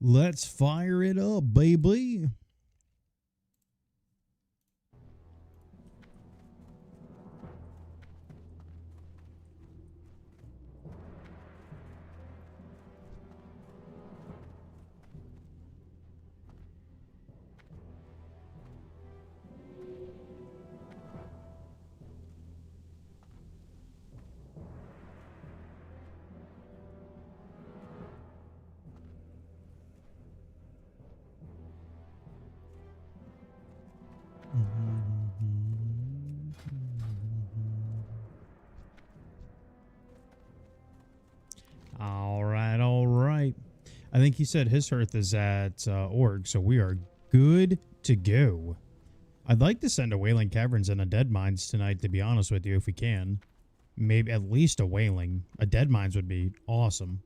Let's fire it up, baby. All right, all right. I think he said his hearth is at Org, so we are good to go. I'd like to send a Wailing Caverns and a Dead Mines tonight, to be honest with you, if we can. Maybe at least a Wailing. A Dead Mines would be awesome.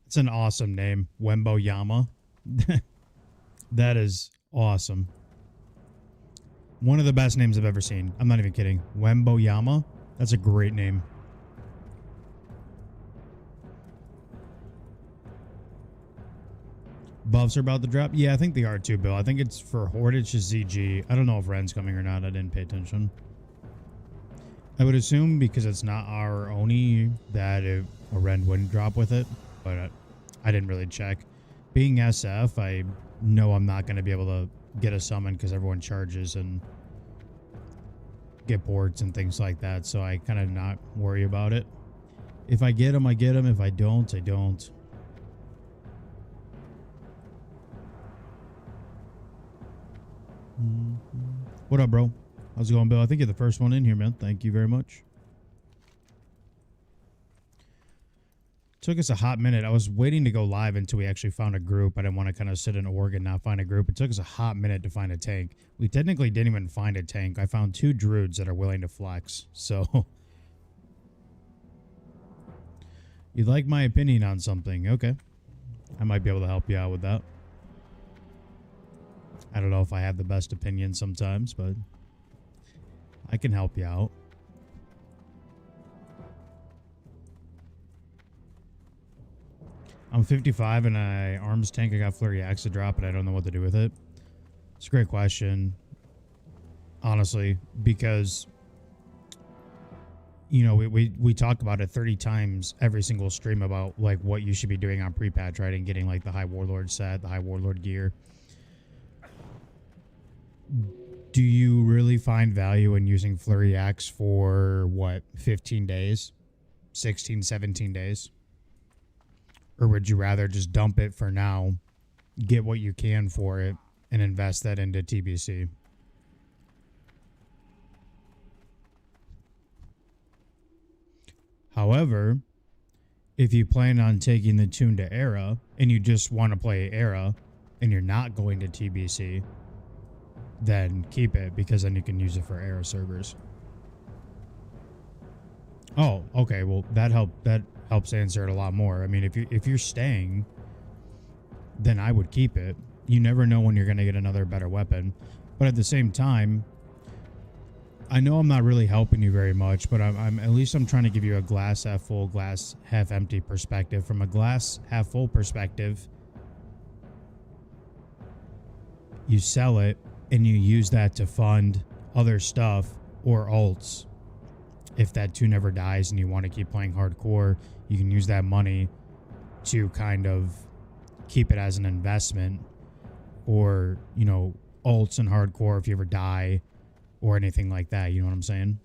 It's an awesome name, Wembo Yama. That is awesome. One of the best names I've ever seen. I'm not even kidding. Wembo Yama. That's a great name. Buffs are about to drop? Yeah, I think they are too, Bill. I think it's for Horde, it's just ZG. I don't know if Ren's coming or not. I didn't pay attention. I would assume because it's not our Oni that a Ren wouldn't drop with it, but I didn't really check. Being SF, I know I'm not going to be able to get a summon because everyone charges and get boards and things like that, so I kind of not worry about it. If I get them, I get them. If I don't, I don't. What up, bro? How's it going, Bill? I think you're the first one in here, man. Thank you very much. Took us a hot minute. I was waiting to go live until we actually found a group. I didn't want to kind of sit in Oregon and not find a group. It took us a hot minute to find a tank. We technically didn't even find a tank. I found 2 druids that are willing to flex. So, you'd like my opinion on something. Okay. I might be able to help you out with that. I don't know if I have the best opinion sometimes, but I can help you out. I'm 55 and I arms tank. I got Flurry Axe to drop, but I don't know what to do with it. It's a great question, honestly, because you know we talk about it 30 times every single stream about like what you should be doing on pre-patch, right, and getting like the High Warlord set, the High Warlord gear. Do you really find value in using Flurry Axe for what, 15 days, 16, 17 days? Or would you rather just dump it for now, get what you can for it, and invest that into TBC? However, if you plan on taking the tune to Era, and you just want to play Era, and you're not going to TBC, then keep it, because then you can use it for Era servers. Oh, okay. Well, that helps answer it a lot more. I mean, if you're staying, then I would keep it. You never know when you're going to get another better weapon. But at the same time, I know I'm not really helping you very much, but I'm at least I'm trying to give you a glass half full, glass half empty perspective. From a glass half full perspective, you sell it and you use that to fund other stuff or alts. If that tune never dies and you want to keep playing hardcore, you can use that money to kind of keep it as an investment, or, you know, alts and hardcore if you ever die or anything like that. You know what I'm saying?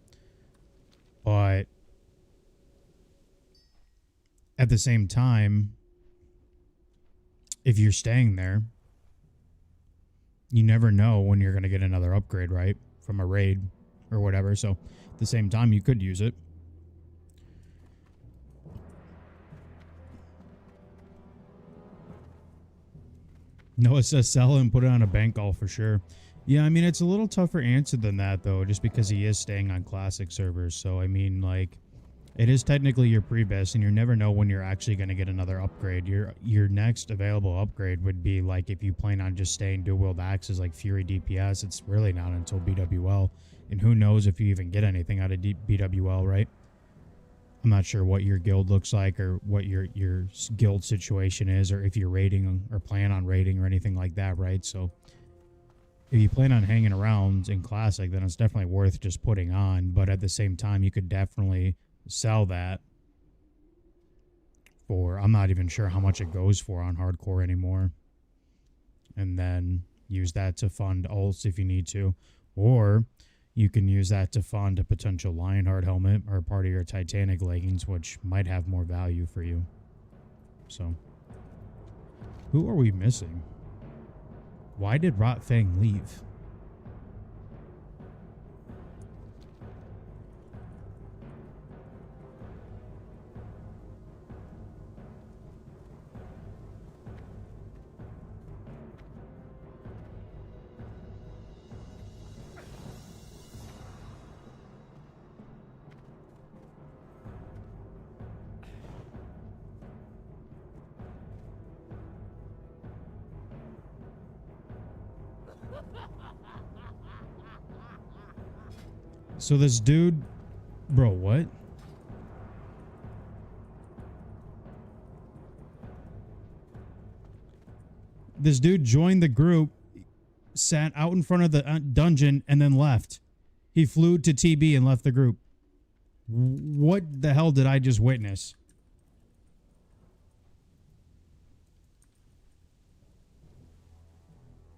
But at the same time, if you're staying there, you never know when you're going to get another upgrade, right? From a raid or whatever. So at the same time, you could use it. Noah says sell and put it on a bank all for sure. Yeah, I mean, it's a little tougher answer than that, though, just because he is staying on classic servers. So, I mean, like, It is technically your pre-best, and you never know when you're actually going to get another upgrade. Your next available upgrade would be like if you plan on just staying dual-wield axes like Fury DPS. It's really not until BWL, and who knows if you even get anything out of BWL, right? I'm not sure what your guild looks like or what your guild situation is, or if you're raiding or plan on raiding or anything like that, right? So if you plan on hanging around in Classic, then it's definitely worth just putting on. But at the same time, you could definitely sell that for, I'm not even sure how much it goes for on Hardcore anymore, and then use that to fund ults if you need to, or you can use that to fund a potential Lionheart helmet or part of your Titanic leggings, which might have more value for you. So who are we missing? Why did Rotfang leave? So this dude, bro, what? This dude joined the group, sat out in front of the dungeon, and then left. He flew to TB and left the group. What the hell did I just witness?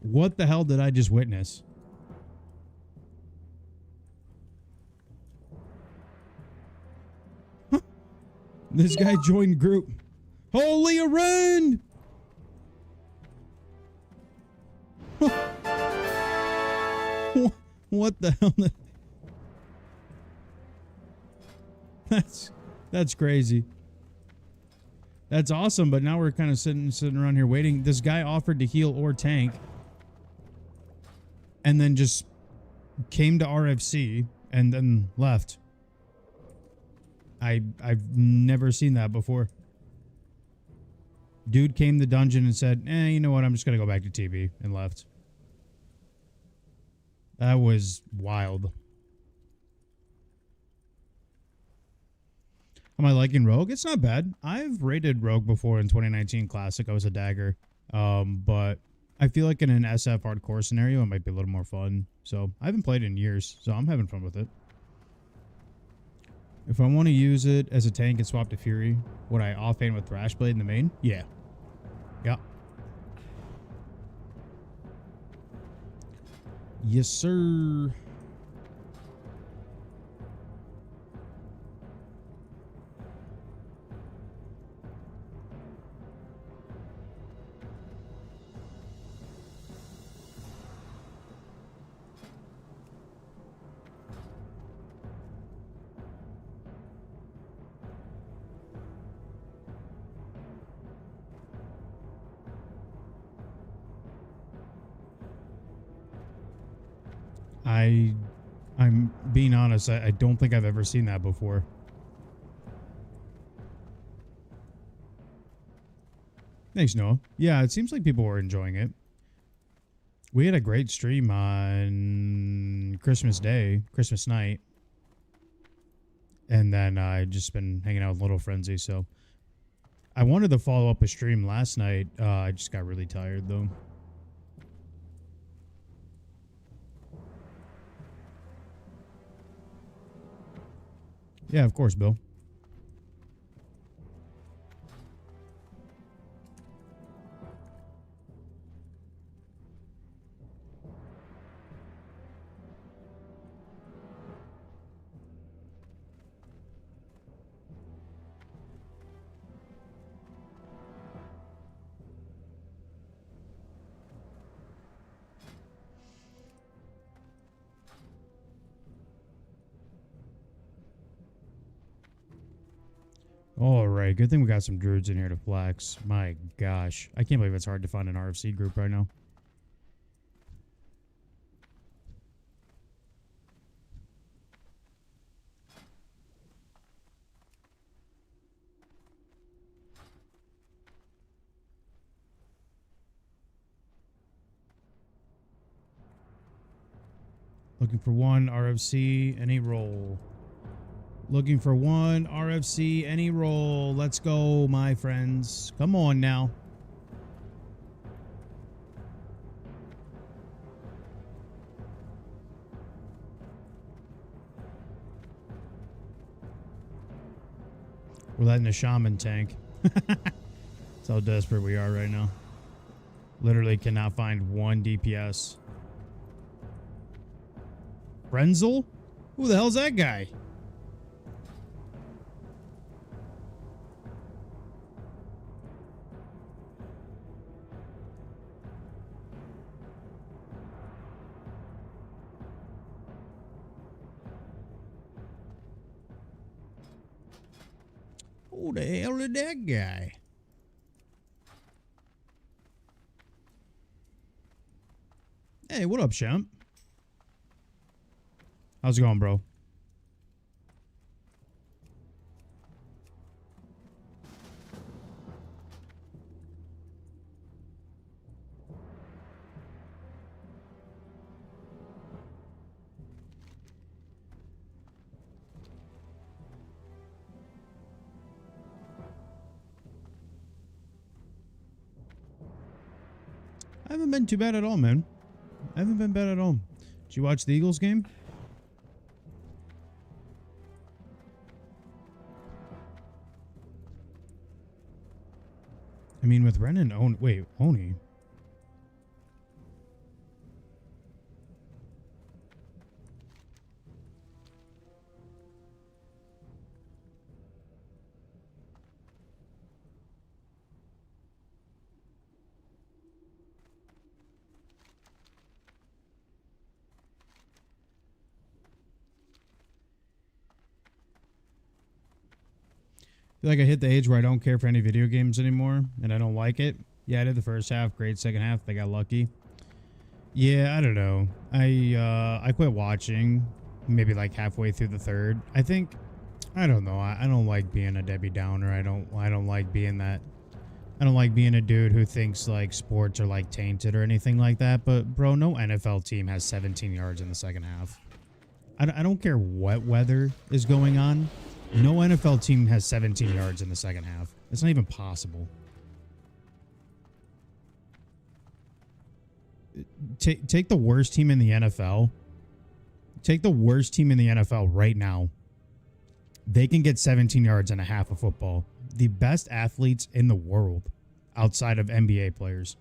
What the hell did I just witness? This guy joined group. Holy Aren! What the hell? That's crazy. That's awesome, but now we're kind of sitting around here waiting. This guy offered to heal or tank, and then just came to RFC and then left. I've never seen that before. Dude came to the dungeon and said, you know what, I'm just gonna go back to TB, and left. That was wild. Am I liking Rogue? It's not bad. I've rated Rogue before in 2019 Classic. I was a dagger. But I feel like in an SF hardcore scenario, it might be a little more fun. So I haven't played it in years, so I'm having fun with it. If I want to use it as a tank and swap to Fury, would I offhand with Thrashblade in the main? Yeah. Yeah. Yes, sir. I'm being honest, I don't think I've ever seen that before. Thanks, Noah. Yeah, it seems like people were enjoying it. We had a great stream on Christmas Day, Christmas night. And then I just been hanging out with Little Frenzy, so I wanted to follow up a stream last night. I just got really tired though. Yeah, of course, Bill. All right, good thing we got some druids in here to flex. My gosh, I can't believe it's hard to find an RFC group right now. Looking for one RFC, any roll. Looking for one RFC, any roll. Let's go, my friends. Come on now. We're letting a shaman tank. That's how desperate we are right now. Literally cannot find one DPS. Frenzel? Who the hell's that guy? Who the hell is that guy? Hey, what up, champ? How's it going, bro? I haven't been too bad at all, man. I haven't been bad at all. Did you watch the Eagles game? I mean, with Ren and Oni. Wait, Oni. I feel like I hit the age where I don't care for any video games anymore, and I don't like it. Yeah, I did the first half, great second half. They got lucky. Yeah, I don't know. I quit watching maybe like halfway through the third. I think I don't know. I don't like being a Debbie Downer. I don't like being that. I don't like being a dude who thinks like sports are like tainted or anything like that. But bro, no NFL team has 17 yards in the second half. I don't care what weather is going on. No NFL team has 17 yards in the second half. It's not even possible. Take the worst team in the NFL. Take the worst team in the NFL right now. They can get 17 yards and a half of football. The best athletes in the world outside of NBA players.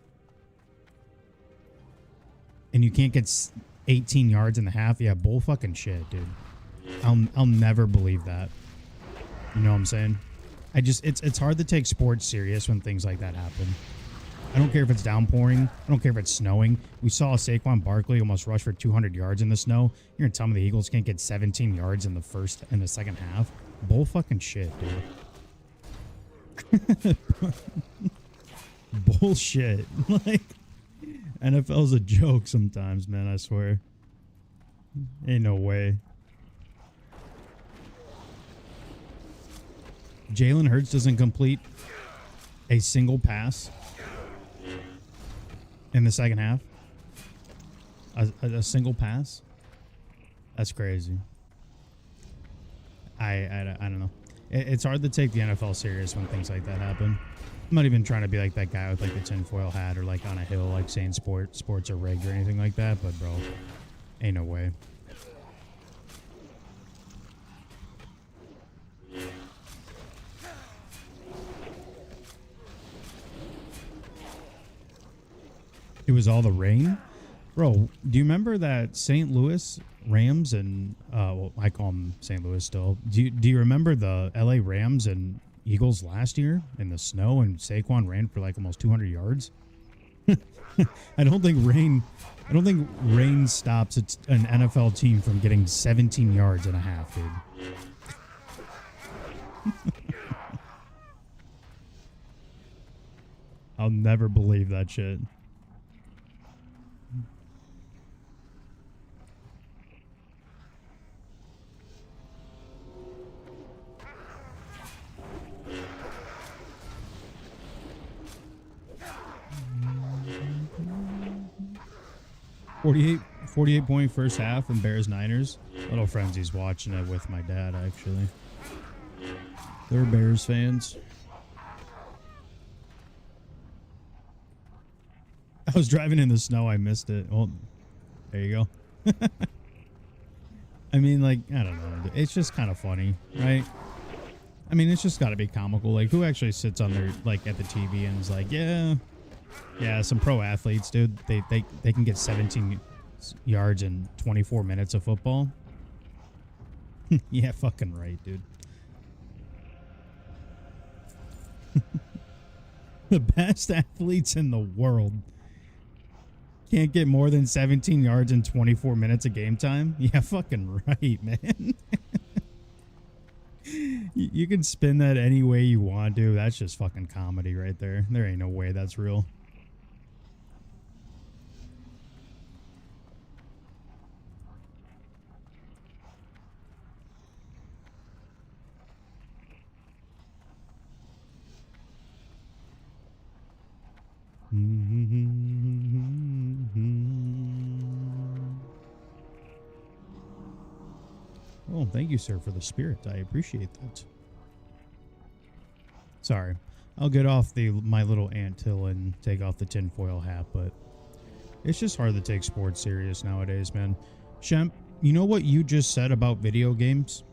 And you can't get 18 yards and a half? Yeah, bull fucking shit, dude. I'll never believe that. You know what I'm saying? It's hard to take sports serious when things like that happen. I don't care if it's downpouring. I don't care if it's snowing. We saw Saquon Barkley almost rush for 200 yards in the snow. You're gonna tell me the Eagles can't get 17 yards in the second half? Bull fucking shit, dude. Bullshit. Like, NFL's a joke sometimes, man, I swear. Ain't no way. Jalen Hurts doesn't complete a single pass in the second half. A single pass? That's crazy. I don't know. It's hard to take the NFL serious when things like that happen. I'm not even trying to be like that guy with like the tinfoil hat or like on a hill like saying sports are rigged or anything like that, but bro, ain't no way. It was all the rain? Bro, do you remember that St. Louis Rams and, well, I call them St. Louis still. Do you remember the LA Rams and Eagles last year in the snow and Saquon ran for like almost 200 yards? I don't think rain stops an NFL team from getting 17 yards and a half, dude. I'll never believe that shit. 48-point first half from Bears Niners. Little frenzy's watching it with my dad, actually. They're Bears fans. I was driving in the snow. I missed it. Oh, there you go. I mean, like, I don't know. It's just kind of funny, right? I mean, it's just got to be comical. Like, who actually sits on their, like, at the TV and is like, yeah, some pro athletes, dude. They can get 17 yards in 24 minutes of football. Yeah, fucking right, dude. The best athletes in the world can't get more than 17 yards in 24 minutes of game time? Yeah, fucking right, man. You can spin that any way you want to. That's just fucking comedy right there. There ain't no way that's real. Oh, thank you, sir, for the spirit. I appreciate that. Sorry. I'll get off my little anthill and take off the tinfoil hat, but it's just hard to take sports serious nowadays, man. Shemp, you know what you just said about video games?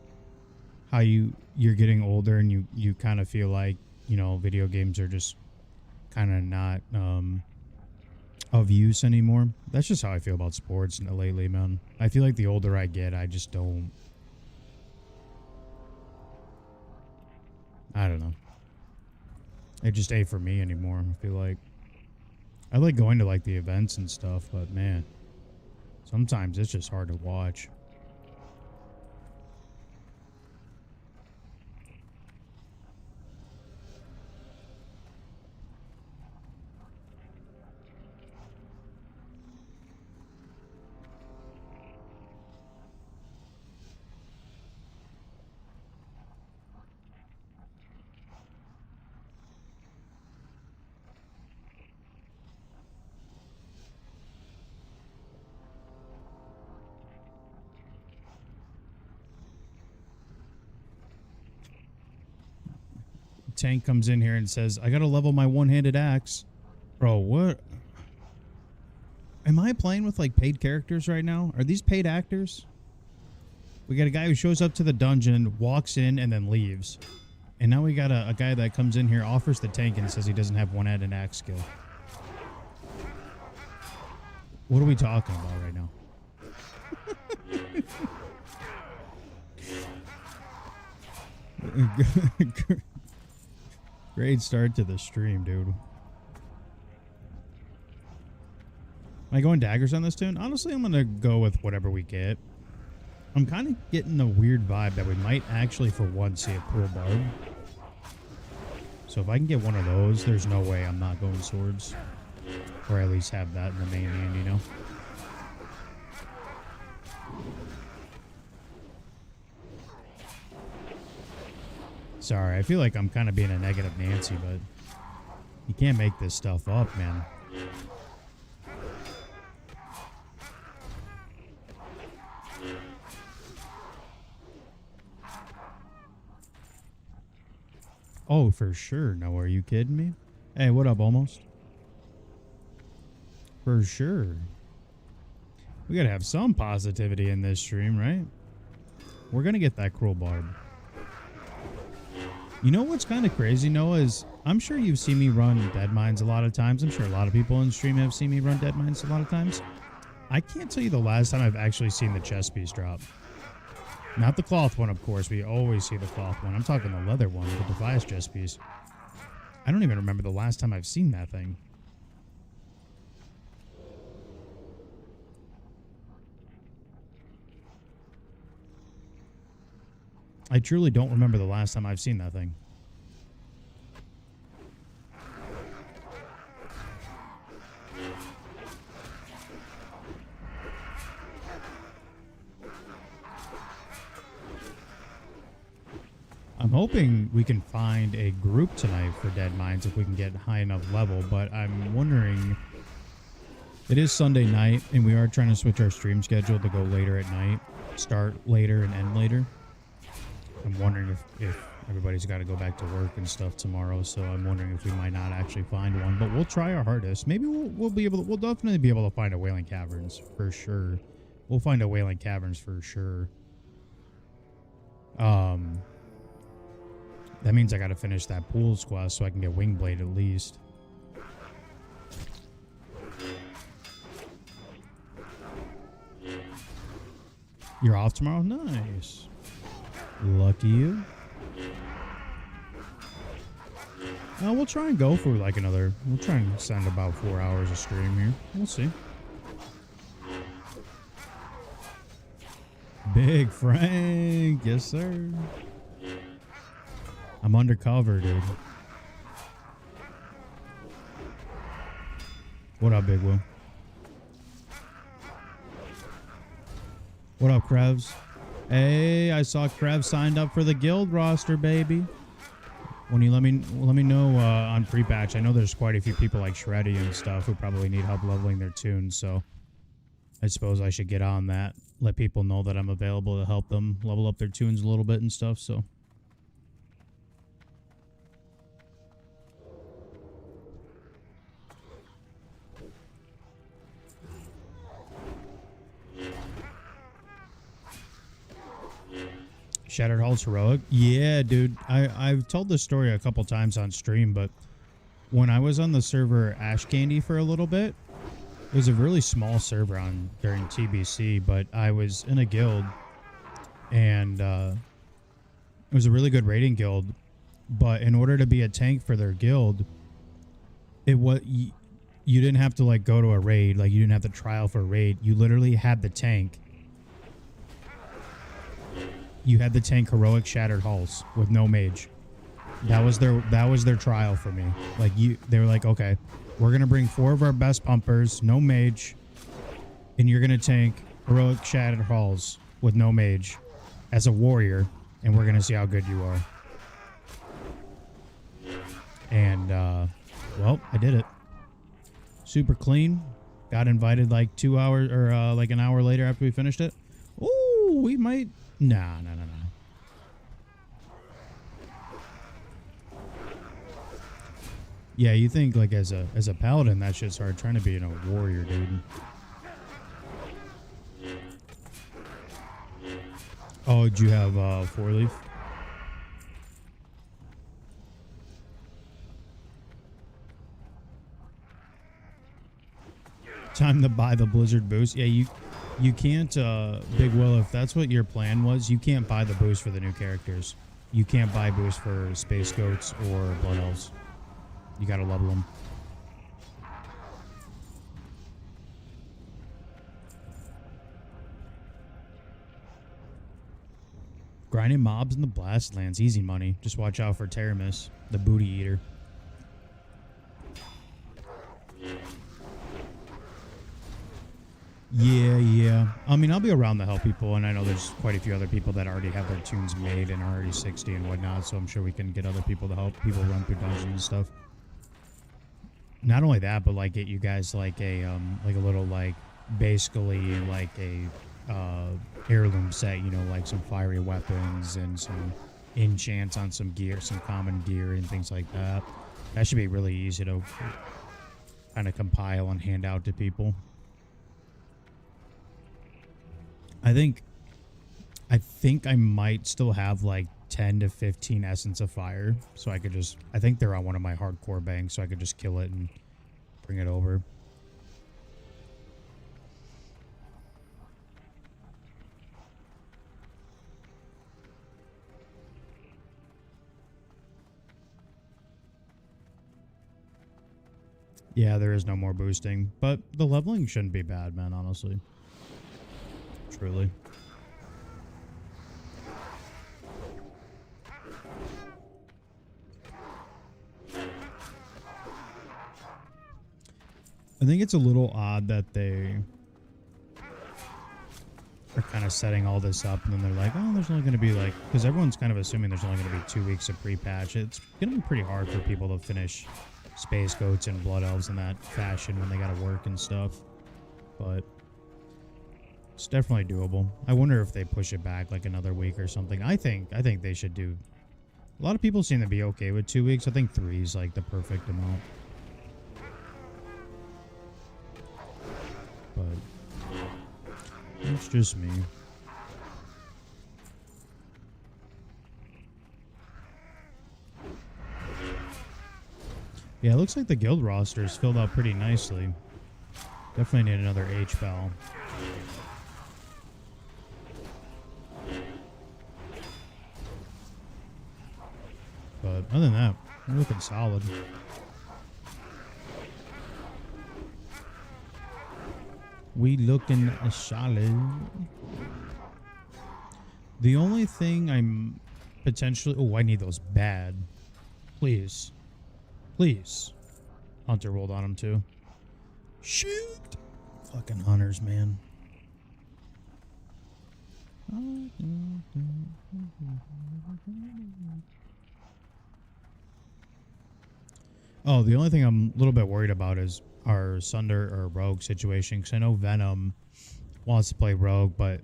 How you're getting older and you kind of feel like, you know, video games are just kind of not of use anymore. That's just how I feel about sports lately, man. I feel like the older I get, I just don't. I don't know. It just ain't for me anymore. I feel like I like going to like the events and stuff, but man, sometimes it's just hard to watch. Tank comes in here and says, I gotta level my one-handed axe. Bro, what? Am I playing with like paid characters right now? Are these paid actors? We got a guy who shows up to the dungeon, walks in, and then leaves. And now we got a guy that comes in here, offers the tank, and says he doesn't have one-handed axe skill. What are we talking about right now? Great start to the stream, dude. Am I going daggers on this tune? Honestly, I'm going to go with whatever we get. I'm kind of getting a weird vibe that we might actually, for once, see a cool bard. So if I can get one of those, there's no way I'm not going swords. Or at least have that in the main hand, you know? Sorry, I feel like I'm kind of being a negative Nancy, but you can't make this stuff up, man. Oh, for sure. No, are you kidding me? Hey, what up, almost? For sure. We gotta have some positivity in this stream, right? We're gonna get that cruel bard. You know what's kind of crazy, Noah, is I'm sure you've seen me run dead mines a lot of times. I'm sure a lot of people in stream have seen me run dead mines a lot of times. I can't tell you the last time I've actually seen the chest piece drop. Not the cloth one, of course. We always see the cloth one. I'm talking the leather one, the device chest piece. I don't even remember the last time I've seen that thing. I truly don't remember the last time I've seen that thing. I'm hoping we can find a group tonight for Dead Mines if we can get high enough level, but I'm wondering It is Sunday night, and we are trying to switch our stream schedule to go later at night, start later and end later. I'm wondering if everybody's got to go back to work and stuff tomorrow, so I'm wondering if we might not actually find one, but we'll try our hardest. Maybe we'll be able to, we'll definitely be able to find a Wailing Caverns for sure. We'll find a Wailing Caverns for sure. That means I got to finish that pools quest so I can get Wingblade at least. You're off tomorrow? Nice. Lucky you. We'll try and go for like another, we'll try and send about 4 hours of stream here. We'll see. Big Frank. Yes, sir. I'm undercover, dude. What up, Big Will? What up, Krevs? Hey, I saw Krev signed up for the guild roster, baby. When you let me know on pre-patch. I know there's quite a few people like Shreddy and stuff who probably need help leveling their tunes, so I suppose I should get on that. Let people know that I'm available to help them level up their tunes a little bit and stuff, so. Shattered Hall's heroic? Yeah, dude. I've told this story a couple times on stream, but when I was on the server Ash Candy for a little bit, it was a really small server during TBC, but I was in a guild, and it was a really good raiding guild, but in order to be a tank for their guild, you didn't have to like go to a raid, like you didn't have to trial for a raid. You literally had the tank. You had the tank heroic Shattered Halls with no mage. That was their trial for me. Like they were like, okay, we're gonna bring 4 of our best pumpers, no mage, and you're gonna tank heroic Shattered Halls with no mage as a warrior, and we're gonna see how good you are. And well, I did it. Super clean. Got invited like 2 hours or like an hour later after we finished it. Ooh, we might. Nah. Yeah, you think like as a paladin that shit's hard. Trying to be a warrior, dude. Oh, did you have 4-leaf? Time to buy the Blizzard boost. Yeah, you can't, Big Will, if that's what your plan was, you can't buy the boost for the new characters. You can't buy boost for Space Goats or Blood Elves. You gotta level them. Grinding mobs in the Blastlands. Easy money. Just watch out for Teramis, the booty eater. Yeah. I mean, I'll be around to help people, and I know there's quite a few other people that already have their tunes made and are already 60 and whatnot, so I'm sure we can get other people to help people run through dungeons and stuff. Not only that, but like get you guys like a little like basically like a heirloom set, you know, like some fiery weapons and some enchants on some gear, some common gear and things like that. That should be really easy to kind of compile and hand out to people. I think I might still have like 10 to 15 Essence of Fire, so I could just, I think they're on one of my hardcore banks, so I could just kill it and bring it over. Yeah, there is no more boosting, but the leveling shouldn't be bad, man, honestly. Truly. I think it's a little odd that they are kind of setting all this up and then they're like, oh, there's only going to be like, because everyone's kind of assuming there's only going to be 2 weeks of pre-patch. It's going to be pretty hard for people to finish Space Goats and Blood Elves in that fashion when they got to work and stuff. but it's definitely doable. I wonder if they push it back like another week or something. I think they should do. A lot of people seem to be okay with 2 weeks. I think 3 is like the perfect amount. But it's just me. Yeah, it looks like the guild roster is filled out pretty nicely. Definitely need another HPAL. But other than that, we're looking solid. We looking solid. The only thing I'm potentially... Oh, I need those bad. Please. Please. Hunter rolled on him too. Shoot! Fucking hunters, man. Oh, the only thing I'm a little bit worried about is our Sunder or Rogue situation. Because I know Venom wants to play Rogue, but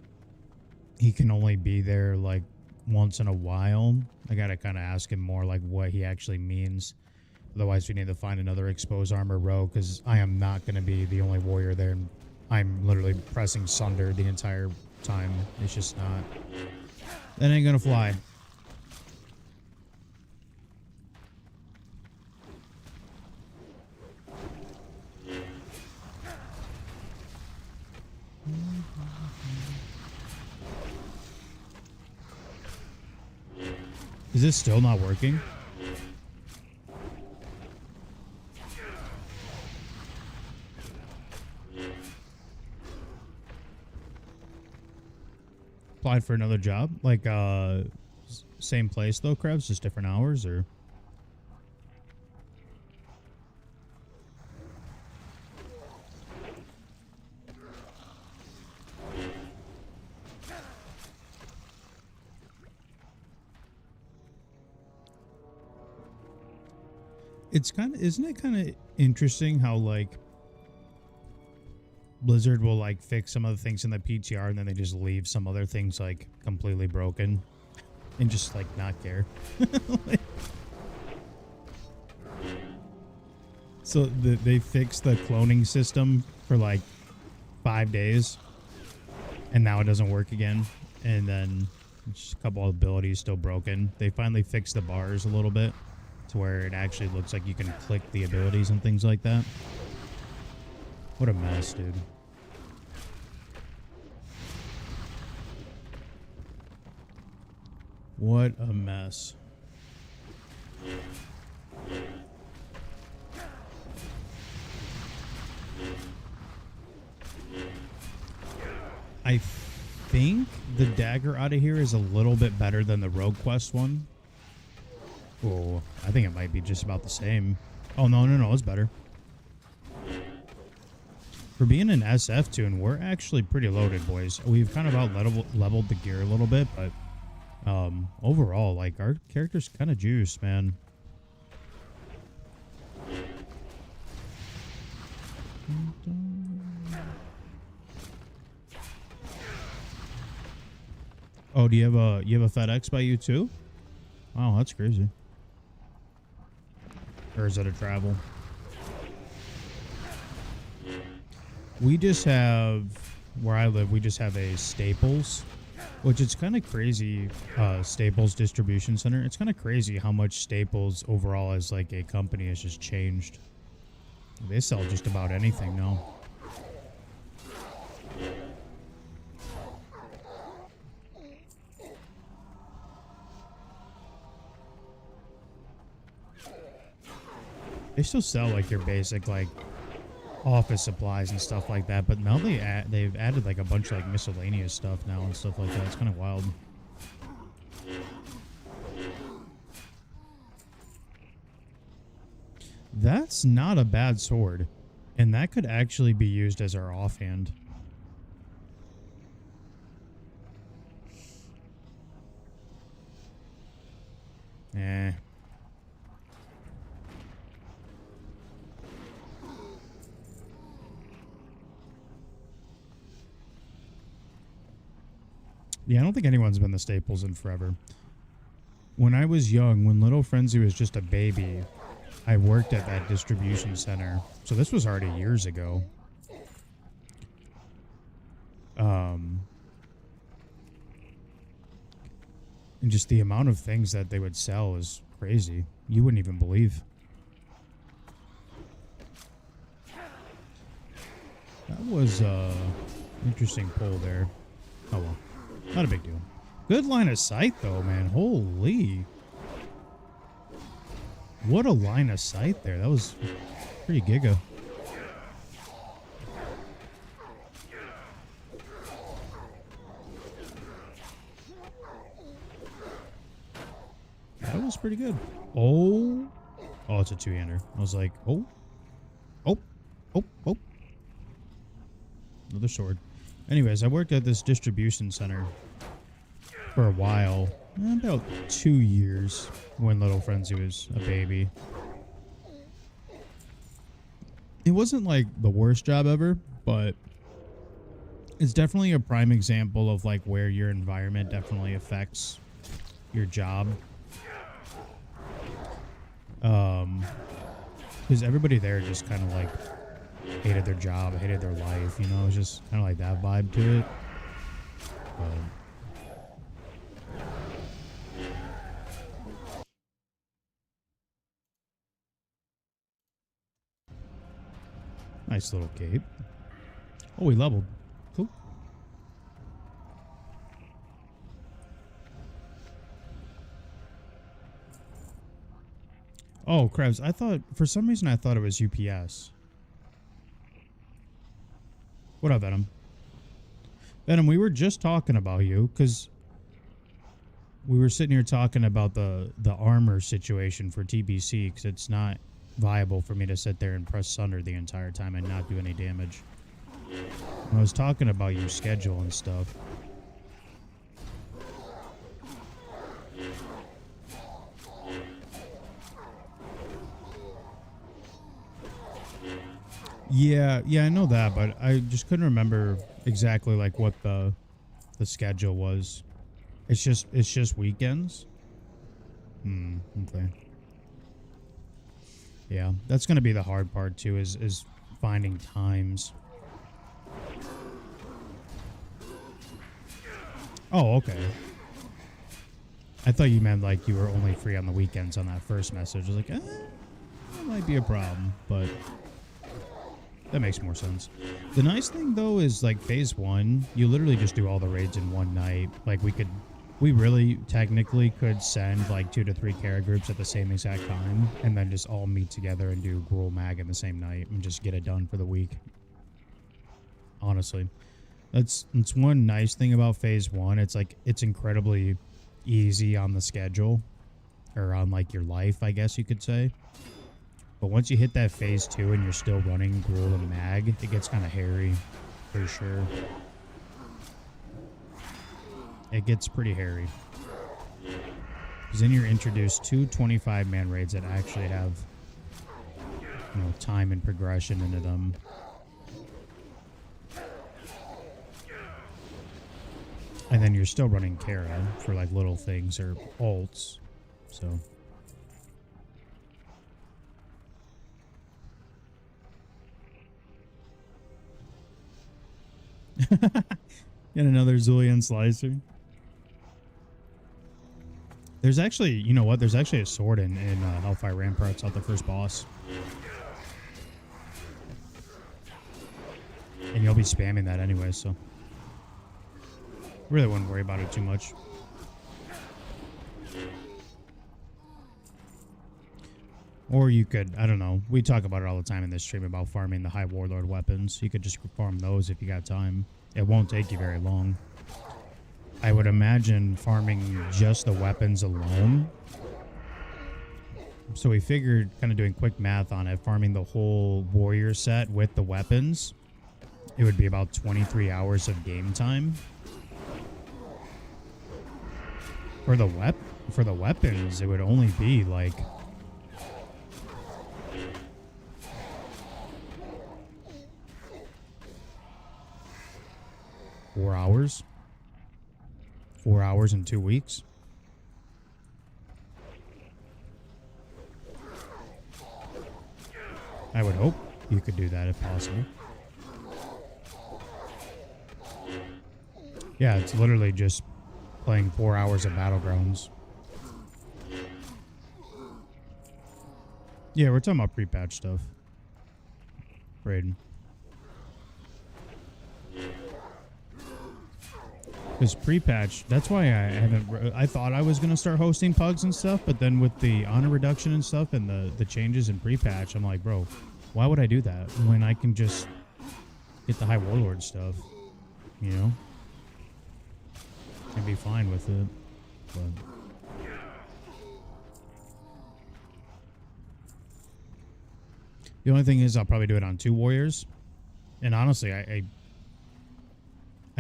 he can only be there like once in a while. I gotta kind of ask him more like what he actually means. Otherwise, we need to find another exposed armor Rogue, because I am not going to be the only warrior there. And I'm literally pressing Sunder the entire time. It's just not. That ain't going to fly. Is this still not working? Applied for another job? Like, same place though, Krebs? Just different hours, or? It's kind of, isn't it kind of interesting how like Blizzard will like fix some of the things in the PTR and then they just leave some other things like completely broken and just like not care. Like, so they fixed the cloning system for like 5 days and now it doesn't work again. And then just a couple of abilities still broken. They finally fixed the bars a little bit to where it actually looks like you can click the abilities and things like that. What a mess, dude. What a mess. I think the dagger out of here is a little bit better than the Rogue Quest one. Oh, I think it might be just about the same. Oh, no, it's better. For being an SF tune, we're actually pretty loaded, boys. We've kind of out-leveled the gear a little bit, but overall, like, our character's kind of juiced, man. Oh, do you have a FedEx by you too? Wow, that's crazy. Or is that a travel? We just have, where I live, we just have a Staples, which it's kind of crazy, Staples distribution center. It's kind of crazy how much Staples overall as like a company has just changed. They sell just about anything now. They still sell like your basic like office supplies and stuff like that, but now they've added like a bunch of like miscellaneous stuff now and stuff like that. It's kind of wild. That's not a bad sword, and that could actually be used as our offhand. Eh. Yeah, I don't think anyone's been the Staples in forever. When I was young, when Little Frenzy was just a baby, I worked at that distribution center. So this was already years ago. And just the amount of things that they would sell is crazy. You wouldn't even believe. That was interesting pull there. Oh well, not a big deal. Good line of sight though, man. Holy. What a line of sight there. That was pretty giga. That was pretty good. Oh. Oh, it's a two-hander. I was like, oh. Oh. Oh. Oh. Another sword. Anyways, I worked at this distribution center for a while. About 2 years when Little Frenzy was a baby. It wasn't like the worst job ever, but it's definitely a prime example of like where your environment definitely affects your job. Because everybody there just kind of like hated their job, hated their life, you know, it was just kind of like that vibe to it. But nice little cape. Oh, we leveled. Cool. Oh, Krebs, I thought, for some reason I thought it was UPS. What up, Venom? Venom, we were just talking about you, because we were sitting here talking about the armor situation for TBC, because it's not viable for me to sit there and press Sunder the entire time and not do any damage. And I was talking about your schedule and stuff. Yeah, I know that, but I just couldn't remember exactly like what the schedule was. It's just weekends. Okay. Yeah, that's gonna be the hard part too, is finding times. Oh, okay. I thought you meant like you were only free on the weekends on that first message. I was like, that might be a problem, but that makes more sense. The nice thing though is like phase 1, you literally just do all the raids in one night. Like we really technically could send like 2 to 3 Kara groups at the same exact time and then just all meet together and do Gruul Mag in the same night and just get it done for the week. Honestly, that's one nice thing about phase 1. It's like it's incredibly easy on the schedule, or on like your life, I guess you could say. But once you hit that phase 2 and you're still running Gruul and Mag, it gets kind of hairy, for sure. It gets pretty hairy. Because then you're introduced to 25-man raids that actually have, you know, time and progression into them. And then you're still running Kara for like little things or ults, so. Get another Zulian Slicer. There's actually, you know what? There's actually a sword in Hellfire Ramparts out the first boss. And you'll be spamming that anyway, so. Really wouldn't worry about it too much. Or you could, I don't know, we talk about it all the time in this stream about farming the High Warlord weapons. You could just farm those if you got time. It won't take you very long. I would imagine farming just the weapons alone. So we figured, kind of doing quick math on it, farming the whole warrior set with the weapons, it would be about 23 hours of game time. For the weapons, it would only be like 4 hours. 4 hours in 2 weeks. I would hope you could do that if possible. Yeah, it's literally just playing 4 hours of Battlegrounds. Yeah, we're talking about pre-patch stuff. Braden. Because pre-patch, that's why I haven't... I thought I was going to start hosting pugs and stuff, but then with the honor reduction and stuff and the changes in pre-patch, I'm like, bro, why would I do that when I can just get the High Warlord stuff, you know? And be fine with it. But... the only thing is I'll probably do it on 2 warriors. And honestly, I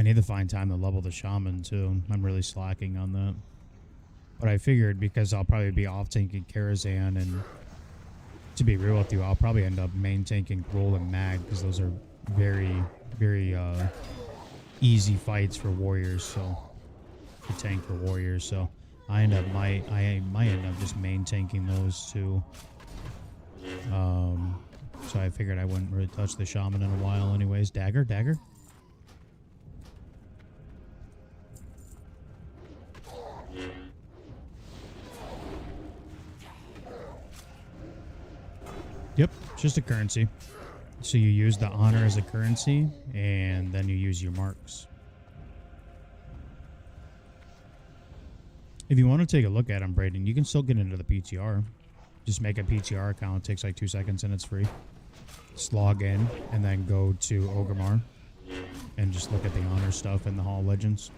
need to find time to level the shaman too. I'm really slacking on that. But I figured because I'll probably be off tanking Karazhan, and to be real with you, I'll probably end up main tanking Roll and Mag because those are very, very easy fights for warriors. So to tank for warriors. So I might end up just main tanking those two. So I figured I wouldn't really touch the shaman in a while anyways. Dagger. Yep, it's just a currency. So you use the honor as a currency, and then you use your marks. If you want to take a look at them, Braden, you can still get into the PTR. Just make a PTR account. It takes like 2 seconds and it's free. Just log in and then go to Orgrimmar and just look at the honor stuff in the Hall of Legends.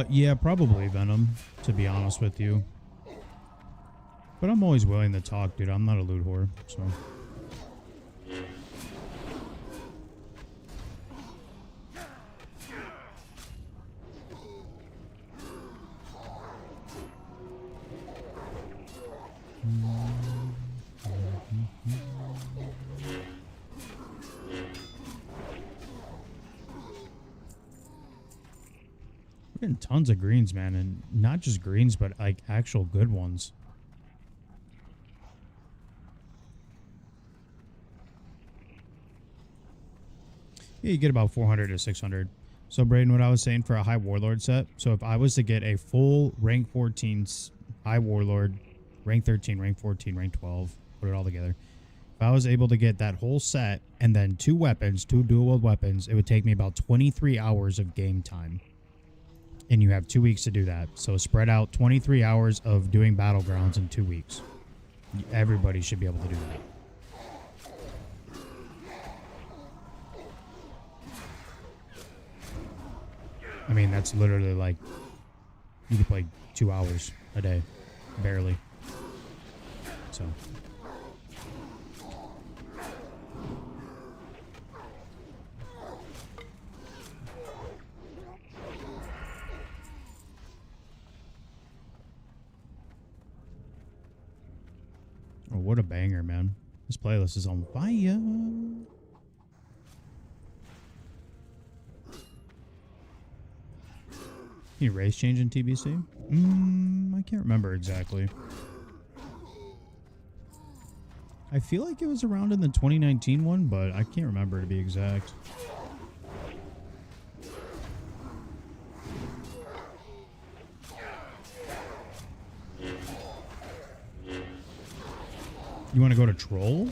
Yeah, probably Venom, to be honest with you. But I'm always willing to talk, dude. I'm not a loot whore, so... We're getting tons of greens, man, and not just greens, but like actual good ones. Yeah, you get about 400 to 600. So, Braden, what I was saying for a High Warlord set, so if I was to get a full rank 14 High Warlord, rank 13, rank 14, rank 12, put it all together. If I was able to get that whole set and then 2 weapons, 2 dual wield weapons, it would take me about 23 hours of game time. And you have 2 weeks to do that. So spread out 23 hours of doing Battlegrounds in 2 weeks. Everybody should be able to do that. I mean, that's literally like, you could play 2 hours a day. Barely. So. Oh, what a banger, man. This playlist is on fire. Any race change in TBC? I can't remember exactly. I feel like it was around in the 2019 one, but I can't remember to be exact. You want to go to Troll?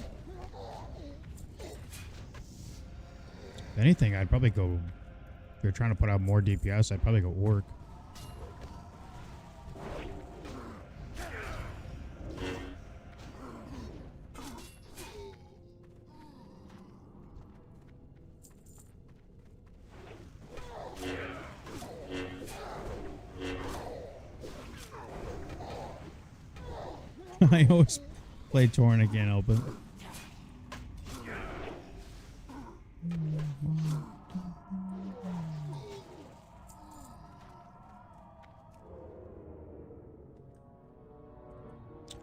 If anything, I'd probably go... If you're trying to put out more DPS, I'd probably go Orc. I always play Torn, I can't help it.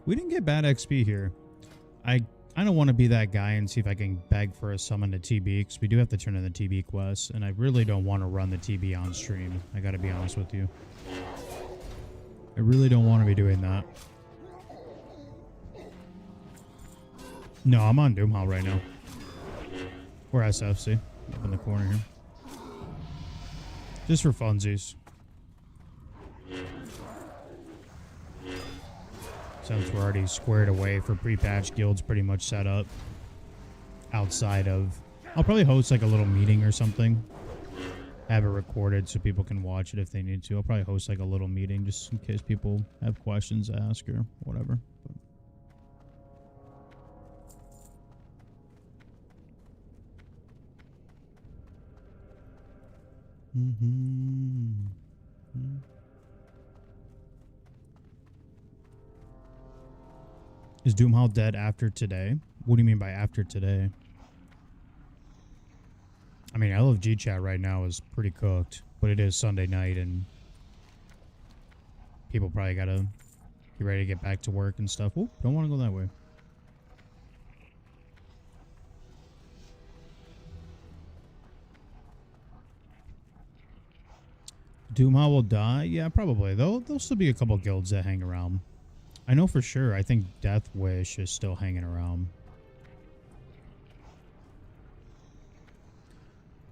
We didn't get bad XP here. I kind of want to be that guy and see if I can beg for a summon to TB, because we do have to turn in the TB quest, and I really don't want to run the TB on stream. I got to be honest with you. I really don't want to be doing that. No, I'm on Doomhowl right now. Or SFC. Up in the corner here. Just for funsies. Since we're already squared away for pre-patch guilds pretty much set up. Outside of... I'll probably host like a little meeting or something. Have it recorded so people can watch it if they need to. I'll probably host like a little meeting just in case people have questions to ask or whatever. But Is Doomhowl dead after today? What do you mean by after today? I mean, LFG chat right now is pretty cooked, but it is Sunday night and people probably gotta get ready to get back to work and stuff. Oh, don't want to go that way. Doomhowl will die? Yeah, probably. There'll still be a couple guilds that hang around. I know for sure. I think Death Wish is still hanging around.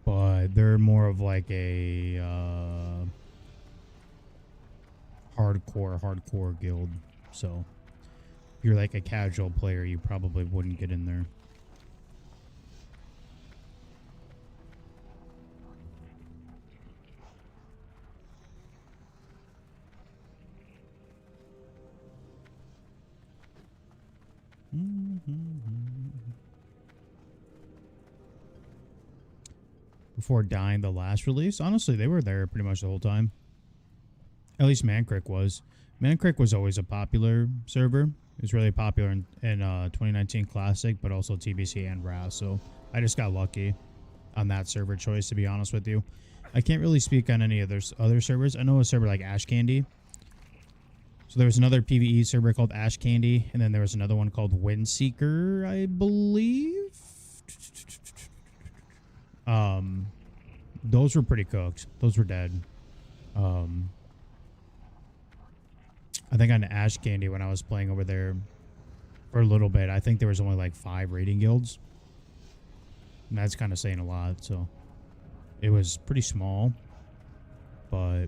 But they're more of like a hardcore guild. So if you're like a casual player, you probably wouldn't get in there. Before dying the last release, honestly, they were there pretty much the whole time. At least Mancrick was. Mancrick was always a popular server. It was really popular in 2019 Classic, but also TBC and RAS. So I just got lucky on that server choice, to be honest with you. I can't really speak on any other servers. I know a server like Ash Candy. So there was another PvE server called Ash Candy, and then there was another one called Windseeker, I believe. Those were pretty cooked. Those were dead. I think on Ash Candy, when I was playing over there for a little bit, I think there was only like 5 raiding guilds. And that's kind of saying a lot, so it was pretty small. But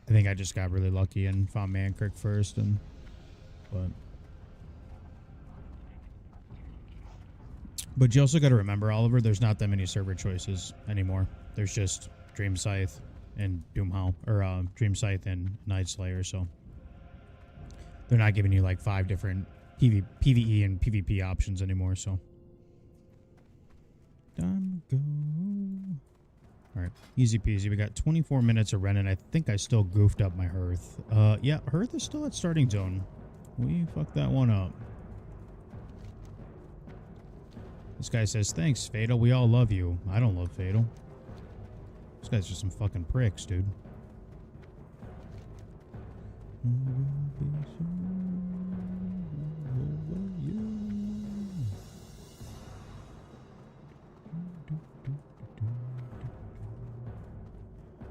I think I just got really lucky and found Mancrick first, but you also got to remember, Oliver, there's not that many server choices anymore. There's just Dream Scythe and Doomhowl, or Dream Scythe and Night Slayer, so they're not giving you like 5 different PvE and PvP options anymore, so. Time to go. All right, easy peasy. We got 24 minutes of Renin. I think I still goofed up my Hearth. Yeah, Hearth is still at starting zone. We fucked that one up. This guy says, thanks, Fatal. We all love you. I don't love Fatal. These guys are some fucking pricks, dude.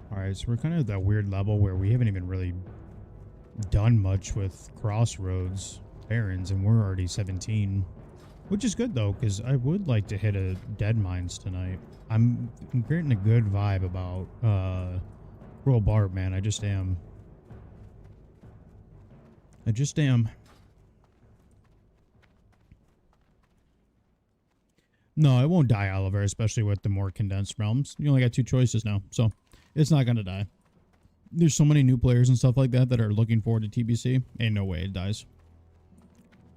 Alright, so we're kind of at that weird level where we haven't even really done much with Crossroads Barons, and we're already 17. Which is good, though, because I would like to hit a Dead Mines tonight. I'm getting a good vibe about Royal Barb, man. I just am. No, it won't die, Oliver, especially with the more condensed realms. You only got 2 choices now, so it's not going to die. There's so many new players and stuff like that that are looking forward to TBC. Ain't no way it dies.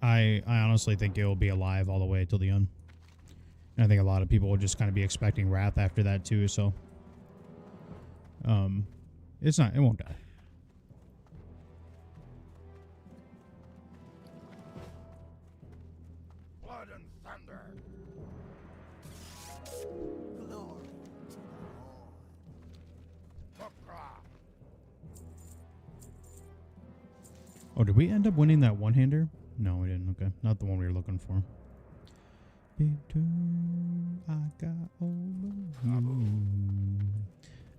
I honestly think it will be alive all the way till the end. And I think a lot of people will just kind of be expecting Wrath after that too, so it won't die. Blood and thunder. Glory. Oh, did we end up winning that one-hander? No, we didn't. Okay. Not the one we were looking for.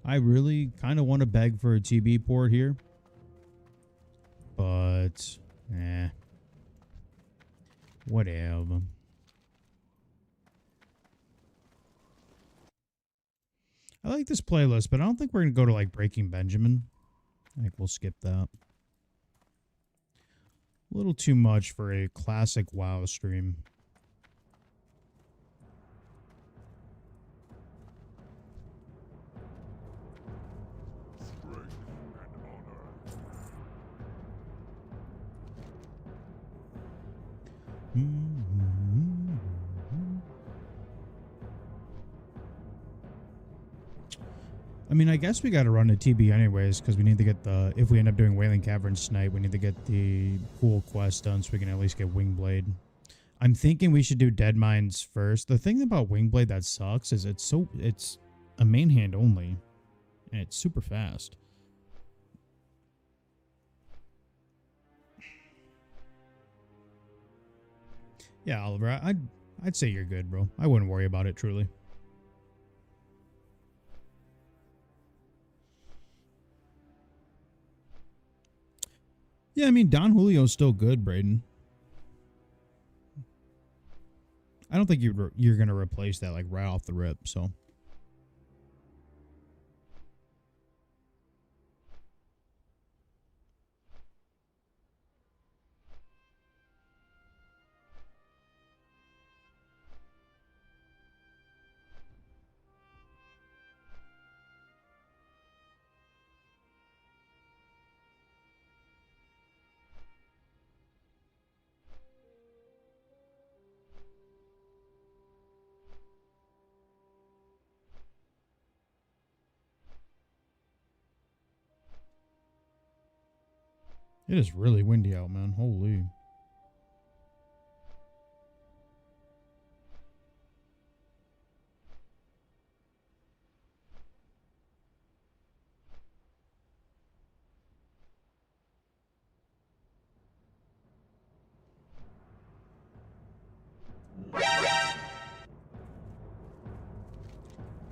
I really kind of want to beg for a TB port here. But, whatever. I like this playlist, but I don't think we're going to go to, like, Breaking Benjamin. I think we'll skip that. A little too much for a classic WoW stream. Strength and honor. I mean, I guess we got to run a TB anyways, because we need to get the, if we end up doing Wailing Cavern Snipe, we need to get the cool quest done so we can at least get Wingblade. I'm thinking we should do Dead Mines first. The thing about Wingblade that sucks is it's a main hand only, and it's super fast. Yeah, Oliver, I'd say you're good, bro. I wouldn't worry about it, truly. Yeah, I mean, Don Julio's still good, Braden. I don't think you're going to replace that, like, right off the rip, so. It is really windy out, man. Holy. I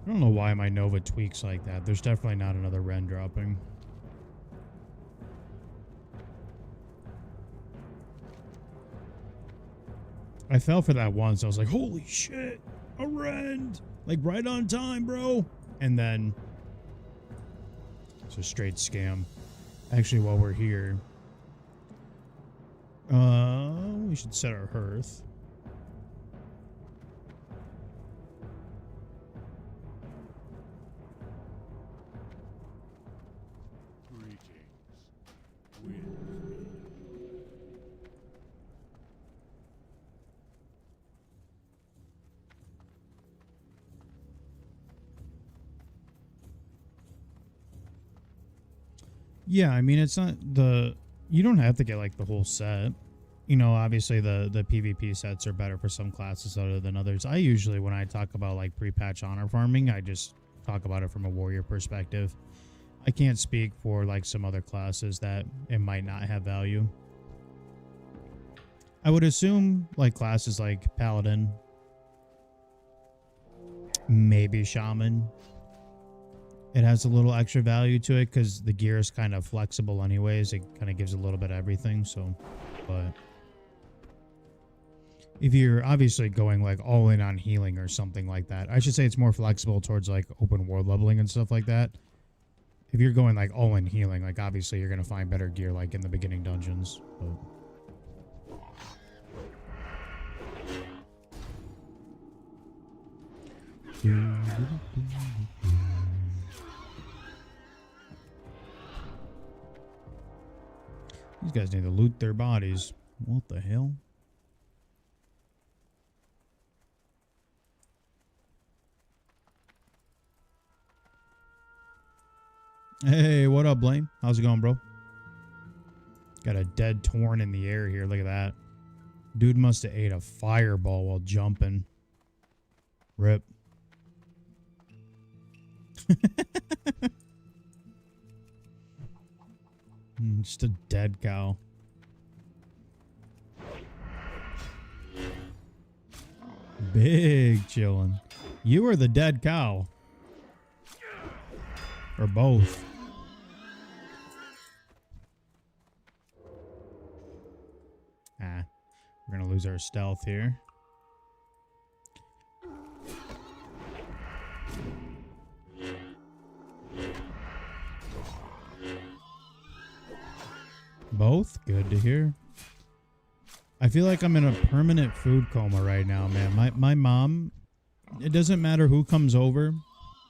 don't know why my Nova tweaks like that. There's definitely not another Ren dropping. I fell for that once. I was like, holy shit, a Rend. Like, right on time, bro. And then it's a straight scam. Actually, while we're here, we should set our hearth. Greetings. With me. Yeah, I mean, it's not the... You don't have to get, like, the whole set. You know, obviously the PvP sets are better for some classes other than others. I usually, when I talk about, like, pre-patch honor farming, I just talk about it from a warrior perspective. I can't speak for, like, some other classes that it might not have value. I would assume, like, classes like Paladin, maybe Shaman, it has a little extra value to it because the gear is kind of flexible anyways. It kind of gives a little bit of everything, so, but if you're obviously going like all in on healing or something like that, I should say it's more flexible towards like open world leveling and stuff like that. If you're going like all in healing, like obviously you're going to find better gear like in the beginning dungeons, but... These guys need to loot their bodies. What the hell? Hey, what up, Blaine? How's it going, bro? Got a dead Torn in the air here. Look at that. Dude must have ate a fireball while jumping. Rip. Just a dead cow. big chillin'. You are the dead cow. Or both. Ah, we're gonna lose our stealth here. Both? Good to hear. I feel like I'm in a permanent food coma right now, man. My mom, it doesn't matter who comes over.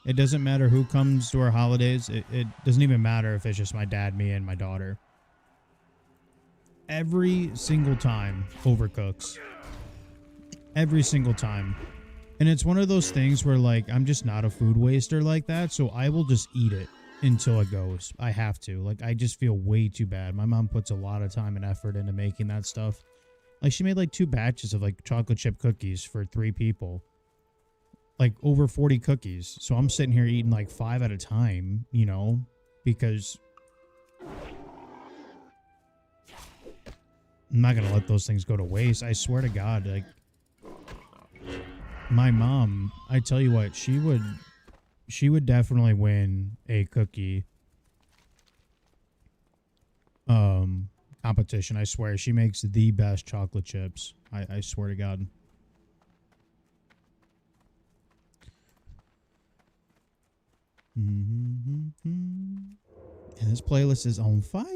It doesn't matter who comes to our holidays. It doesn't even matter if it's just my dad, me, and my daughter. Every single time overcooks. Every single time. And it's one of those things where, like, I'm just not a food waster like that, so I will just eat it until it goes. I have to. Like, I just feel way too bad. My mom puts a lot of time and effort into making that stuff. Like, she made, like, 2 batches of, like, chocolate chip cookies for 3 people. Like, over 40 cookies. So I'm sitting here eating, like, 5 at a time, you know, because I'm not going to let those things go to waste. I swear to God, like, my mom, I tell you what, she would definitely win a cookie competition. I swear, she makes the best chocolate chips. I swear to God. And this playlist is on fire.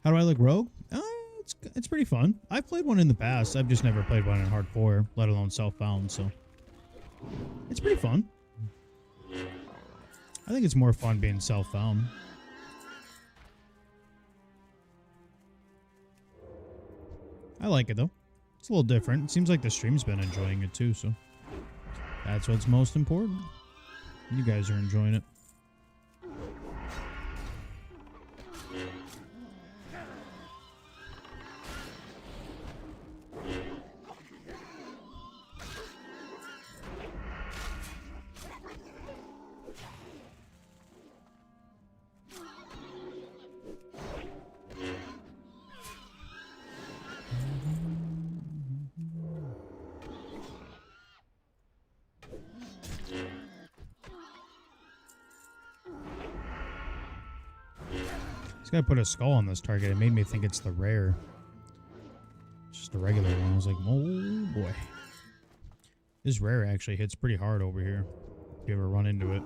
How do I like Rogue? It's pretty fun. I've played one in the past. I've just never played one in hardcore, let alone self-found, so it's pretty fun. I think it's more fun being self-found. I like it, though. It's a little different. It seems like the stream's been enjoying it, too, so that's what's most important. You guys are enjoying it. This guy put a skull on this target. It made me think it's the rare. Just a regular one. I was like, oh boy. This rare actually hits pretty hard over here. If you ever run into it.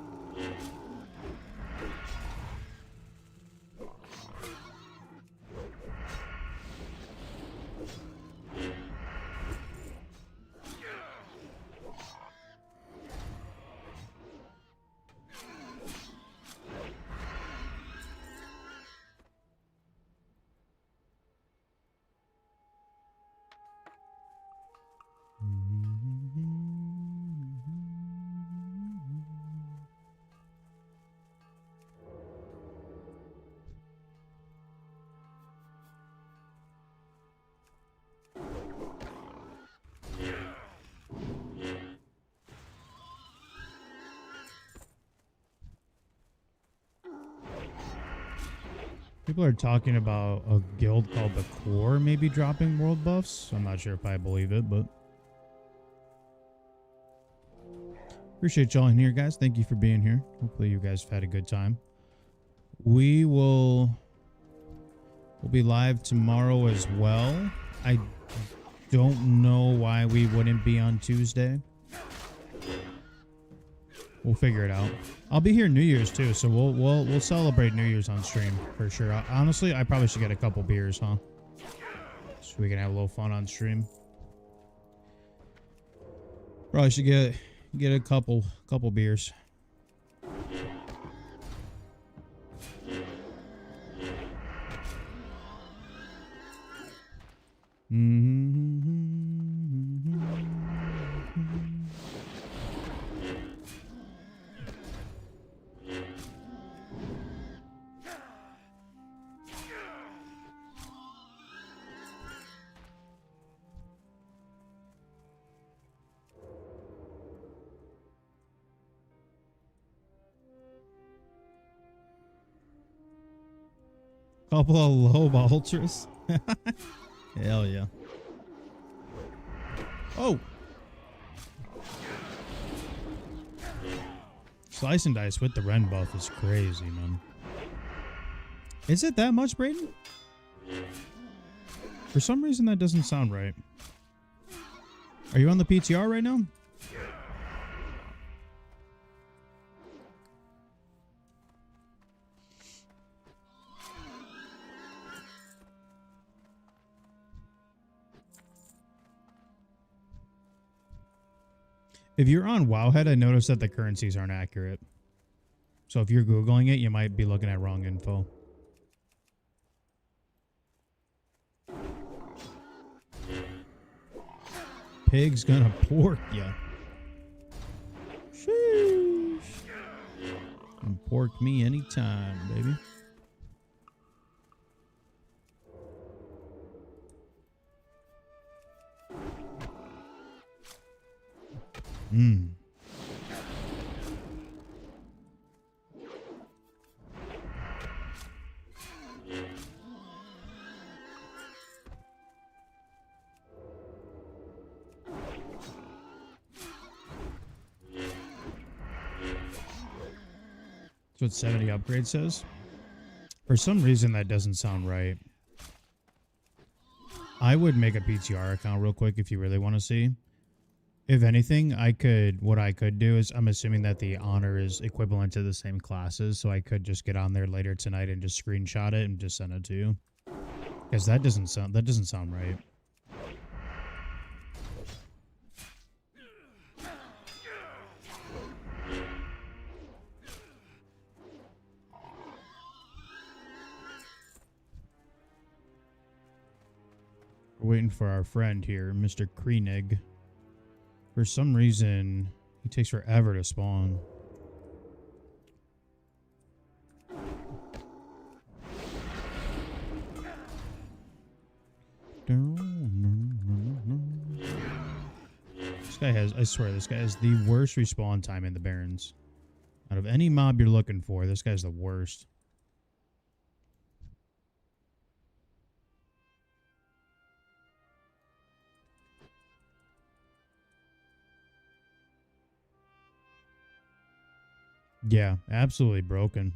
People are talking about a guild called the Core maybe dropping world buffs. I'm not sure if I believe it, but appreciate y'all in here, guys. Thank you for being here. Hopefully you guys have had a good time. We'll be live tomorrow as well. I don't know why we wouldn't be on Tuesday. We'll figure it out. I'll be here New Year's too, so we'll celebrate New Year's on stream for sure. Honestly, I probably should get a couple beers, huh? So we can have a little fun on stream. Probably should get a couple beers. Couple of low ultras. Hell yeah. Oh. Slice and dice with the Ren buff is crazy, man. Is it that much, Brayden? For some reason, that doesn't sound right. Are you on the PTR right now? If you're on Wowhead, I noticed that the currencies aren't accurate. So if you're Googling it, you might be looking at wrong info. Pig's gonna pork ya. Sheesh. And pork me anytime, baby. Mmm. That's what 70 upgrade says. For some reason, that doesn't sound right. I would make a PTR account real quick if you really want to see. If anything, what I could do is, I'm assuming that the honor is equivalent to the same classes, so I could just get on there later tonight and just screenshot it and just send it to you. Because that doesn't sound right. We're waiting for our friend here, Mr. Kreenig. For some reason, he takes forever to spawn. This guy has, I swear, this guy has the worst respawn time in the Barrens. Out of any mob you're looking for, this guy's the worst. Yeah, absolutely broken.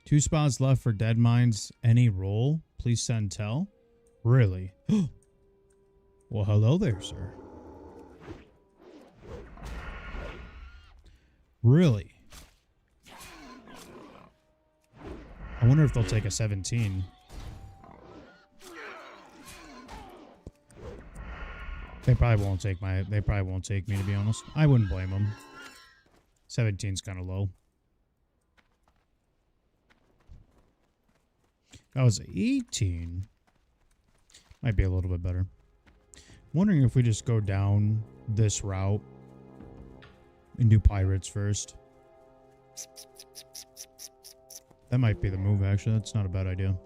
2 spots left for dead mines. Any roll? Please send tell. Really? Well, hello there, sir. Really? I wonder if they'll take a 17. They probably won't take me, to be honest. I wouldn't blame them. 17's kind of low. That was 18. Might be a little bit better. Wondering if we just go down this route and do pirates first. That might be the move, actually. That's not a bad idea.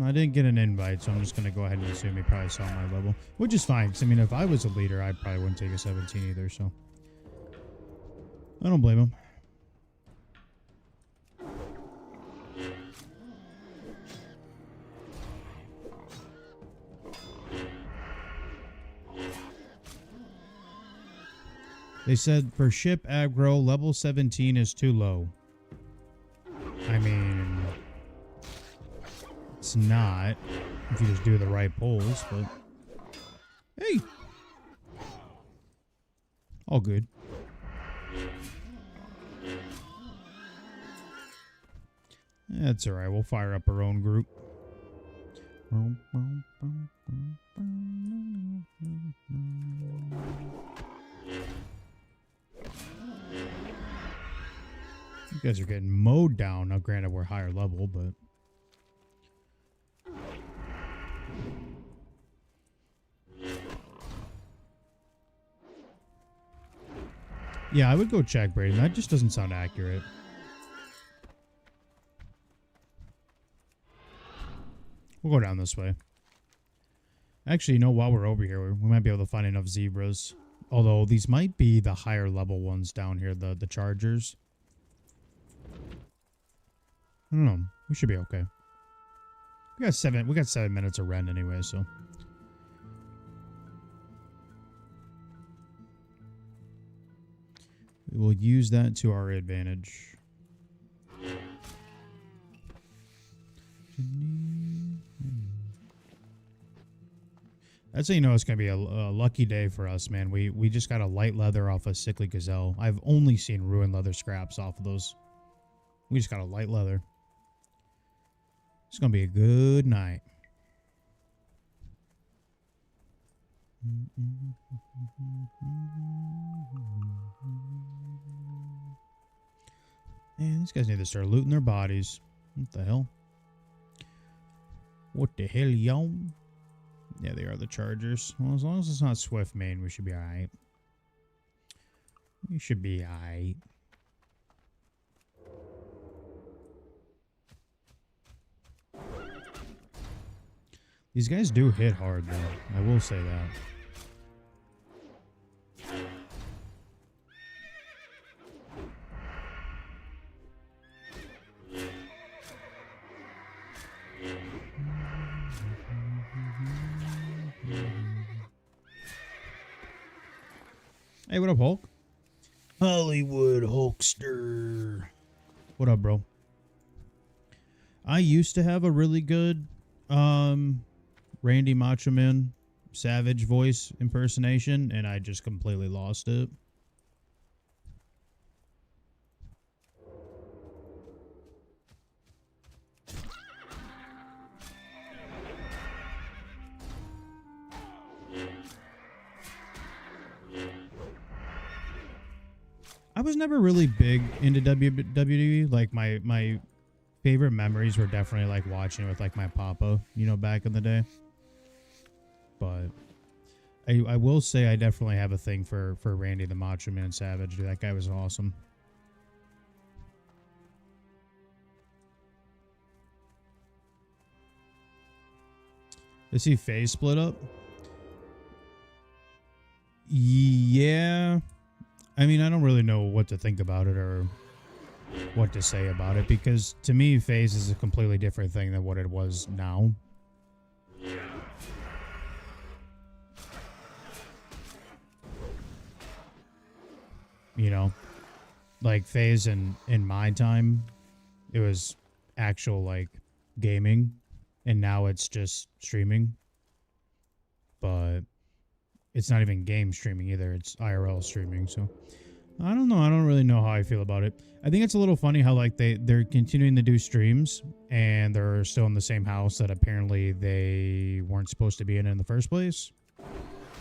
I didn't get an invite, so I'm just going to go ahead and assume he probably saw my level. Which is fine, because, I mean, if I was a leader, I probably wouldn't take a 17 either, so. I don't blame him. They said for ship aggro, level 17 is too low. I mean, it's not if you just do the right pulls, but hey, all good. That's all right. We'll fire up our own group. You guys are getting mowed down. Now, granted, we're higher level, but yeah, I would go check, Brayden. That just doesn't sound accurate. We'll go down this way. Actually, you know, while we're over here, we might be able to find enough zebras Although these might be the higher level ones down here, the chargers. I don't know. We should be okay. We got 7 minutes of rend anyway, so. We will use that to our advantage. That's how you know it's going to be a lucky day for us, man. We just got a light leather off a sickly gazelle. I've only seen ruined leather scraps off of those. We just got a light leather. It's going to be a good night. Man, these guys need to start looting their bodies. What the hell? What the hell, y'all? Yeah, they are the chargers. Well, as long as it's not Swift main, we should be alright. We should be alright. These guys do hit hard, though. I will say that. Hey, what up, Hulk? Hollywood Hulkster. What up, bro? I used to have a really good Randy Macho Man Savage voice impersonation, and I just completely lost it. I was never really big into WWE. Like my favorite memories were definitely like watching it with like my papa, you know, back in the day. But I will say I definitely have a thing for Randy the Macho Man Savage. Dude, that guy was awesome. Is he phase split up? Yeah. I mean, I don't really know what to think about it or what to say about it, because to me, phase is a completely different thing than what it was now. You know, like phase in my time, it was actual like gaming, and now it's just streaming. But it's not even game streaming either. It's IRL streaming. So I don't know. I don't really know how I feel about it. I think it's a little funny how like they're continuing to do streams and they're still in the same house that apparently they weren't supposed to be in the first place,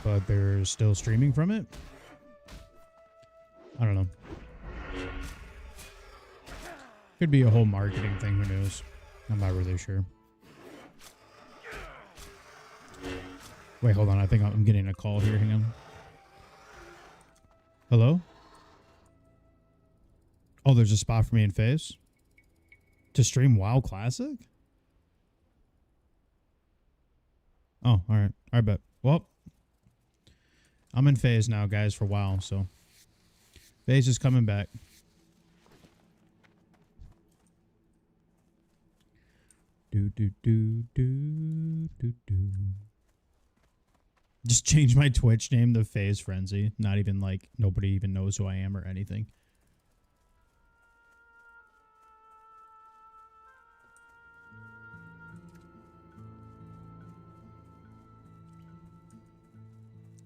but they're still streaming from it. I don't know. Could be a whole marketing thing. Who knows? I'm not really sure. Wait, hold on. I think I'm getting a call here. Hang on. Hello? Oh, there's a spot for me in phase? To stream WoW Classic? Oh, alright. I bet. Well, I'm in phase now, guys, for WoW, so. Phase is coming back. Do, do, do, do, do, do. Just change my Twitch name to Phase Frenzy. Not even like nobody even knows who I am or anything.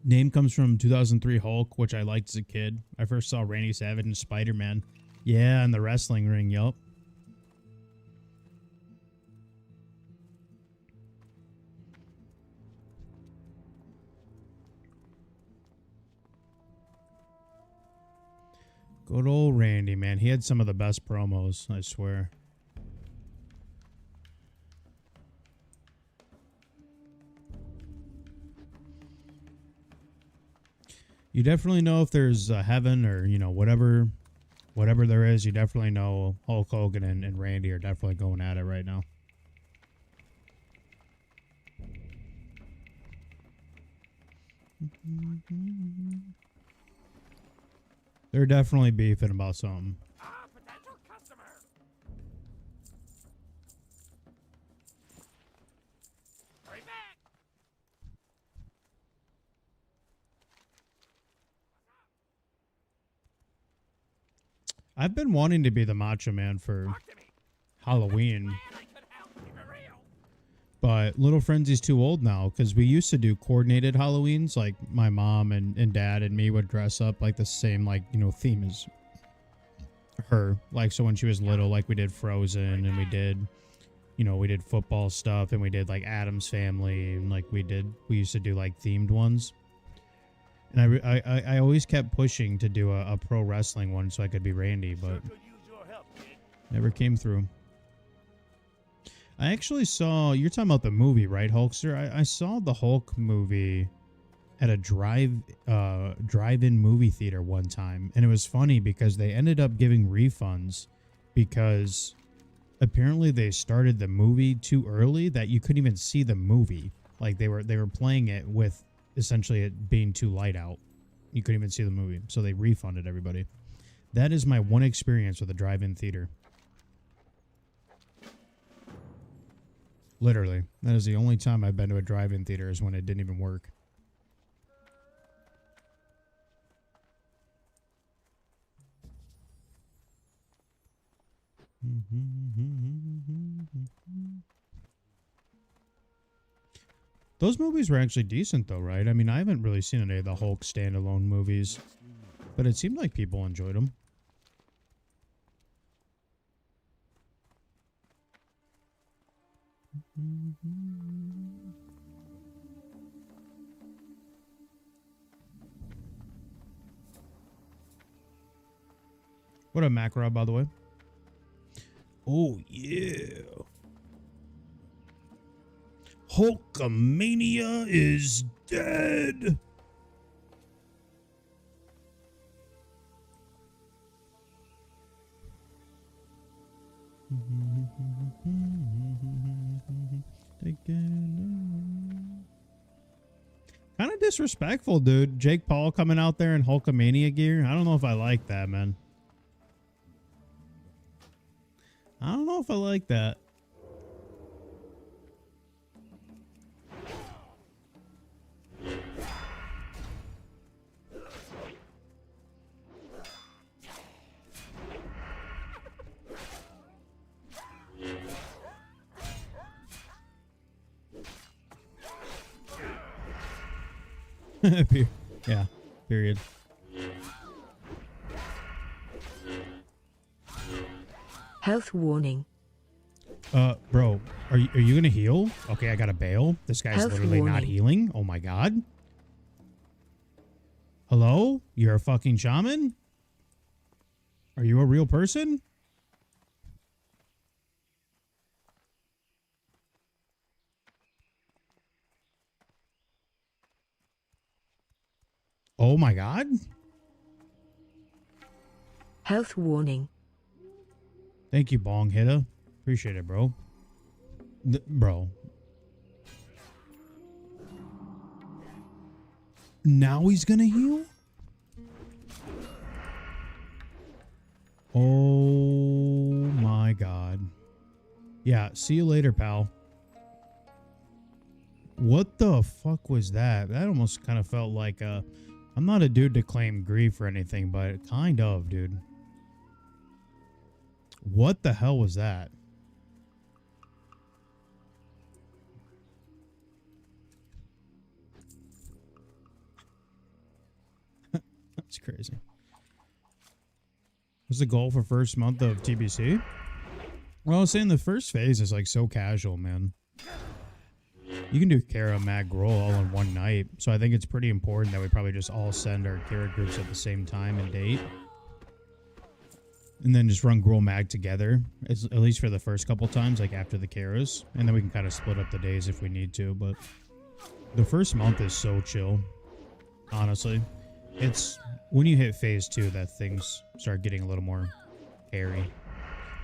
Name comes from 2003 Hulk, which I liked as a kid. I first saw Randy Savage and Spider-Man. Yeah, in the wrestling ring, yup. Good old Randy, man. He had some of the best promos, I swear. You definitely know if there's a heaven or, you know, whatever there is, you definitely know Hulk Hogan and Randy are definitely going at it right now. They're definitely beefing about something. Ah, potential customer. Hurry back. I've been wanting to be the Macho Man for Talk to me. Halloween, Man, I could help. Keep it real. but little Frenzy's too old now because we used to do coordinated Halloweens. Like my mom and dad and me would dress up like the same, like, you know, theme as her. Like, so when she was little, like we did Frozen and we did, you know, we did football stuff and we did like Adam's Family and like we used to do like themed ones. And I always kept pushing to do a pro wrestling one so I could be Randy, but Could use your help, kid. never came through. I actually saw, you're talking about the movie, right, Hulkster? I saw the Hulk movie at a drive-in movie theater one time, and it was funny because they ended up giving refunds because apparently they started the movie too early that you couldn't even see the movie. Like they were playing it with essentially it being too light out. You couldn't even see the movie, so they refunded everybody. That is my one experience with a drive-in theater. Literally, that is the only time I've been to a drive-in theater is when it didn't even work. Those movies were actually decent though, right? I mean, I haven't really seen any of the Hulk standalone movies, but it seemed like people enjoyed them. What a macro, by the way. Oh, yeah. Hulkamania is dead. Kind of disrespectful, dude. Jake Paul coming out there in Hulkamania gear. I don't know if I like that, man. I don't know if I like that. Yeah, period. Health warning. Bro, are you gonna heal? Okay, I gotta bail. This guy's Health literally not warning. healing. Oh my god. Hello? You're a fucking shaman? Are you a real person? Oh my god. Health warning. Thank you, Bong Hitta. Appreciate it, bro. Bro. Now he's gonna heal? Oh my god. Yeah, see you later, pal. What the fuck was that? That almost kind of felt like I'm not a dude to claim grief or anything, but kind of, dude. What the hell was that? That's crazy. What's the goal for first month of TBC? Well, I was saying the first phase is like so casual, man. You can do Kara, Mag, Grohl all in one night. So I think it's pretty important that we probably just all send our Kara groups at the same time and date. And then just run Grohl Mag together, at least for the first couple times, like after the Karas. And then we can kind of split up the days if we need to. But the first month is so chill, honestly. It's when you hit phase 2 that things start getting a little more hairy.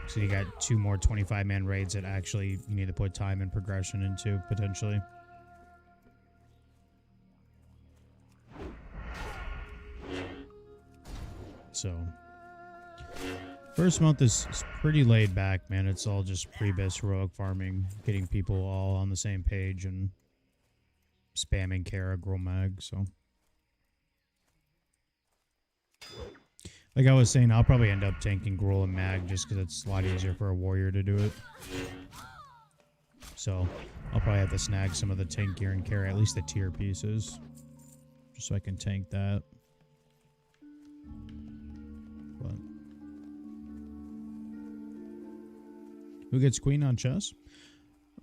So you got 2 more 25-man raids that actually you need to put time and progression into, potentially. So first month is pretty laid back, man. It's all just pre-bis heroic farming, getting people all on the same page and spamming Kara Girl Mag. So like I was saying, I'll probably end up tanking Gruul and Mag just because it's a lot easier for a warrior to do it. So I'll probably have to snag some of the tank gear and carry at least the tier pieces, just so I can tank that. But who gets queen on chess?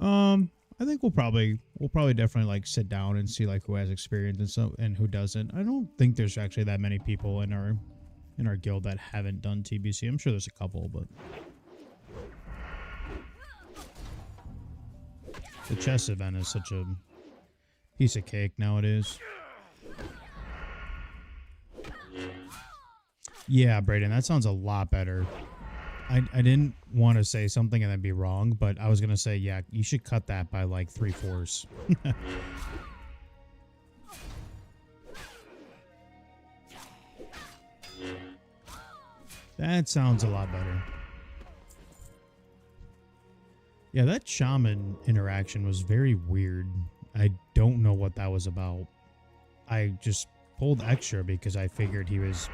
I think we'll probably definitely like sit down and see like who has experience and who doesn't. I don't think there's actually that many people in our guild that haven't done TBC. I'm sure there's a couple, but the chess event is such a piece of cake nowadays. Yeah, Brayden, that sounds a lot better. I didn't want to say something and then be wrong, but I was going to say, yeah, you should cut that by like 3/4. That sounds a lot better. Yeah, that shaman interaction was very weird. I don't know what that was about. I just pulled extra because I figured he was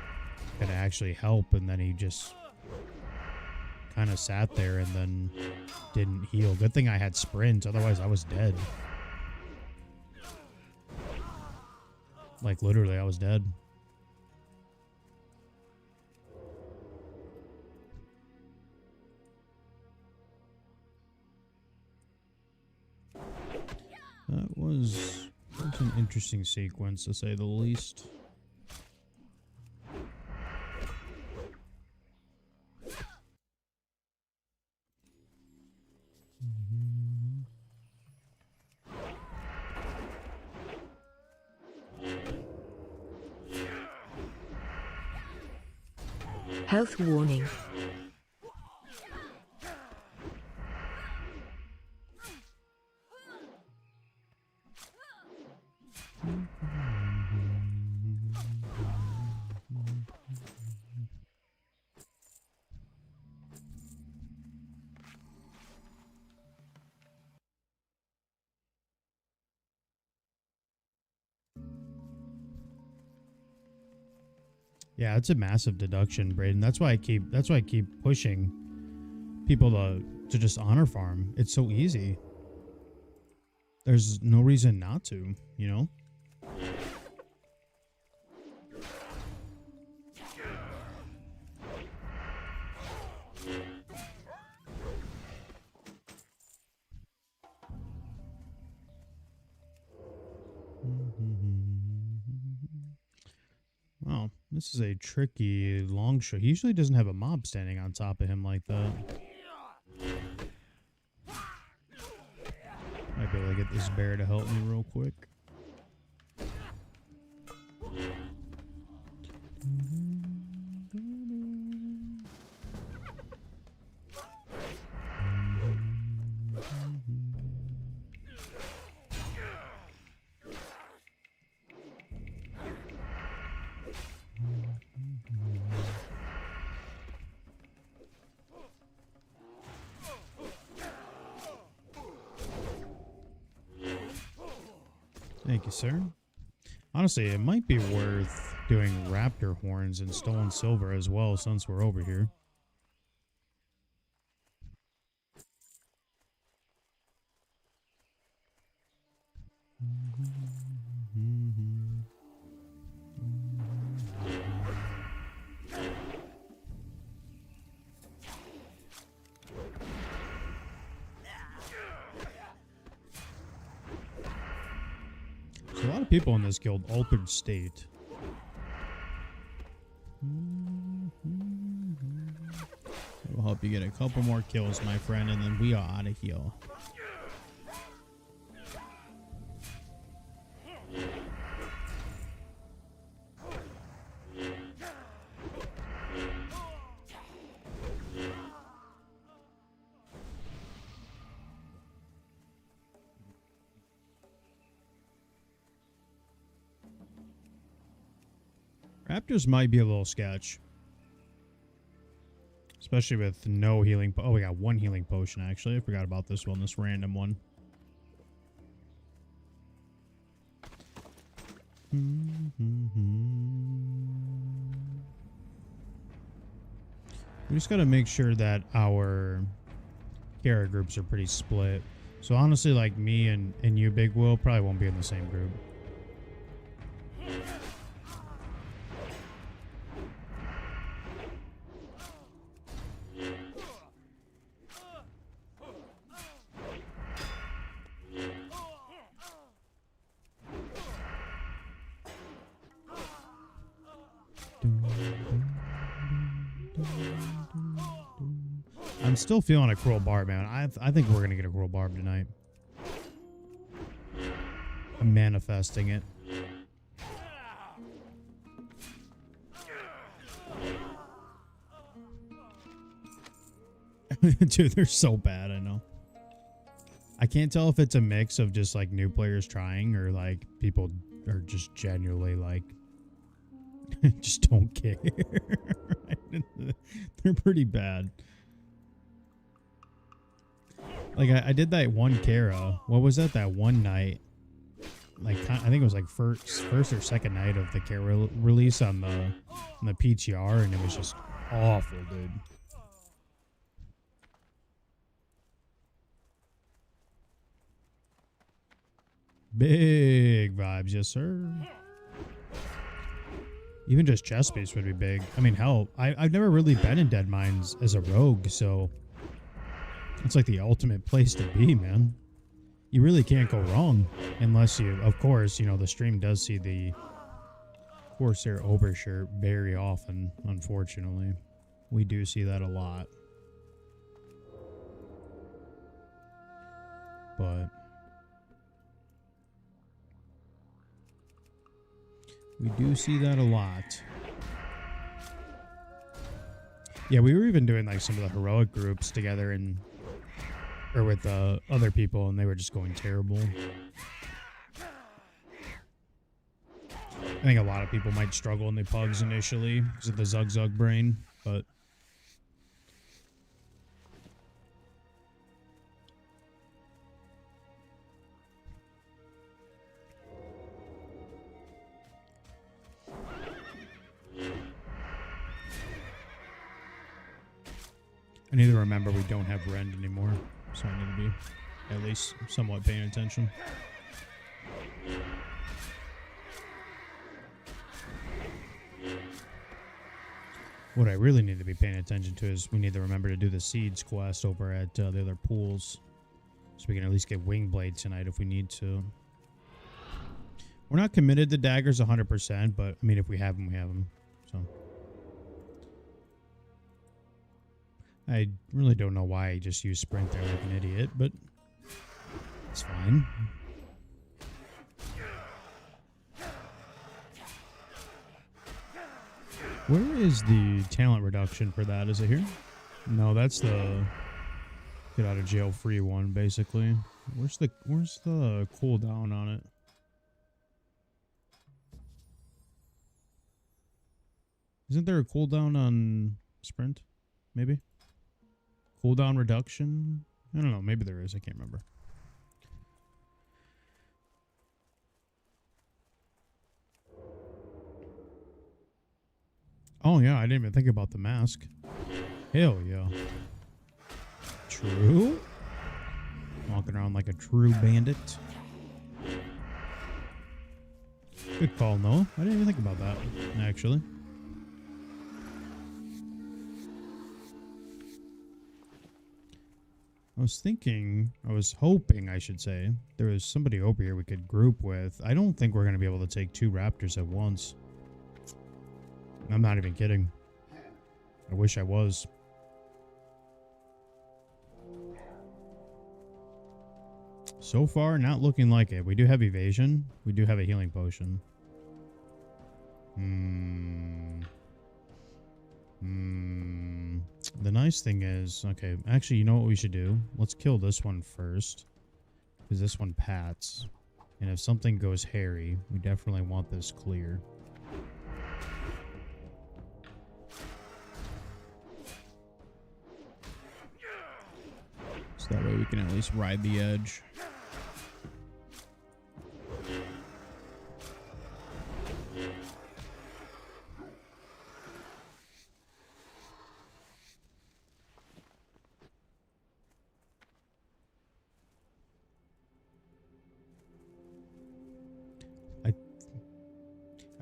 going to actually help, and then he just kind of sat there and then didn't heal. Good thing I had sprint, otherwise I was dead. Like literally, I was dead. That was an interesting sequence, to say the least. Health warning. Yeah, it's a massive deduction, Braden. That's why I keep pushing people to just honor farm. It's so easy. There's no reason not to, you know? Wow, this is a tricky long shot. He usually doesn't have a mob standing on top of him like that. Might be able to get this bear to help me real quick. Thank you, sir. Honestly, it might be worth doing raptor horns and stolen silver as well, since we're over here. There's a lot of people in this guild, Altered State. It'll help you get a couple more kills, my friend, and then we are out of here. Raptors might be a little sketch. Especially with no healing. Oh, we got one healing potion, actually. I forgot about this one, this random one. We just got to make sure that our Kara groups are pretty split. So honestly, like me and you, Big Will, probably won't be in the same group. I'm still feeling a cruel barb, man. I think we're gonna get a cruel barb tonight. I'm manifesting it. Dude, they're so bad, I know. I can't tell if it's a mix of just like new players trying or like people are just genuinely like just don't care. They're pretty bad. Like I did that one Kara. What was that? That one night. Like I think it was like first or second night of the Kara release on the PTR, and it was just awful, dude. Big vibes, yes sir. Even just chest space would be big. I mean, hell, I've never really been in Dead Mines as a rogue, so it's like the ultimate place to be, man. You really can't go wrong unless you, of course, you know, the stream does see the Corsair overshirt very often, unfortunately. We do see that a lot. But we do see that a lot. Yeah, we were even doing like some of the heroic groups together or with other people, and they were just going terrible. I think a lot of people might struggle in the pugs initially because of the Zug brain, but I need to remember we don't have Rend anymore, so I need to be at least somewhat paying attention. What I really need to be paying attention to is we need to remember to do the Seeds quest over at the other pools, so we can at least get Wing Blade tonight if we need to. We're not committed to daggers 100%, but I mean, if we have them, we have them. So I really don't know why I just used Sprint there like an idiot, but it's fine. Where is the talent reduction for that? Is it here? No, that's the get out of jail free one, basically. Where's the cooldown on it? Isn't there a cooldown on Sprint? Maybe? Cooldown reduction? I don't know. Maybe there is. I can't remember. Oh, yeah. I didn't even think about the mask. Hell yeah. True. Walking around like a true bandit. Good call, Noah. I didn't even think about that, actually. I was hoping, I should say, there was somebody over here we could group with. I don't think we're going to be able to take 2 raptors at once. I'm not even kidding. I wish I was. So far, not looking like it. We do have evasion. We do have a healing potion. The nice thing is, okay, actually, you know what we should do? Let's kill this one first, because this one pats. And if something goes hairy, we definitely want this clear. So that way we can at least ride the edge.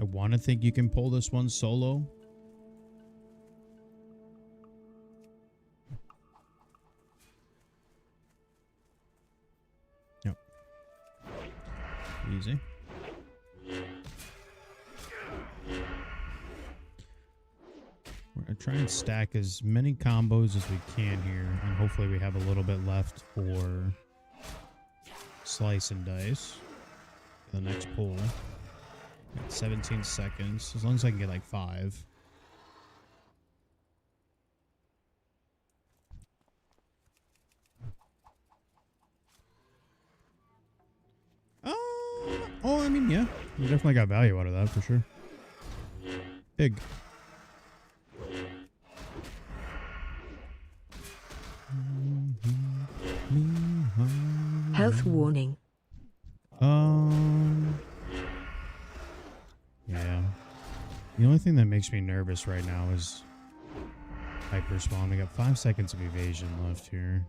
I want to think you can pull this one solo. Yep. Easy. We're going to try and stack as many combos as we can here, and hopefully we have a little bit left for slice and dice for the next pull. Got 17 seconds, as long as I can get like 5. Oh, I mean, yeah. You definitely got value out of that for sure. Big. Health warning. Yeah. The only thing that makes me nervous right now is hyper spawn. We got 5 seconds of evasion left here.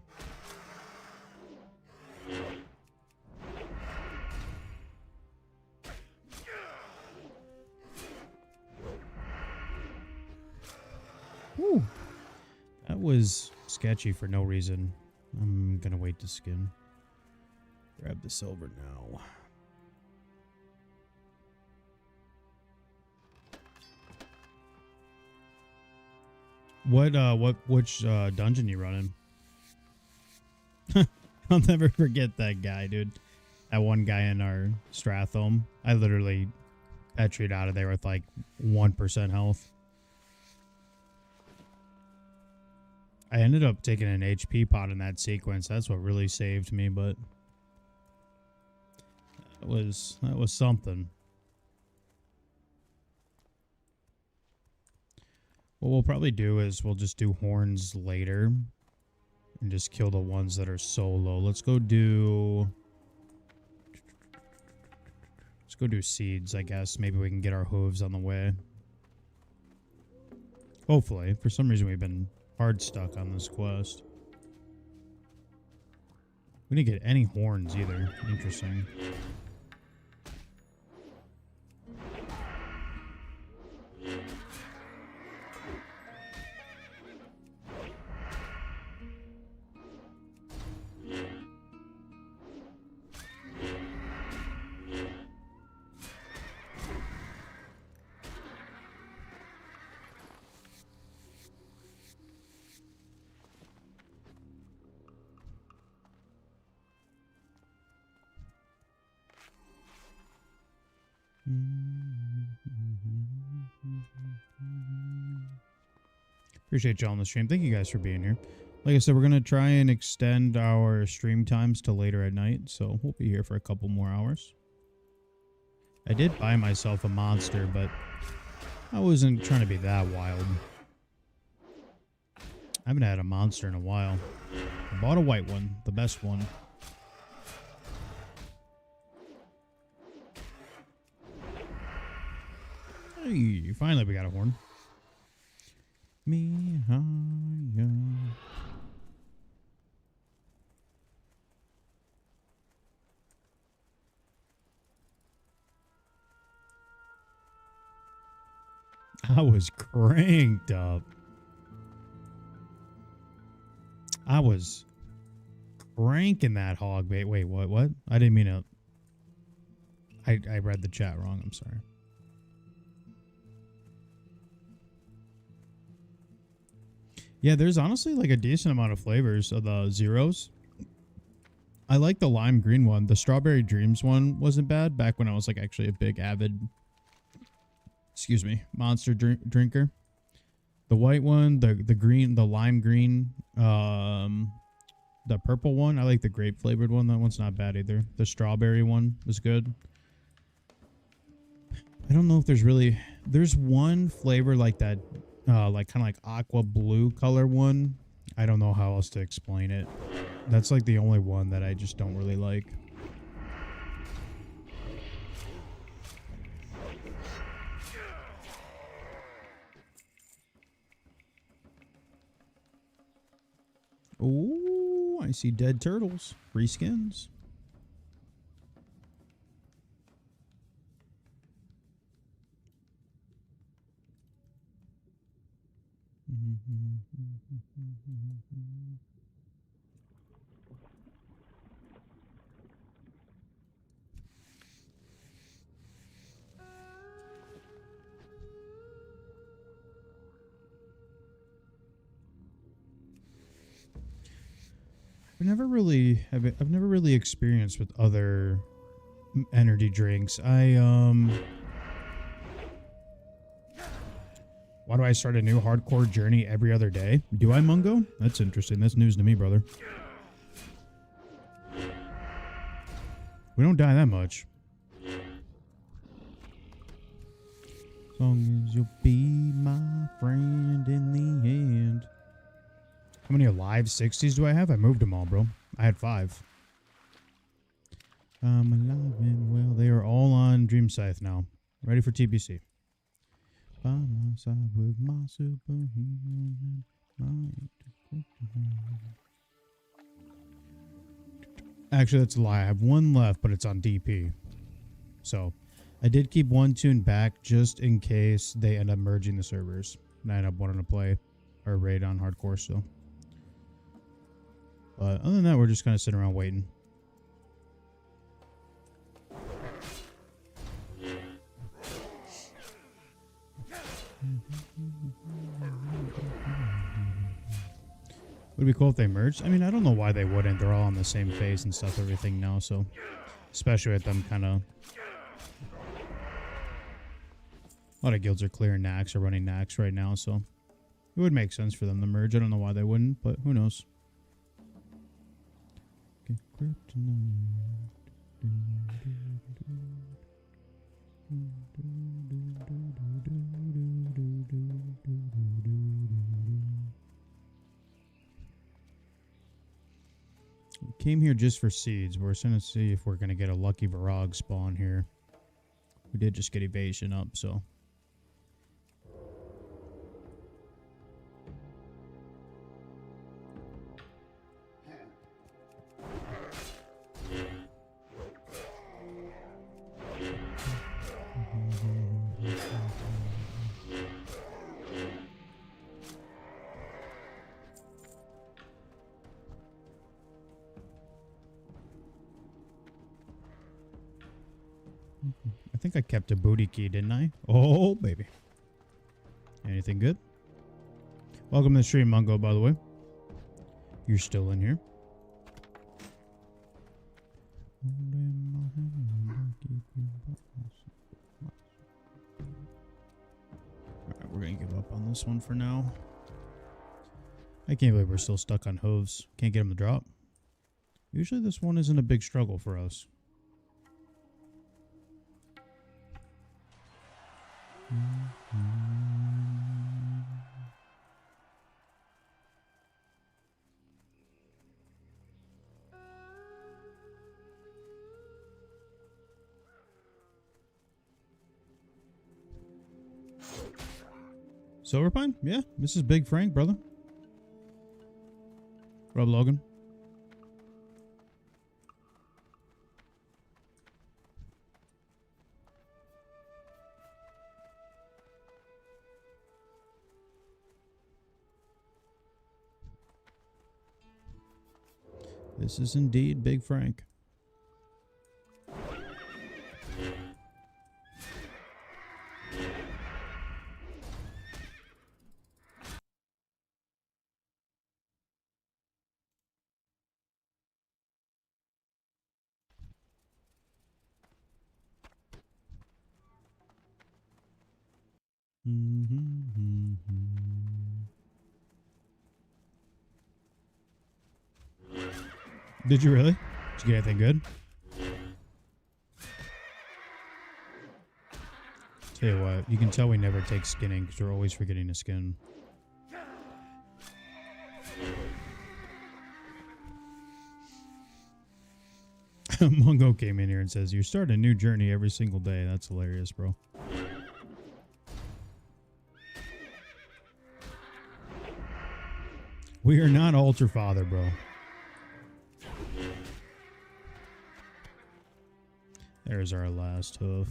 Whew. That was sketchy for no reason. I'm gonna wait to skin. Grab the silver now. Which dungeon you running? I'll never forget that guy, dude. That one guy in our Strathome. I literally petried out of there with like 1% health. I ended up taking an HP pot in that sequence. That's what really saved me, but that was something. What we'll probably do is we'll just do horns later and just kill the ones that are solo. Let's go do seeds, I guess. Maybe we can get our hooves on the way. Hopefully. For some reason we've been hard stuck on this quest. We didn't get any horns either. Interesting. Appreciate y'all on the stream. Thank you guys for being here. Like I said, we're going to try and extend our stream times to later at night, so we'll be here for a couple more hours. I did buy myself a monster, but I wasn't trying to be that wild. I haven't had a monster in a while. I bought a white one, the best one. Hey, finally we got a horn. Me, I was cranked up. I was cranking that hog bait. Wait, what? I didn't mean to. I read the chat wrong. I'm sorry. Yeah, there's honestly like a decent amount of flavors of the zeros. I like the lime green one. The strawberry dreams one wasn't bad back when I was like actually a big avid, monster drinker. The white one, the green, the lime green, the purple one. I like the grape flavored one. That one's not bad either. The strawberry one was good. I don't know if there's one flavor like that. Like kind of like aqua blue color one. I don't know how else to explain it. That's like the only one that I just don't really like. Oh, I see dead turtles. Free skins. I've never really experienced with other energy drinks. Why do I start a new hardcore journey every other day? Do I, Mungo? That's interesting. That's news to me, brother. We don't die that much. As long as you'll be my friend in the end. How many alive 60s do I have? I moved them all, bro. I had 5. I'm alive and well. They are all on Dream Scythe now. Ready for TBC. By my side with my superhuman might. Actually, that's a lie. I have 1 left, but it's on DP. So, I did keep 1 tune back just in case they end up merging the servers. And I end up wanting to play or raid on hardcore still. But other than that, we're just kind of sitting around waiting. Would it be cool if they merged? I mean, I don't know why they wouldn't. They're all on the same phase and stuff, everything now, so... Especially with them kind of... A lot of guilds are clearing Nax or running Nax right now, so... It would make sense for them to merge. I don't know why they wouldn't, but who knows. Came here just for seeds. We're going to see if we're going to get a lucky Varag spawn here. We did just get evasion up, so... I think I kept a booty key, didn't I? Oh, baby. Anything good? Welcome to the stream, Mungo, by the way. You're still in here. Alright, we're going to give up on this one for now. I can't believe we're still stuck on hooves. Can't get them to drop. Usually this one isn't a big struggle for us. Silverpine? Yeah, this is Big Frank, brother. Rob Logan. This is indeed Big Frank. Did you really? Did you get anything good? Tell you what, you can tell we never take skinning because we're always forgetting to skin. Mungo came in here and says, "You start a new journey every single day." That's hilarious, bro. We are not Altar Father, bro. There's our last hoof.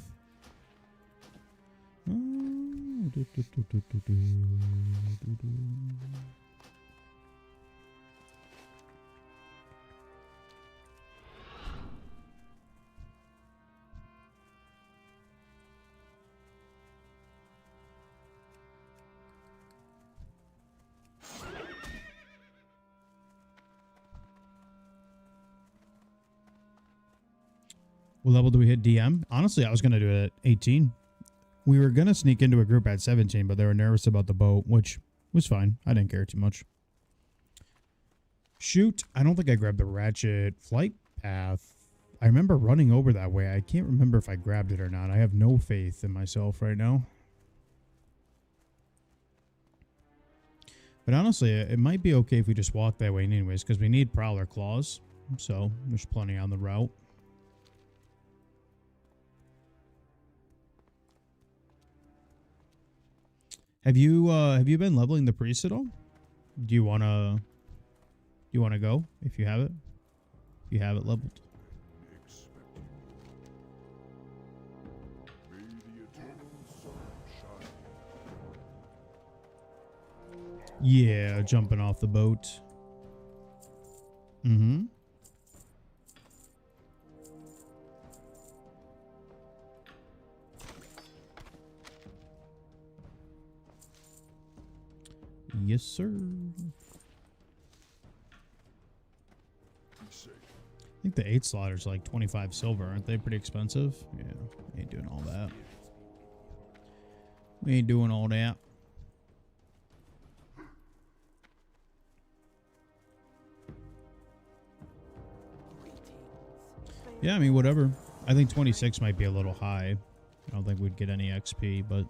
What level do we hit DM? Honestly, I was going to do it at 18. We were going to sneak into a group at 17, but they were nervous about the boat, which was fine. I didn't care too much. Shoot. I don't think I grabbed the ratchet flight path. I remember running over that way. I can't remember if I grabbed it or not. I have no faith in myself right now. But honestly, it might be okay if we just walk that way anyways, because we need Prowler Claws. So there's plenty on the route. Have you been leveling the priest at all? Do you wanna go if you have it? If you have it leveled. Yeah, jumping off the boat. Mm-hmm. Yes, sir. I think the 8 slaughters like 25 silver. Aren't they pretty expensive? Yeah, we ain't doing all that. We ain't doing all that. Yeah, I mean, whatever. I think 26 might be a little high. I don't think we'd get any XP, but...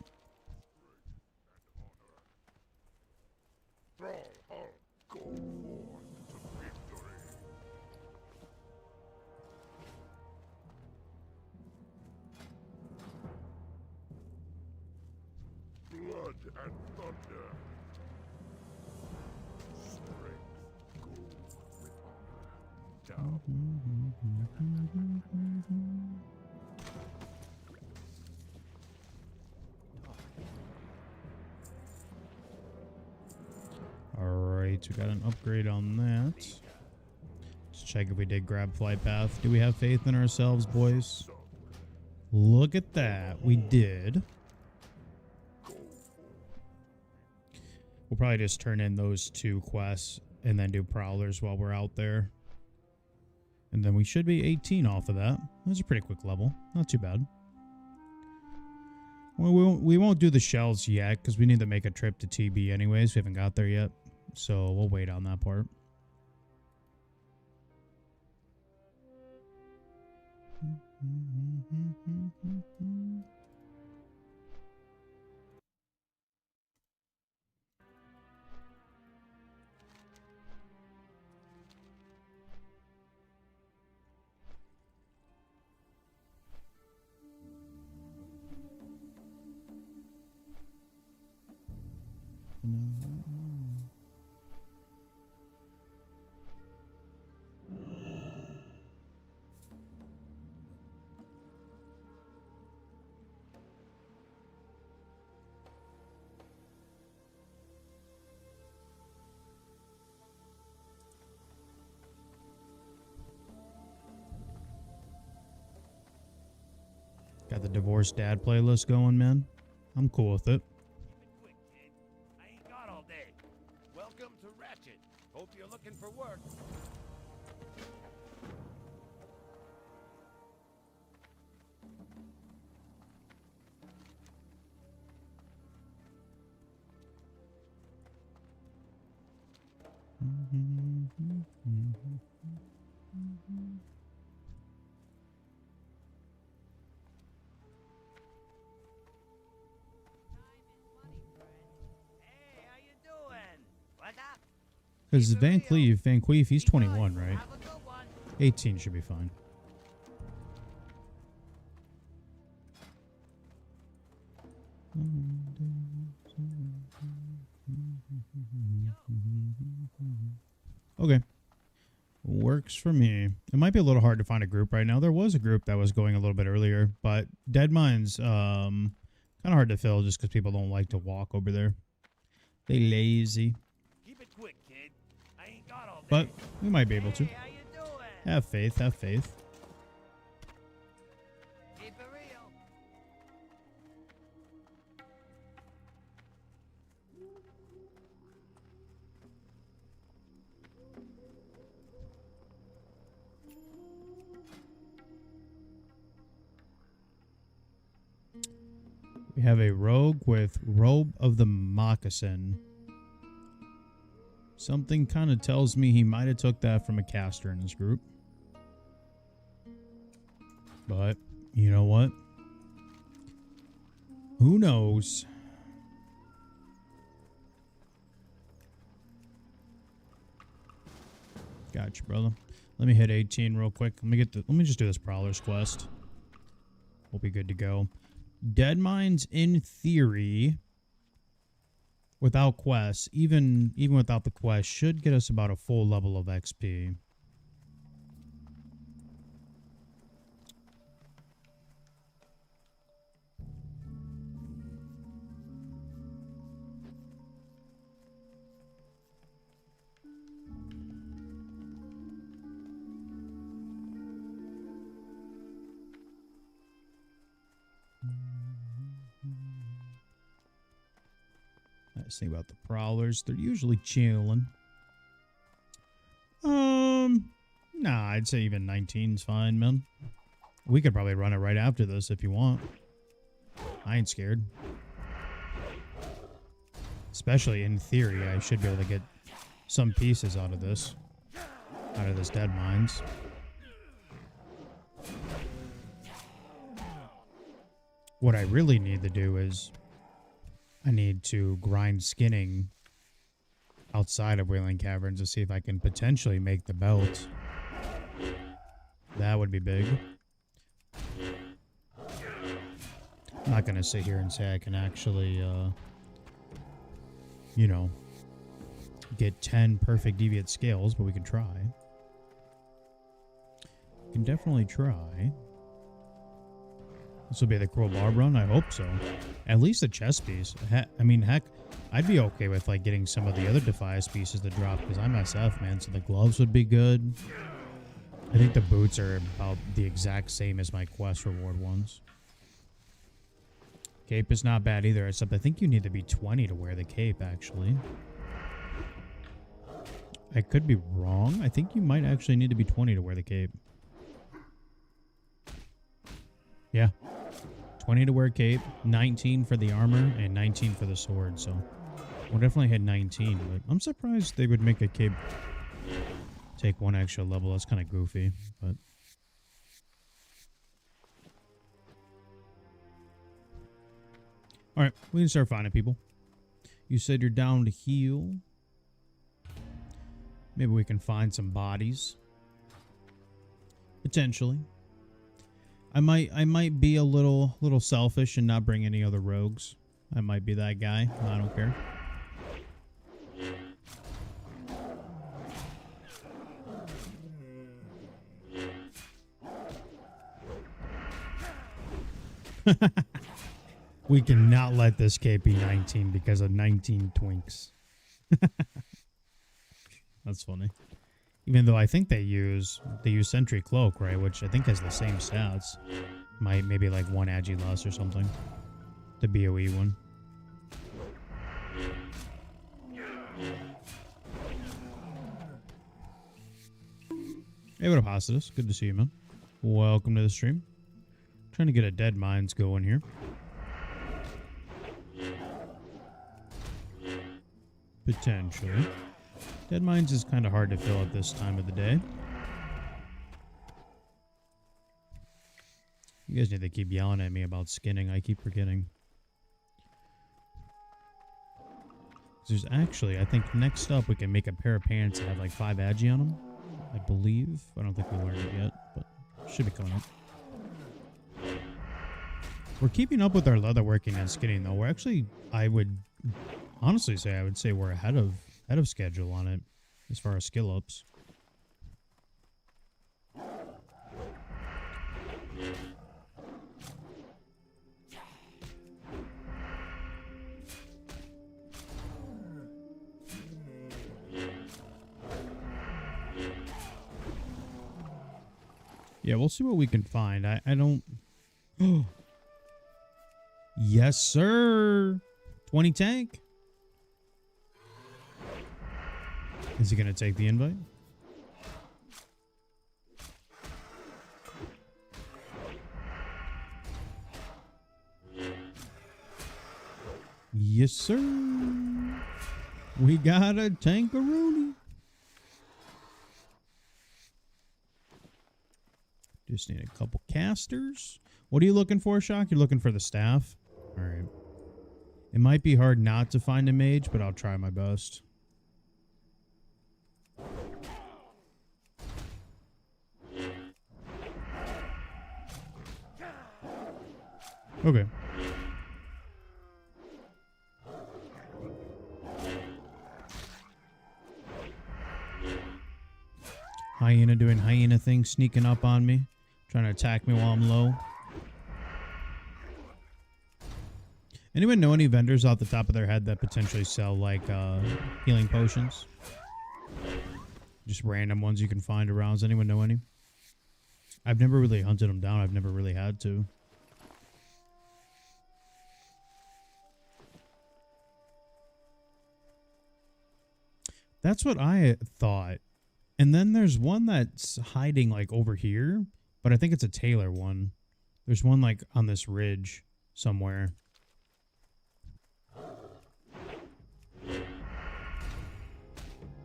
Blood and thunder. Strength goes with honor. Down. Alright, we got an upgrade on that. Let's check if we did grab flight path. Do we have faith in ourselves, boys? Look at that. We did. We'll probably just turn in those 2 quests and then do prowlers while we're out there. And then we should be 18 off of that. That's a pretty quick level. Not too bad. Well, we won't do the shells yet because we need to make a trip to TB anyways. We haven't got there yet. So we'll wait on that part. Got the divorced dad playlist going, man. I'm cool with it. Quick, kid. I ain't got all day. Welcome to Ratchet. Hope you're looking for work. Hey, how you doing? What's up? Because Van Cleef, he's 21, right? Have a good one. 18 should be fine. Okay. Works for me. It might be a little hard to find a group right now. There was a group that was going a little bit earlier, but Dead Mines, kind of hard to fill just because people don't like to walk over there. They lazy. Keep it quick, kid. I ain't got all day. But we might be able to. Hey, how you doing? Have faith, have faith. Keep it real. We have a rogue with Robe of the Moccasin. Something kind of tells me he might have took that from a caster in this group. But, you know what? Who knows? Gotcha, brother. Let me hit 18 real quick. Let me just do this Prowler's quest. We'll be good to go. Dead Mines, in theory, without quests, even without the quest, should get us about a full level of XP. Nice thing about the Prowlers, they're usually chilling. Nah, I'd say even 19's fine, man. We could probably run it right after this if you want. I ain't scared. Especially in theory, I should be able to get some pieces out of this Dead Mines. What I really need to do is I need to grind skinning outside of Wailing Caverns to see if I can potentially make the belt. That would be big. I'm not going to sit here and say I can actually, you know, get 10 perfect deviate scales, but we can try. We can definitely try. This will be the crowbar run? I hope so. At least a chest piece. I mean, heck, I'd be okay with like getting some of the other Defias pieces to drop because I'm SF, man, so the gloves would be good. I think the boots are about the exact same as my quest reward ones. Cape is not bad either, except I think you need to be 20 to wear the cape, actually. I could be wrong. I think you might actually need to be 20 to wear the cape. Yeah. 20 to wear cape, 19 for the armor, and 19 for the sword, so we'll definitely hit 19, but I'm surprised they would make a cape take one extra level. That's kind of goofy, but... Alright, we can start finding people. You said you're down to heal. Maybe we can find some bodies. Potentially. I might be a little selfish and not bring any other rogues. I might be that guy. I don't care. We cannot let this cape be 19 because of 19 twinks. That's funny. Even though I think they use Sentry Cloak, right? Which I think has the same stats. Maybe like one agi less or something. The BOE one. Hey, what up, Hostidus? Good to see you, man. Welcome to the stream. Trying to get a Dead Mines going here. Potentially. Dead Mines is kind of hard to fill at this time of the day. You guys need to keep yelling at me about skinning. I keep forgetting. There's actually, I think next up we can make a pair of pants that have like 5 agi on them. I believe. I don't think we learned it yet, but it should be coming up. We're keeping up with our leatherworking and skinning, though. We're actually, I would honestly say, we're ahead of schedule on it as far as skill ups. Yeah, we'll see what we can find. I don't... Yes, sir. 20 tank. Is he going to take the invite? Yes, sir. We got a tankaroonie. Just need a couple casters. What are you looking for, Shock? You're looking for the staff? All right. It might be hard not to find a mage, but I'll try my best. Okay. Hyena doing hyena things, sneaking up on me, trying to attack me while I'm low. Anyone know any vendors off the top of their head that potentially sell like healing potions? Just random ones you can find around. Does anyone know any? I've never really hunted them down. I've never really had to. That's what I thought. And then there's one that's hiding like over here, but I think it's a Taylor one. There's one like on this ridge somewhere.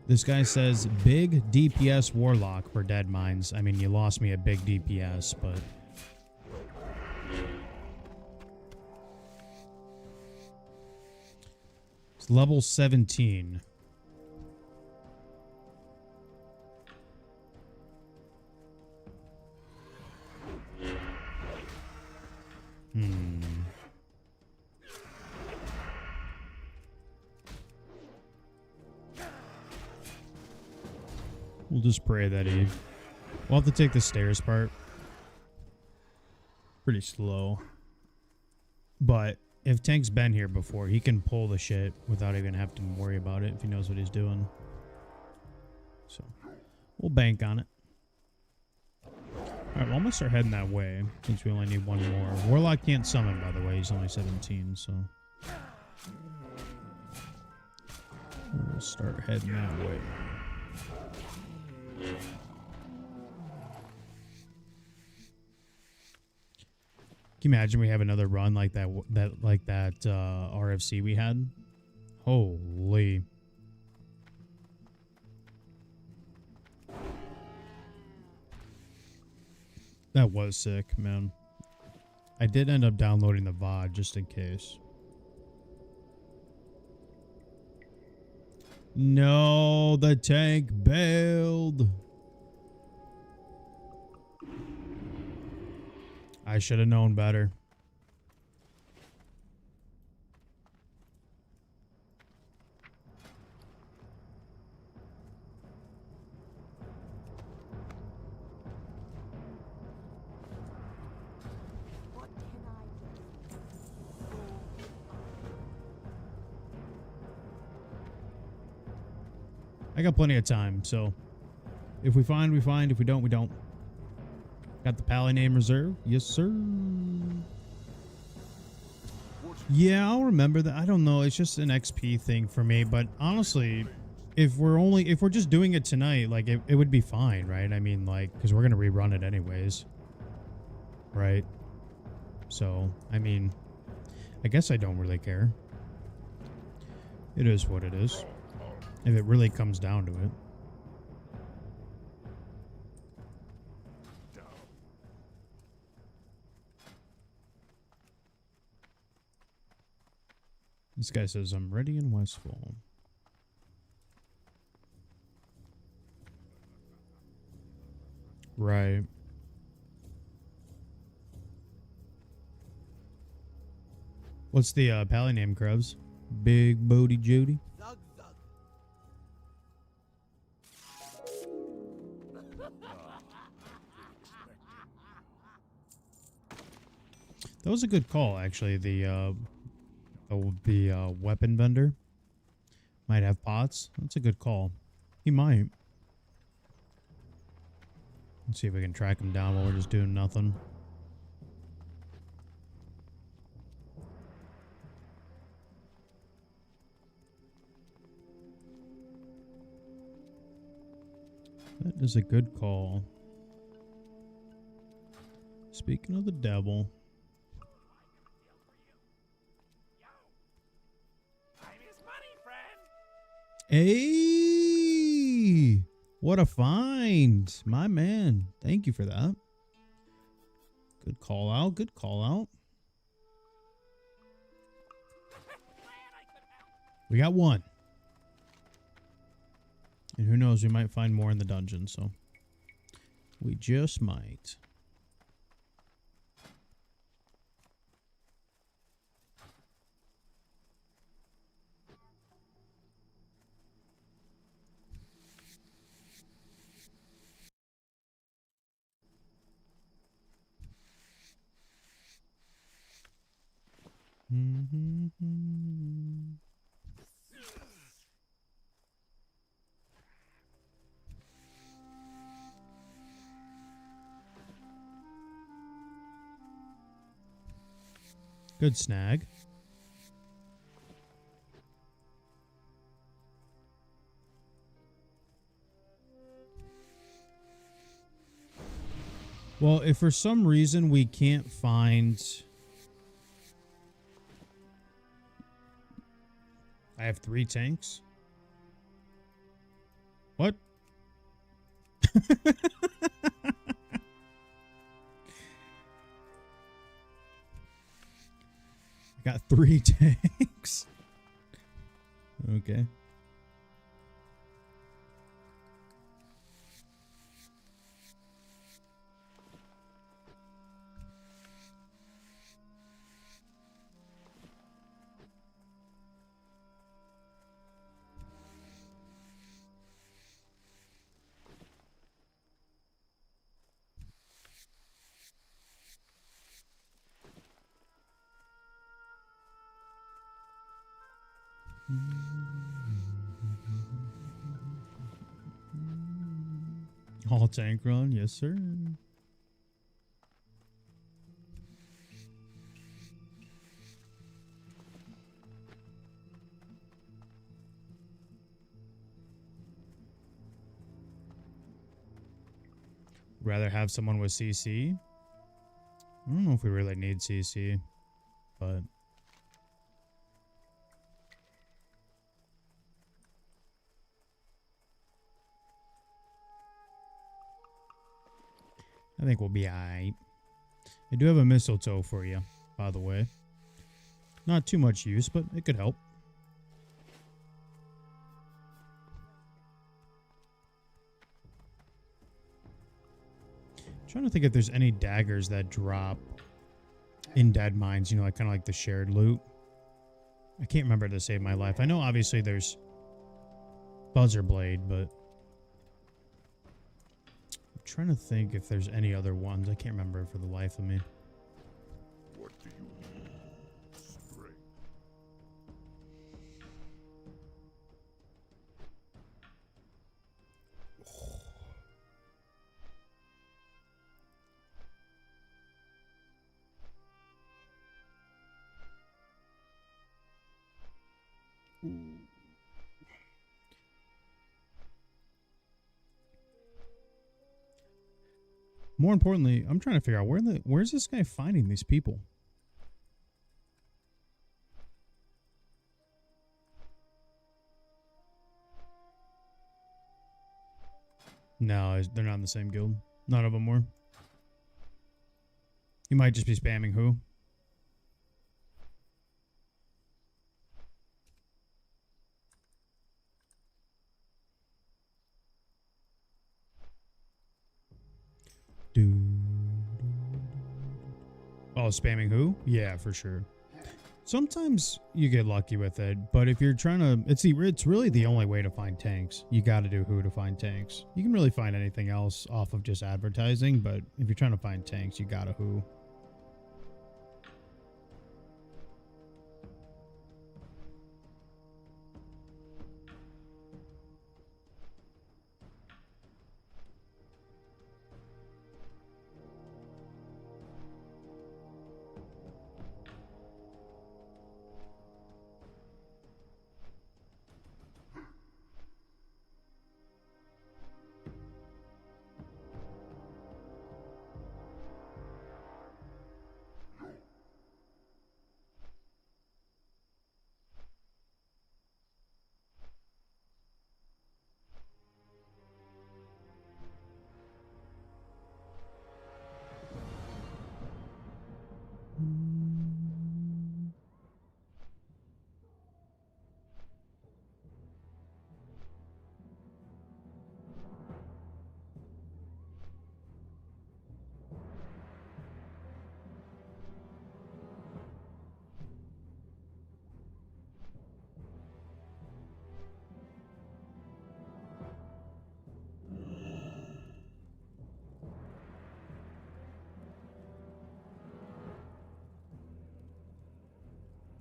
This guy says big DPS warlock for dead mines. I mean, you lost me at big DPS, but it's level 17. We'll just pray that we'll have to take the stairs part. Pretty slow. But if Tank's been here before, he can pull the shit without even having to worry about it if he knows what he's doing. So, we'll bank on it. Alright, well, I'm going to start heading that way, since we only need one more. Warlock can't summon, by the way. He's only 17, so... we'll start heading that way. Can you imagine we have another run like that RFC we had? Holy... That was sick, man. I did end up downloading the VOD just in case. No, the tank bailed. I should have known better. I got plenty of time, so if we find, we find. If we don't, we don't. Got the pally name reserved? Yes, sir. Yeah, I'll remember that. I don't know. It's just an XP thing for me. But honestly, if we're just doing it tonight, like it would be fine, right? I mean, like, because we're gonna rerun it anyways, right? So, I mean, I guess I don't really care. It is what it is. If it really comes down to it. This guy says, I'm ready in Westfall. Right. What's the pally name, Krebs? Big Booty Judy. Zug zug. That was a good call, actually. The weapon vendor might have pots. That's a good call. He might. Let's see if we can track him down while we're just doing nothing. That is a good call. Speaking of the devil. Time is money, friend. Hey! What a find. My man. Thank you for that. Good call out. Good call out. We got one. And who knows, we might find more in the dungeon, so we just might. Good snag. Well, if for some reason we can't find... I have 3 tanks? What? I got 3 tanks. Okay. All tank run, yes sir. Rather have someone with CC. I don't know if we really need CC, but I think we'll be alright. I do have a mistletoe for you, by the way. Not too much use, but it could help. Trying to think if there's any daggers that drop in dead mines, you know, like kind of like the shared loot. I can't remember to save my life. I know obviously there's Buzzer Blade, but I'm trying to think if there's any other ones. I can't remember for the life of me. What do you mean, strength? More importantly, I'm trying to figure out where's this guy finding these people? No, they're not in the same guild. None of them were. He might just be spamming who? Oh, spamming who? Yeah, for sure. Sometimes you get lucky with it, but if you're trying to, it's really the only way to find tanks. You got to do who to find tanks. You can really find anything else off of just advertising, but if you're trying to find tanks, you got to who.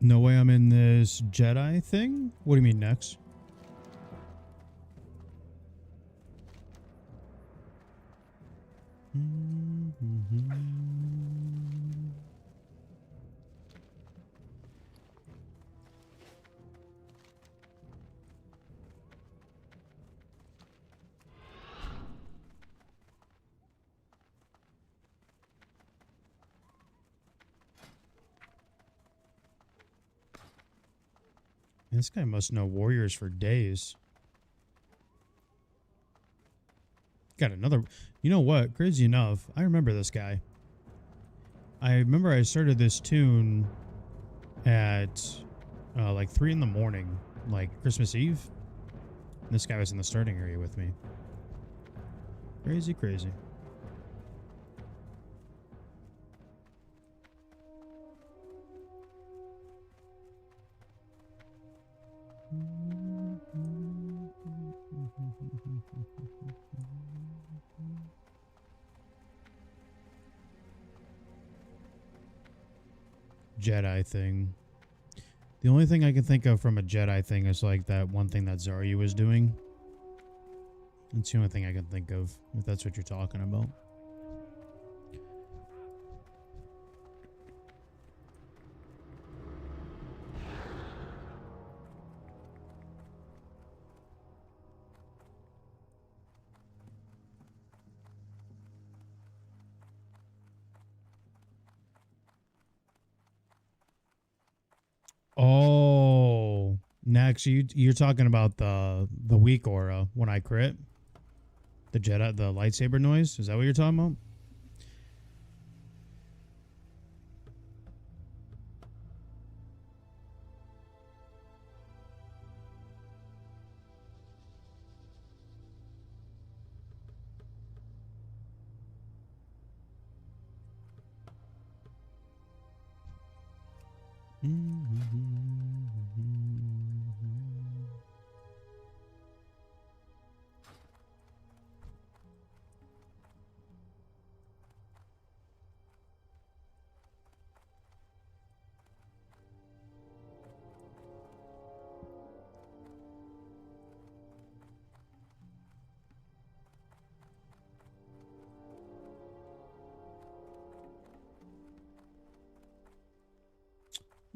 No way I'm in this Jedi thing? What do you mean next? This guy must know warriors for days. Got another. You know what? Crazy enough, I remember this guy. I remember I started this tune at like 3 in the morning, like Christmas Eve. And this guy was in the starting area with me. Crazy, crazy. Jedi thing. The only thing I can think of from a Jedi thing is like that one thing that Zarya was doing. That's the only thing I can think of, if that's what you're talking about. Oh, next you're talking about the weak aura when I crit, the Jedi, the lightsaber noise. Is that what you're talking about?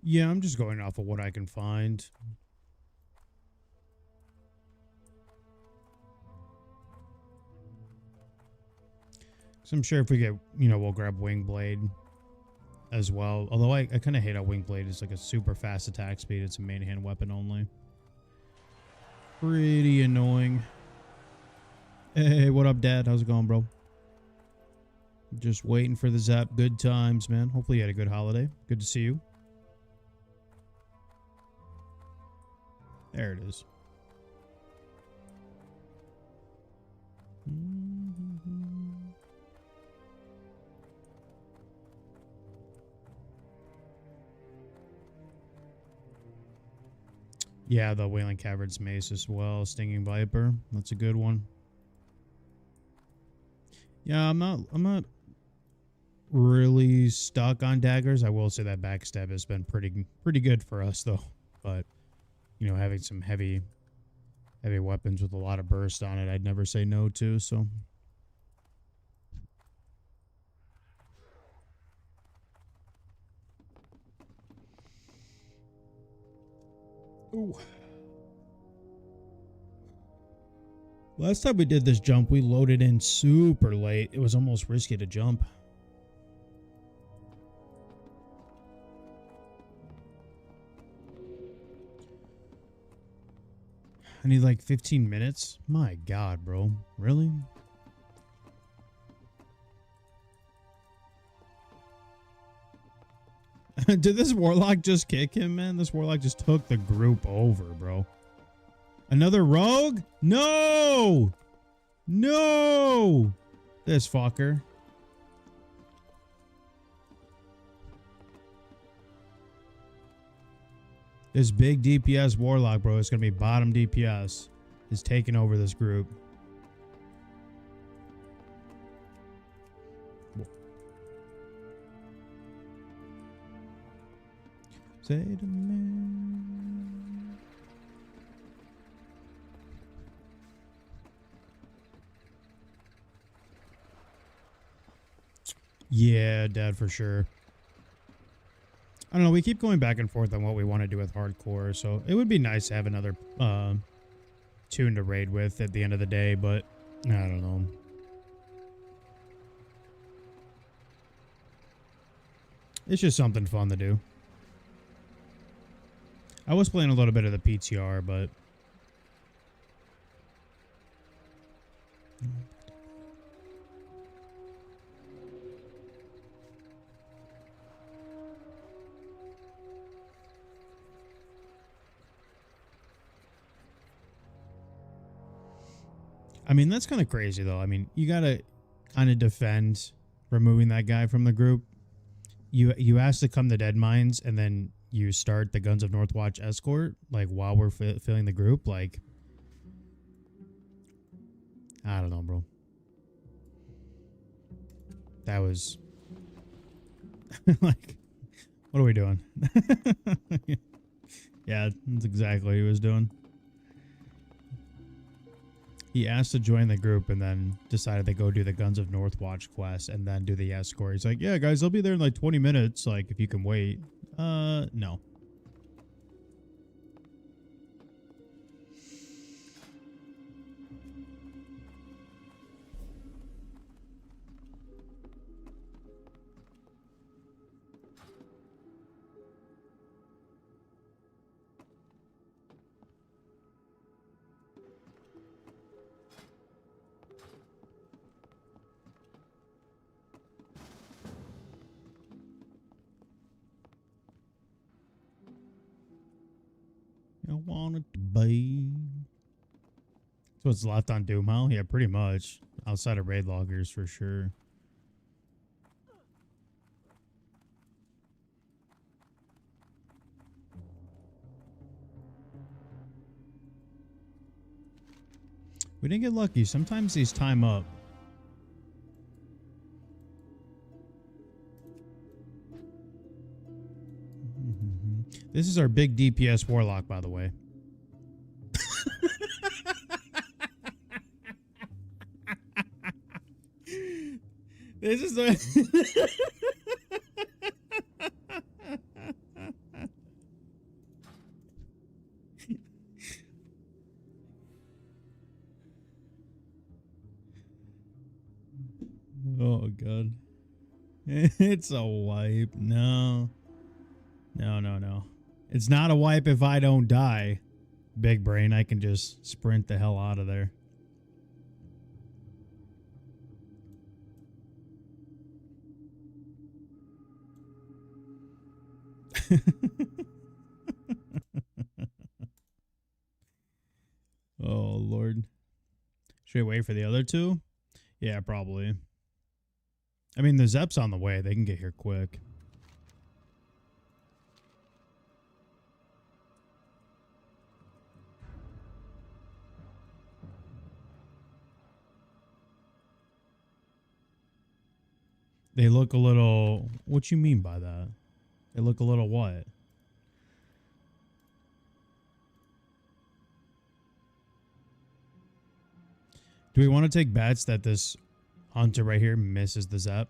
Yeah, I'm just going off of what I can find. So I'm sure if we get, we'll grab Wingblade as well. Although I kind of hate how Wingblade is like a super fast attack speed. It's a main hand weapon only. Pretty annoying. Hey, what up, Dad? How's it going, bro? Just waiting for the zap. Good times, man. Hopefully you had a good holiday. Good to see you. There it is. Yeah, the Wailing Cavern's Mace as well. Stinging Viper. That's a good one. Yeah, I'm not really stuck on daggers. I will say that backstab has been pretty good for us though. But you know, having some heavy weapons with a lot of burst on it, I'd never say no to, so ooh. Last time we did this jump, we loaded in super late. It was almost risky to jump. I need like 15 minutes? My God, bro. Really? Did this Warlock just kick him, man? This Warlock just took the group over, bro. Another rogue? No! No! This fucker. This big DPS Warlock, bro, is going to be bottom DPS. Is taking over this group. Say to me. Yeah, dead for sure. I don't know. We keep going back and forth on what we want to do with hardcore, so it would be nice to have another tune to raid with at the end of the day, but I don't know. It's just something fun to do. I was playing a little bit of the PTR, but I mean, that's kind of crazy, though. I mean, you got to kind of defend removing that guy from the group. You asked to come to Dead Mines, and then you start the Guns of Northwatch escort, like, while we're filling the group. Like, I don't know, bro. That was... like, what are we doing? Yeah, that's exactly what he was doing. He asked to join the group and then decided to go do the Guns of Northwatch quest and then do the escort. He's like, yeah, guys, I'll be there in like 20 minutes. Like, if you can wait. No. I want it to be. So it's left on Doomhowl? Yeah, pretty much. Outside of raid loggers, for sure. We didn't get lucky. Sometimes these time up. This is our big DPS Warlock, by the way. This is the... Oh, God. It's a wipe. No. No, no, no. It's not a wipe if I don't die. Big brain, I can just sprint the hell out of there. Oh, Lord. Should we wait for the other two? Yeah, probably. I mean, the Zep's on the way. They can get here quick. They look a little... What you mean by that? They look a little what? Do we want to take bets that this hunter right here misses the Zep?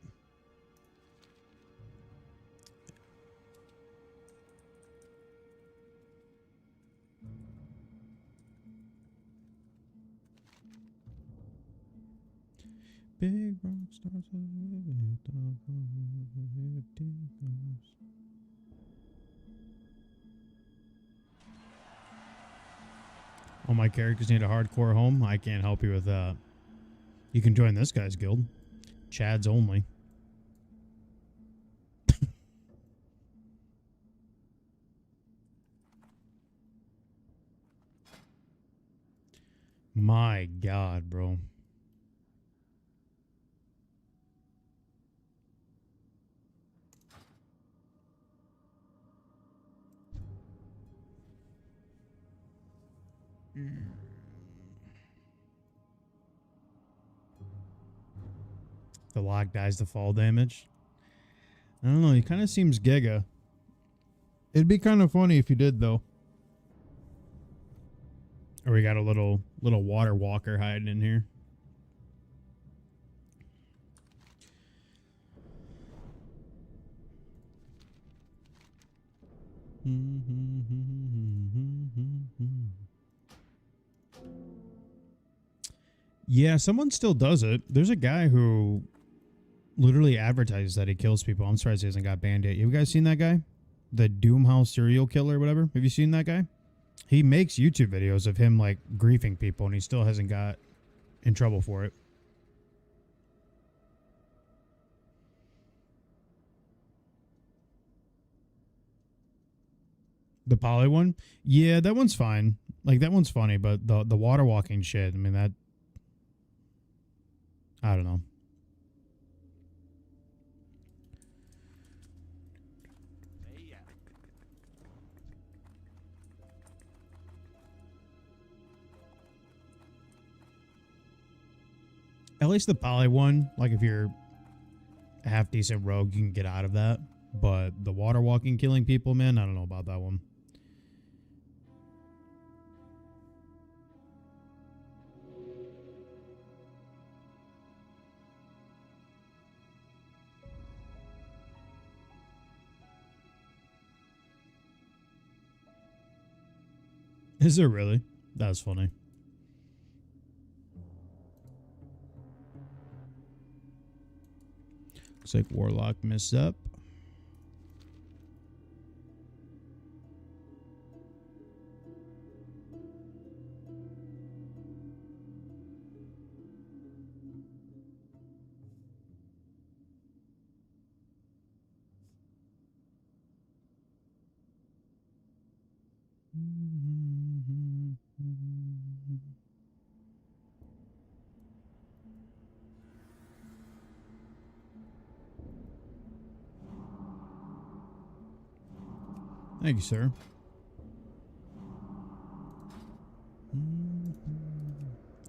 Big rock stars. All my characters need a hardcore home. I can't help you with that. You can join this guy's guild. Chad's only. My God, bro. The lock dies to fall damage. I don't know. He kind of seems giga. It'd be kind of funny if you did, though. Or we got a little water walker hiding in here. Yeah, someone still does it. There's a guy who literally advertises that he kills people. I'm surprised he hasn't got banned yet. You guys seen that guy? The Doomhowl serial killer or whatever? Have you seen that guy? He makes YouTube videos of him, like, griefing people, and he still hasn't got in trouble for it. The poly one? Yeah, that one's fine. Like, that one's funny, but the water walking shit, I mean, that... I don't know. At least the poly one, like if you're a half decent rogue, you can get out of that. But the water walking killing people, man, I don't know about that one. Is there really? That was funny. Looks like Warlock messed up. Thank you, sir.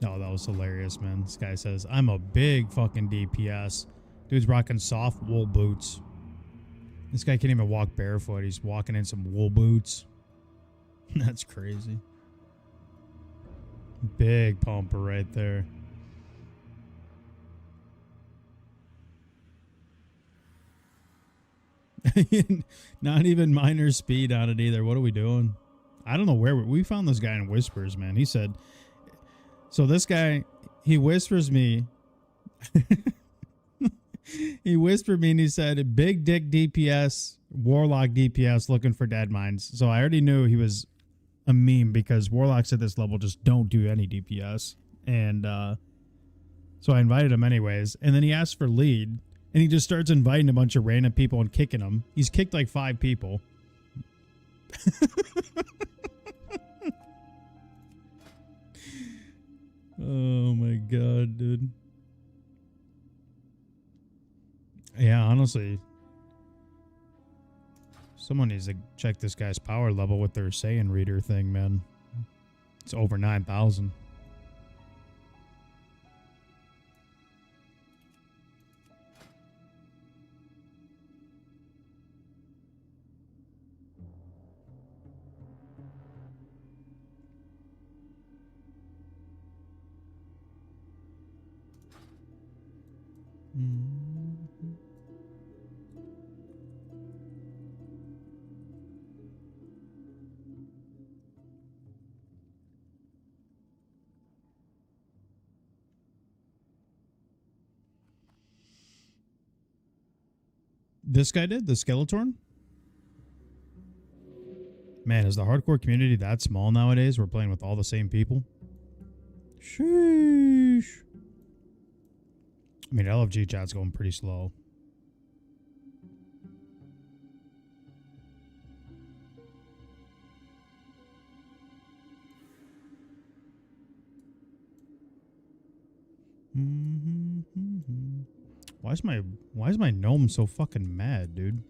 Oh, that was hilarious, man. This guy says, I'm a big fucking DPS. Dude's rocking soft wool boots. This guy can't even walk barefoot. He's walking in some wool boots. That's crazy. Big pumper right there. Not even minor speed on it either. What are we doing? I don't know where we found this guy in Whispers, man. He said, so this guy, he whispers me. He whispered me and he said, big dick DPS, Warlock DPS looking for dead mines. So I already knew he was a meme because Warlocks at this level just don't do any DPS. And so I invited him anyways. And then he asked for lead. And he just starts inviting a bunch of random people and kicking them. He's kicked like 5 people. Oh my God, dude. Yeah, honestly. Someone needs to check this guy's power level with their Saiyan reader thing, man. It's over 9,000. This guy did? The Skeletorn? Man, is the hardcore community that small nowadays? We're playing with all the same people? Sheesh. I mean, LFG chat's going pretty slow. Why is my gnome so fucking mad, dude?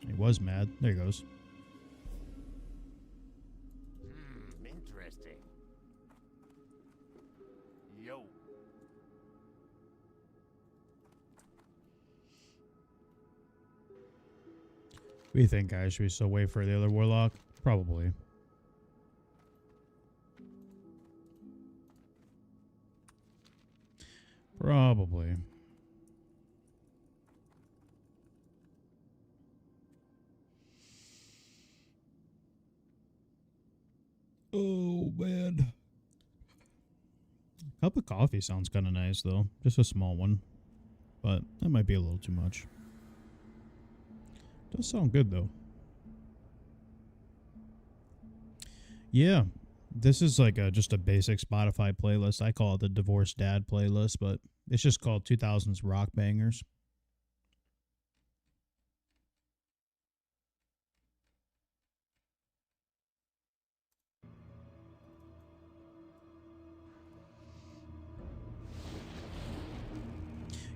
He was mad. There he goes. Interesting. Yo. What do you think, guys? Should we still wait for the other warlock? Probably. Probably. Oh, man. Cup of coffee sounds kind of nice, though. Just a small one. But that might be a little too much. Does sound good, though. Yeah. This is like just a basic Spotify playlist. I call it the Divorced Dad playlist, but it's just called 2000s Rock Bangers.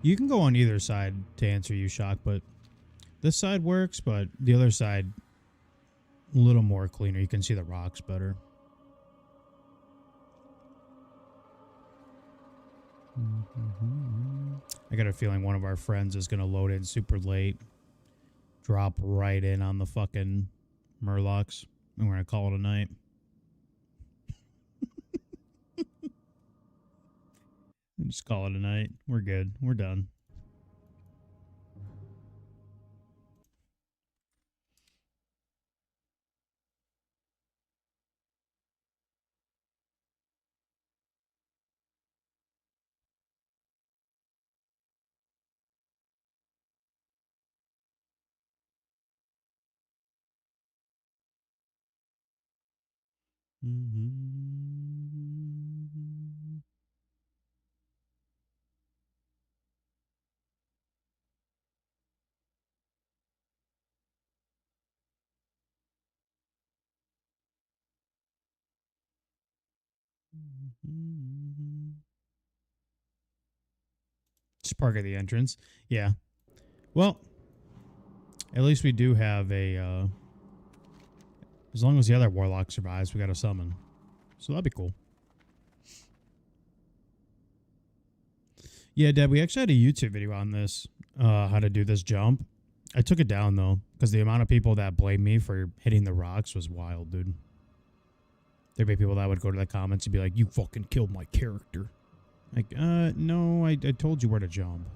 You can go on either side to answer you, Shock, but this side works, but the other side, a little more cleaner. You can see the rocks better. I got a feeling one of our friends is going to load in super late, drop right in on the fucking Murlocs, and we're going to call it a night. Just call it a night. We're good. We're done. Just park at the entrance. Yeah. Well, at least we do have a, as long as the other warlock survives, we got a summon. So that'd be cool. Yeah, Dad, we actually had a YouTube video on this, how to do this jump. I took it down, though, because the amount of people that blamed me for hitting the rocks was wild, dude. There'd be people that would go to the comments and be like, you fucking killed my character. Like, no, I told you where to jump.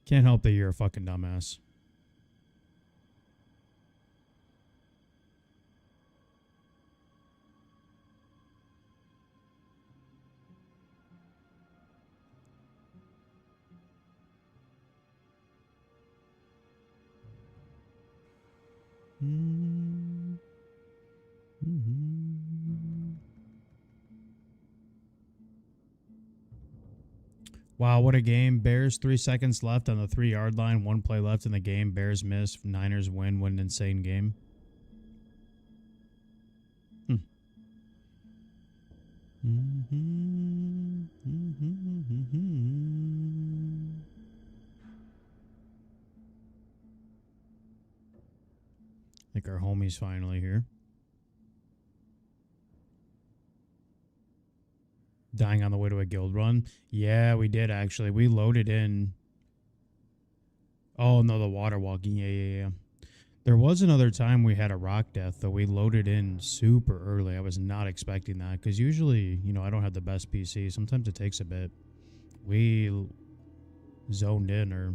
Can't help that you're a fucking dumbass. Wow, what a game. Bears 3 seconds left on the 3-yard line. 1 play left in the game. Bears miss. Niners win. What an insane game. I think our homie's finally here. Dying on the way to a guild run. Yeah, we did actually. We loaded in. Oh, no, the water walking. Yeah. There was another time we had a rock death, though. We loaded in super early. I was not expecting that because usually, you know, I don't have the best PC. Sometimes it takes a bit. We zoned in or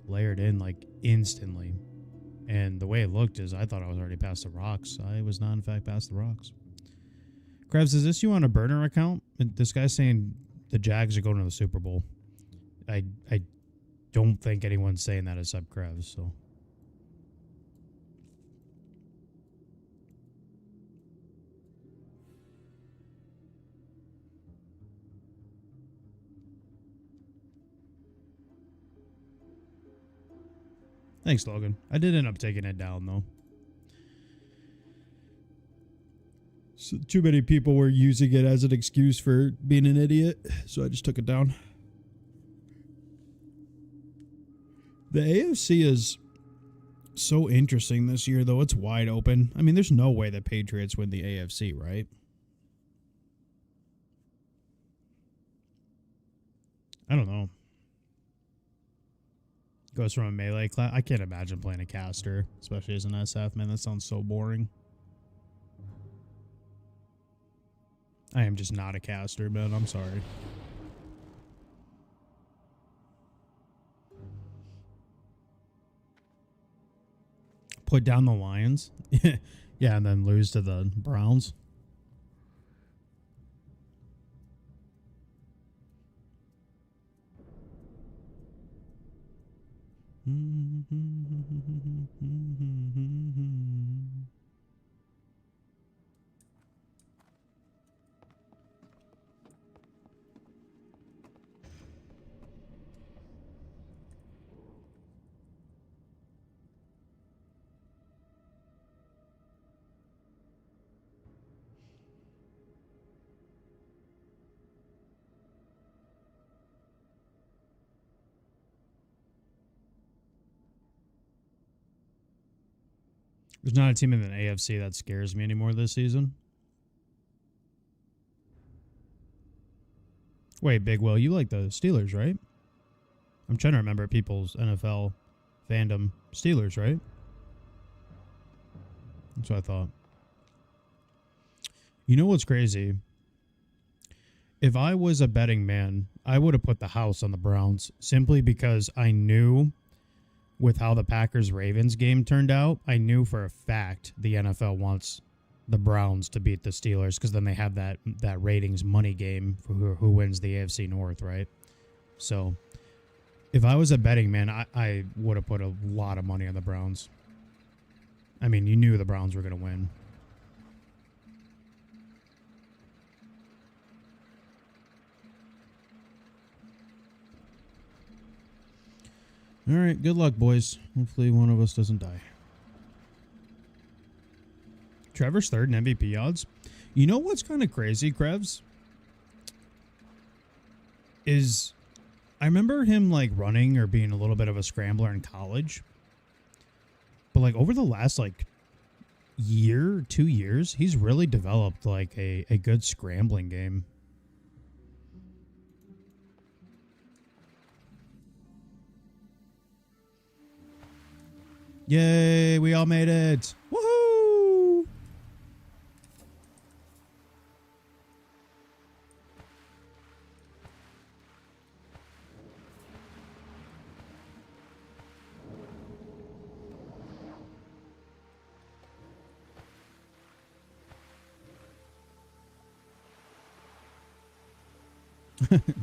layered in like instantly. And the way it looked is I thought I was already past the rocks. I was not, in fact, past the rocks. Krebs, is this you on a burner account? This guy's saying The Jags are going to the Super Bowl. I don't think anyone's saying that except Krebs, so. Thanks, Logan. I did end up taking it down, though. So too many people were using it as an excuse for being an idiot, so I just took it down. The AFC is so interesting this year, though. It's wide open. I mean, there's no way the Patriots win the AFC, right? I don't know. Goes from a melee class. I can't imagine playing a caster, especially as an SF, man. That sounds so boring. I am just not a caster, man. I'm sorry. Put down the Lions. Yeah, and then lose to the Browns. There's not a team in the AFC that scares me anymore this season. Wait, Big Will, you like the Steelers, right? I'm trying to remember people's NFL fandom. Steelers, right? That's what I thought. You know what's crazy? If I was a betting man, I would have put the house on the Browns simply because I knew with how the Packers-Ravens game turned out, I knew for a fact the NFL wants the Browns to beat the Steelers because then they have that ratings money game for who wins the AFC North, right? So if I was a betting man, I would have put a lot of money on the Browns. I mean, you knew the Browns were going to win. All right, good luck, boys. Hopefully one of us doesn't die. Trevor's third in MVP odds. You know what's kind of crazy, Krevs? Is I remember him like running or being a little bit of a scrambler in college. But like over the last like year, 2 years, he's really developed like a good scrambling game. Yay, we all made it. Woohoo!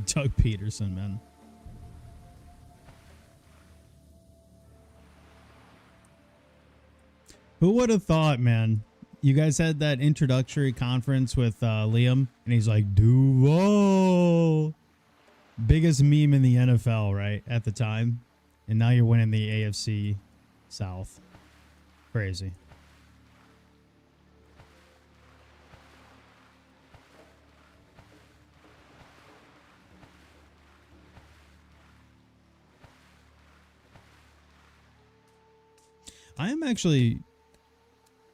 Doug Peterson, man. Who would have thought, man? You guys had that introductory conference with Liam, and he's like, Duval. Biggest meme in the NFL, right, at the time. And now you're winning the AFC South. Crazy.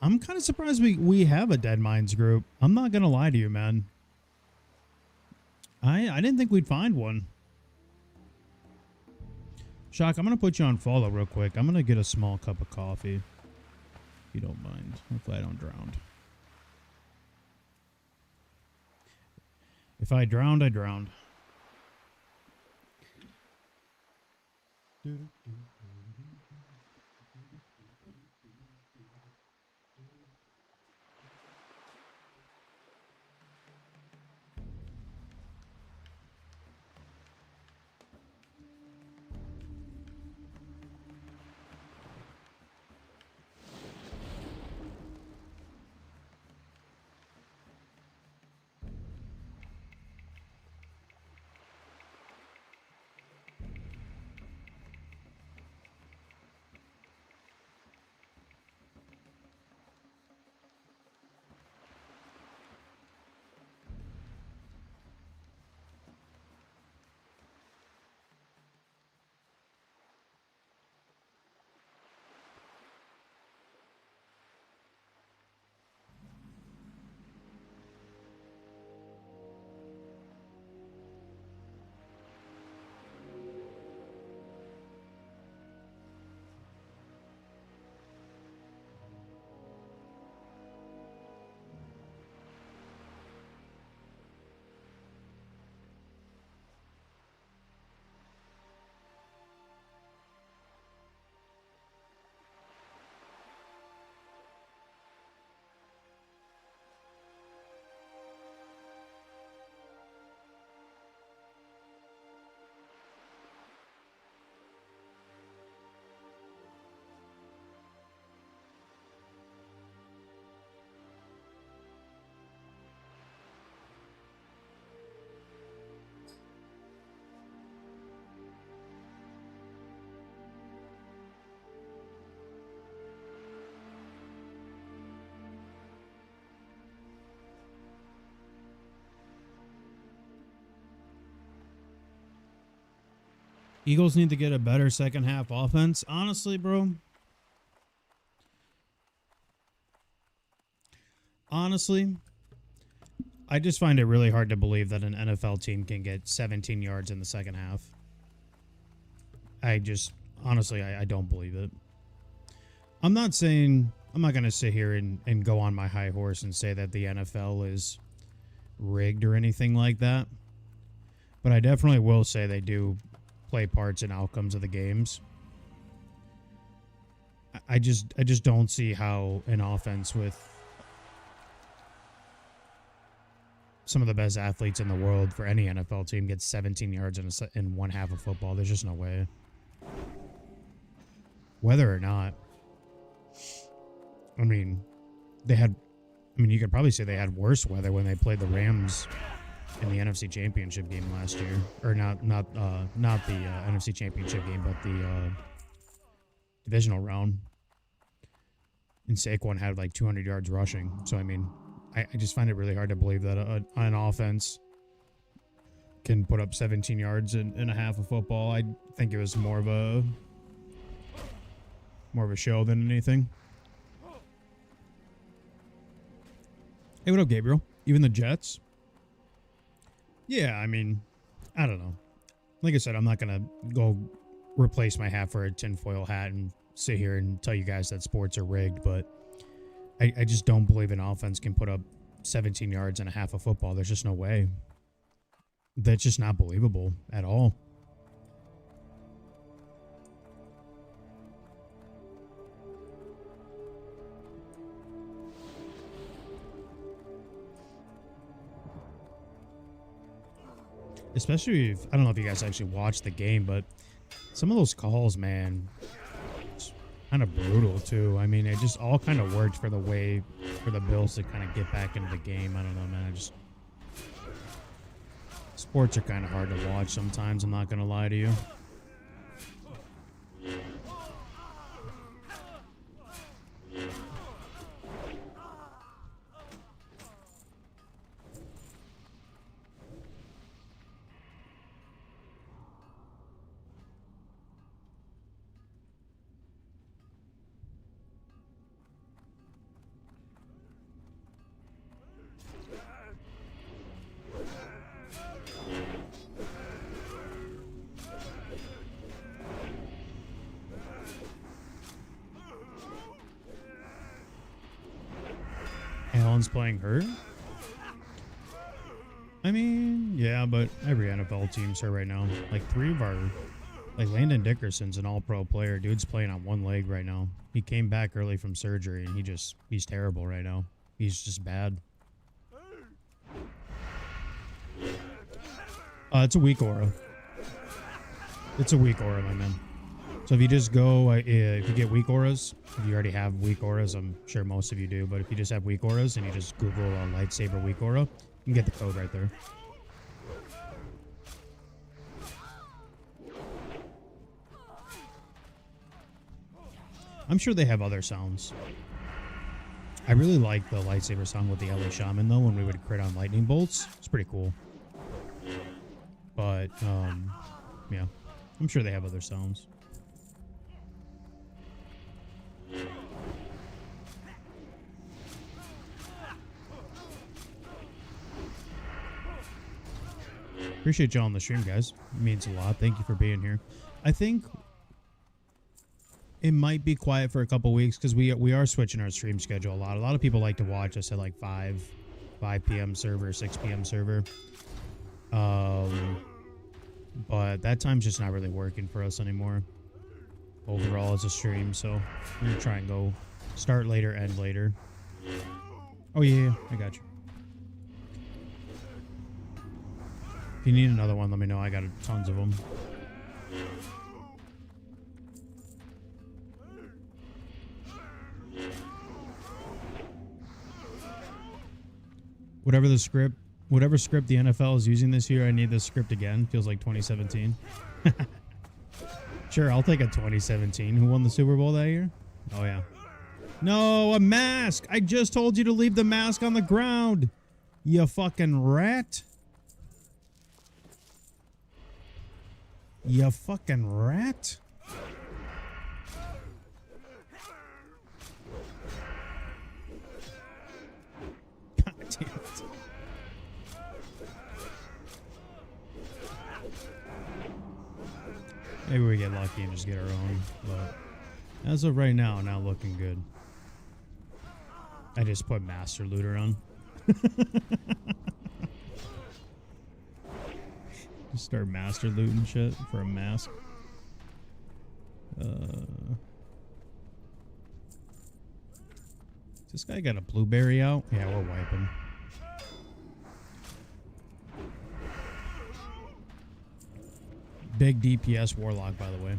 I'm kind of surprised we have a Dead Minds group. I'm not going to lie to you, man. I didn't think we'd find one. Shock, I'm going to put you on follow real quick. I'm going to get a small cup of coffee. If you don't mind. Hopefully I don't drown. If I drowned, I drowned. Eagles need to get a better second half offense. Honestly, bro. Honestly, I just find it really hard to believe that an NFL team can get 17 yards in the second half. Honestly, I don't believe it. I'm not going to sit here and go on my high horse and say that the NFL is rigged or anything like that. But I definitely will say they do play parts in outcomes of the games. I just don't see how an offense with some of the best athletes in the world for any NFL team gets 17 yards in one half of football. There's just no way. Whether or not, I mean, you could probably say they had worse weather when they played the Rams in the NFC Championship game last year, or not the NFC Championship game, but the divisional round. And Saquon had like 200 yards rushing. So I mean, I just find it really hard to believe that an offense can put up 17 yards in a half of football. I think it was more of a show than anything. Hey, what up, Gabriel? Even the Jets? Yeah, I mean, I don't know. Like I said, I'm not going to go replace my hat for a tinfoil hat and sit here and tell you guys that sports are rigged, but I just don't believe an offense can put up 17 yards in a half of football. There's just no way. That's just not believable at all. Especially if, I don't know if you guys actually watched the game, but some of those calls, man, it's kind of brutal too. I mean, it just all kind of worked for the Bills to kind of get back into the game. I don't know, man. Sports are kind of hard to watch sometimes. I'm not going to lie to you. Allen's playing hurt? I mean, yeah, but every NFL team's hurt right now. Like Landon Dickerson's an all-pro player. Dude's playing on one leg right now. He came back early from surgery, and he's terrible right now. He's just bad. It's a weak aura. It's a weak aura, my man. So if you just go, if you get weak auras, if you already have weak auras, I'm sure most of you do, but if you just have weak auras and you just Google lightsaber weak aura, you can get the code right there. I'm sure they have other sounds. I really like the lightsaber sound with the LA Shaman, though, when we would crit on lightning bolts. It's pretty cool. But, yeah. I'm sure they have other sounds. Appreciate y'all on the stream, guys. It means a lot. Thank you for being here. I think it might be quiet for a couple weeks because we are switching our stream schedule a lot. A lot of people like to watch us at like 5 p.m. server, 6 p.m. server. But that time's just not really working for us anymore overall as a stream, so we're gonna try and go start later, end later. Oh yeah, I got you. If you need another one, let me know. I got tons of them. Whatever script the NFL is using this year, I need this script again. Feels like 2017. Sure, I'll take a 2017. Who won the Super Bowl that year? Oh, yeah. No, a mask. I just told you to leave the mask on the ground. You fucking rat. You fucking rat. God damn it. Maybe we get lucky and just get our own, but as of right now, not looking good. I just put Master Looter on. Just start master looting shit for a mask. This guy got a blueberry out? Yeah, we're wiping. Big DPS warlock, by the way.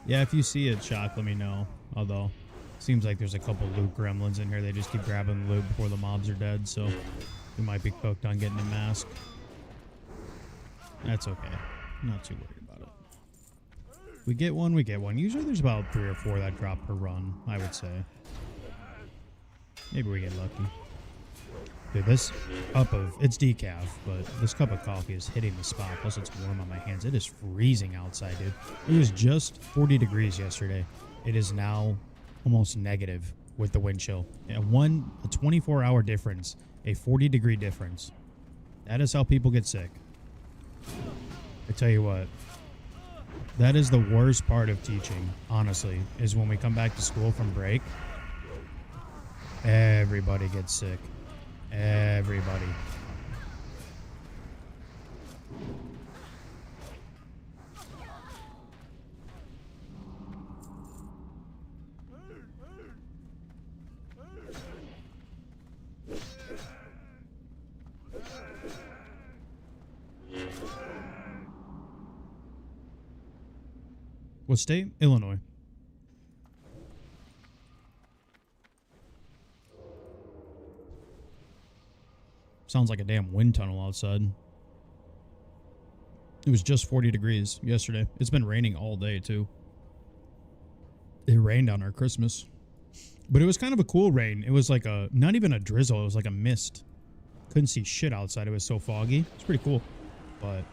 Yeah, if you see it, Shock, let me know. Although, seems like there's a couple loot gremlins in here. They just keep grabbing the loot before the mobs are dead, so we might be cooked on getting a mask. That's okay. Not too worried about it. We get one, we get one. Usually there's about 3 or 4 that drop per run, I would say. Maybe we get lucky. Dude, this it's decaf, but this cup of coffee is hitting the spot. Plus, it's warm on my hands. It is freezing outside, dude. It was just 40 degrees yesterday. It is now almost negative with the wind chill. A 24-hour difference, a 40-degree difference. That is how people get sick. I tell you what, that is the worst part of teaching, honestly, is when we come back to school from break, everybody gets sick. Everybody. What state? Illinois. Sounds like a damn wind tunnel outside. It was just 40 degrees yesterday. It's been raining all day, too. It rained on our Christmas. But it was kind of a cool rain. It was like not even a drizzle. It was like a mist. Couldn't see shit outside. It was so foggy. It's pretty cool. But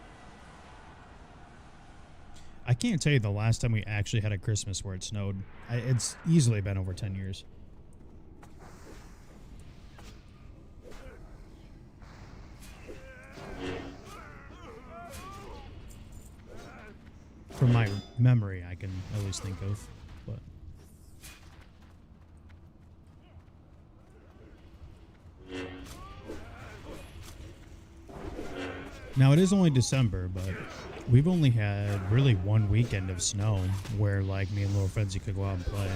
I can't tell you the last time we actually had a Christmas where it snowed. It's easily been over 10 years. From my memory, I can at least think of, but now it is only December, but we've only had really one weekend of snow where like me and Little Frenzy could go out and play.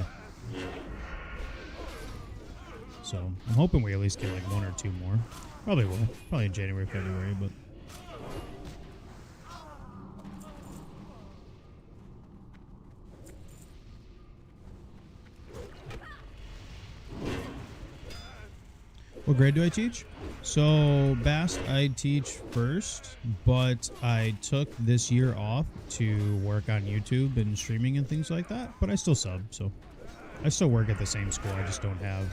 So I'm hoping we at least get like 1 or 2 more. Probably will. Probably in January, February, but what grade do I teach? So, Bast, I teach first, but I took this year off to work on YouTube and streaming and things like that, but I still sub, so I still work at the same school. I just don't have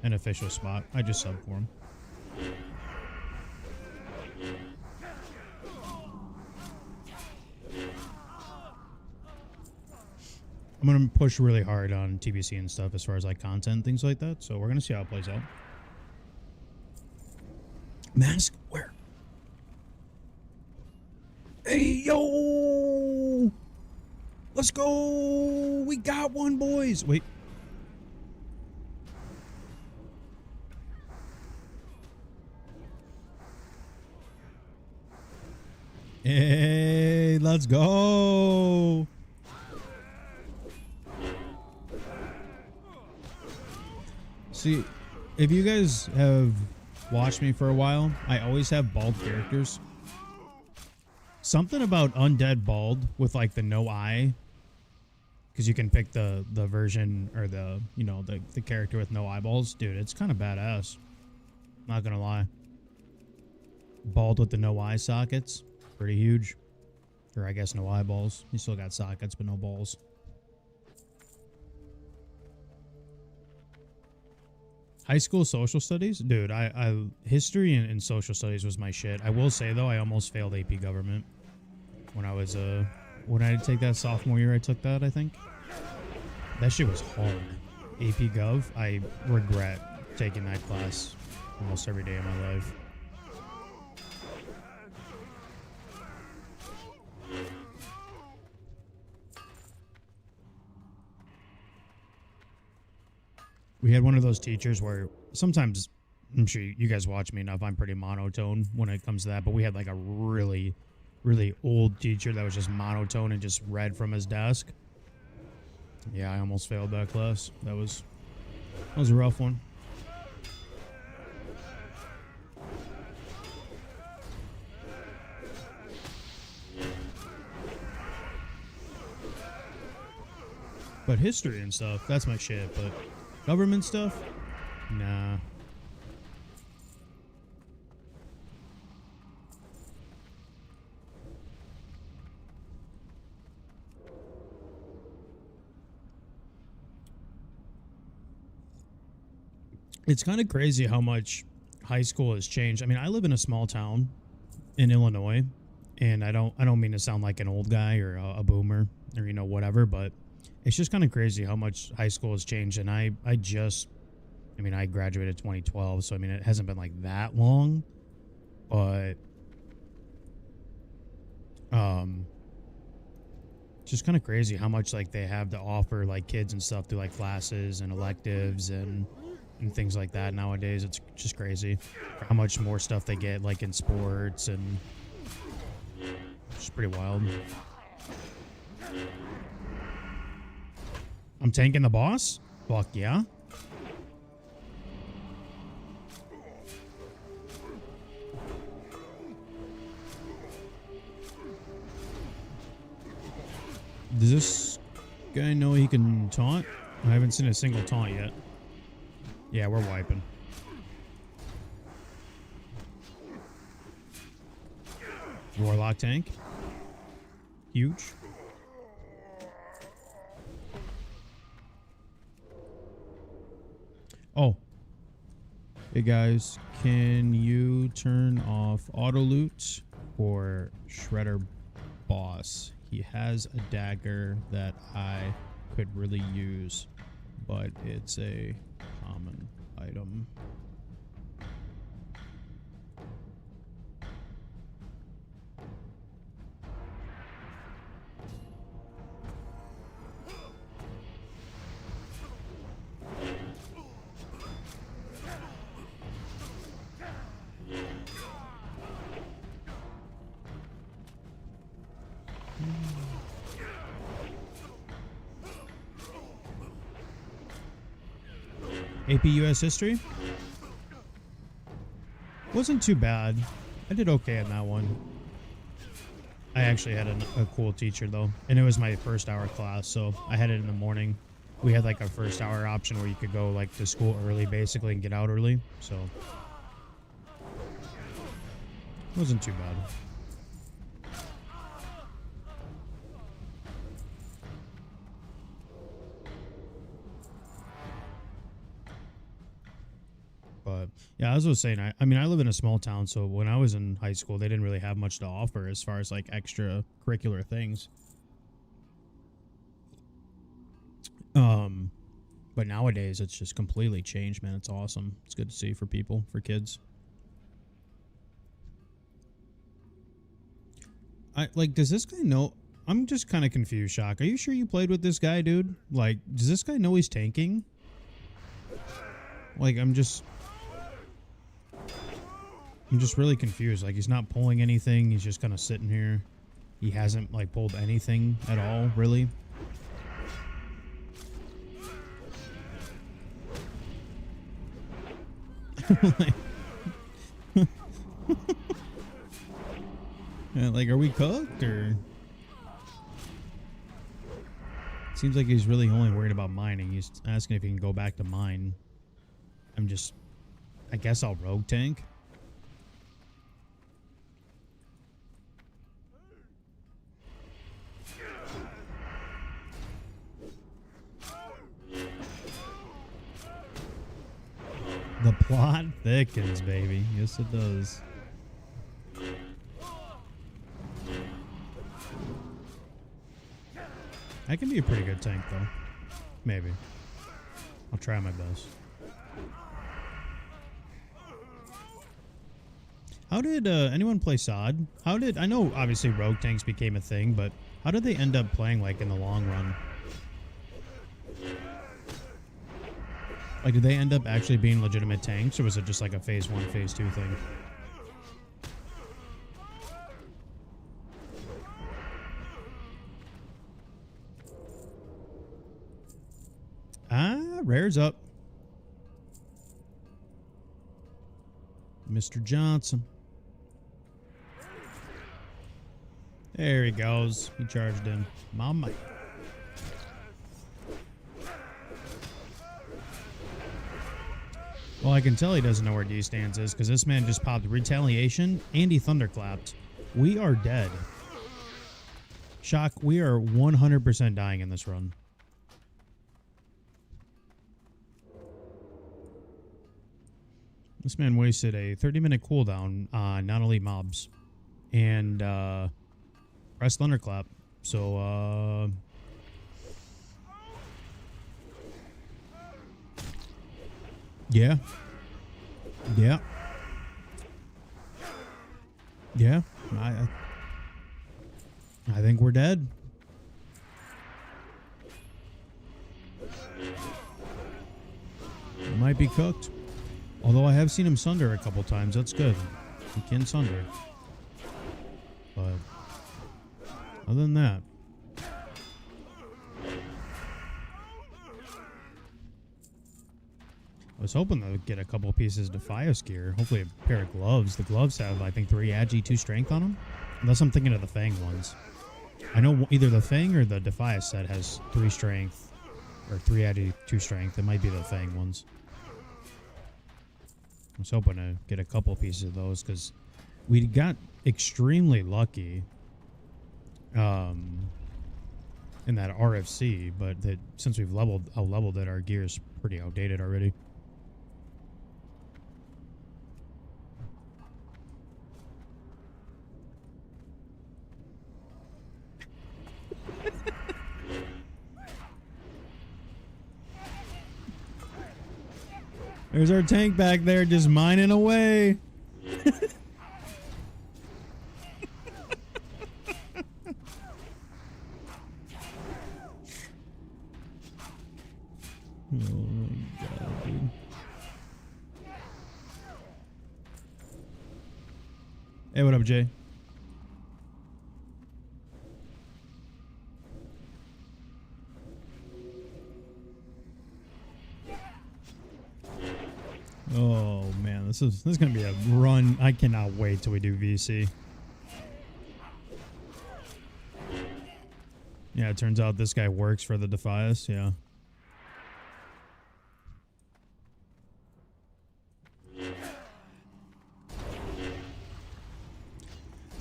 an official spot. I just sub for them. I'm going to push really hard on TBC and stuff as far as like content, things like that, so we're going to see how it plays out. Mask? Where? Hey, yo! Let's go! We got one, boys! Wait. Hey, let's go! See, if you guys have watched me for a while, I always have bald characters. Something about undead bald with like the no eye, because you can pick the version or the, you know, the character with no eyeballs. Dude, it's kind of badass. Not gonna lie. Bald with the no eye sockets. Pretty huge. Or I guess no eyeballs. He still got sockets, but no balls. High school social studies? Dude, I history and social studies was my shit. I will say, though, I almost failed AP government. When I was, when I take that sophomore year, I took that, I think. That shit was hard. AP Gov, I regret taking that class almost every day of my life. We had one of those teachers where sometimes, I'm sure you guys watch me enough, I'm pretty monotone when it comes to that, but we had like a really, really old teacher that was just monotone and just read from his desk. Yeah, I almost failed that class. That was a rough one. But history and stuff, that's my shit, but government stuff? Nah. It's kind of crazy how much high school has changed. I mean, I live in a small town in Illinois, and I don't mean to sound like an old guy or a boomer or, you know, whatever, but it's just kind of crazy how much high school has changed. And I graduated 2012, so I mean, it hasn't been like that long, but just kind of crazy how much like they have to offer like kids and stuff through like classes and electives and things like that nowadays. It's just crazy how much more stuff they get like in sports, and it's pretty wild. I'm tanking the boss? Fuck yeah. Does this guy know he can taunt? I haven't seen a single taunt yet. Yeah, we're wiping. Warlock tank. Huge. Oh. Hey guys, can you turn off auto loot for Shredder Boss? He has a dagger that I could really use, but it's a common item. AP US History? Wasn't too bad. I did okay in that one. I actually had a cool teacher though, and it was my first hour class, so I had it in the morning. We had like a first hour option where you could go like to school early basically and get out early, so it wasn't too bad. But yeah, as I was saying, I mean, I live in a small town, so when I was in high school, they didn't really have much to offer as far as like extracurricular things. But nowadays it's just completely changed, man. It's awesome. It's good to see for people, for kids. Does this guy know? I'm just kind of confused, Shock. Are you sure you played with this guy, dude? Like, does this guy know he's tanking? Like, I'm just really confused. Like, he's not pulling anything. He's just kind of sitting here. He hasn't, like, pulled anything at all, really. Yeah, like, are we cooked, or? Seems like he's really only worried about mining. He's asking if he can go back to mine. I'm just I guess I'll rogue tank. The plot thickens, baby. Yes, it does. I can be a pretty good tank, though. Maybe. I'll try my best. How did anyone play SOD? I know obviously rogue tanks became a thing, but how did they end up playing like in the long run? Like, did they end up actually being legitimate tanks, or was it just like a phase 1, phase 2 thing? Ah, rare's up. Mr. Johnson. There he goes. He charged him. Mama. Well, I can tell he doesn't know where D-stance is because this man just popped retaliation and he thunderclapped. We are dead. Shock, we are 100% dying in this run. This man wasted a 30-minute cooldown on non-elite mobs and pressed thunderclap. So, yeah. Yeah. Yeah. I think we're dead. We might be cooked. Although I have seen him sunder a couple times. That's good. He can sunder. But other than that, I was hoping to get a couple pieces of Defias gear. Hopefully a pair of gloves. The gloves have, I think, 3 Agi, 2 strength on them. Unless I'm thinking of the Fang ones. I know either the Fang or the Defias set has 3 strength. Or 3 Agi, 2 strength. It might be the Fang ones. I was hoping to get a couple pieces of those because we got extremely lucky in that RFC, but that since we've leveled it, our gear is pretty outdated already. There's our tank back there just mining away. Oh my god, dude. Hey, what up, Jay? Oh man, this is gonna be a run. I cannot wait till we do VC. Yeah, it turns out this guy works for the Defias, yeah.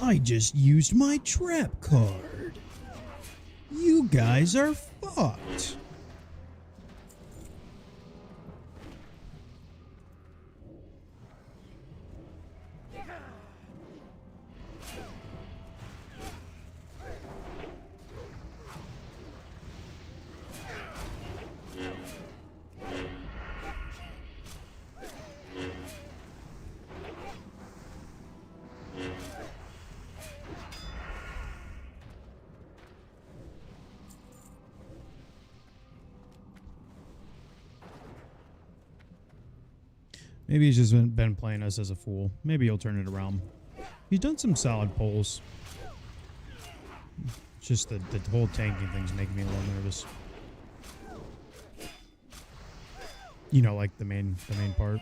I just used my trap card. You guys are fucked. Maybe he's just been playing us as a fool. Maybe he'll turn it around. He's done some solid pulls. It's just the whole tanking thing's making me a little nervous. You know, like the main part.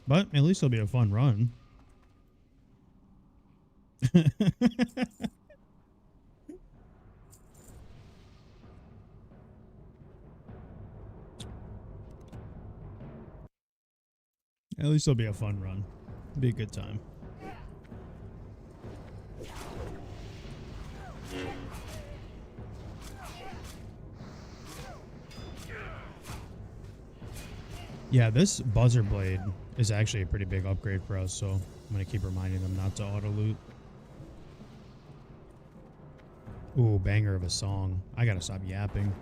But at least it'll be a fun run. At least it'll be a fun run. It'll be a good time. Yeah, this buzzer blade is actually a pretty big upgrade for us, so I'm going to keep reminding them not to auto-loot. Ooh, banger of a song. I got to stop yapping.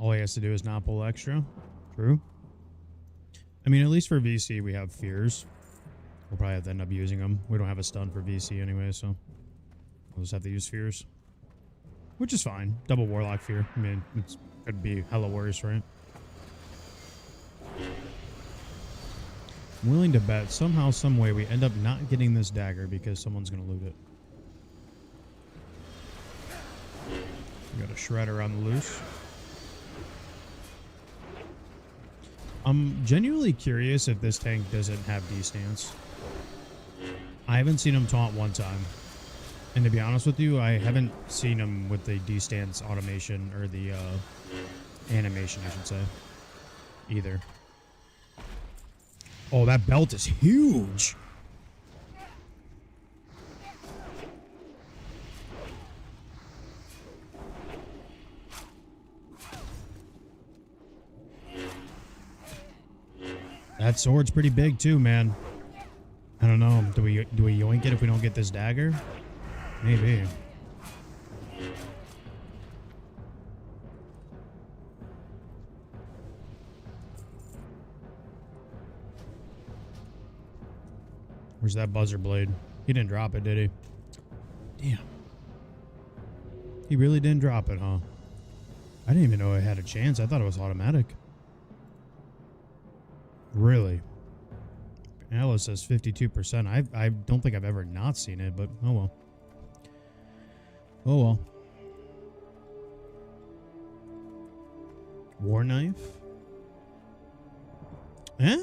All he has to do is not pull extra. True. I mean, at least for VC, we have fears. We'll probably have to end up using them. We don't have a stun for VC anyway, so we'll just have to use fears. Which is fine. Double Warlock fear. I mean, it could be hella worse, right? I'm willing to bet somehow, some way, we end up not getting this dagger because someone's going to loot it. We got a Shredder on the loose. I'm genuinely curious if this tank doesn't have D-stance. I haven't seen him taunt one time. And to be honest with you, I haven't seen him with the D-stance automation or the animation, I should say, either. Oh, that belt is huge. That sword's pretty big too, man. I don't know. Do we yoink it if we don't get this dagger? Maybe. Where's that buzzer blade? He didn't drop it, did he? Damn. He really didn't drop it, huh? I didn't even know it had a chance. I thought it was automatic. Really? Alice says 52%. I don't think I've ever not seen it, but oh well. Oh well. War knife? Yeah.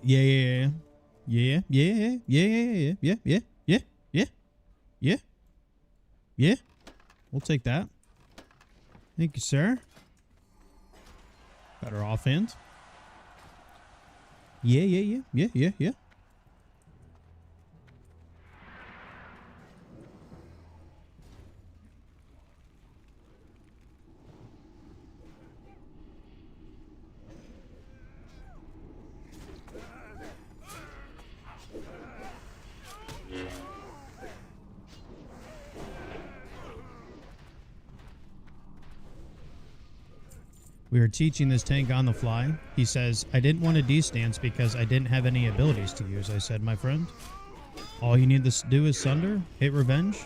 Yeah. We'll take that. Thank you, sir. Better offhand. Yeah. We were teaching this tank on the fly. He says, I didn't want to D-stance because I didn't have any abilities to use. I said, my friend, all you need to do is Sunder, hit Revenge,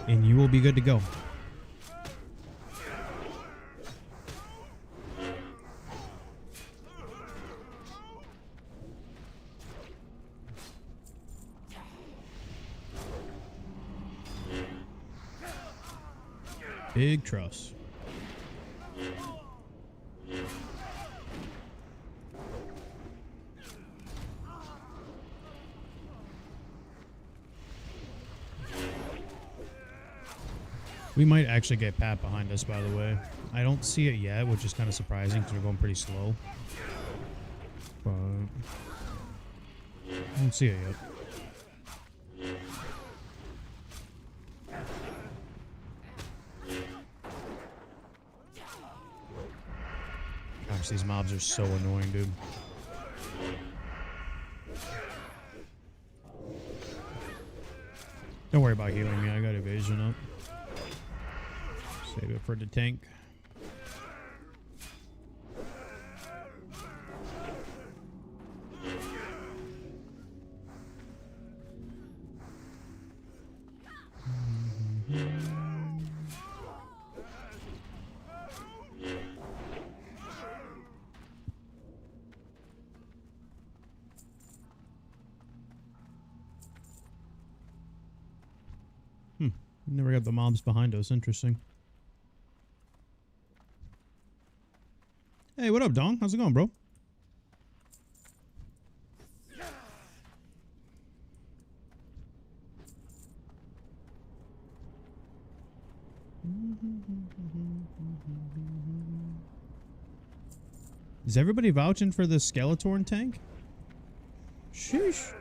and you will be good to go. Big truss. We might actually get Pat behind us, by the way. I don't see it yet, which is kind of surprising because we're going pretty slow. But I don't see it yet. Gosh, these mobs are so annoying, dude. Don't worry about healing me. I got evasion up. Save it for the tank. Never got the mobs behind us. Interesting. Hey, what up, Dong? How's it going, bro? Is everybody vouching for the Skeletorn tank? Sheesh.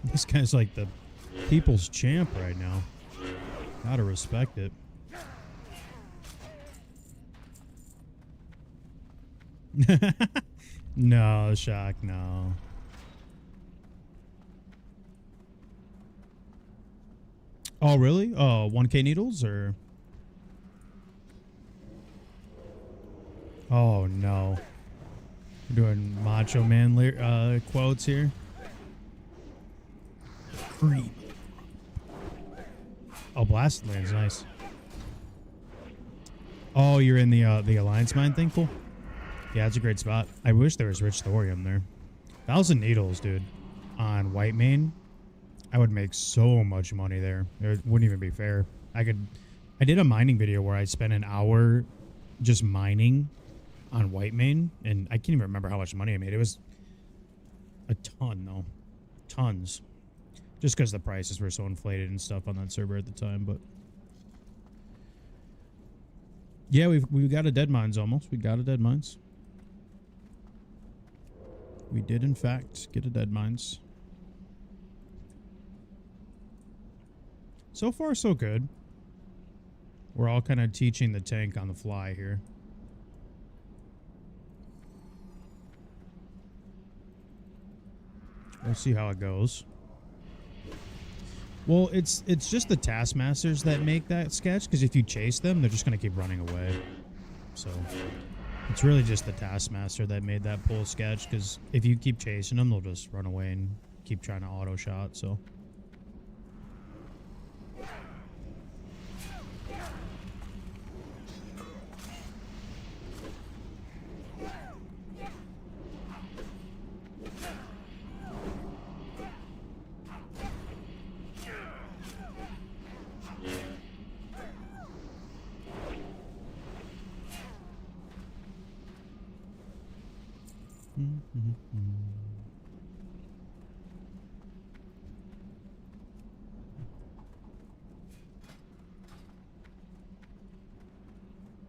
This guy's like the people's champ right now. Gotta respect it. No, Shock, no. Oh, really? Oh, 1K needles or? Oh, no. We're doing Macho Man quotes here. Creep. Oh, Blasted Land's nice. Oh, you're in the Alliance Mine thing? Cool. Yeah, it's a great spot. I wish there was rich thorium there. 1,000 needles, dude. On White Mane, I would make so much money there. It wouldn't even be fair. I did a mining video where I spent an hour just mining on White Mane, and I can't even remember how much money I made. It was a ton, though. Tons. Just because the prices were so inflated and stuff on that server at the time, but... Yeah, we got a dead mines almost. We got a dead mines. We did, in fact, get a dead mines. So far, so good. We're all kind of teaching the tank on the fly here. We'll see how it goes. Well, it's just the taskmasters that make that sketch, because if you chase them, they're just going to keep running away. So, it's really just the taskmaster that made that pull sketch, because if you keep chasing them, they'll just run away and keep trying to auto shot, so...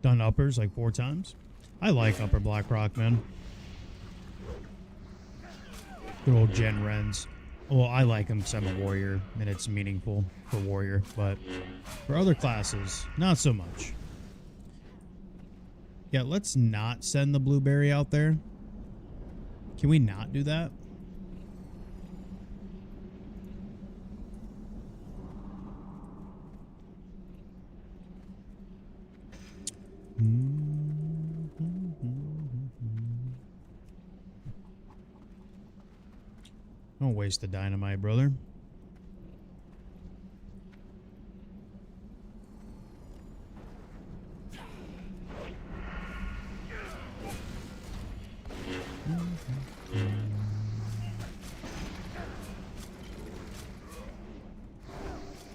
Done uppers like 4 times. I like upper Blackrock, man. Good old Gen Rens. Well, I like them because I'm a warrior and it's meaningful for warrior, but for other classes, not so much. Yeah, let's not send the blueberry out there. Can we not do that? Don't waste the dynamite, brother.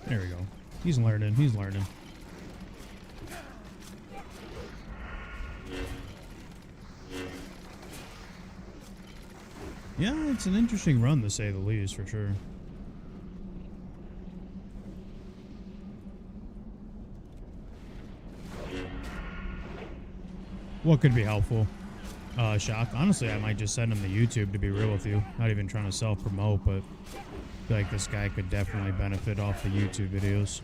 There we go. He's learning. He's learning. Yeah, it's an interesting run to say the least, for sure. What could be helpful? Shock. Honestly, I might just send him to YouTube, to be real with you. Not even trying to self-promote, but I feel like this guy could definitely benefit off the YouTube videos.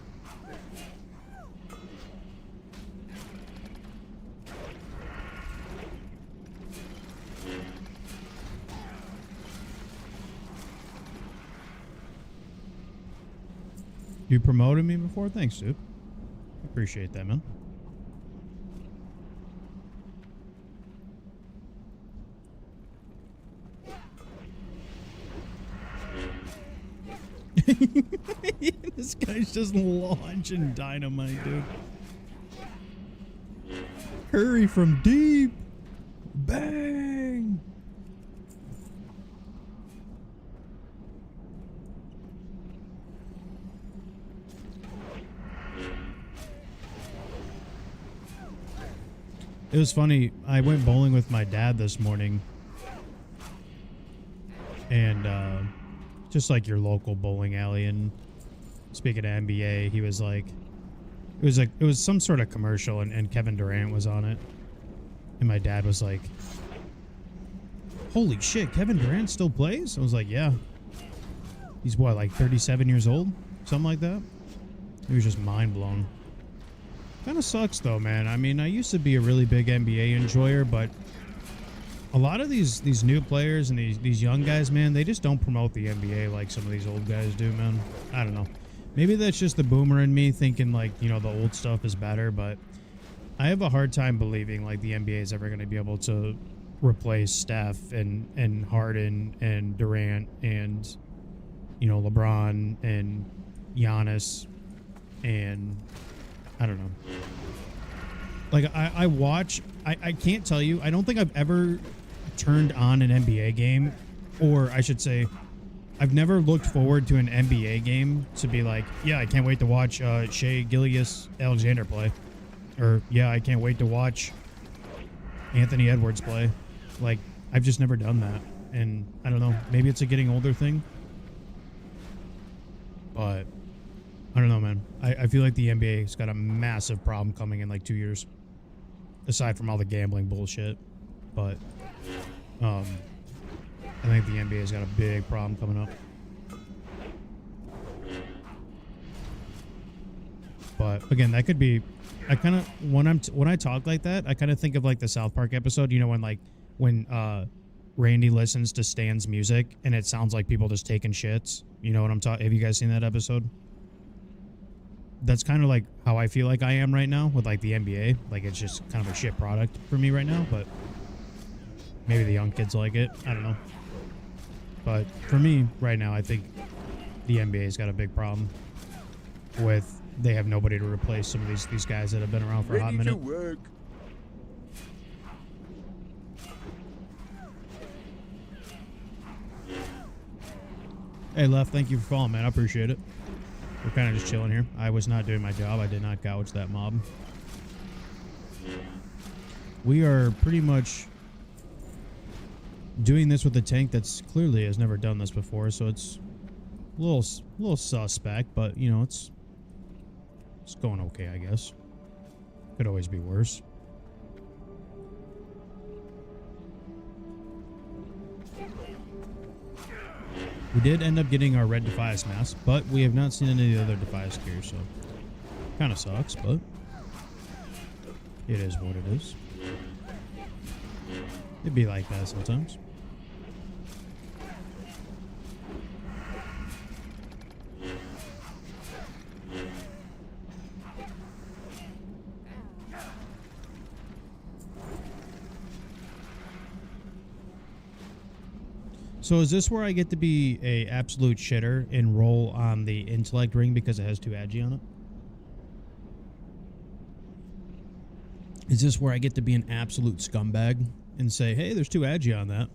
You promoted me before? Thanks, dude. Appreciate that, man. This guy's just launching dynamite, dude. Hurry from deep. Bang. It was funny. I went bowling with my dad this morning, and just like your local bowling alley. And speaking of NBA, he was like, it was some sort of commercial, and Kevin Durant was on it, and my dad was like, "Holy shit, Kevin Durant still plays?" I was like, "Yeah." He's what, like 37 years old, something like that. He was just mind blown. Kind of sucks though, man. I mean, I used to be a really big NBA enjoyer, but a lot of these new players and these young guys, man, they just don't promote the NBA like some of these old guys do, man. I don't know. Maybe that's just the boomer in me thinking like, you know, the old stuff is better, but I have a hard time believing like the NBA is ever going to be able to replace Steph and Harden and Durant and, you know, LeBron and Giannis and I don't know. Like, I watch, I can't tell you, I don't think I've ever turned on an NBA game, or I should say, I've never looked forward to an NBA game to be like, yeah, I can't wait to watch Shea Gilgeous-Alexander play. Or, yeah, I can't wait to watch Anthony Edwards play. Like, I've just never done that. And, I don't know, maybe it's a getting older thing. But I don't know, man. I feel like the NBA's got a massive problem coming in like 2 years. Aside from all the gambling bullshit. But I think the NBA's got a big problem coming up. But again, that could be, I kind of, when I talk like that, I kind of think of like the South Park episode, you know, when Randy listens to Stan's music and it sounds like people just taking shits. You know what I'm talking? Have you guys seen that episode? That's kind of like how I feel like I am right now with like the NBA. Like it's just kind of a shit product for me right now, but maybe the young kids like it. I don't know. But for me right now, I think the NBA's got a big problem with they have nobody to replace some of these guys that have been around for a hot minute. Work. Hey, Left, thank you for following, man. I appreciate it. We're kind of just chilling here. I was not doing my job. I did not gouge that mob. We are pretty much doing this with a tank that's clearly has never done this before, so it's a little suspect, but, you know, it's going okay, I guess. Could always be worse. We did end up getting our red Defias mask, but we have not seen any of the other Defias gear, so kind of sucks, but it is what it is. It'd be like that sometimes. So is this where I get to be a absolute shitter and roll on the intellect ring because it has 2 agi on it? Is this where I get to be an absolute scumbag and say, hey, there's 2 agi on that?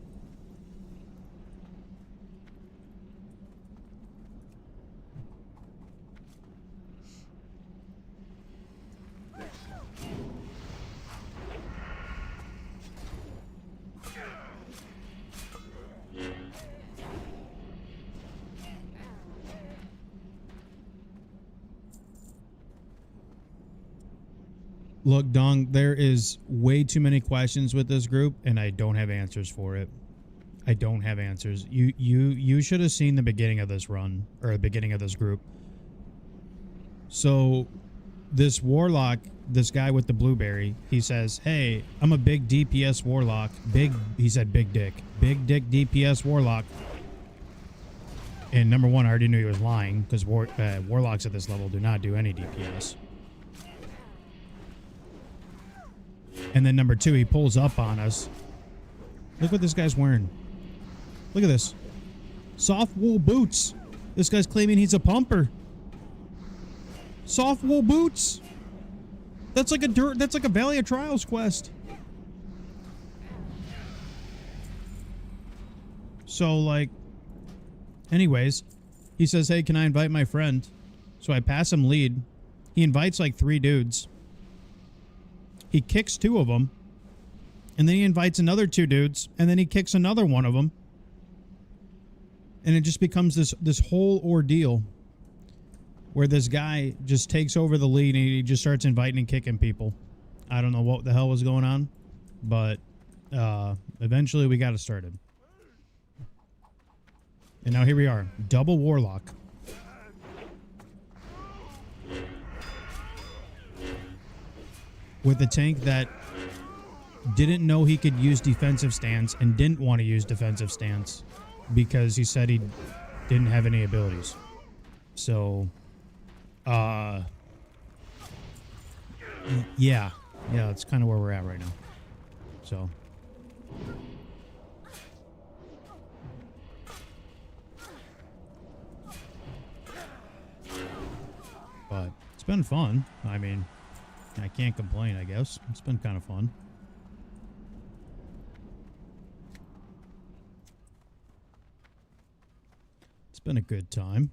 Look, Dong, there is way too many questions with this group, and I don't have answers for it. I don't have answers. You should have seen the beginning of this run, or the beginning of this group. So, this warlock, this guy with the blueberry, he says, hey, I'm a big DPS warlock. He said big dick. Big dick DPS warlock. And number one, I already knew he was lying, because warlocks at this level do not do any DPS. And then number two, he pulls up on us. Look what this guy's wearing. Look at this. Soft wool boots. This guy's claiming he's a pumper. Soft wool boots. That's like a Valley of Trials quest. So like, anyways, he says, hey, can I invite my friend? So I pass him lead. He invites like 3 dudes. He kicks 2 of them, And then he invites another 2 dudes, and then he kicks another one of them. And it just becomes this whole ordeal where this guy just takes over the lead and he just starts inviting and kicking people. I don't know what the hell was going on, but eventually we got it started. And now here we are, double warlock. With a tank that didn't know he could use defensive stance and didn't want to use defensive stance because he said he didn't have any abilities. So, yeah, that's kind of where we're at right now. So, but it's been fun. I mean, I can't complain, I guess. It's been kind of fun. It's been a good time.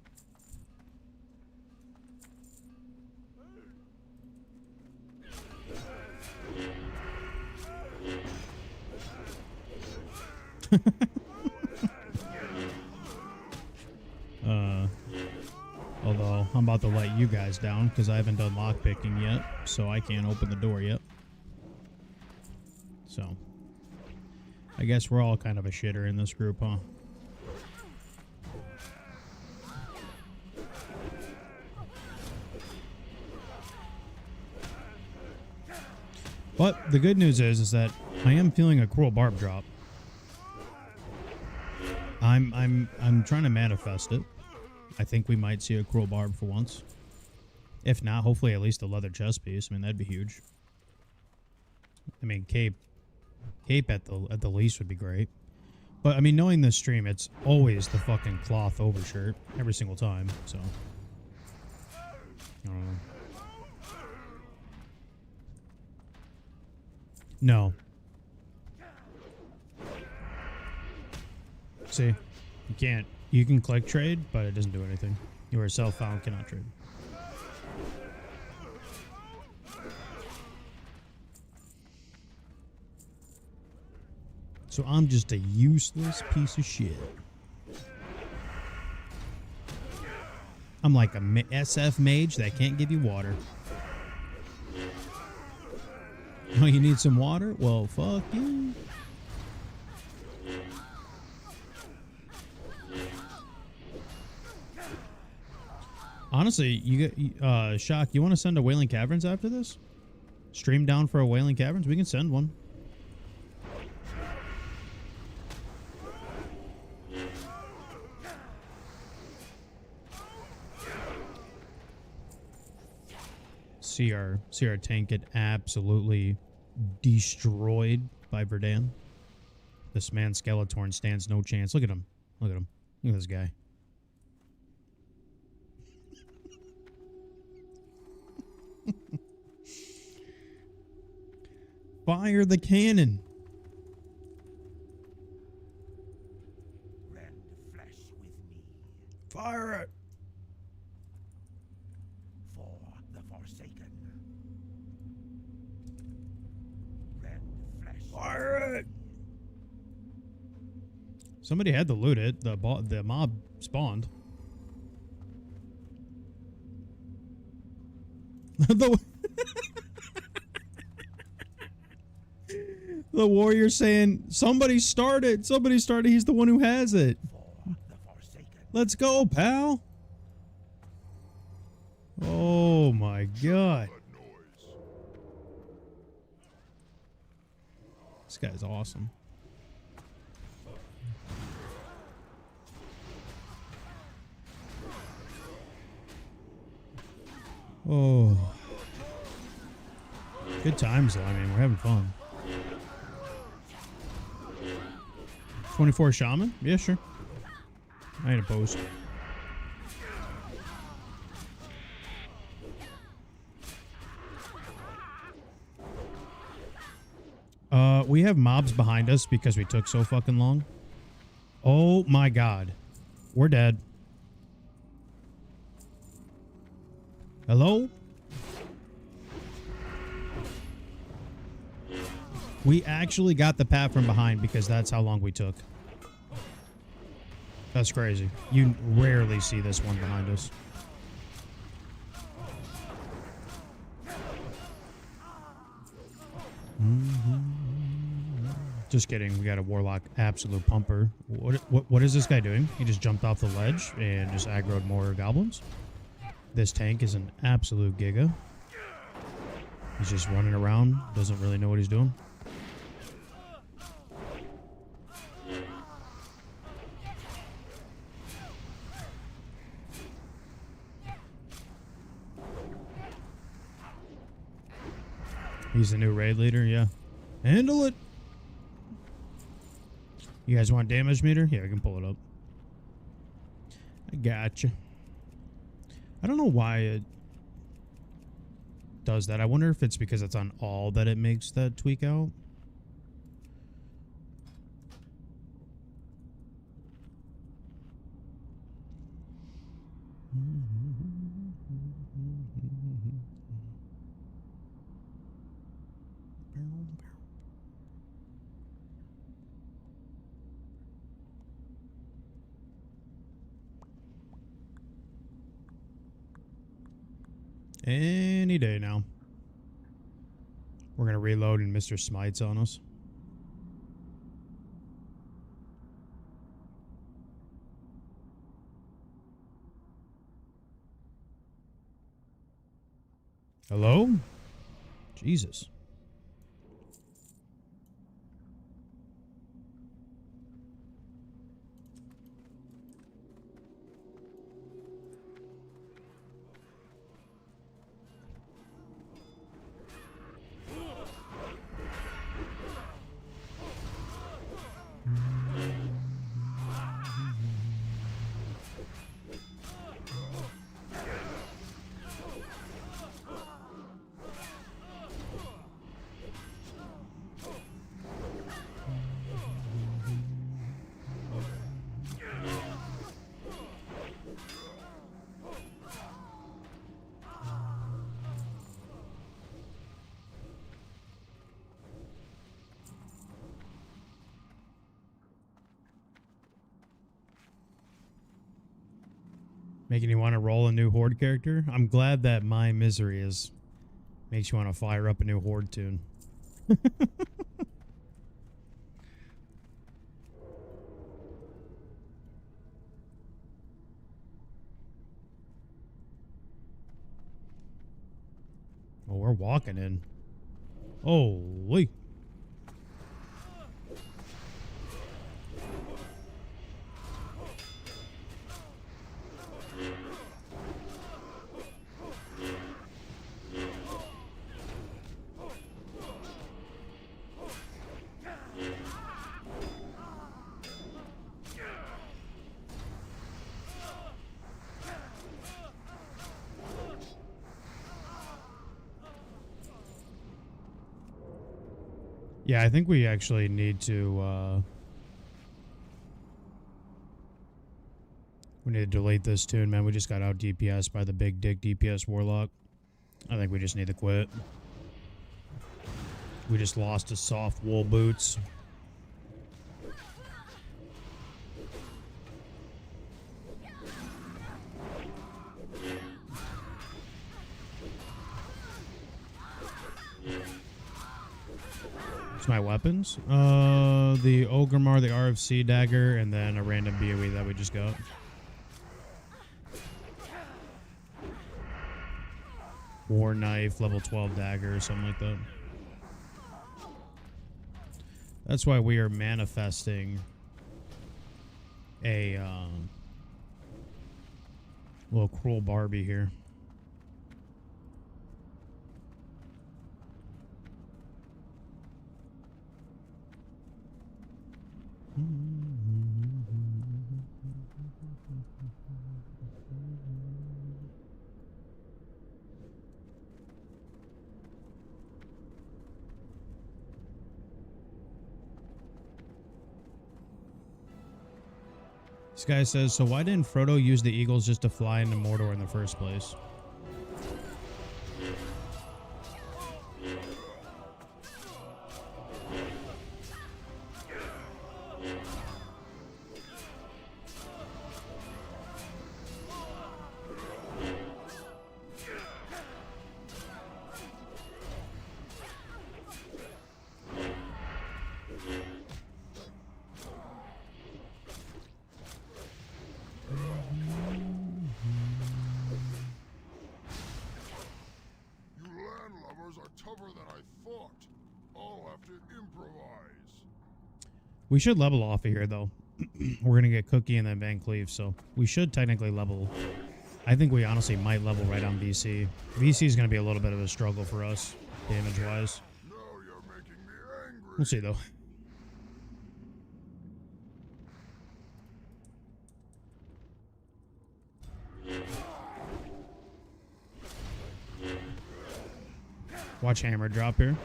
Although I'm about to let you guys down because I haven't done lockpicking yet, so I can't open the door yet. So, I guess we're all kind of a shitter in this group, huh? But the good news is that I am feeling a cruel barb drop. I'm trying to manifest it. I think we might see a cruel barb for once. If not, hopefully at least a leather chest piece. I mean, that'd be huge. I mean, cape at the least would be great. But I mean, knowing this stream, it's always the fucking cloth overshirt every single time. So I don't know. No. See, you can't. You can click trade, but it doesn't do anything. You are self-found, cannot trade. So I'm just a useless piece of shit. I'm like a SF mage that can't give you water. Oh, you need some water? Well, fuck you. Honestly, you get Shock. You want to send a Wailing Caverns after this? Stream down for a Wailing Caverns? We can send one. See our tank get absolutely destroyed by Verdan. This man Skeletorn stands no chance. Look at him. Look at him. Look at this guy. Fire the cannon. Rend flesh with me Fire it. for the Forsaken. Rend flesh. Fire it. Somebody had to loot it. The mob spawned. The warrior saying, somebody started. Somebody started. He's the one who has it. Let's go, pal. Oh, my God. This guy's awesome. Oh. Good times, though. I mean, we're having fun. 24 Shaman? Yeah, sure. I ain't opposed. We have mobs behind us because we took so fucking long. Oh my God. We're dead. Hello? We actually got the path from behind because that's how long we took. That's crazy. You rarely see this one behind us. Just kidding. We got a warlock absolute pumper. What is this guy doing? He just jumped off the ledge and just aggroed more goblins. This tank is an absolute giga. He's just running around. Doesn't really know what he's doing. He's the new raid leader, yeah. Handle it! You guys want damage meter? Yeah, I can pull it up. I gotcha. I don't know why it does that. I wonder if it's because it's on all that it makes that tweak out. Any day now. We're going to reload and Mr. Smite's on us. Hello? Jesus. Making you want to roll a new Horde character? I'm glad that My Misery is makes you want to fire up a new Horde tune. Oh, we're walking in. Holy. Yeah, I think we actually need to delete this tune, man. We just got out DPS by the big dick DPS warlock. I think we just need to quit. We just lost to soft wool boots. My weapons, the Ogrimmar, the RFC dagger, and then a random BOE that we just got. War knife, level 12 dagger, or something like that. That's why we are manifesting a little cruel Barbie here. This guy says, so why didn't Frodo use the eagles just to fly into Mordor in the first place? We should level off of here, though. We're going to get Cookie and then Van Cleave, so we should technically level. I think we honestly might level right on VC. VC is going to be a little bit of a struggle for us, damage-wise. Now you're making me angry. We'll see, though. Watch Hammer drop here.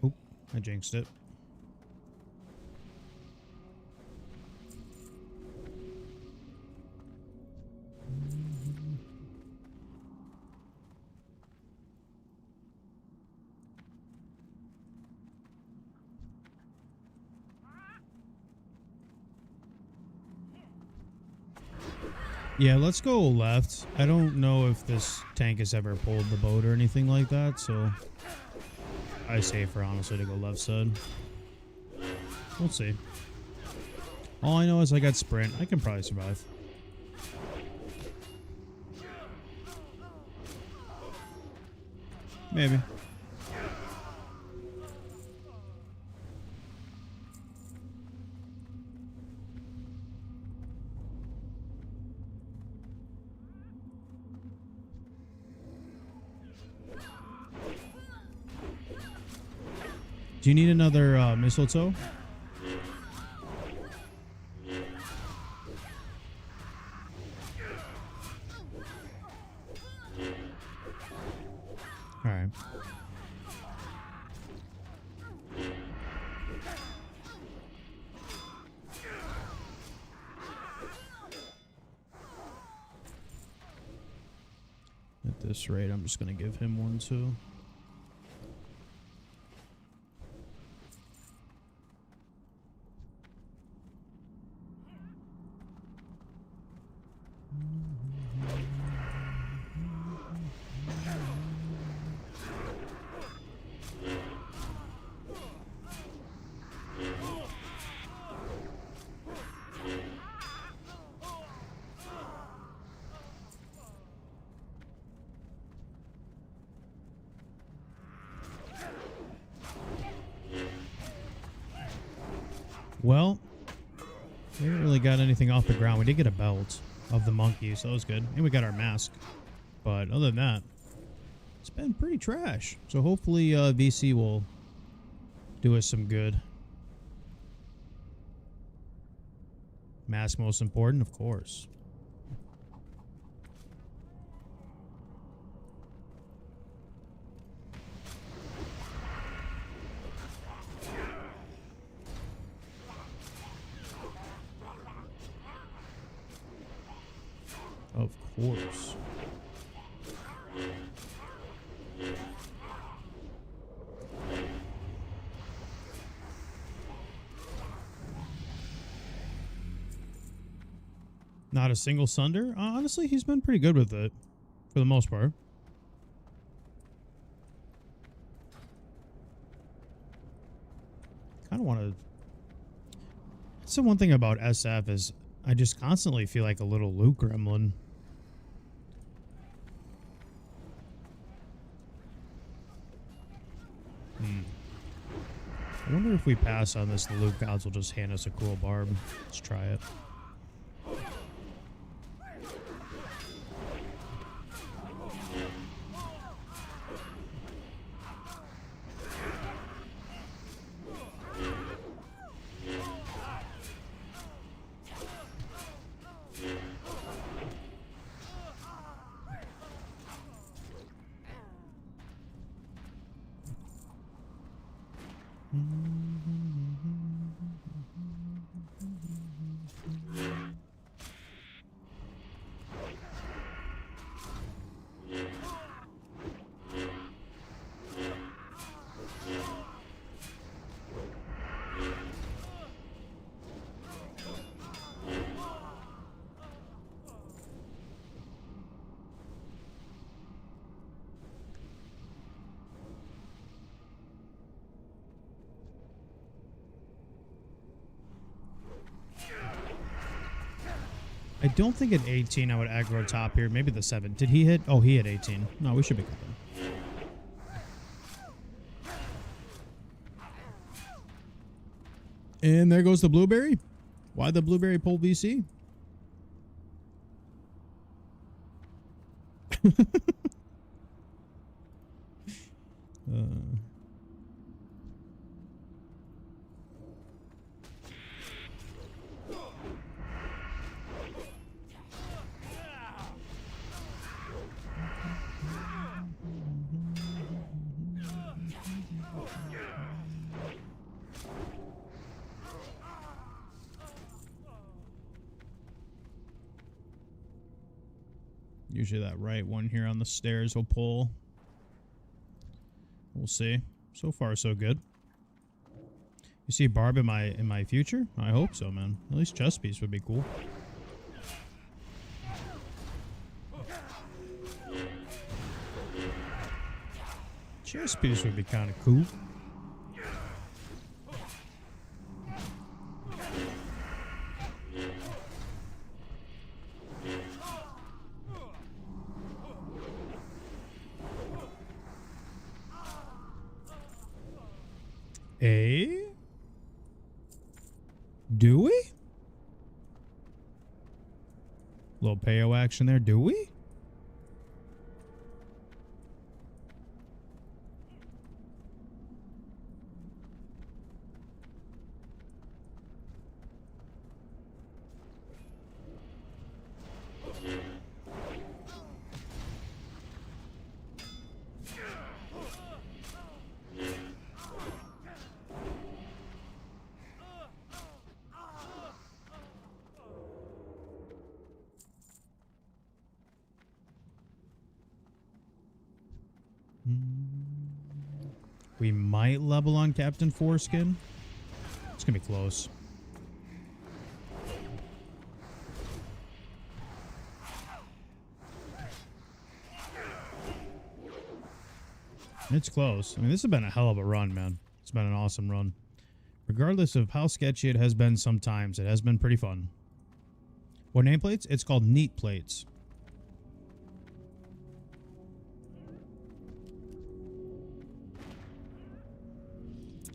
Oop, I jinxed it. Yeah, let's go left. I don't know if this tank has ever pulled the boat or anything like that, so I say for honestly to go left side. We'll see. All I know is I got sprint. I can probably survive. Maybe. Do you need another mistletoe? All right. At this rate, I'm just going to give him one too. Well, we haven't really got anything off the ground. We did get a belt of the monkey, so that was good. And we got our mask. But other than that, it's been pretty trash. So hopefully VC will do us some good. Mask most important, of course. Of course. Not a single sunder? Honestly, he's been pretty good with it, for the most part. Kind of want to... That's the one thing about SF is I just constantly feel like a little loot gremlin. I wonder if we pass on this, the loot gods will just hand us a cool barb. Let's try it. I don't think at 18 I would aggro top here. Maybe the 7. Did he hit? Oh, he hit 18. No, we should be good. And there goes the blueberry. Why the blueberry pole VC? Usually that right one here on the stairs will pull. We'll see. So far, so good. You see Barb in my future? I hope so, man. At least chest piece would be cool. Chest piece would be kind of cool. Do we? Little payo action there, do we? We might level on Captain Foreskin. It's gonna be close. It's close. I mean, this has been a hell of a run, man. It's been an awesome run. Regardless of how sketchy it has been sometimes, it has been pretty fun. What nameplates? It's called Neat Plates.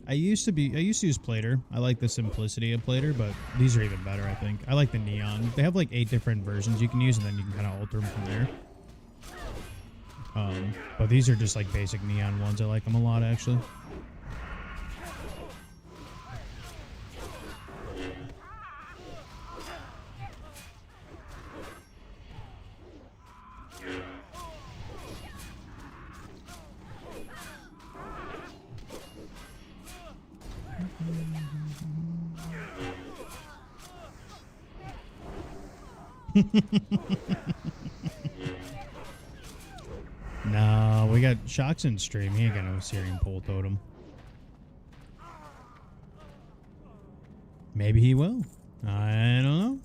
I used to use Plater. I like the simplicity of Plater, but these are even better, I think. I like the neon. They have like 8 different versions you can use, and then you can kind of alter them from there. But these are just like basic neon ones. I like them a lot, actually. No, we got Shocks in stream. He ain't got no Syrian pole totem. Maybe he will. I don't know.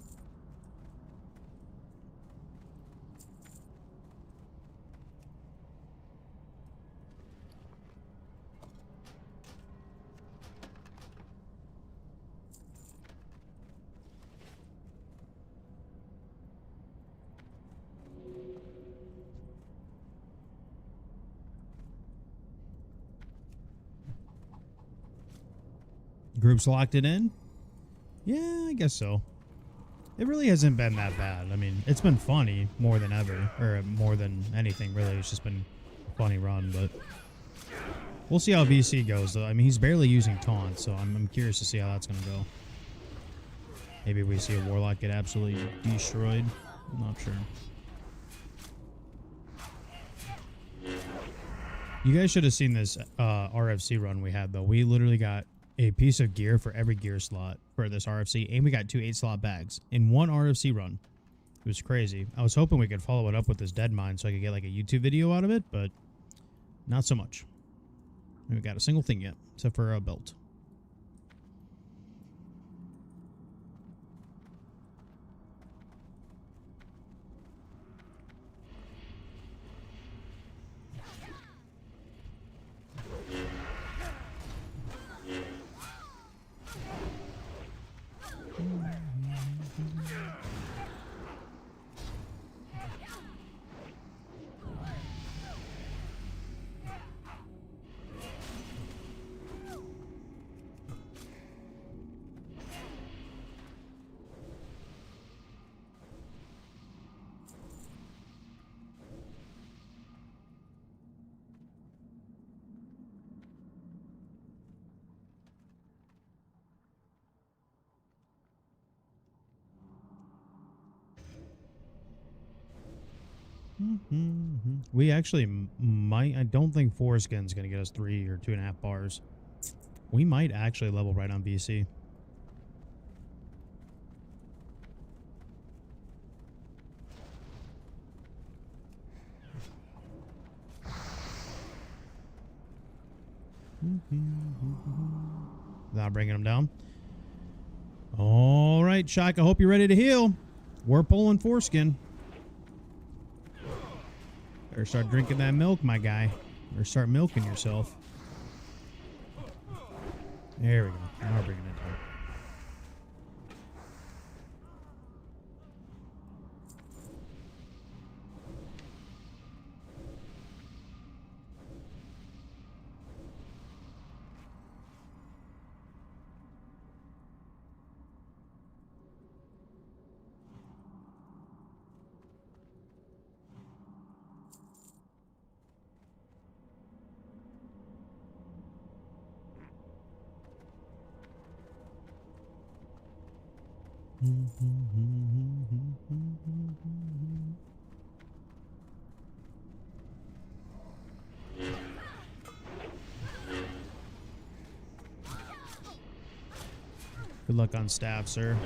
Groups locked it in? Yeah, I guess so. It really hasn't been that bad. I mean, it's been funny more than ever, or more than anything, really. It's just been a funny run, but we'll see how VC goes, though. I mean, he's barely using taunt, so I'm curious to see how that's going to go. Maybe we see a Warlock get absolutely destroyed. I'm not sure. You guys should have seen this RFC run we had, though. We literally got a piece of gear for every gear slot for this RFC, and we got 2 8-slot bags in one RFC run. It was crazy. I was hoping we could follow it up with this dead mine so I could get like a YouTube video out of it, but not so much. We haven't got a single thing yet, except for a belt. We actually might. I don't think foreskin's gonna get us 3 or 2.5 bars. We might actually level right on VC. Not bringing him down. All right, Shock. I hope you're ready to heal. We're pulling foreskin. Better start drinking that milk, my guy. Or start milking yourself. There we go. Now we're bringing it down. Good luck on staff, sir.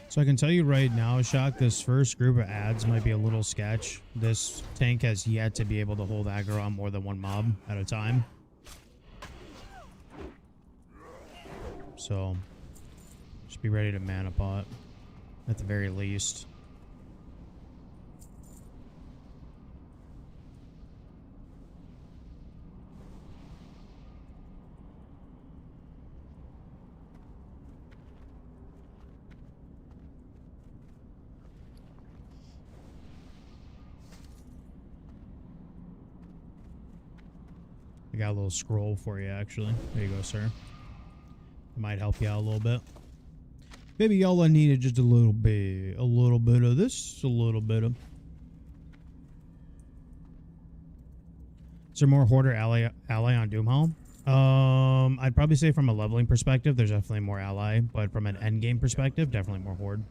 So I can tell you right now, Shock, this first group of ads might be a little sketch. This tank has yet to be able to hold aggro on more than one mob at a time. So, just be ready to mana pot, at the very least. I got a little scroll for you, actually. There you go, sir. It might help you out a little bit. Maybe all I needed just a little bit of this, a little bit of. Is there more Hoarder ally on Doomhowl? I'd probably say from a leveling perspective, there's definitely more ally, but from an end game perspective, definitely more Horde.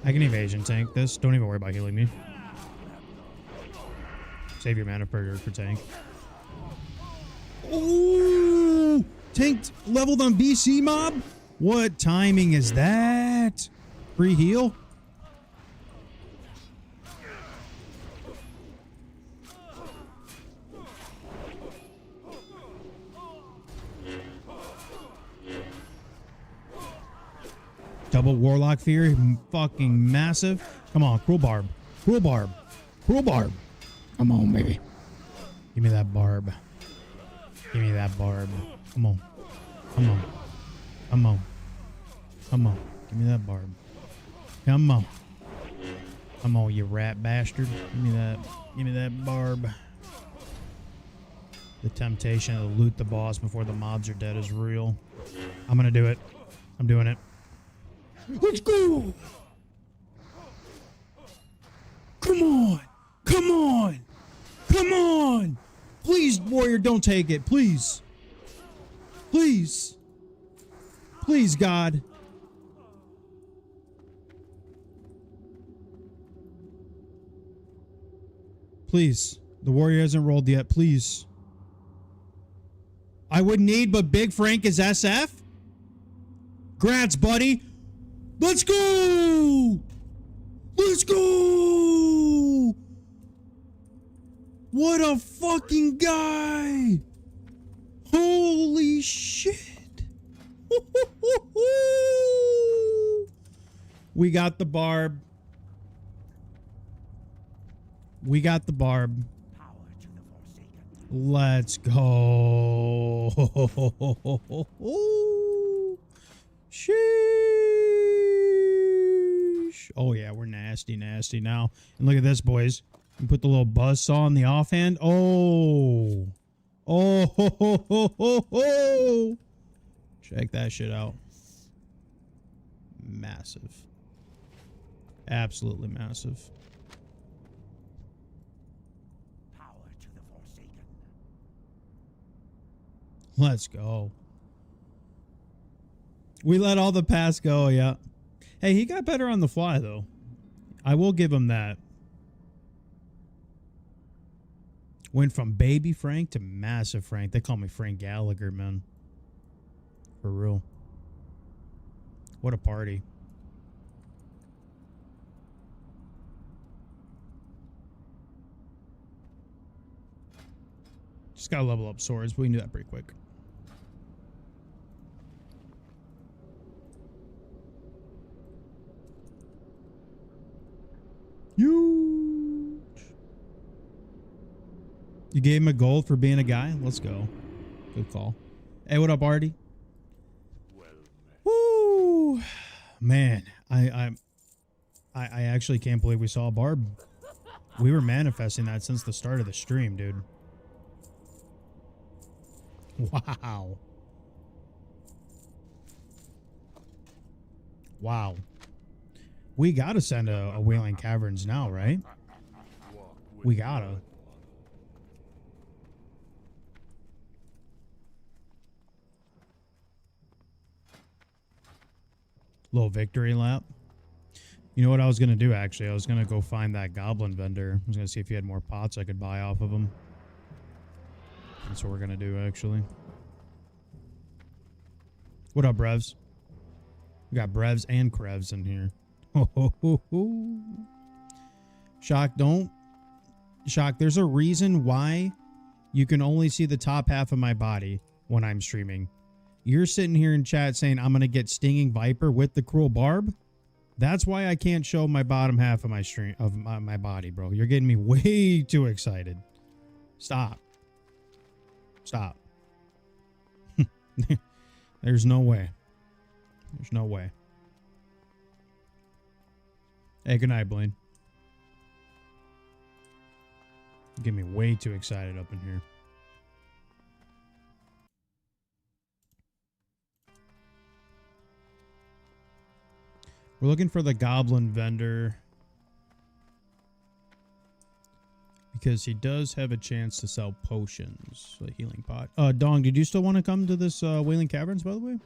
I can evasion tank this. Don't even worry about healing me. Save your mana for tank. Ooh! Tanked leveled on BC mob? What timing is that? Free heal? Double Warlock Fear, fucking massive. Come on, Cruel Barb. Cruel Barb. Cruel Barb. Come on, baby. Give me that barb. Give me that barb. Come on. Come on. Come on. Come on. Give me that barb. Come on. Come on, you rat bastard. Give me that. Give me that barb. The temptation to loot the boss before the mobs are dead is real. I'm gonna do it. I'm doing it. Let's go! Come on! Come on! Come on! Please, warrior, don't take it. Please. Please. Please, God. Please. The warrior hasn't rolled yet. Please. I would need, but Big Frank is SF? Grats, buddy. Let's go! Let's go! What a fucking guy! Holy shit! We got the barb. We got the barb. Power to the Forsaken. Let's go. Sheesh. Oh yeah, we're nasty now. And look at this, boys. We put the little buzzsaw on the offhand. Oh. Oh. Check that shit out. Massive. Absolutely massive. Power to the Forsaken. Let's go. We let all the pass go, yeah. Hey, he got better on the fly, though. I will give him that. Went from baby Frank to massive Frank. They call me Frank Gallagher, man. For real. What a party. Just gotta level up swords, but we can do that pretty quick. Huge. You gave him a gold for being a guy? Let's go. Good call. Hey, what up, Artie? Well met. Woo! Man, I actually can't believe we saw a barb. We were manifesting that since the start of the stream, dude. Wow. Wow. We gotta send a Wailing Caverns now, right? We gotta. Little victory lap. You know what I was gonna do, actually? I was gonna go find that goblin vendor. I was gonna see if he had more pots I could buy off of him. That's what we're gonna do, actually. What up, Brevs? We got Brevs and Krevs in here. Ho, ho, ho, ho. Shock, don't. Shock, there's a reason why you can only see the top half of my body when I'm streaming. You're sitting here in chat saying I'm gonna get Stinging Viper with the Cruel Barb. That's why I can't show my bottom half of my stream of my body, bro. You're getting me way too excited. Stop. Stop. There's no way. There's no way. Hey, good night, Blaine. You get me way too excited up in here. We're looking for the goblin vendor. Because he does have a chance to sell potions. A healing pot. Dong, did you still want to come to this Wailing Caverns, by the way?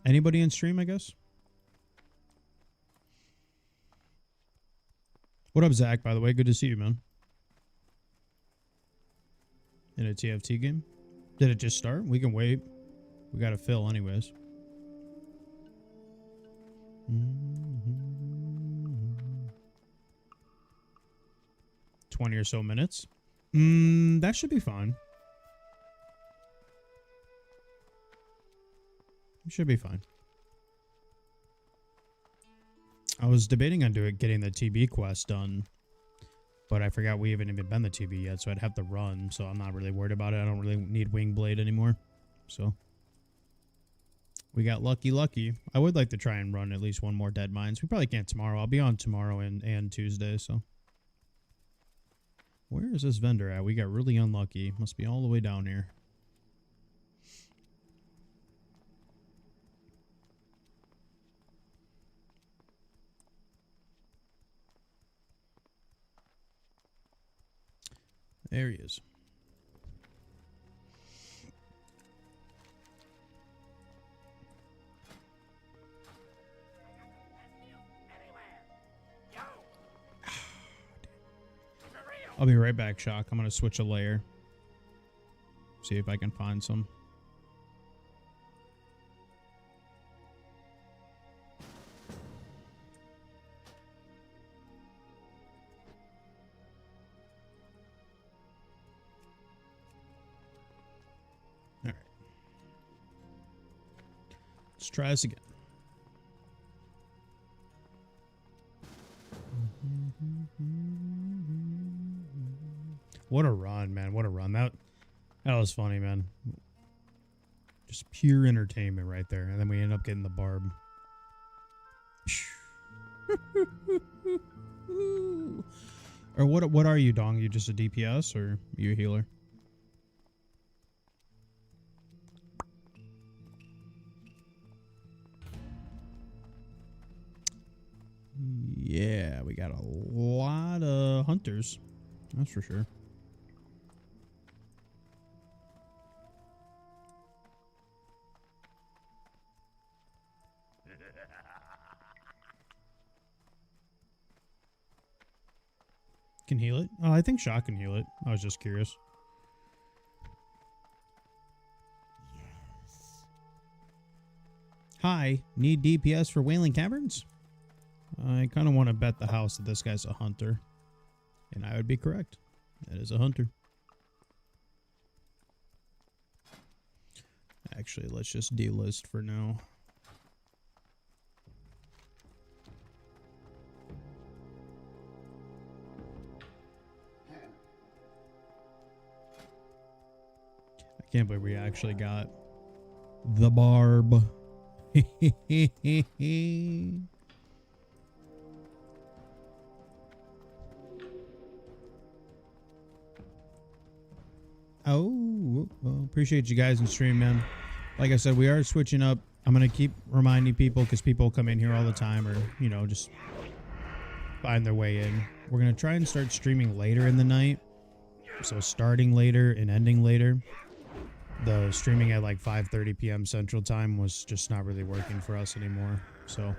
Anybody in stream, I guess? What up, Zach, by the way? Good to see you, man. In a TFT game? Did it just start? We can wait. We got to fill anyways. 20 or so minutes. That should be fine. It should be fine. I was debating on getting the TB quest done, but I forgot we haven't even been the TB yet, so I'd have to run, so I'm not really worried about it. I don't really need Wingblade anymore, so we got lucky. I would like to try and run at least one more Dead Mines. We probably can't tomorrow. I'll be on tomorrow and Tuesday, so. Where is this vendor at? We got really unlucky. Must be all the way down here. There he is. I'll be right back, Shock. I'm going to switch a layer. See if I can find some. Let's try this again. What a run, man. What a run. That was funny, man. Just pure entertainment right there. And then we end up getting the barb. Or what are you, Dong? You just a DPS or you a healer? Yeah, we got a lot of hunters. That's for sure. Can heal it? Oh, I think Shock can heal it. I was just curious. Yes. Hi, need DPS for Wailing Caverns? I kind of want to bet the house that this guy's a hunter. And I would be correct. That is a hunter. Actually, let's just delist for now. I can't believe we actually got the barb. Oh, well, appreciate you guys in stream, man. Like I said, we are switching up. I'm going to keep reminding people because people come in here all the time or, you know, just find their way in. We're going to try and start streaming later in the night. So starting later and ending later. The streaming at like 5:30 p.m. Central Time was just not really working for us anymore. So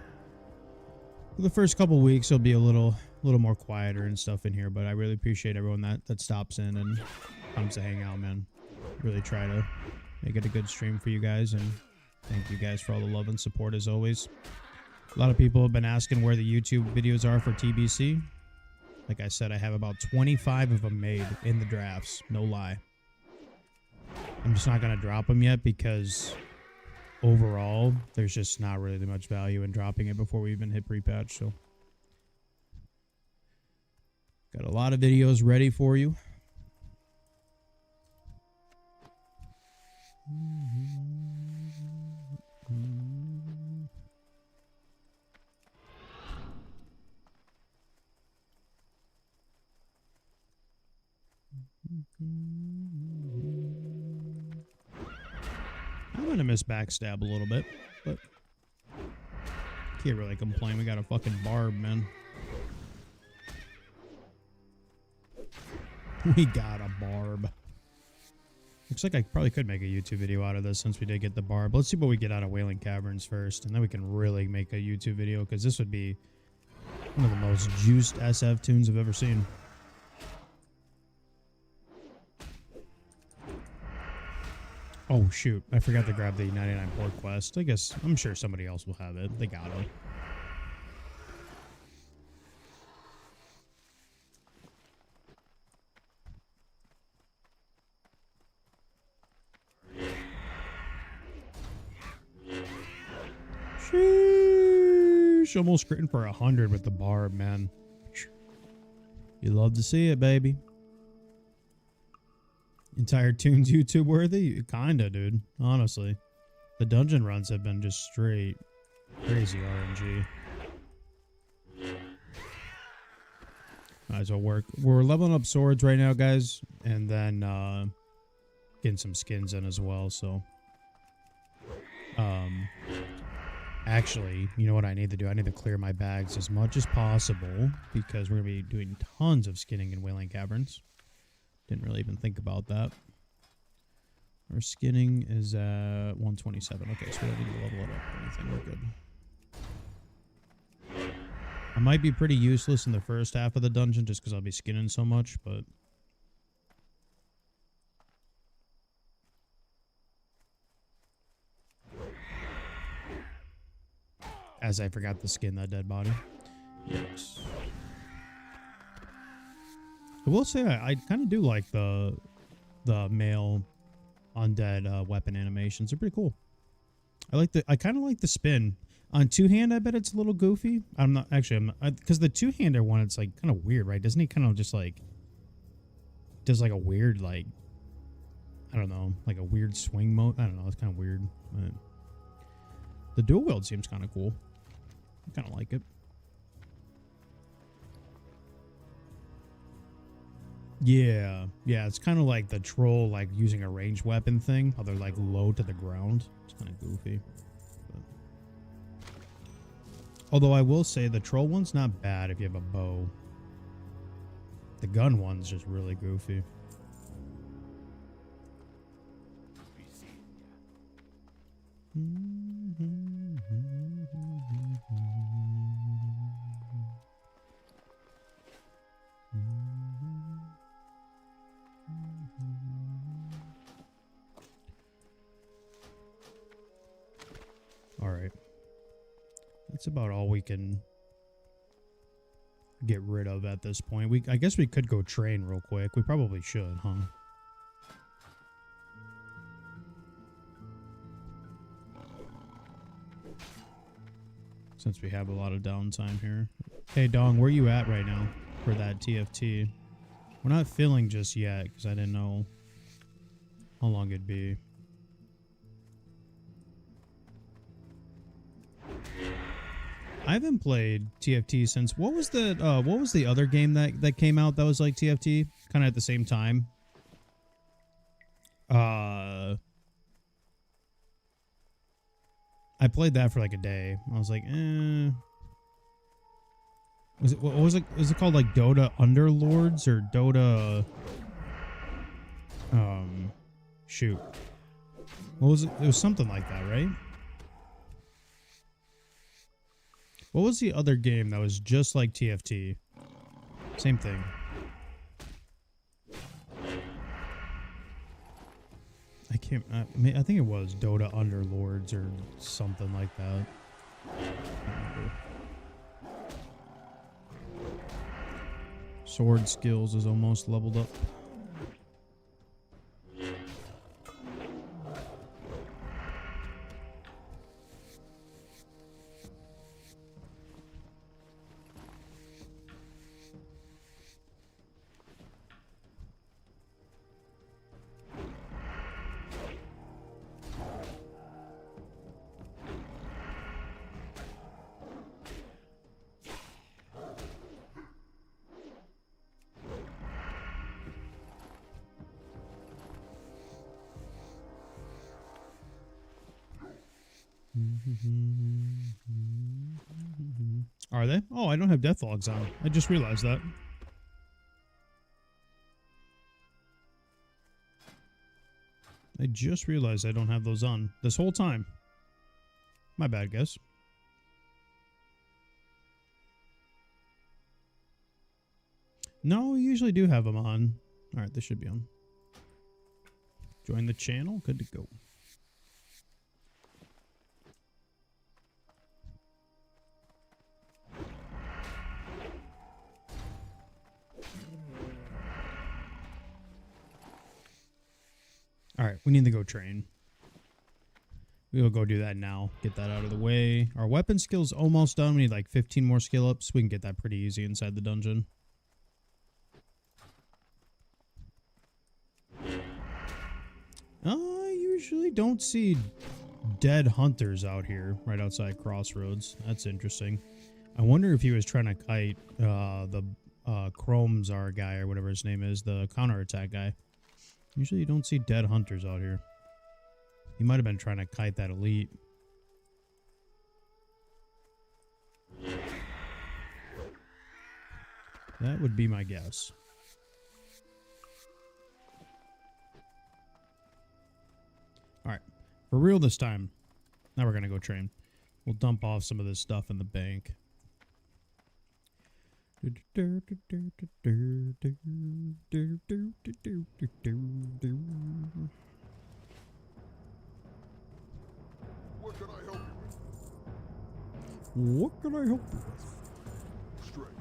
for the first couple weeks, it'll be a little more quieter and stuff in here. But I really appreciate everyone that stops in and comes to hang out, man. Really try to make it a good stream for you guys, and thank you guys for all the love and support as always. A lot of people have been asking where the YouTube videos are for TBC. Like I said, I have about 25 of them made in the drafts. No lie. I'm just not going to drop them yet because overall, there's just not really much value in dropping it before we even hit pre-patch. So, got a lot of videos ready for you. I'm gonna miss backstab a little bit, but can't really complain. We got a fucking barb, man. We got a barb. Looks like I probably could make a YouTube video out of this since we did get the barb. Let's see what we get out of Wailing Caverns first, and then we can really make a YouTube video, because this would be one of the most juiced SF tunes I've ever seen. Oh, shoot. I forgot to grab the 99 port quest. I guess, I'm sure somebody else will have it. They got it. Sheesh. Almost critting for 100 with the barb, man. You love to see it, baby. Entire tunes YouTube worthy? Kinda, dude. Honestly. The dungeon runs have been just straight crazy RNG. Alright, so we're leveling up swords right now, guys. And then getting some skins in as well, so. Actually, you know what I need to do? I need to clear my bags as much as possible, because we're going to be doing tons of skinning in Wailing Caverns. Didn't really even think about that. Our skinning is at 127. Okay, so we don't need to level it up or anything. We're good. I might be pretty useless in the first half of the dungeon just because I'll be skinning so much, but... As I forgot to skin that dead body. Yes. I will say I kind of do like the male undead weapon animations. They're pretty cool. I kind of like the spin. On two-hand, I bet it's a little goofy. I'm not, because the two-hander one, it's like kind of weird, right? Doesn't he kind of just like, does like a weird, like, I don't know, like a weird swing mode? I don't know, it's kind of weird. But the dual wield seems kind of cool. I kind of like it. Yeah, it's kind of like the troll, like using a ranged weapon thing. How they're like low to the ground. It's kind of goofy. But. Although I will say the troll one's not bad if you have a bow. The gun one's just really goofy. Be seeing All right. That's about all we can get rid of at this point. I guess we could go train real quick. We probably should, huh? Since we have a lot of downtime here. Hey, Dong, where you at right now for that TFT? We're not filling just yet because I didn't know how long it'd be. I haven't played TFT since what was the other game that came out that was like TFT kind of at the same time? I played that for like a day. I was like, what was it? Is it called like Dota Underlords or Dota? Shoot. What was it? It was something like that, right? What was the other game that was just like TFT? Same thing. I can't. I think it was Dota Underlords or something like that. I can't remember. Sword skills is almost leveled up. Are they? Oh, I don't have death logs on. I just realized that. I just realized I don't have those on this whole time. My bad, guys. No, we usually do have them on. All right, this should be on. Join the channel. Good to go. All right, we need to go train. We will go do that now. Get that out of the way. Our weapon skill's almost done. We need like 15 more skill ups. We can get that pretty easy inside the dungeon. I usually don't see dead hunters out here right outside Crossroads. That's interesting. I wonder if he was trying to kite the Chromzar guy or whatever his name is, the counterattack guy. Usually you don't see dead hunters out here. He might have been trying to kite that elite. That would be my guess. Alright. For real this time. Now we're going to go train. We'll dump off some of this stuff in the bank. What can I help you with? What can I help you with? Straight.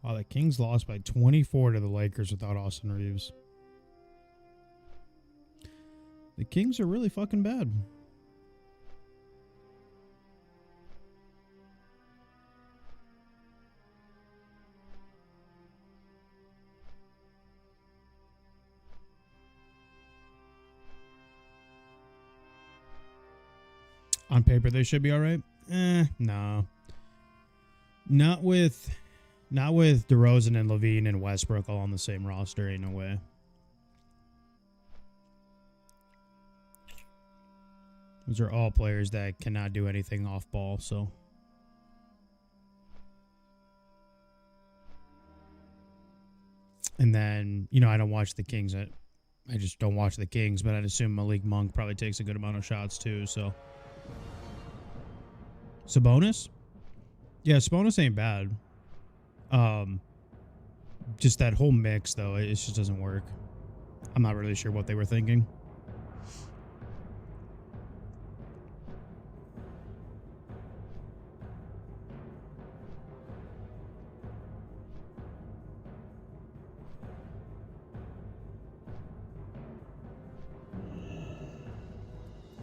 Wow, the Kings lost by 24 to the Lakers without Austin Reeves. The Kings are really fucking bad. On paper, they should be all right. No. Not with DeRozan and Levine and Westbrook all on the same roster. Ain't no way. Those are all players that cannot do anything off ball, so. And then, you know, I don't watch the Kings. I just don't watch the Kings, but I'd assume Malik Monk probably takes a good amount of shots too, so. Sabonis? Yeah, Sabonis ain't bad. Just that whole mix, though, it just doesn't work. I'm not really sure what they were thinking.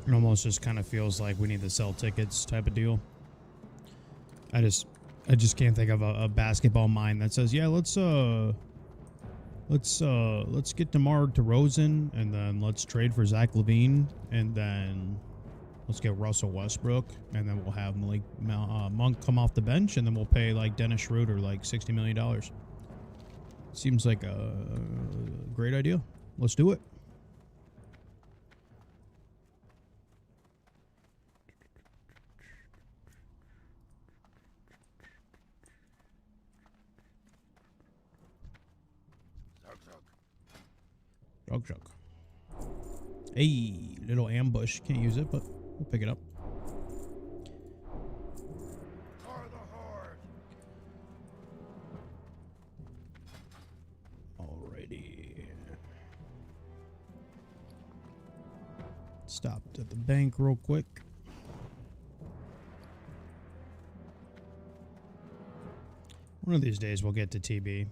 It almost just kind of feels like we need to sell tickets type of deal. I just can't think of a basketball mind that says, yeah, let's get DeMar DeRozan and then let's trade for Zach LaVine and then let's get Russell Westbrook and then we'll have Malik Monk come off the bench and then we'll pay like Dennis Schroeder like $60 million. Seems like a great idea. Let's do it. Jug. Hey, little ambush. Can't use it, but we'll pick it up. Alrighty. Stopped at the bank real quick. One of these days we'll get to TB.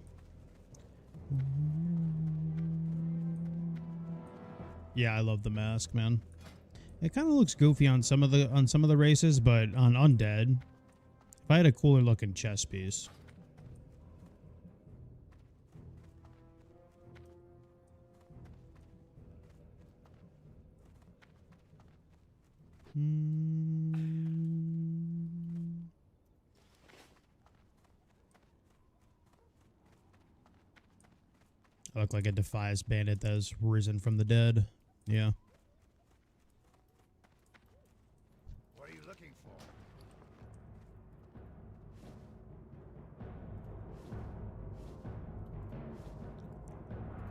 Yeah, I love the mask, man. It kind of looks goofy on some of the races, but on Undead, if I had a cooler looking chest piece. I look like a Defias bandit that has risen from the dead. Yeah. What are you looking for?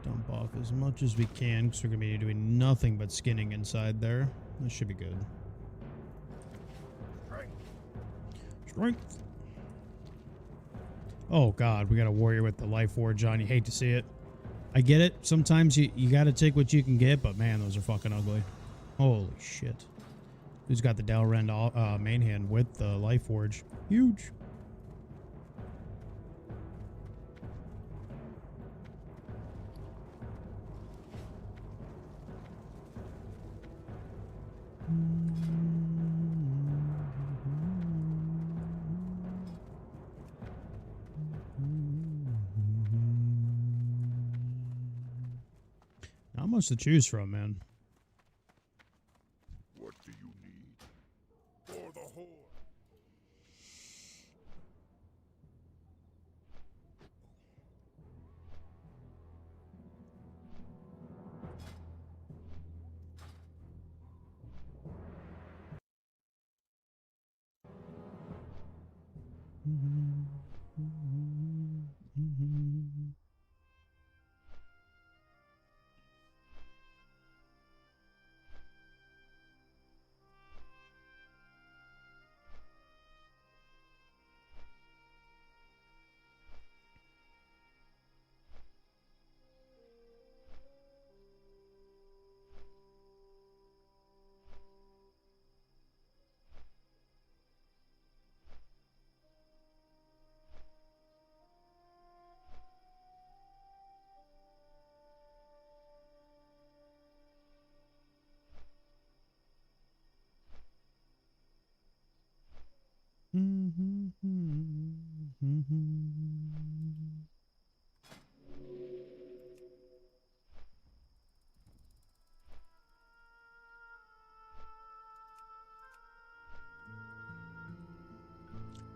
Dump off as much as we can because we're going to be doing nothing but skinning inside there. That should be good. Strength. Oh, God. We got a warrior with the Life Forge on. You hate to see it. I get it. Sometimes you got to take what you can get, but man, those are fucking ugly. Holy shit. Who's got the Dalrend main hand with the Life Forge? Huge. much to choose from, man. What do you need? For the Horde.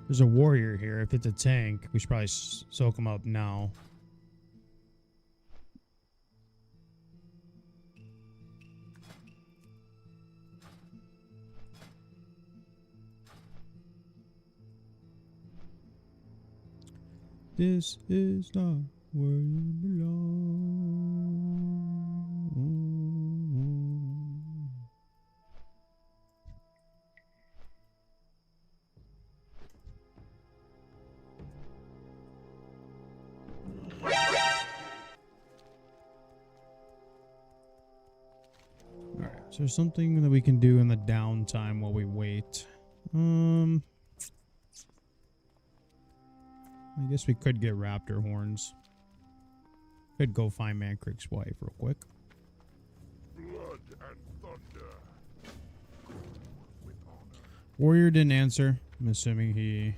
There's a warrior here. If it's a tank, we should probably soak him up now. This is not where you belong. Alright, so there's something that we can do in the downtime while we wait. I guess we could get raptor horns. Could go find Mancrick's wife real quick. Blood and thunder. With honor. Warrior didn't answer. I'm assuming he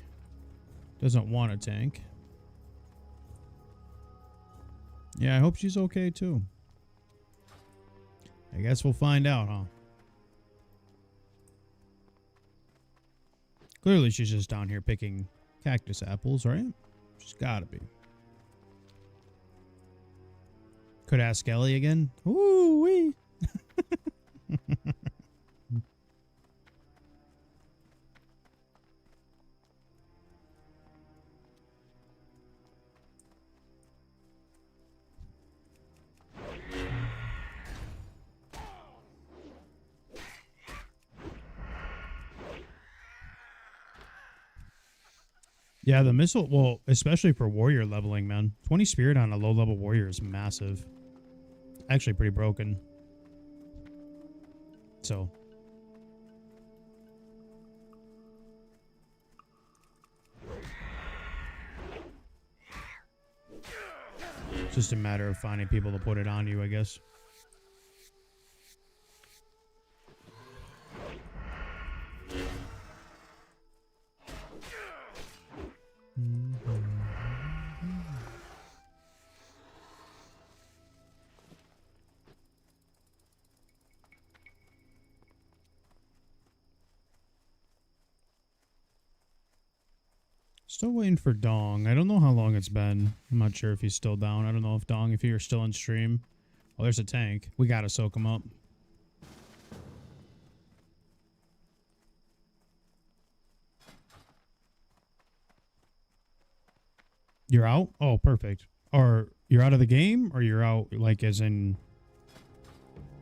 doesn't want a tank. Yeah, I hope she's okay too. I guess we'll find out, huh? Clearly she's just down here picking cactus apples, right? She's gotta be. Could ask Ellie again. Ooh wee. Yeah, the missile, well, especially for warrior leveling, man. 20 spirit on a low level warrior is massive. Actually pretty broken. So. It's just a matter of finding people to put it on you, I guess. Still waiting for Dong. I don't know how long it's been. I'm not sure if he's still down. I don't know if Dong, if you're still in stream. Oh, there's a tank. We gotta soak him up. You're out? Oh, perfect. Or you're out of the game? Or you're out, like, as in...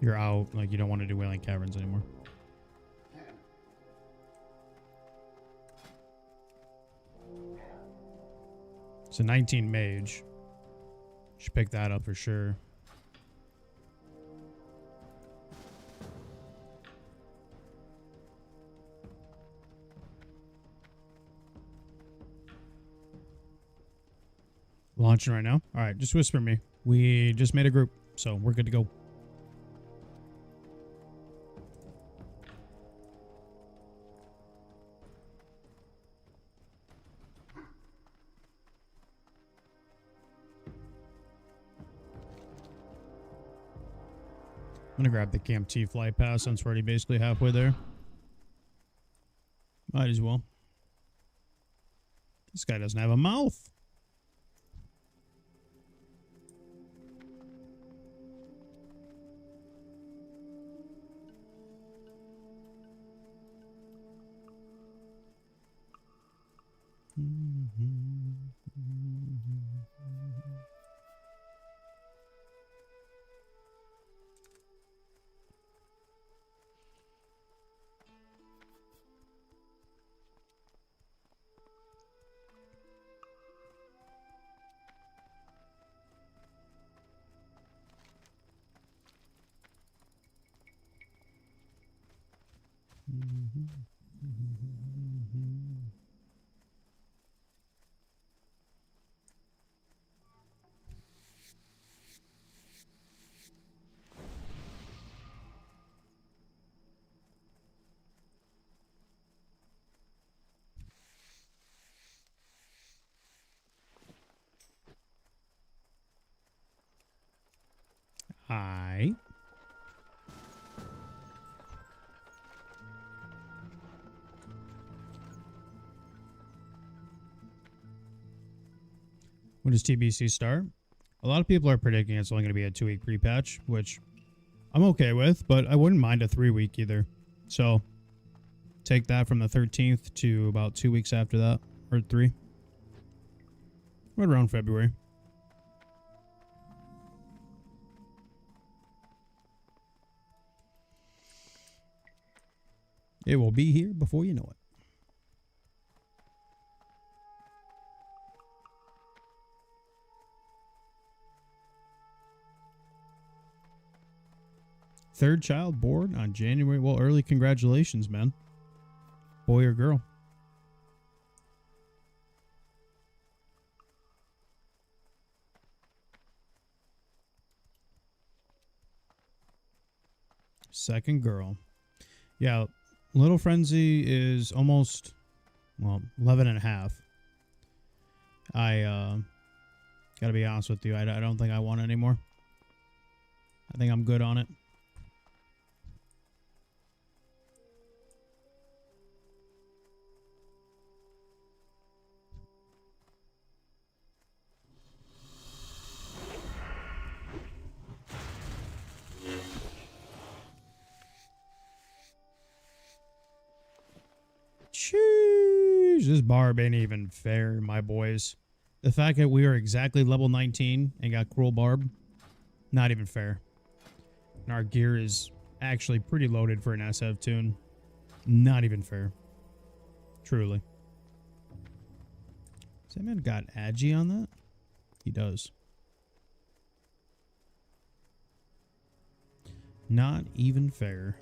You're out, like, you don't want to do Wailing Caverns anymore. It's a 19 mage. Should pick that up for sure. Launching right now? Alright, just whisper me. We just made a group, so we're good to go. gonna grab the Camp T flight pass since we're already basically halfway there. Might as well. This guy doesn't have a mouth. Hi. When does TBC start? A lot of people are predicting it's only going to be a 2-week pre-patch, which I'm okay with, but I wouldn't mind a 3-week either. So take that from the 13th to about 2 weeks after that, or 3. Right around February. It will be here before you know it. Third child born on January. Well, early congratulations, man. Boy or girl? Second girl. Yeah, Little Frenzy is almost, well, 11 and a half. I gotta be honest with you. I don't think I want it anymore. I think I'm good on it. Jeez, this barb ain't even fair, my boys. The fact that we are exactly level 19 and got Cruel Barb, not even fair. And our gear is actually pretty loaded for an SF tune. Not even fair. Truly. Has that man got Agi on that? He does. Not even fair.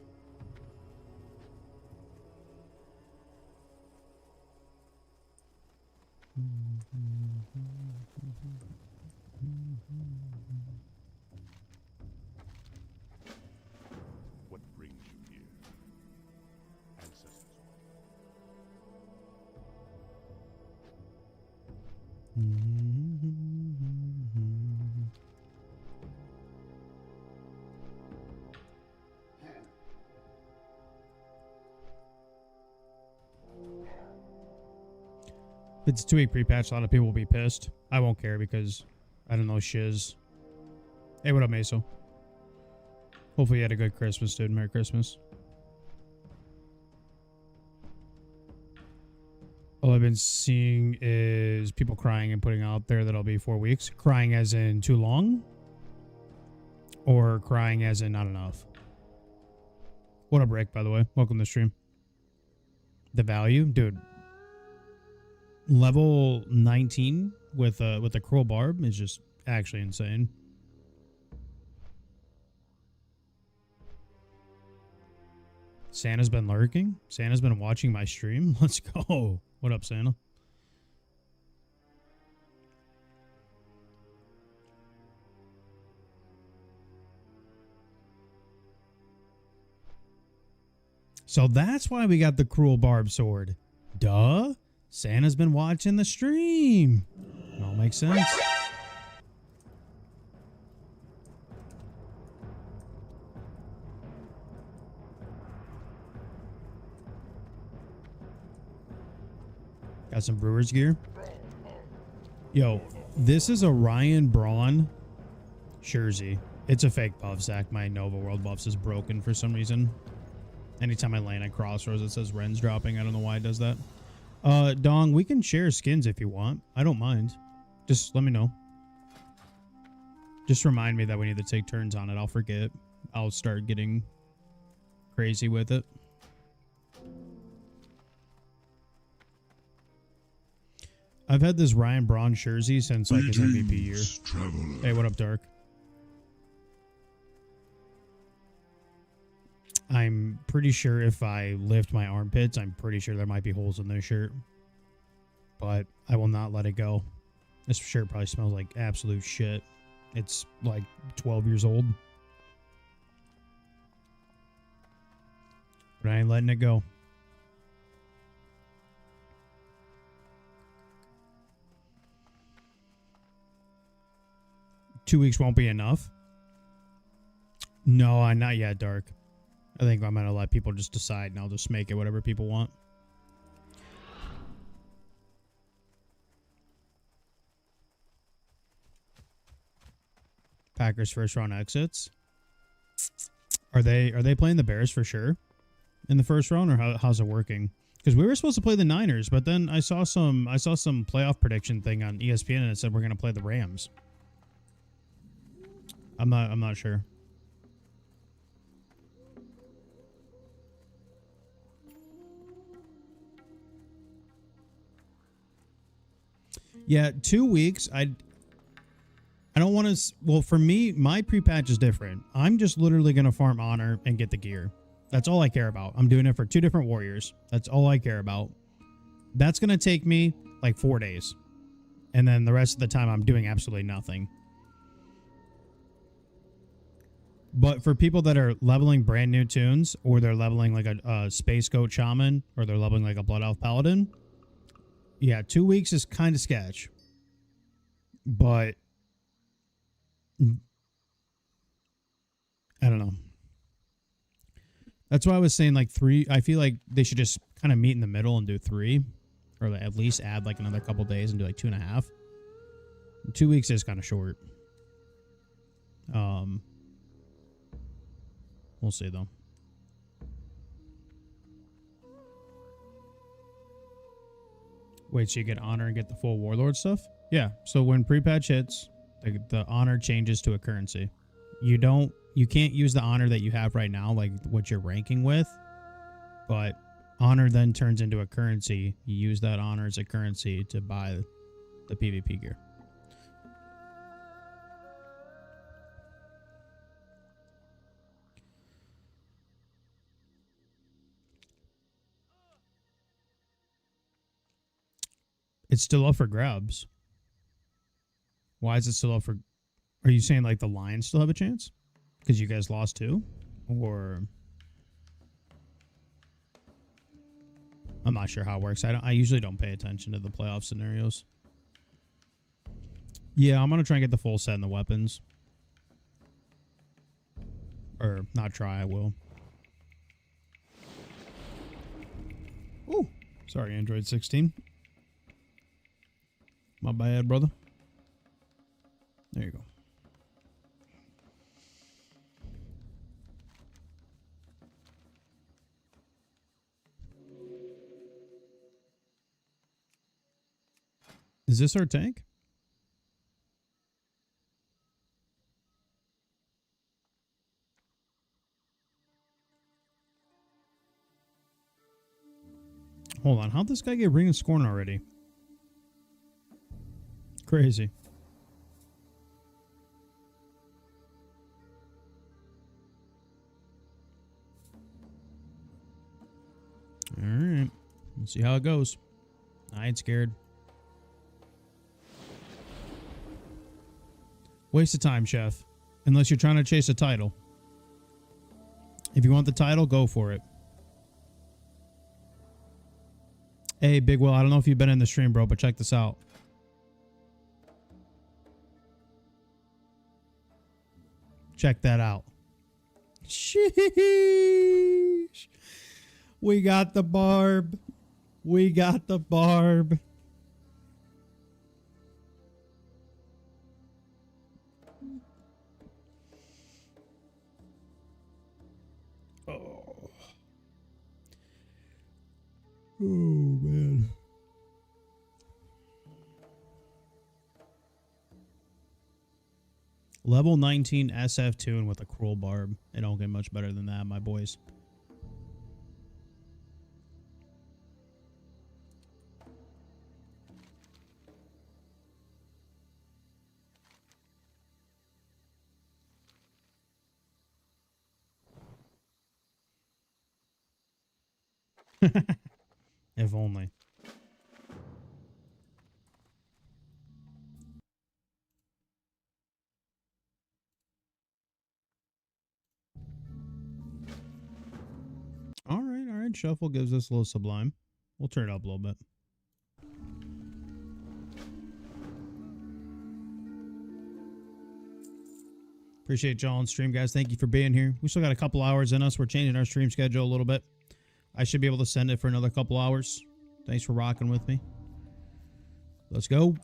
What brings you here? Ancestors. If it's a 2-week pre-patch, a lot of people will be pissed. I won't care because I don't know shiz. Hey, what up, Meso? Hopefully you had a good Christmas, dude. Merry Christmas. All I've been seeing is people crying and putting out there that it'll be 4 weeks. Crying as in too long? Or crying as in not enough? What up, Rick, by the way? Welcome to the stream. The value? Dude. Level 19 with a Cruel Barb is just actually insane. Santa's been lurking. Santa's been watching my stream. Let's go. What up, Santa? So that's why we got the Cruel Barb sword. Duh. Santa's been watching the stream. It all makes sense. Got some Brewers gear. Yo, this is a Ryan Braun jersey. It's a fake buff, Zach. My Nova World buffs is broken for some reason. Anytime I land at Crossroads, it says Ren's dropping. I don't know why it does that. Dong, we can share skins if you want. I don't mind. Just let me know. Just remind me that we need to take turns on it. I'll forget. I'll start getting crazy with it. I've had this Ryan Braun jersey since like his MVP year. Hey, what up, Dark? I'm pretty sure if I lift my armpits, I'm pretty sure there might be holes in this shirt. But I will not let it go. This shirt probably smells like absolute shit. It's like 12 years old. But I ain't letting it go. Two weeks won't be enough. No, not yet, Dark. I think I'm going to let people just decide, and I'll just make it whatever people want. Packers first round exits. Are they playing the Bears for sure in the first round, or how's it working? Because we were supposed to play the Niners, but then I saw some playoff prediction thing on ESPN, and it said we're going to play the Rams. I'm not sure. Yeah, 2 weeks. I don't want to. Well, for me, my pre-patch is different. I'm just literally going to farm honor and get the gear. That's all I care about. I'm doing it for 2 different warriors. That's all I care about. That's going to take me like 4 days. And then the rest of the time, I'm doing absolutely nothing. But for people that are leveling brand new tunes, or they're leveling like a Space Goat Shaman, or they're leveling like a Blood Elf Paladin, yeah, 2 weeks is kind of sketch. But I don't know. That's why I was saying like 3. I feel like they should just kind of meet in the middle and do 3, or at least add like another couple days and do like 2.5. 2 weeks is kind of short. We'll see though. Wait, so you get honor and get the full warlord stuff? Yeah. So when pre-patch hits, the honor changes to a currency. You can't use the honor that you have right now, like what you're ranking with, but honor then turns into a currency. You use that honor as a currency to buy the PvP gear. It's still up for grabs. Why is it still up for... Are you saying like the Lions still have a chance? Because you guys lost too? Or... I'm not sure how it works. I usually don't pay attention to the playoff scenarios. Yeah, I'm going to try and get the full set in the weapons. Or not try, I will. Ooh. Sorry, Android 16. My bad, brother. There you go. Is this our tank? Hold on. How'd this guy get Ring of Scorn already? Crazy. All right. Let's see how it goes. I ain't scared. Waste of time, Chef. Unless you're trying to chase a title. If you want the title, go for it. Hey, Big Will, I don't know if you've been in the stream, bro, but check this out. Check that out. Sheesh. We got the barb. We got the barb. Oh, man. Level 19 SF tune with a cruel barb. It don't get much better than that, my boys. If only. All right. Shuffle gives us a little sublime. We'll turn it up a little bit. Appreciate y'all on stream, guys. Thank you for being here. We still got a couple hours in us. We're changing our stream schedule a little bit. I should be able to send it for another couple hours. Thanks for rocking with me. Let's go.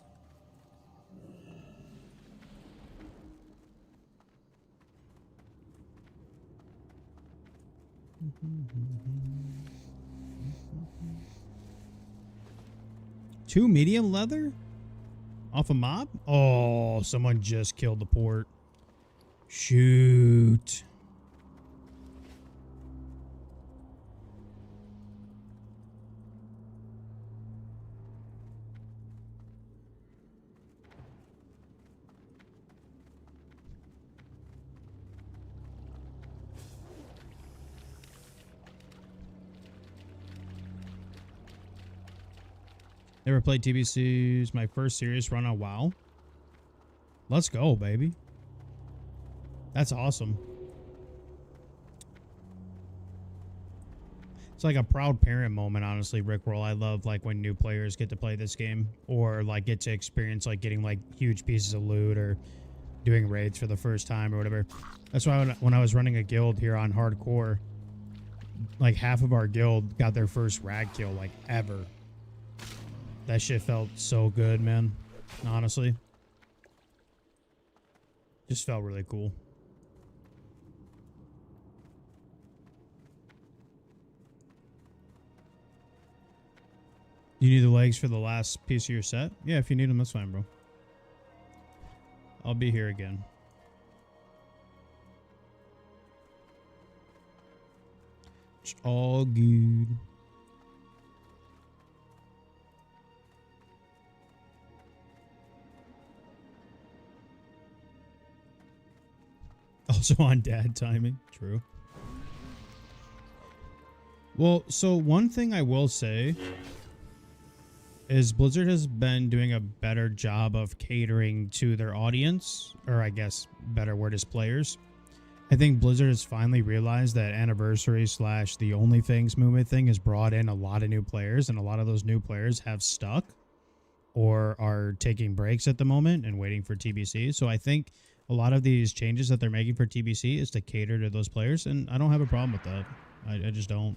Two medium leather? Off a mob? Oh, someone just killed the port. Shoot. Never played TBC's my first serious run on WoW. Let's go, baby. That's awesome. It's like a proud parent moment, honestly, Rickroll. I love like when new players get to play this game or like get to experience like getting like huge pieces of loot or doing raids for the first time or whatever. That's why when I was running a guild here on Hardcore, like half of our guild got their first rag kill like ever. That shit felt so good, man. Honestly. Just felt really cool. You need the legs for the last piece of your set? Yeah, if you need them, that's fine, bro. I'll be here again. It's all good. Also on dad timing. True. Well, so one thing I will say is Blizzard has been doing a better job of catering to their audience, or I guess better word is players. I think Blizzard has finally realized that anniversary / the Only Things movement thing has brought in a lot of new players, and a lot of those new players have stuck or are taking breaks at the moment and waiting for TBC. So I think a lot of these changes that they're making for TBC is to cater to those players, and I don't have a problem with that. I just don't.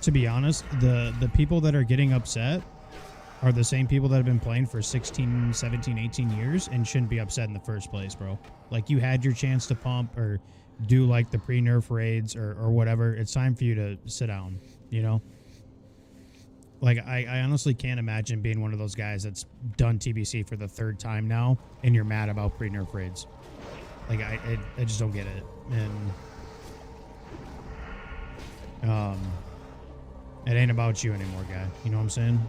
To be honest, the people that are getting upset are the same people that have been playing for 16, 17, 18 years and shouldn't be upset in the first place, bro. Like, you had your chance to pump or do, like, the pre-nerf raids or whatever. It's time for you to sit down, you know? Like, I honestly can't imagine being one of those guys that's done TBC for the third time now and you're mad about pre-nerf raids. Like, I just don't get it. And, it ain't about you anymore, guy. You know what I'm saying?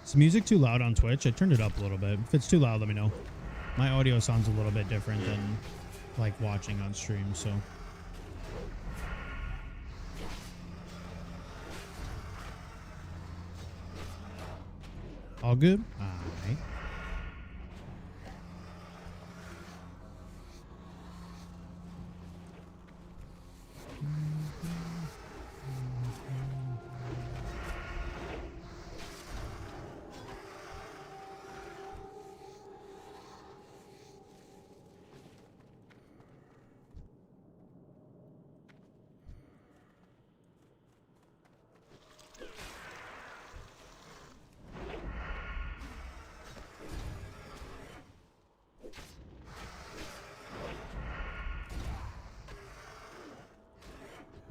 Is the music too loud on Twitch? I turned it up a little bit. If it's too loud, let me know. My audio sounds a little bit different than like watching on stream, so. All good? Alright.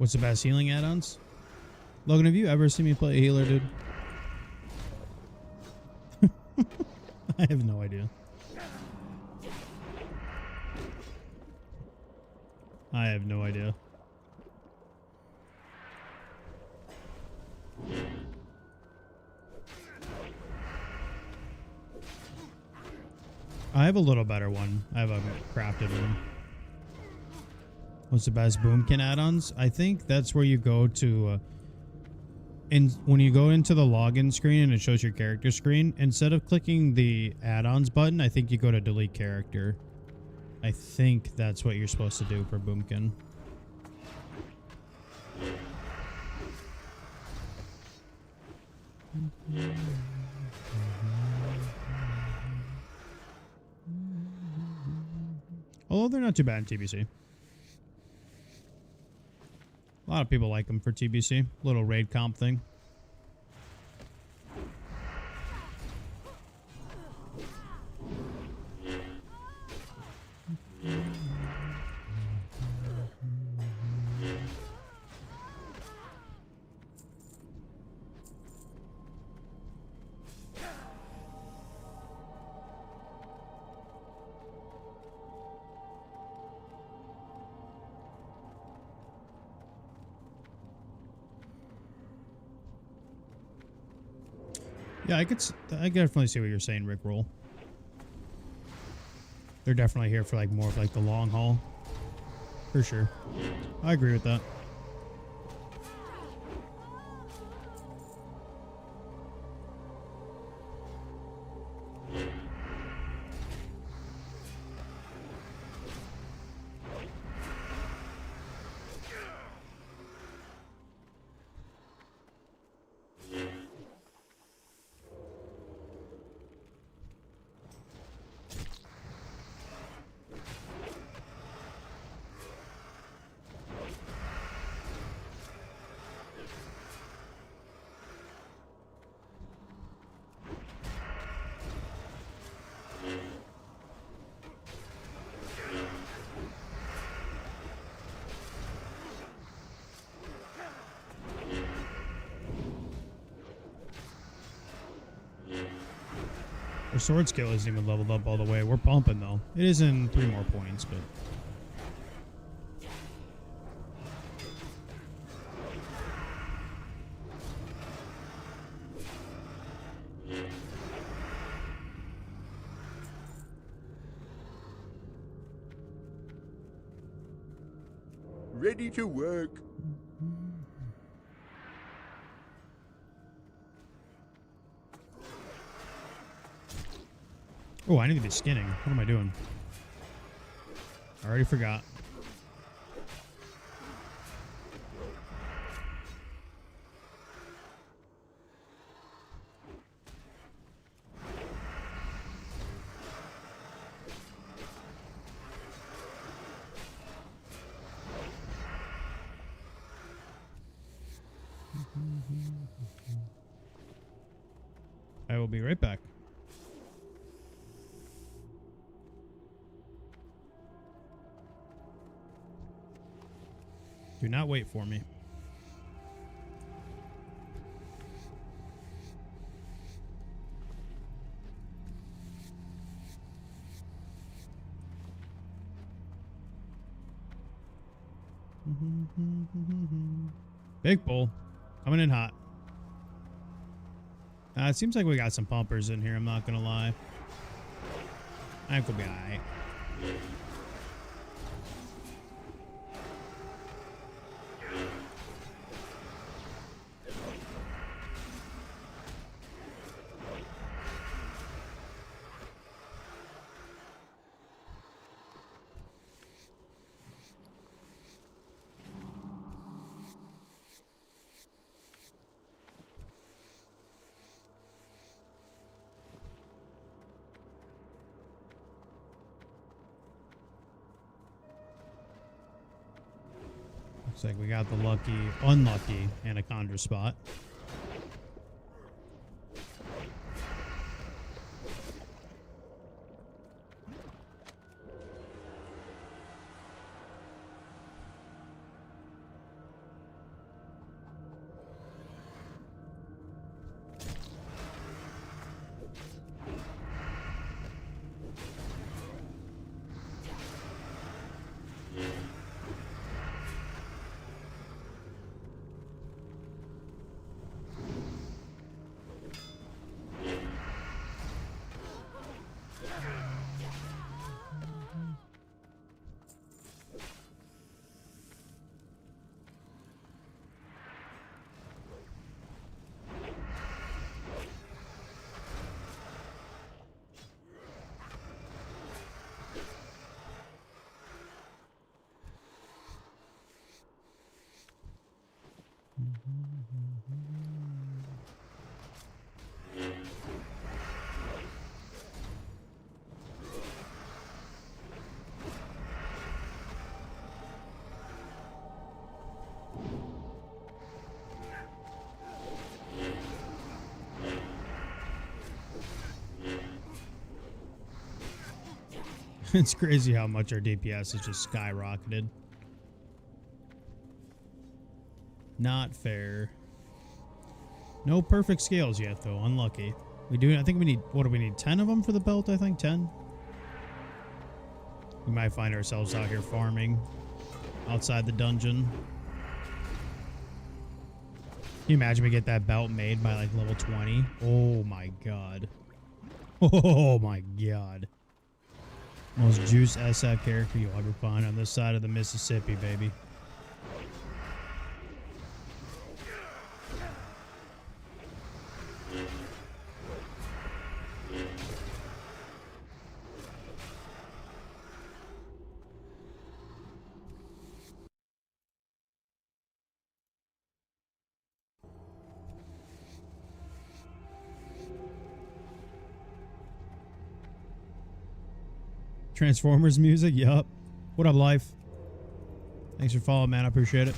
What's the best healing add-ons? Logan, have you ever seen me play a healer, dude? I have no idea. I have no idea. I have a little better one. I have a crafted one. What's the best boomkin add-ons? I think that's where you go to... when you go into the login screen and it shows your character screen, instead of clicking the add-ons button, I think you go to delete character. I think that's what you're supposed to do for boomkin. Although they're not too bad in TBC. A lot of people like them for TBC. Little raid comp thing. Yeah, I definitely see what you're saying, Rickroll. They're definitely here for like more of like the long haul. For sure. I agree with that. Our sword skill isn't even leveled up all the way. We're pumping though. It is in 3 more points, but... Ready to work. Oh, I need to be skinning. What am I doing? I already forgot. I will be right back. Do not wait for me. Big bull. Coming in hot. It seems like we got some pumpers in here, I'm not gonna lie. I think we'll be alright. Looks like we got the unlucky Anaconda spot. It's crazy how much our DPS has just skyrocketed. Not fair. No perfect scales yet, though. Unlucky. We do. I think we need. What do we need? 10 of them for the belt. I think 10. We might find ourselves out here farming outside the dungeon. Can you imagine we get that belt made by like level 20? Oh my god. Oh my god. Most juice SF character you'll ever find on this side of the Mississippi, baby. Transformers music, yup. What up, Life? Thanks for following, man. I appreciate it.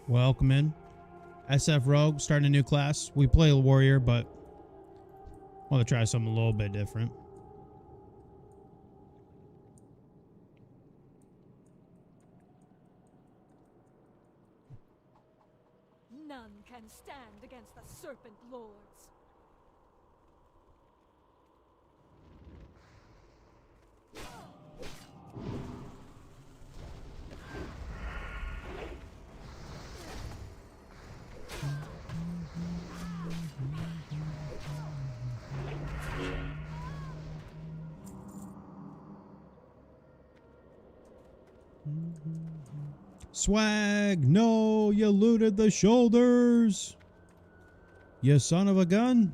Welcome in. SF Rogue, starting a new class. We play a warrior, but want to try something a little bit different. None can stand against the Serpent Lords. Swag! No, you looted the shoulders! You son of a gun!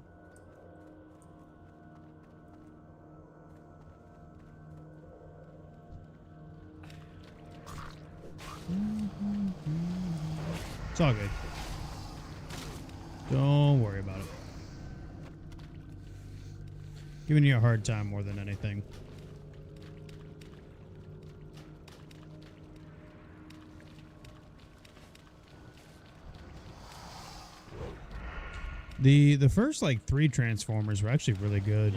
It's all good. Don't worry about it. Giving you a hard time more than anything. The first like 3 Transformers were actually really good.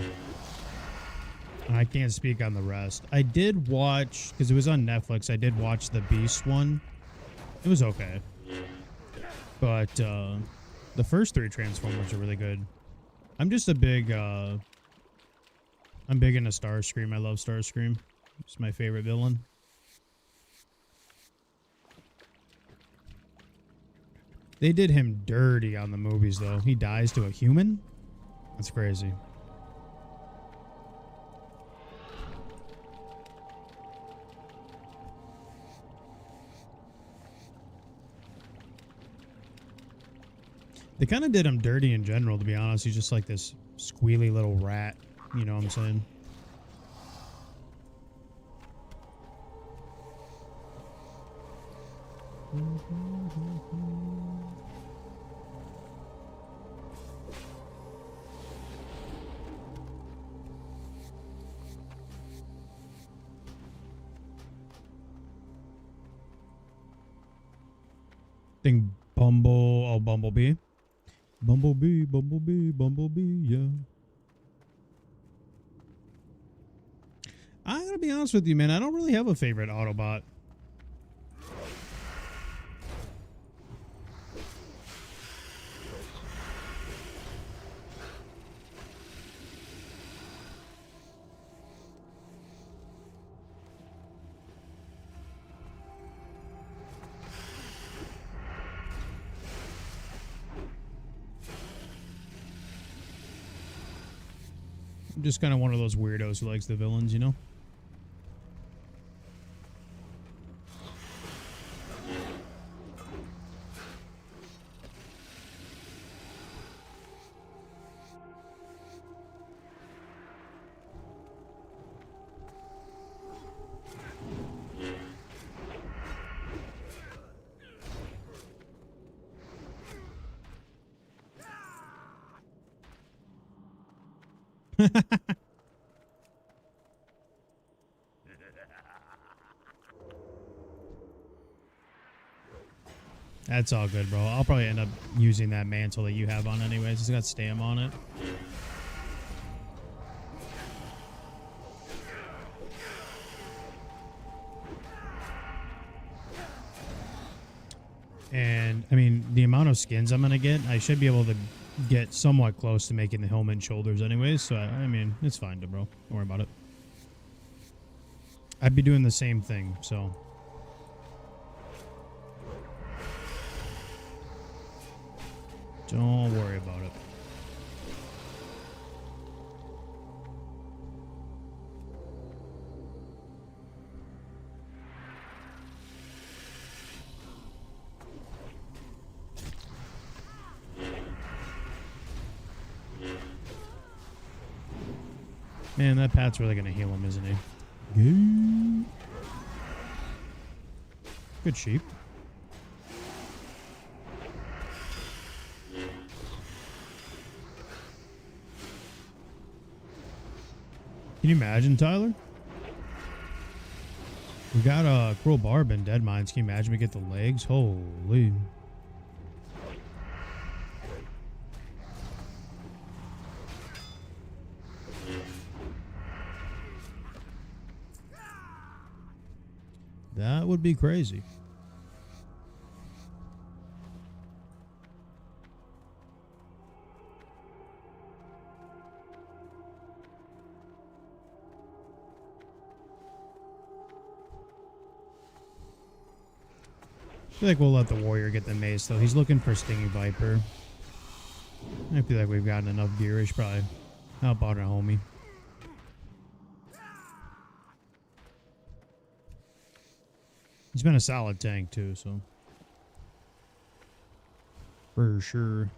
I can't speak on the rest. I did watch, because it was on Netflix, I did watch the Beast one. It was okay. But the first 3 Transformers are really good. I'm just a big I'm big into Starscream. I love Starscream. It's my favorite villain. They did him dirty on the movies, though. He dies to a human? That's crazy. They kind of did him dirty in general, to be honest. He's just like this squealy little rat. You know what I'm saying? Think Bumblebee. Bumblebee, yeah. I gotta be honest with you, man. I don't really have a favorite Autobot. I'm just kind of one of those weirdos who likes the villains, you know? That's all good, bro. I'll probably end up using that mantle that you have on anyways. It's got stam on it. And, I mean, the amount of skins I'm going to get, I should be able to get somewhat close to making the helmet and shoulders anyways. So, I mean, it's fine, bro. Don't worry about it. I'd be doing the same thing, so... Don't worry about it. Man, that Pat's really gonna heal him, isn't he? Good sheep. Can you imagine, Tyler? We got a Cruel Barb and Dead Mines. Can you imagine we get the legs? Holy. That would be crazy. I feel like we'll let the warrior get the mace, though. He's looking for Stinging Viper. I feel like we've gotten enough gear. He should probably help out our homie. He's been a solid tank, too, so. For sure.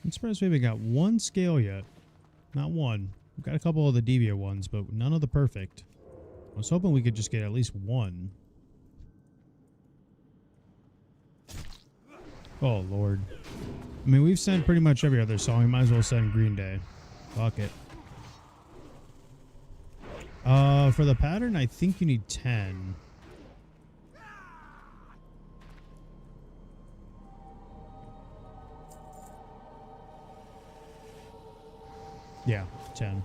I'm surprised we haven't got one scale yet. Not one. We've got a couple of the deviant ones, but none of the perfect. I was hoping we could just get at least one. Oh, Lord. I mean, we've sent pretty much every other song. We might as well send Green Day. Fuck it. For the pattern, I think you need 10. Yeah, 10.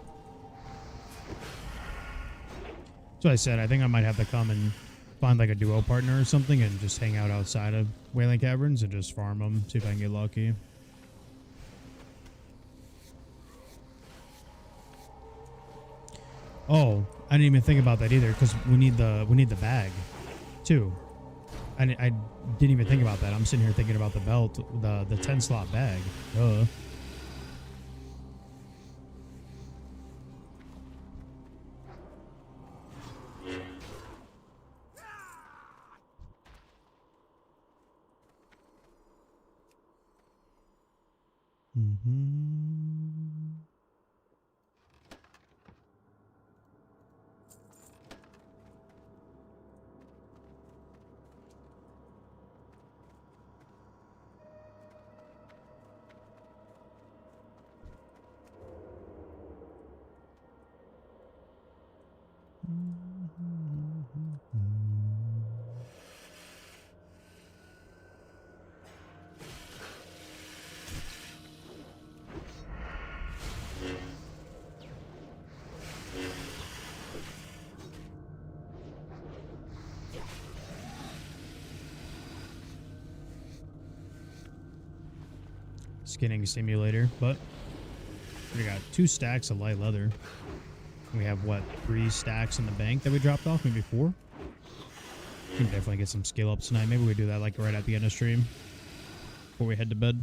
So I said, I think I might have to come and find like a duo partner or something and just hang out outside of Wailing Caverns and just farm them, see if I can get lucky. Oh, I didn't even think about that either because we need the bag, too. I didn't even think about that. I'm sitting here thinking about the belt, the 10 slot bag. Duh. Skinning simulator, but We got 2 stacks of light leather. We have, what, 3 stacks in the bank that we dropped off? Maybe 4? We can definitely get some skill ups tonight. Maybe we do that like right at the end of stream before we head to bed.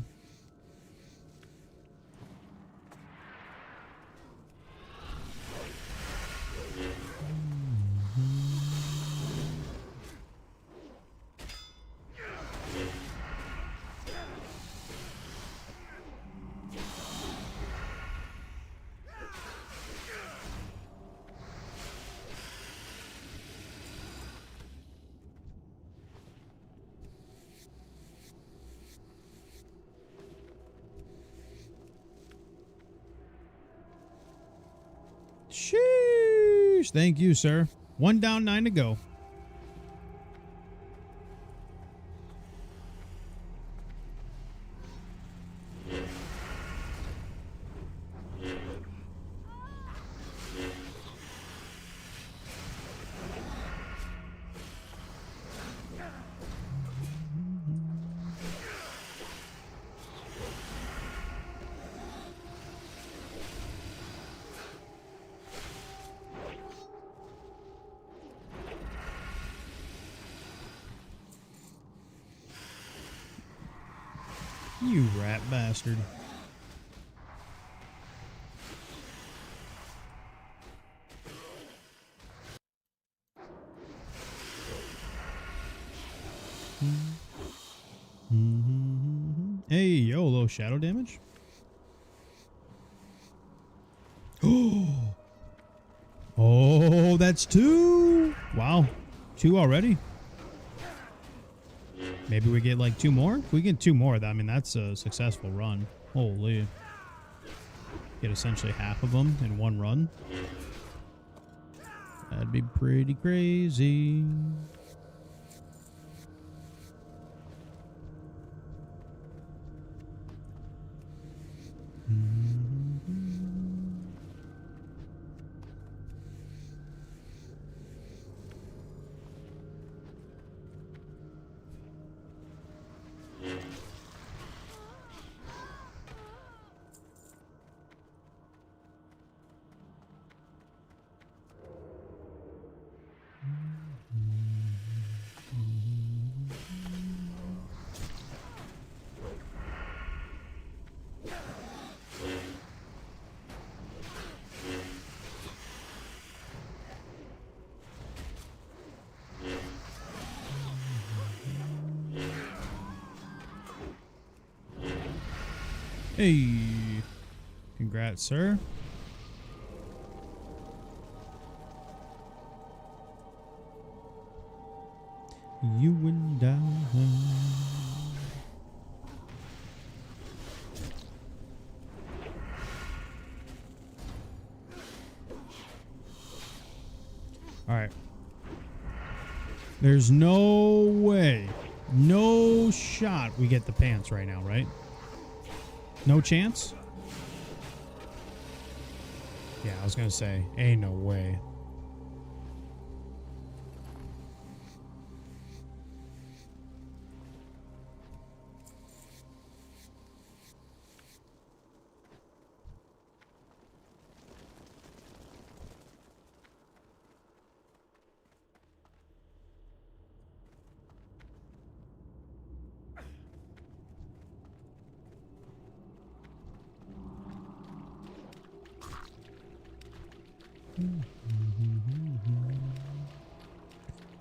Sheesh. Thank you, sir. 1 down, 9 to go. You rat bastard. Hey, yo, low shadow damage. Oh, that's 2. Wow. 2 already. Maybe we get like 2 more? If we get 2 more, I mean, that's a successful run. Holy. Get essentially half of them in 1 run. That'd be pretty crazy. Hey, congrats, sir. You went down. All right. There's no way, no shot we get the pants right now, right? No chance? Yeah, I was gonna say, ain't no way.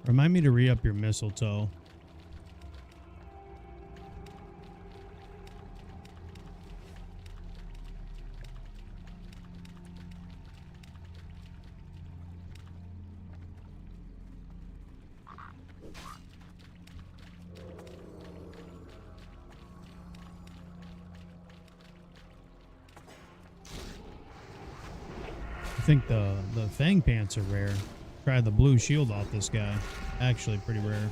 Remind me to re-up your mistletoe. I think the Fang pants are rare. Try the blue shield off this guy. Actually pretty rare.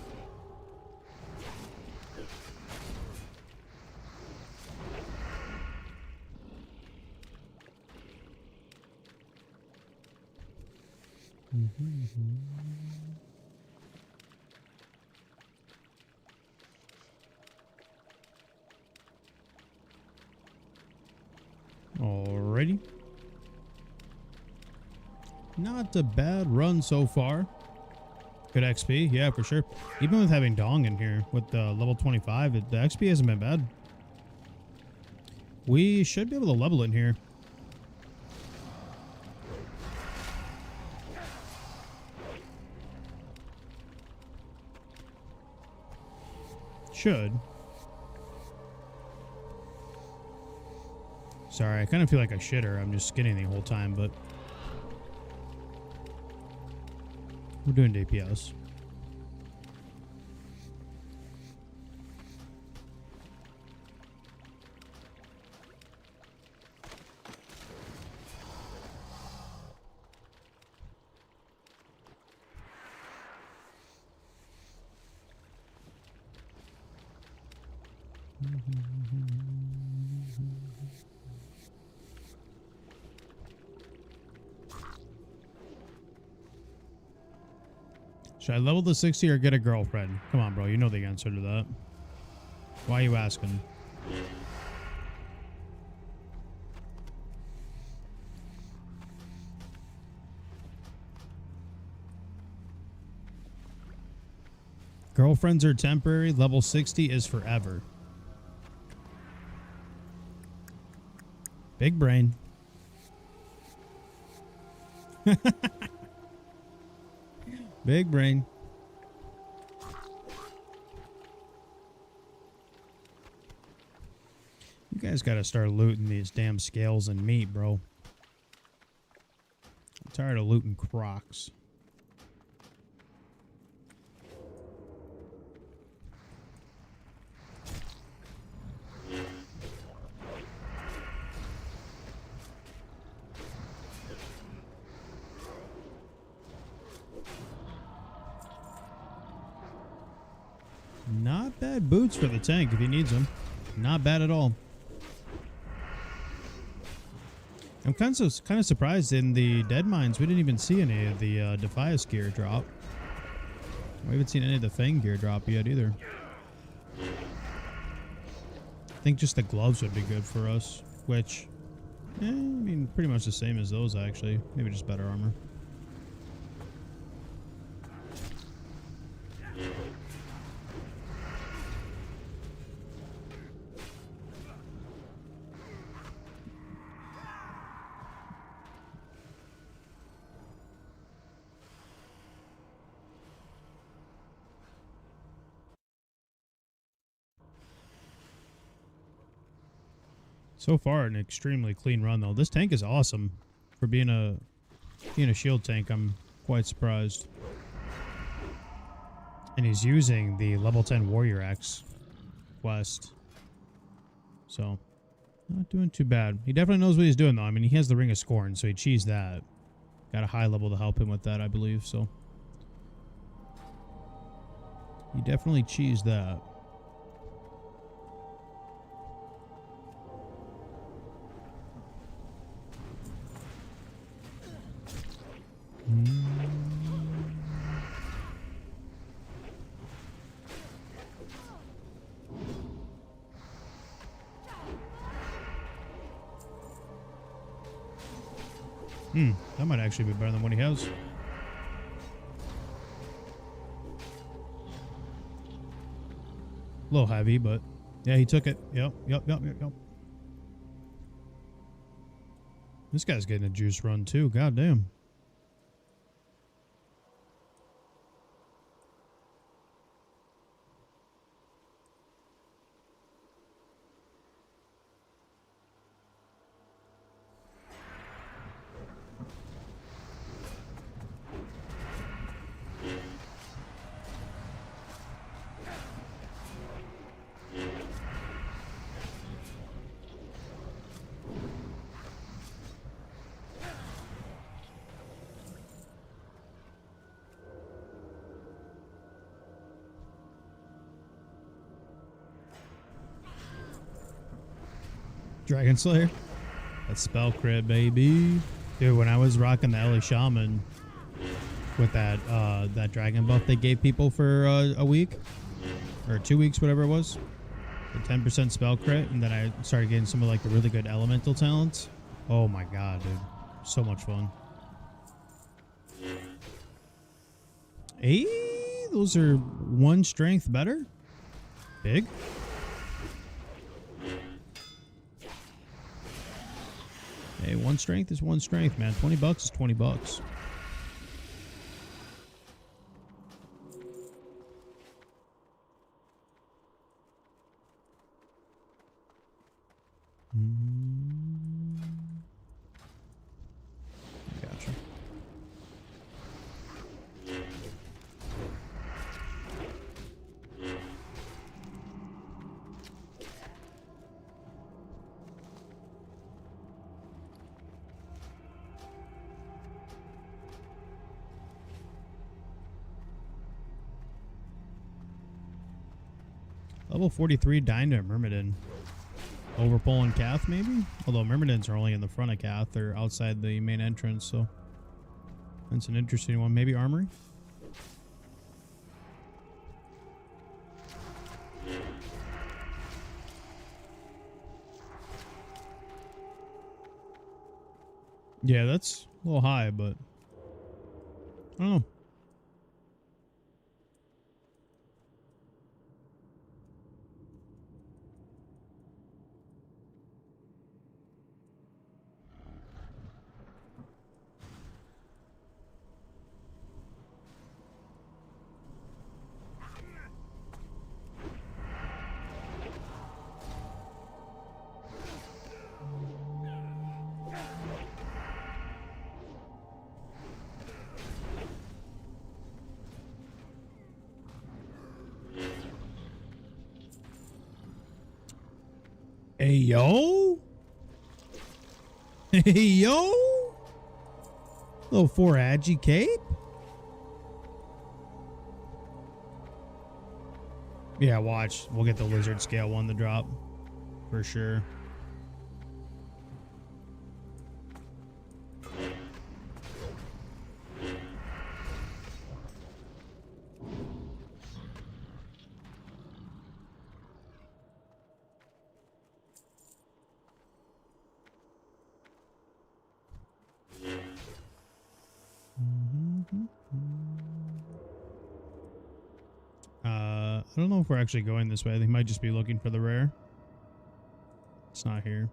Alrighty. Alrighty. Not a bad run so far. Good XP, yeah, for sure. Even with having Dong in here with the level 25, the XP hasn't been bad. We should be able to level in here. Should. Sorry, I kind of feel like a shitter. I'm just skinning the whole time, but we're doing DPS. Should I level to 60 or get a girlfriend? Come on, bro. You know the answer to that. Why are you asking? Girlfriends are temporary. Level 60 is forever. Big brain. Big brain. You guys gotta start looting these damn scales and meat, bro. I'm tired of looting Crocs. Not bad boots for the tank if he needs them. Not bad at all. I'm kind of surprised in the Dead Mines we didn't even see any of the Defias gear drop. We haven't seen any of the Fang gear drop yet either. I think just the gloves would be good for us, which, I mean, pretty much the same as those actually. Maybe just better armor. So far, an extremely clean run, though. This tank is awesome for being a shield tank. I'm quite surprised. And he's using the level 10 Warrior Axe quest. So, not doing too bad. He definitely knows what he's doing, though. I mean, he has the Ring of Scorn, so he cheesed that. Got a high level to help him with that, I believe, so. He definitely cheesed that. That might actually be better than what he has. A little heavy, but yeah, he took it. Yep. This guy's getting a juice run too. God damn. Dragon Slayer. That's spell crit, baby. Dude, when I was rocking the Ellie Shaman with that that dragon buff they gave people for a week or 2 weeks, whatever it was, the 10% spell crit, and then I started getting some of like the really good elemental talents. Oh my god, dude. So much fun. Hey, those are 1 strength better? Big? Hey, 1 strength is 1 strength, man. 20 bucks is 20 bucks. Gotcha. Level 43 Dyna Myrmidon. Overpull and Cath, maybe? Although Myrmidons are only in the front of Cath. They're outside the main entrance, so that's an interesting one. Maybe Armory? Yeah, that's a little high, but I don't know. Hey, yo. Hey, yo. Little 4 Agi cape. Yeah, watch. We'll get the lizard scale one to drop. For sure. I don't know if we're actually going this way. I think might just be looking for the rare. It's not here.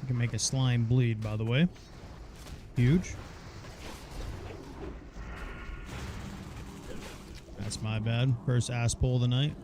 You can make a slime bleed, by the way. Huge. That's my bad. First ass pull of the night.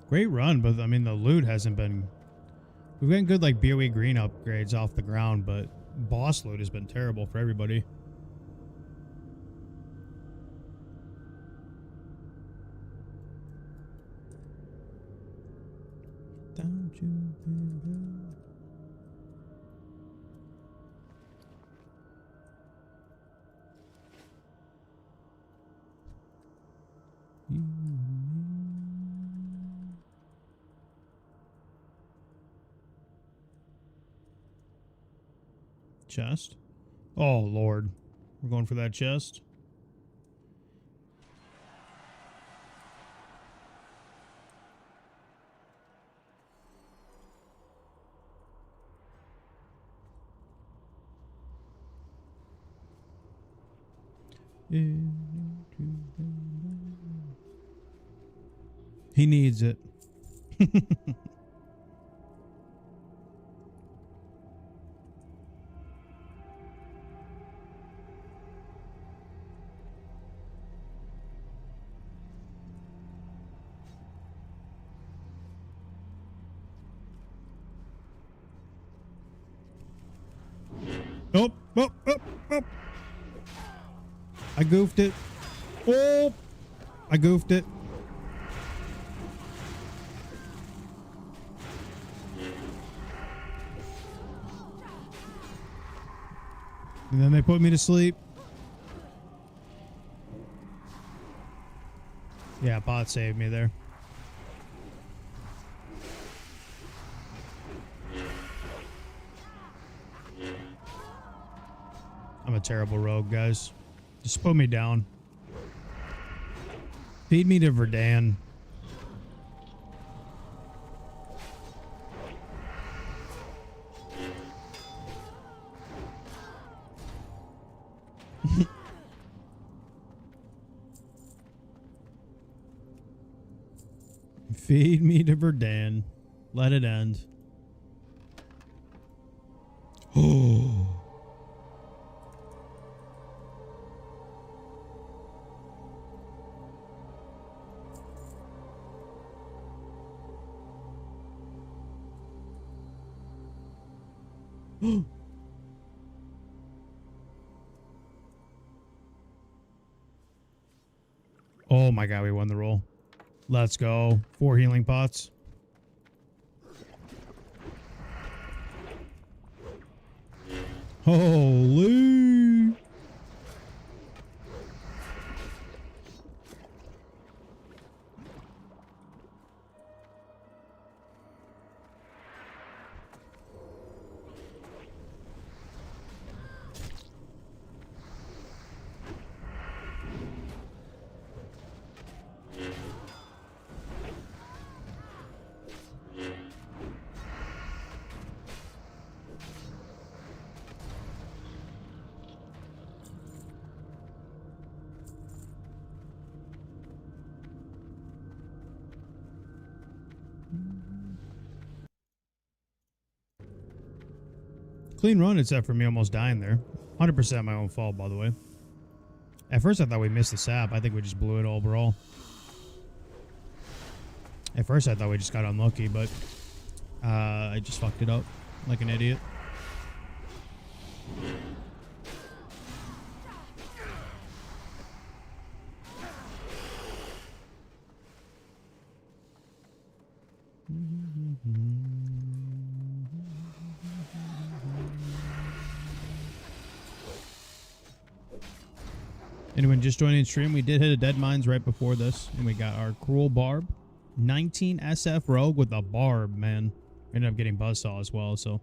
Great run, but I mean the loot hasn't been. We've gotten good like BOE green upgrades off the ground, but boss loot has been terrible for everybody. Don't you remember? You and me. Chest? Oh, Lord. We're going for that chest? He needs it. Oh, oh, oh, oh. I goofed it. Oh, I goofed it. And then they put me to sleep. Yeah, bot saved me there. I'm a terrible rogue, guys. Just put me down. Feed me to Verdan. Feed me to Verdan. Let it end. Oh. Oh my god, we won the roll. Let's go. 4 healing pots. Holy. Clean run, except for me almost dying there. 100% my own fault, by the way. At first, I thought we missed the sap. I think we just blew it overall. At first, I thought we just got unlucky, but I just fucked it up like an idiot. Anyone just joining the stream, we did hit a dead mines right before this, and we got our cruel barb. 19 SF rogue with a barb, man. Ended up getting buzzsaw as well, so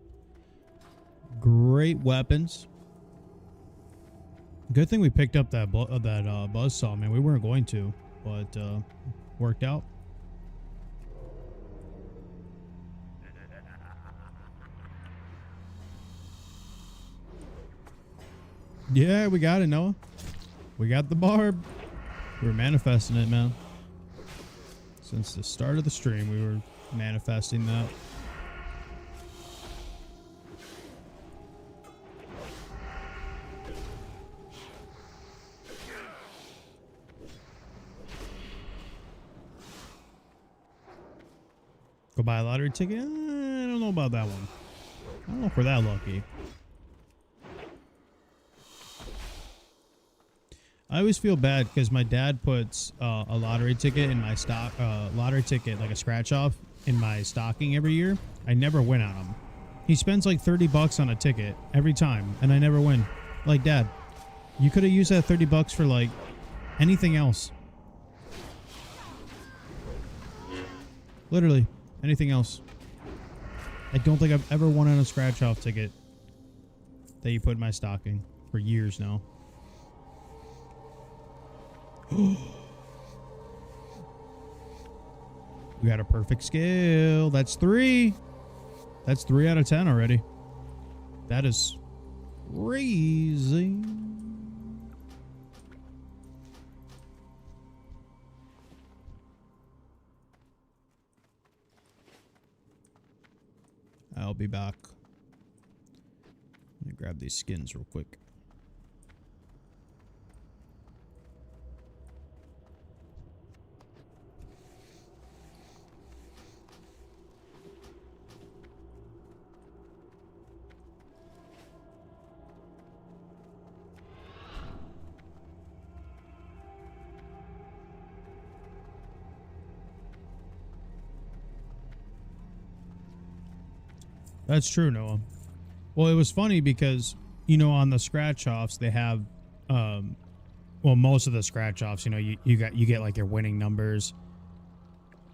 great weapons. Good thing we picked up that buzzsaw, man. We weren't going to, but worked out. Yeah, we got it, Noah. We got the barb. We were manifesting it, man. Since the start of the stream, we were manifesting that. Go buy a lottery ticket? I don't know about that one. I don't know if we're that lucky. I always feel bad because my dad puts a lottery ticket in my stock, lottery ticket, like a scratch off in my stocking every year. I never win on them. He spends like 30 bucks on a ticket every time and I never win. Like, Dad, you could have used that 30 bucks for like anything else. Literally anything else. I don't think I've ever won on a scratch off ticket that you put in my stocking for years now. We got a perfect skill. That's 3. That's 3 out of 10 already. That is crazy. I'll be back. Let me grab these skins real quick. That's true, Noah. Well, it was funny because, you know, on the scratch offs they have, well, most of the scratch offs, you know, you get like your winning numbers,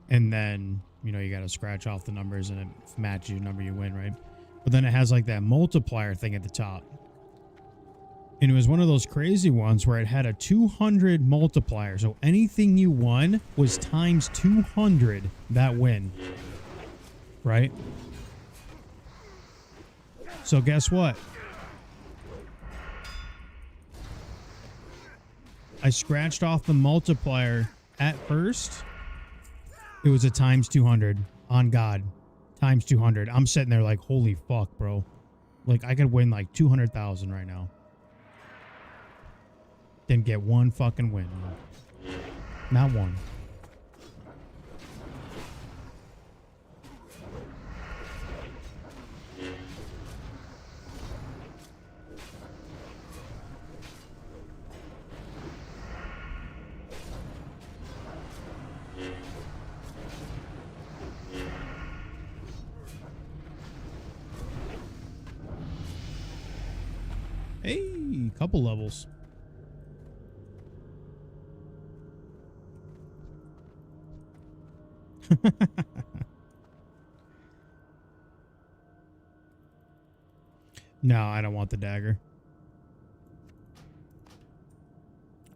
and then, you know, you got to scratch off the numbers and it matches your number you win, right? But then it has like that multiplier thing at the top, and it was one of those crazy ones where it had a 200 multiplier, so anything you won was times 200 that win, right? So guess what? I scratched off the multiplier at first. It was a times 200 on God. Times 200. I'm sitting there like, holy fuck, bro. Like I could win like 200,000 right now. Didn't get one fucking win. Not one. Hey, couple levels. No, I don't want the dagger.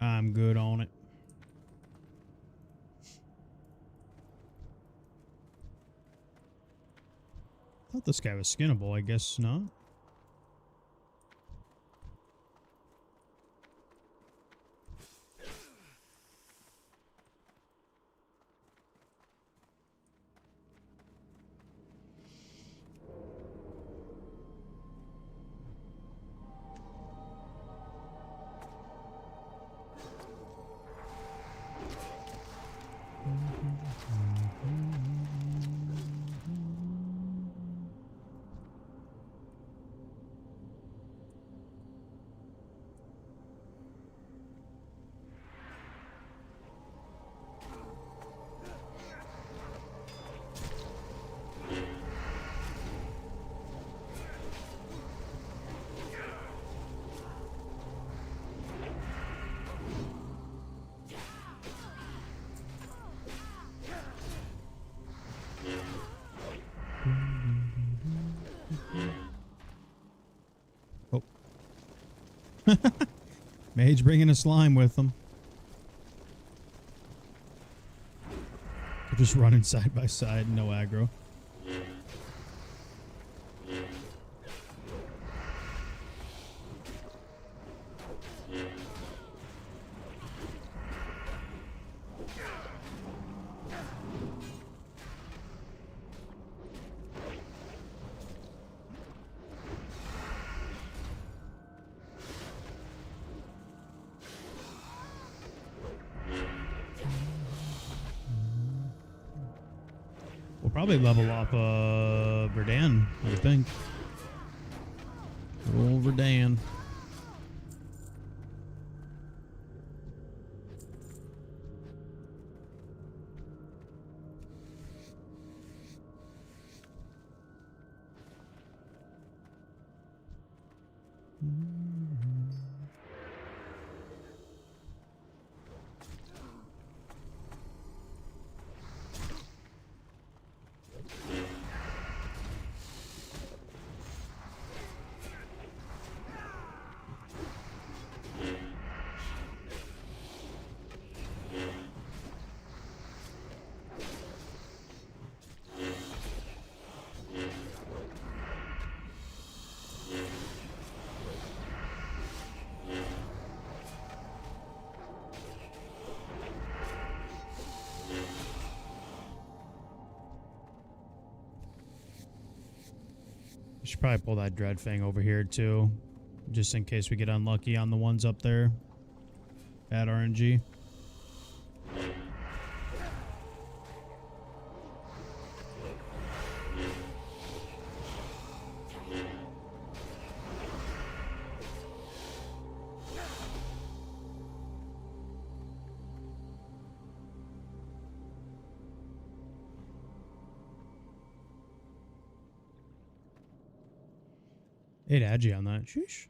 I'm good on it. Thought this guy was skinnable. I guess not. Oh. Mage bringing a slime with them. They're just running side by side, no aggro. We'll probably level up Verdan, I think. Old Verdan. Should probably pull that Dread Fang over here too, just in case we get unlucky on the ones up there. Bad RNG. Eight agi on that. Sheesh.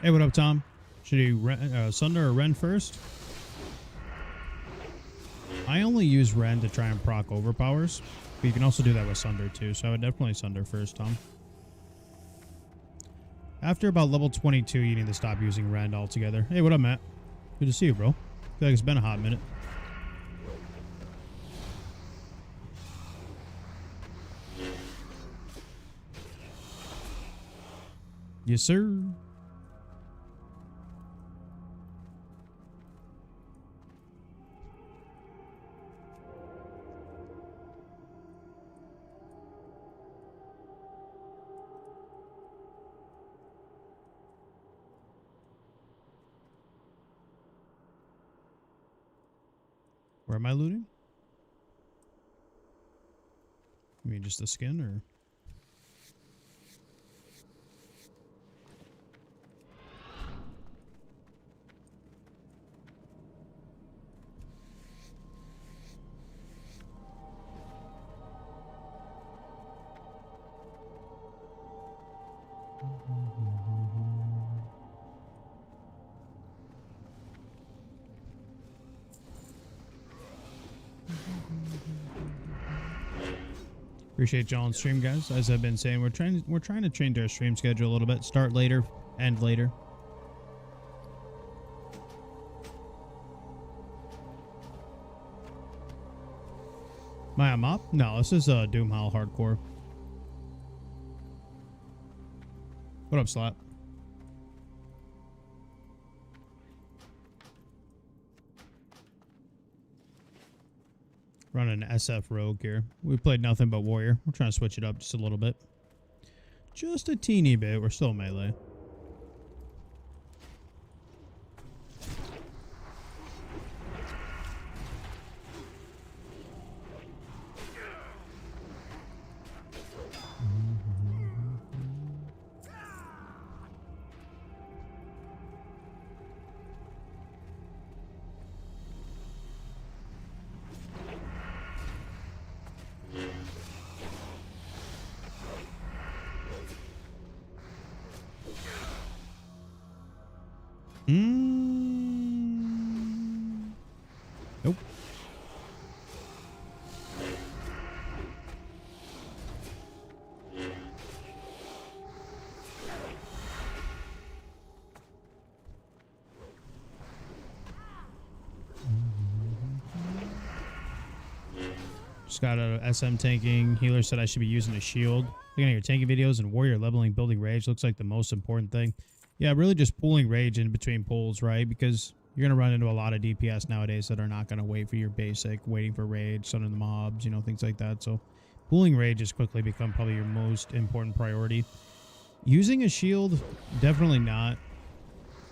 Hey, what up, Tom? Should you Sunder or Ren first? I only use Ren to try and proc overpowers, but you can also do that with Sunder too, so I would definitely Sunder first, Tom. After about level 22, you need to stop using Ren altogether. Hey, what up, Matt? Good to see you, bro. Feel like it's been a hot minute. Yes, sir. Where am I looting? You mean just the skin, or? Appreciate y'all on stream, guys. As I've been saying, we're trying to change our stream schedule a little bit. Start later, end later. Am I a mop? No, this is Doomhowl Hardcore. What up, Slap? Running SF Rogue here. We played nothing but Warrior. We're trying to switch it up just a little bit. Just a teeny bit. We're still melee. Nope. Just got a SM tanking. Healer said I should be using a shield. Looking at your tanking videos and warrior leveling, building rage looks like the most important thing. Yeah, really just pulling rage in between pulls, right? Because you're going to run into a lot of DPS nowadays that are not going to wait for your basic, waiting for rage, stunning the mobs, you know, things like that. So pulling rage has quickly become probably your most important priority. Using a shield, definitely not.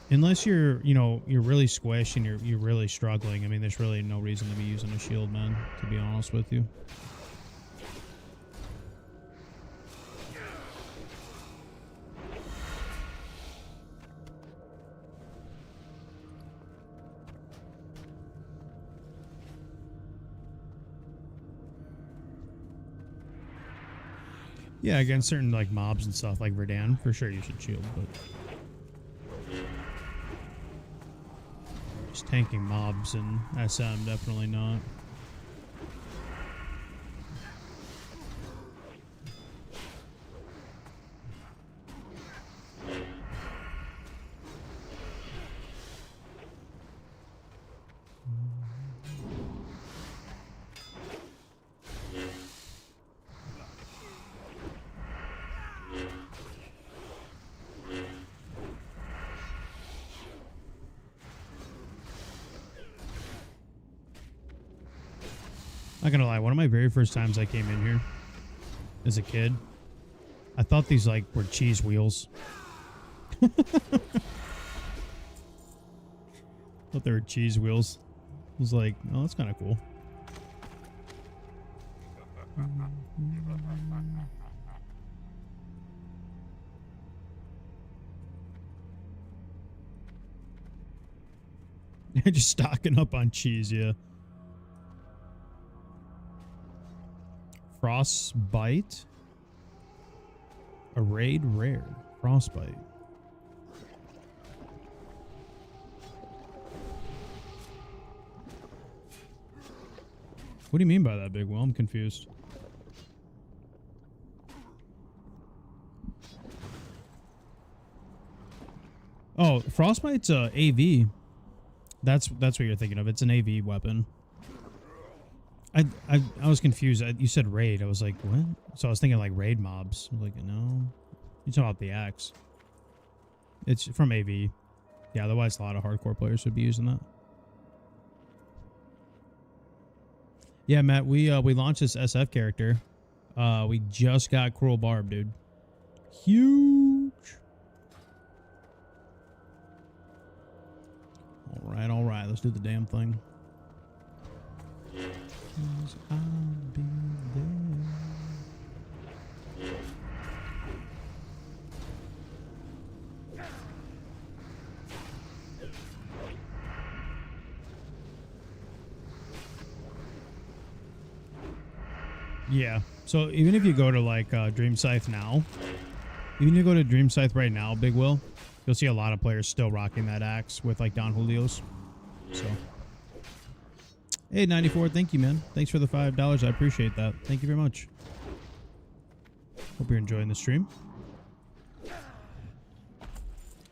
Unless you're, you know, you're really squished and you're really struggling. I mean, there's really no reason to be using a shield, man, to be honest with you. Yeah, against certain like mobs and stuff like Verdan, for sure you should shield, but just tanking mobs and SM, definitely not. Not gonna lie, one of my very first times I came in here as a kid, I thought these like were cheese wheels. Thought they were cheese wheels. I was like, oh, that's kind of cool. Just stocking up on cheese, yeah. Frostbite. A raid rare. Frostbite. What do you mean by that, Big Will? I'm confused. Oh, Frostbite's AV. That's what you're thinking of. It's an AV weapon. I was confused. You said raid. I was like, what? So I was thinking like raid mobs. I was like, no. You're talking about the axe. It's from AV. Yeah, otherwise a lot of hardcore players would be using that. Yeah, Matt, we launched this SF character. We just got Cruel Barb, dude. Huge. All right. Let's do the damn thing. I'll be there. Yeah. So even if you go to like Dream Scythe now, even if you go to Dream Scythe right now, Big Will, you'll see a lot of players still rocking that axe with like Don Julio's. So. Hey, 94, thank you, man. Thanks for the $5. I appreciate that. Thank you very much. Hope you're enjoying the stream.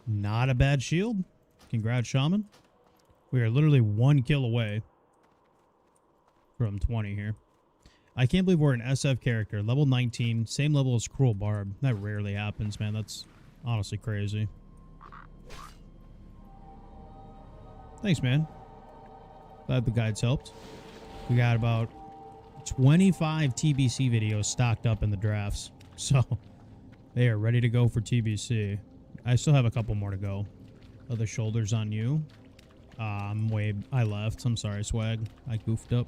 Not a bad shield. Congrats, Shaman. We are literally 1 kill away from 20 here. I can't believe we're an SF character. Level 19, same level as Cruel Barb. That rarely happens, man. That's honestly crazy. Thanks, man. Glad the guides helped. We got about 25 TBC videos stocked up in the drafts. So they are ready to go for TBC. I still have a couple more to go. Other shoulders on you. I left. I'm sorry, Swag. I goofed up.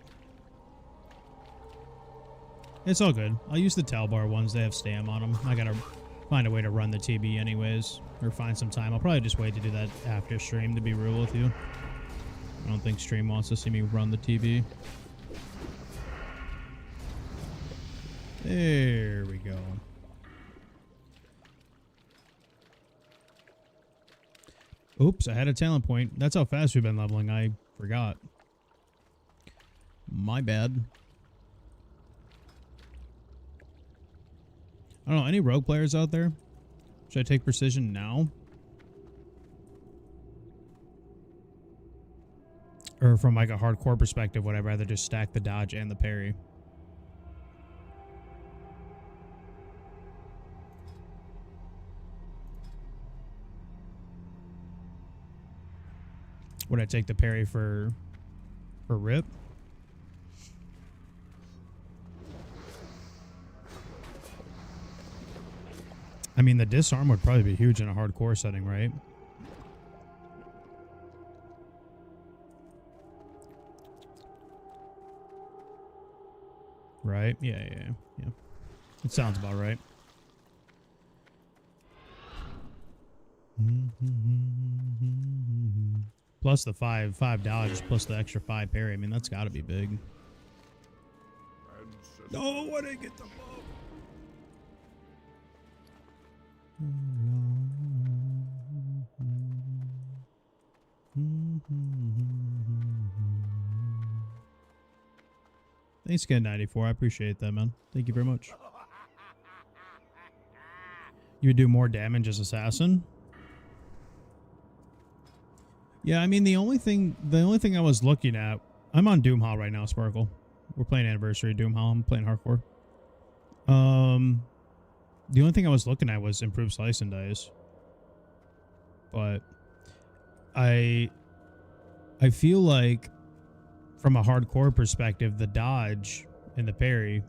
It's all good. I'll use the Talbar ones. They have stam on them. I gotta find a way to run the TB anyways. Or find some time. I'll probably just wait to do that after stream, to be real with you. I don't think stream wants to see me run the TV. There we go. Oops, I had a talent point. That's how fast we've been leveling. I forgot. My bad. I don't know, any rogue players out there? Should I take precision now? Or from like a hardcore perspective, would I rather just stack the dodge and the parry? Would I take the parry for rip? I mean, the disarm would probably be huge in a hardcore setting, right? right? Yeah. It sounds about right. Plus the five dodge, plus the extra 5 parry. I mean, that's got to be big. No, I didn't get the buff. Thanks, Ken94. I appreciate that, man. Thank you very much. You would do more damage as assassin? Yeah, I mean the only thing I was looking at, I'm on Doomhowl right now, Sparkle. We're playing Anniversary Doomhowl. I'm playing hardcore. The only thing I was looking at was improved slice and dice. But I feel like from a hardcore perspective, the dodge and the parry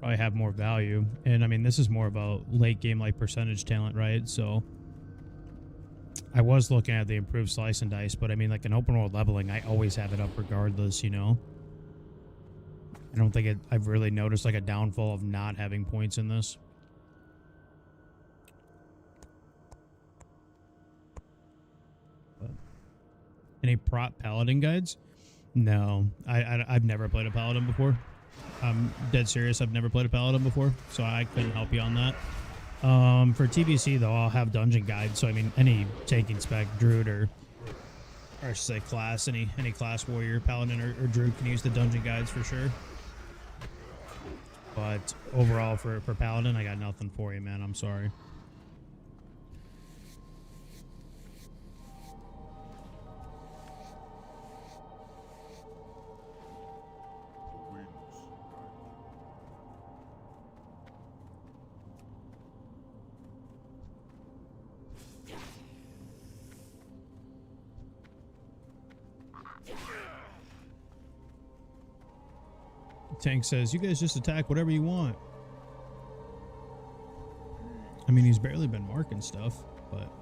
probably have more value. And I mean, this is more of a late game like percentage talent, right? So I was looking at the improved slice and dice, but I mean, like in open world leveling, I always have it up regardless, you know? I don't think I've really noticed like a downfall of not having points in this. But any prop paladin guides? No, I've never played a paladin before. I'm dead serious. I've never played a paladin before, so I couldn't help you on that. For TBC though, I'll have dungeon guides. So I mean, any taking spec, druid, or I should say class, any class warrior, paladin, or druid can use the dungeon guides for sure. But overall, for paladin, I got nothing for you, man. I'm sorry. Tank says, you guys just attack whatever you want. I mean, he's barely been marking stuff, but...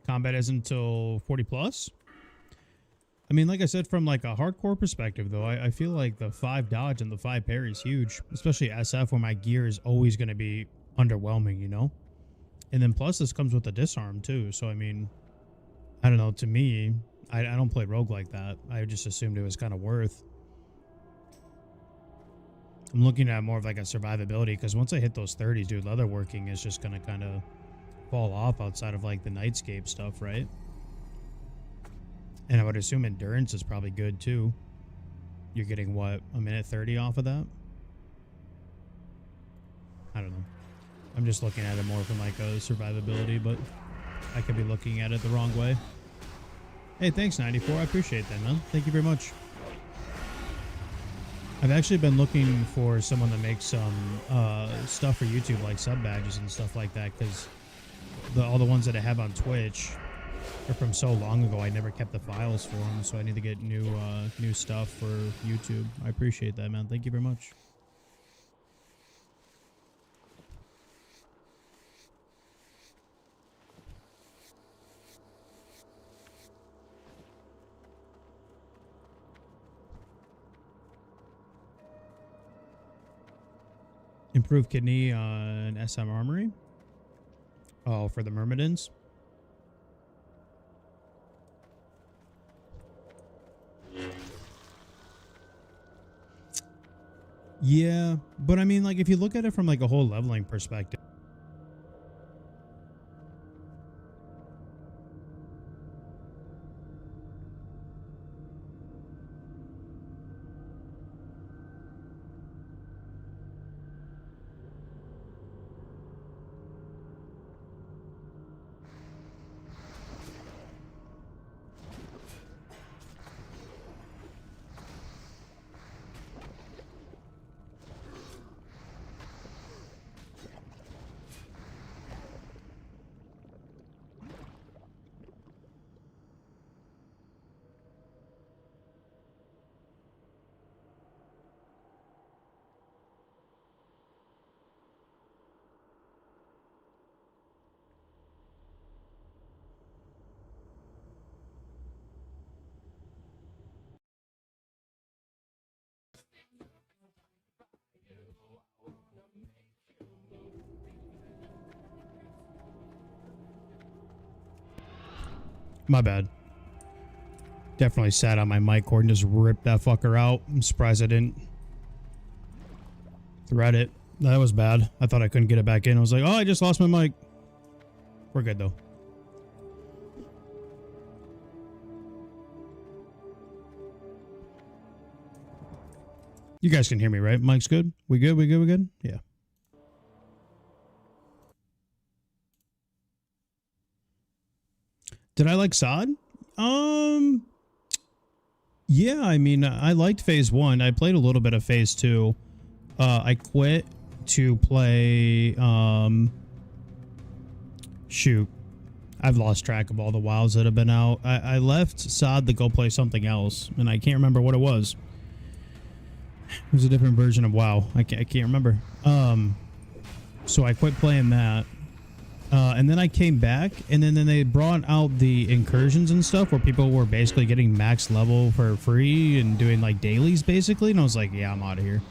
Combat isn't until 40 plus? I mean, like I said, from like a hardcore perspective, though, I feel like the 5 dodge and the 5 parry is huge, especially SF, where my gear is always going to be underwhelming, you know? And then plus this comes with the disarm, too. So, I mean, I don't know. To me, I don't play rogue like that. I just assumed it was kind of worth. I'm looking at more of like a survivability, because once I hit those 30s, dude, leatherworking is just going to kind of fall off outside of like the nightscape stuff, right? And I would assume endurance is probably good too. You're getting what, a minute 30 off of that? I don't know. I'm just looking at it more from like a survivability, but I could be looking at it the wrong way. Hey, thanks 94. I appreciate that, man. Thank you very much. I've actually been looking for someone to make some stuff for YouTube, like sub badges and stuff like that, because all the ones that I have on Twitch are from so long ago. I never kept the files for them, so I need to get new stuff for YouTube. I appreciate that, man. Thank you very much. Improved kidney on SM Armory. Oh, for the Myrmidons. Yeah, but I mean, like, if you look at it from like a whole leveling perspective, My bad. Definitely sat on my mic cord and just ripped that fucker out. I'm surprised I didn't thread it. That was bad. I thought I couldn't get it back in. I was like, oh, I just lost my mic. We're good though. You guys can hear me, right? Mic's good? We good? We good? We good? Yeah. Did I like SOD? Yeah, I mean, I liked Phase 1. I played a little bit of Phase 2. I quit to play, shoot. I've lost track of all the WoWs that have been out. I left SOD to go play something else, and I can't remember what it was. It was a different version of WoW. I can't remember. So I quit playing that. And then I came back, and then they brought out the incursions and stuff where people were basically getting max level for free and doing like dailies basically. And I was like, yeah, I'm out of here.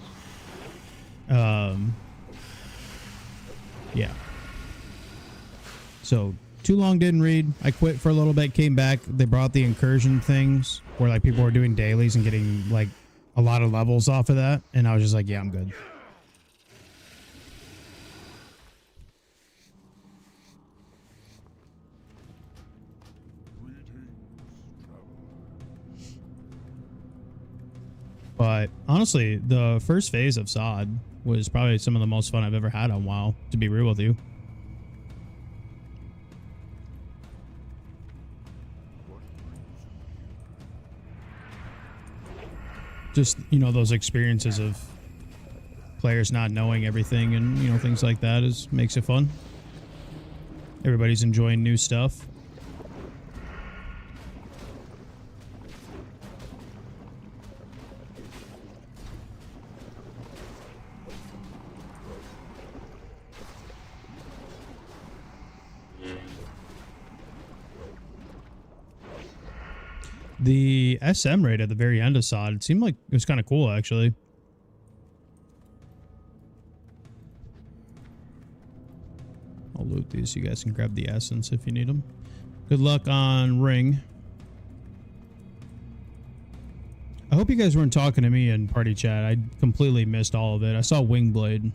Yeah. So too long didn't read. I quit for a little bit, came back. They brought the incursion things where like people were doing dailies and getting like a lot of levels off of that. And I was just like, yeah, I'm good. But honestly, the first phase of SOD was probably some of the most fun I've ever had on WoW, to be real with you. Just, you know, those experiences of players not knowing everything and, you know, things like that makes it fun. Everybody's enjoying new stuff. The SM raid at the very end of SOD, it seemed like it was kind of cool, actually. I'll loot these so you guys can grab the essence if you need them. Good luck on Ring. I hope you guys weren't talking to me in party chat. I completely missed all of it. I saw Wingblade.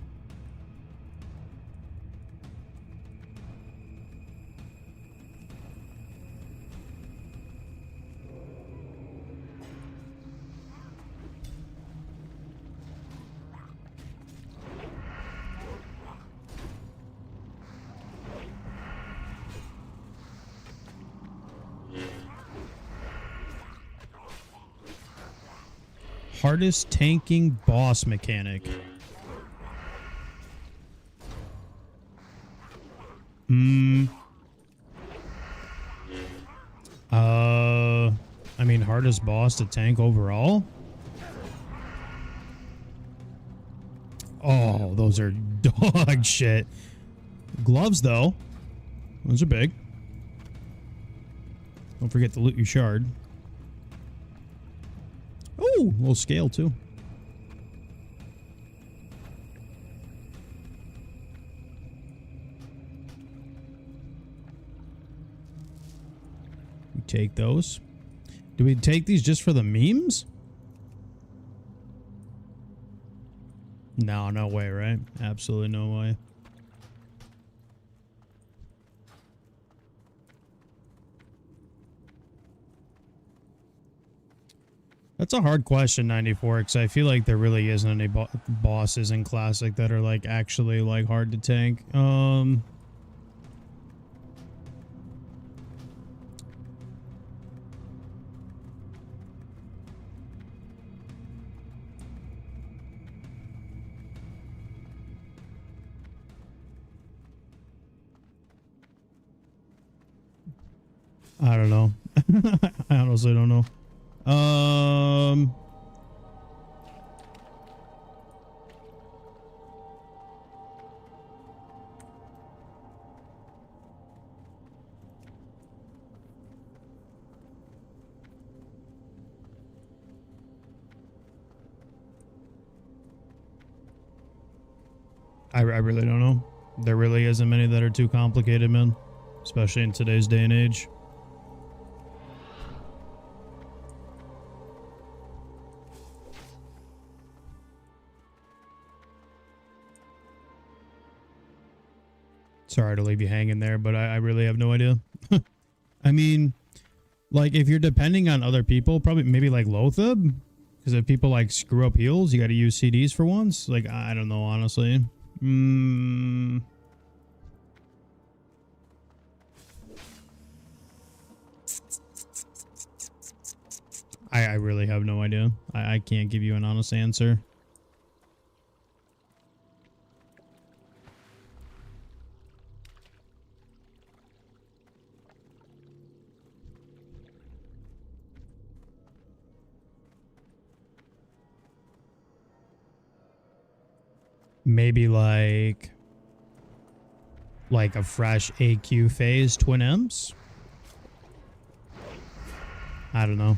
Hardest tanking boss mechanic. I mean, hardest boss to tank overall? Oh, those are dog shit. Gloves, though. Those are big. Don't forget to loot your shard. Oh, a little scale too. We take those. Do we take these just for the memes? No, no way, right? Absolutely no way. That's a hard question, 94, because I feel like there really isn't any bosses in Classic that are like actually like hard to tank. I don't know. I honestly don't know. I really don't know. There really isn't many that are too complicated, man. Especially in today's day and age. Sorry to leave you hanging there, but I really have no idea. I mean, like, if you're depending on other people, probably maybe like Lothab. Because if people like screw up heals, you got to use CDs for once. Like, I don't know, honestly. I really have no idea. I can't give you an honest answer. Maybe like a fresh AQ phase Twin M's? I don't know.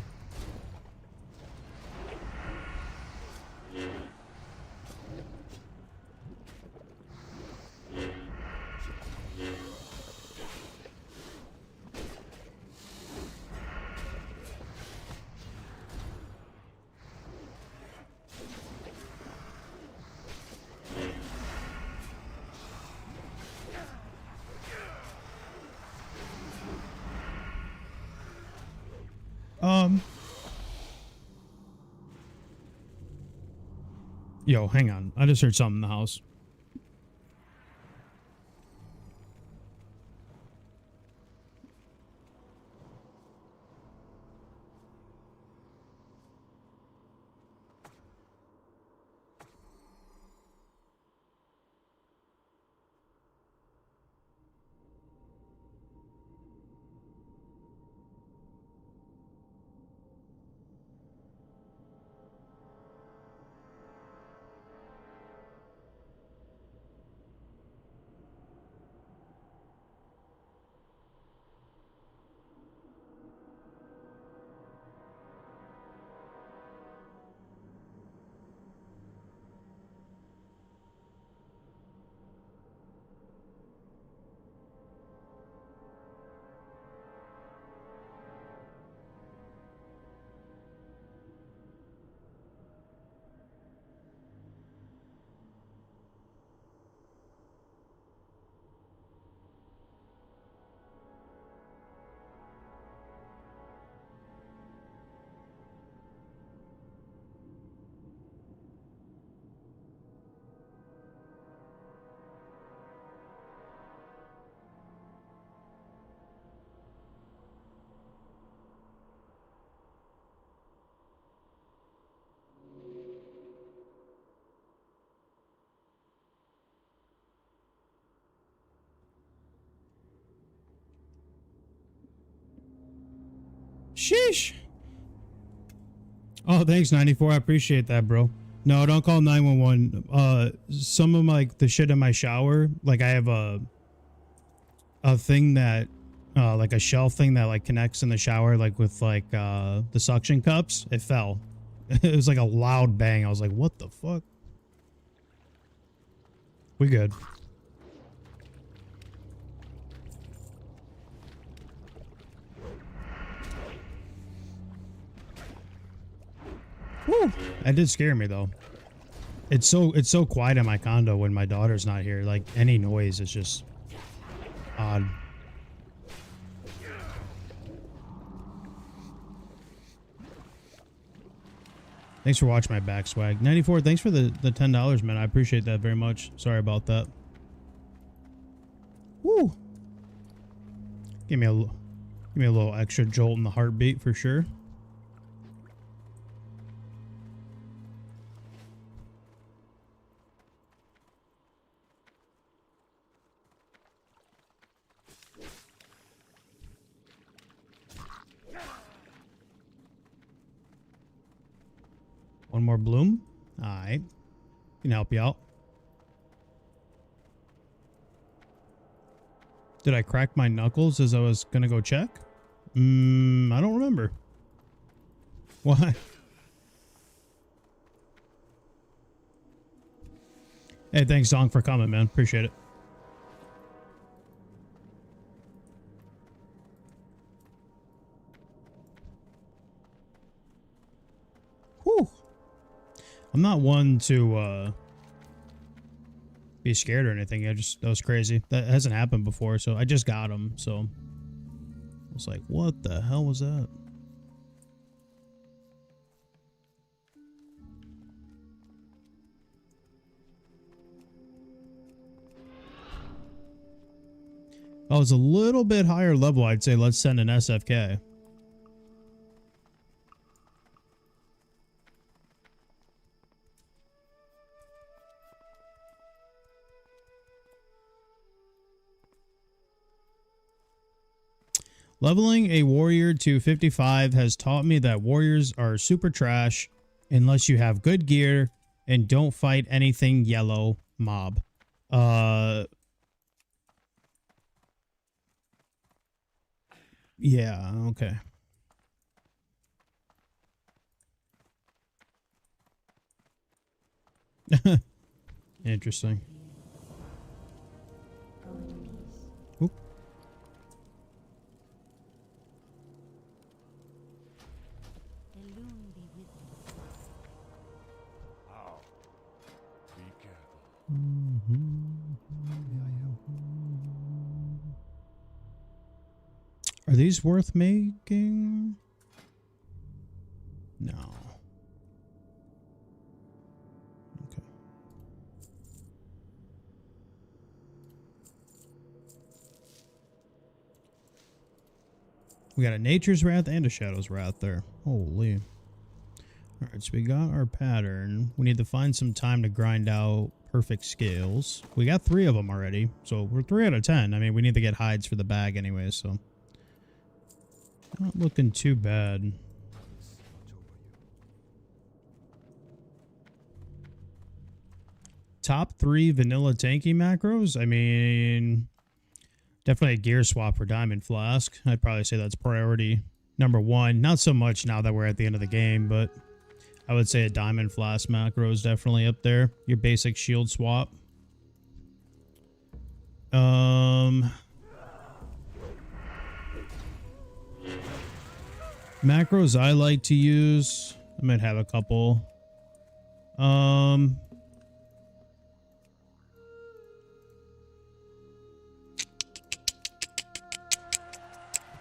Yo, hang on. I just heard something in the house. Sheesh. Oh, thanks, 94. I appreciate that, bro. No, don't call 911. Some of like the shit in my shower, like I have a thing that, like a shelf thing that like connects in the shower, like with like the suction cups. It fell. It was like a loud bang. I was like, what the fuck? We good. Woo! That did scare me though. It's so quiet in my condo when my daughter's not here. Like any noise is just odd. Thanks for watching my back swag. 94, thanks for the $10, man. I appreciate that very much. Sorry about that. Woo! Give me a little extra jolt in the heartbeat for sure. One more bloom. All right. Can help you out. Did I crack my knuckles as I was going to go check? I don't remember. Why? Hey, thanks, Dong, for coming, man. Appreciate it. Whew. I'm not one to be scared or anything. That was crazy. That hasn't happened before, so I just got him. So I was like, what the hell was that? Oh, it's a little bit higher level. I'd say let's send an SFK. Leveling a warrior to 55 has taught me that warriors are super trash unless you have good gear and don't fight anything yellow mob. Yeah, okay. Interesting. Oop. Oh. Be careful. Are these worth making? No. Okay. We got a Nature's Wrath and a Shadow's Wrath there. Holy. Alright, so we got our pattern. We need to find some time to grind out perfect scales. We got 3 of them already, so we're 3 out of 10. I mean, we need to get hides for the bag anyway, so... Not looking too bad. Top 3 vanilla tanky macros? I mean... Definitely a gear swap for Diamond Flask. I'd probably say that's priority number 1. Not so much now that we're at the end of the game, but I would say a Diamond Flask macro is definitely up there. Your basic shield swap. Macros I like to use. I might have a couple.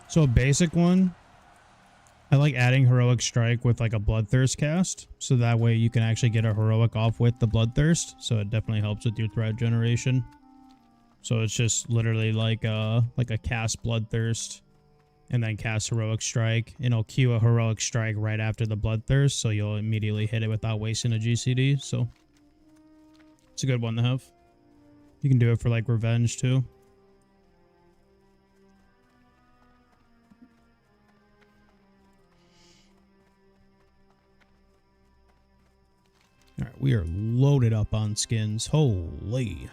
So a basic one, I like adding Heroic Strike with like a Bloodthirst cast. So that way you can actually get a Heroic off with the Bloodthirst. So it definitely helps with your threat generation. So it's just literally like a cast Bloodthirst and then cast Heroic Strike. And it'll queue a Heroic Strike right after the Bloodthirst. So you'll immediately hit it without wasting a GCD. So it's a good one to have. You can do it for like Revenge too. Alright, we are loaded up on skins. Holy.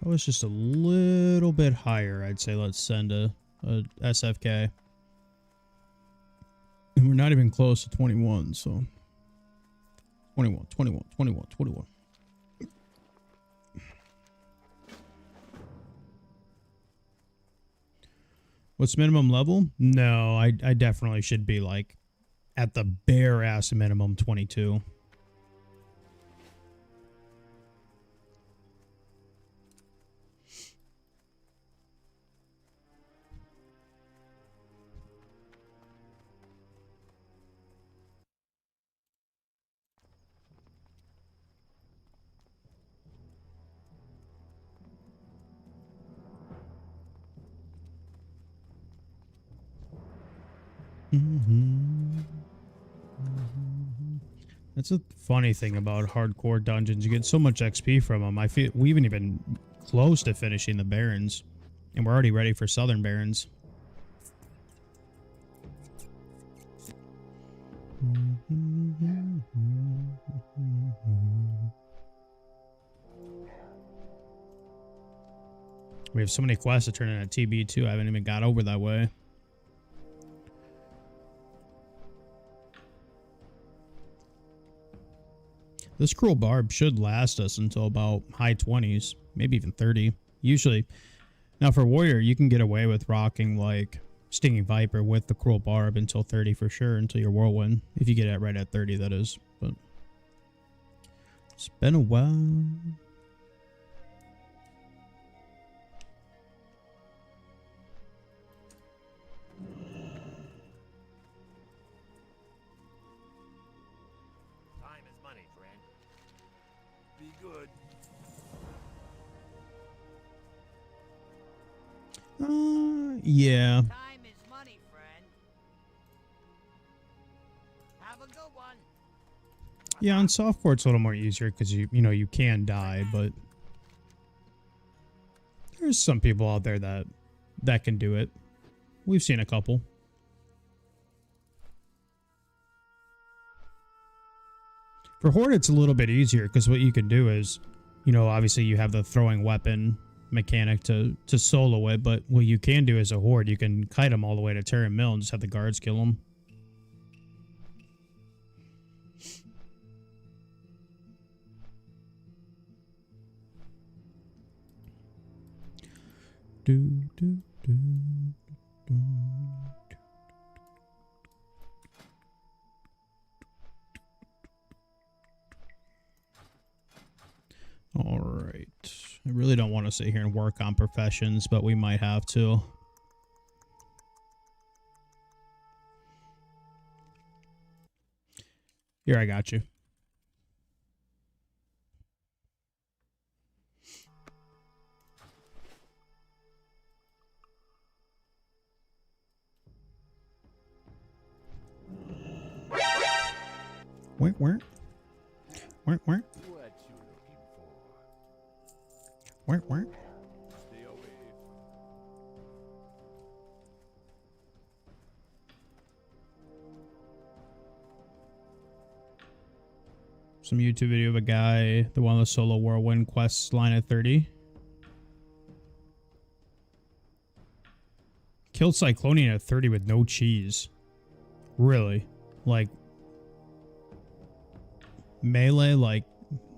That was just a little bit higher. I'd say let's send a SFK. And we're not even close to 21, so... 21. What's minimum level? No, I definitely should be like at the bare ass minimum 22. That's a funny thing about hardcore dungeons. You get so much XP from them. I feel we haven't even close to finishing the Barrens, and we're already ready for Southern Barrens. We have so many quests to turn in at TB too. I haven't even got over that way. This Cruel Barb should last us until about high 20s, maybe even 30. Usually. Now for Warrior, you can get away with rocking like Stinging Viper with the Cruel Barb until 30 for sure, until your Whirlwind. If you get it right at 30, that is. But it's been a while. Time is money, friend. Be good. Yeah. Time is money, friend. Have a good one. Yeah, on softcore it's a little more easier because you know you can die, but there's some people out there that can do it. We've seen a couple. For Horde it's a little bit easier because what you can do is, you know, obviously you have the throwing weapon mechanic to solo it, but what you can do as a Horde, you can kite them all the way to Terran Mill and just have the guards kill them. All right. I really don't want to sit here and work on professions, but we might have to. Here, I got you. Where? What you looking for? Where? Stay away Some YouTube video of a guy, the one with the solo whirlwind quest line at 30. Killed Cyclonian at 30 with no cheese. Really? Like melee, like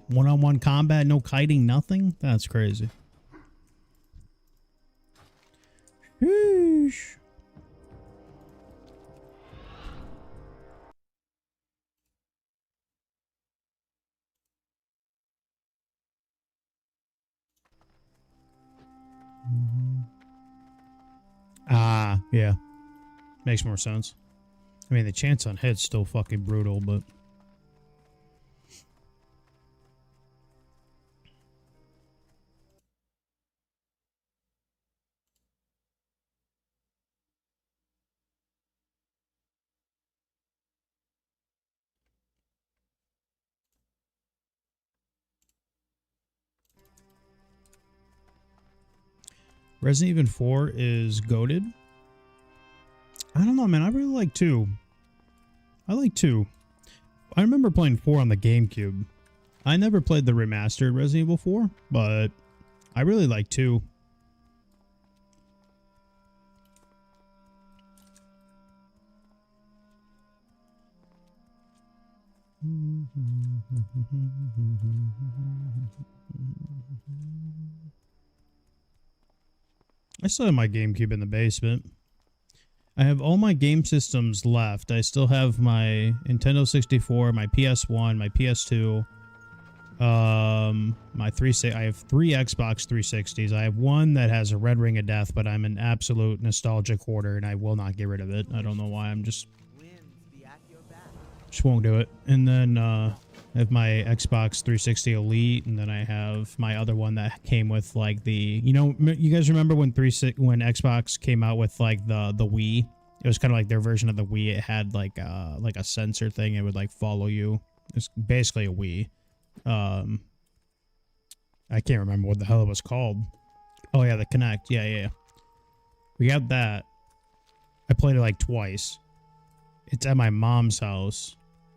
one-on-one combat, no kiting, nothing? That's crazy. Sheesh. Ah, yeah. Makes more sense. I mean, the chance on hit's still fucking brutal, but... Resident Evil 4 is goated. I don't know, man. I really like 2. I like 2. I remember playing 4 on the GameCube. I never played the remastered Resident Evil 4, but I really like 2. I still have my GameCube in the basement. I have all my game systems left. I still have my Nintendo 64, my PS1, my PS2, my 360. I have 3 Xbox 360s. I have one that has a red ring of death, but I'm an absolute nostalgic hoarder, and I will not get rid of it. I don't know why. I'm just won't do it. And then I have my Xbox 360 Elite, and then I have my other one that came with like the, you know, you guys remember when Xbox came out with like the Wii? It was kind of like their version of the Wii. It had like a sensor thing. It would like follow you. It's basically a Wii. I can't remember what the hell it was called. Oh yeah, the Kinect. Yeah. We got that. I played it like twice. It's at my mom's house.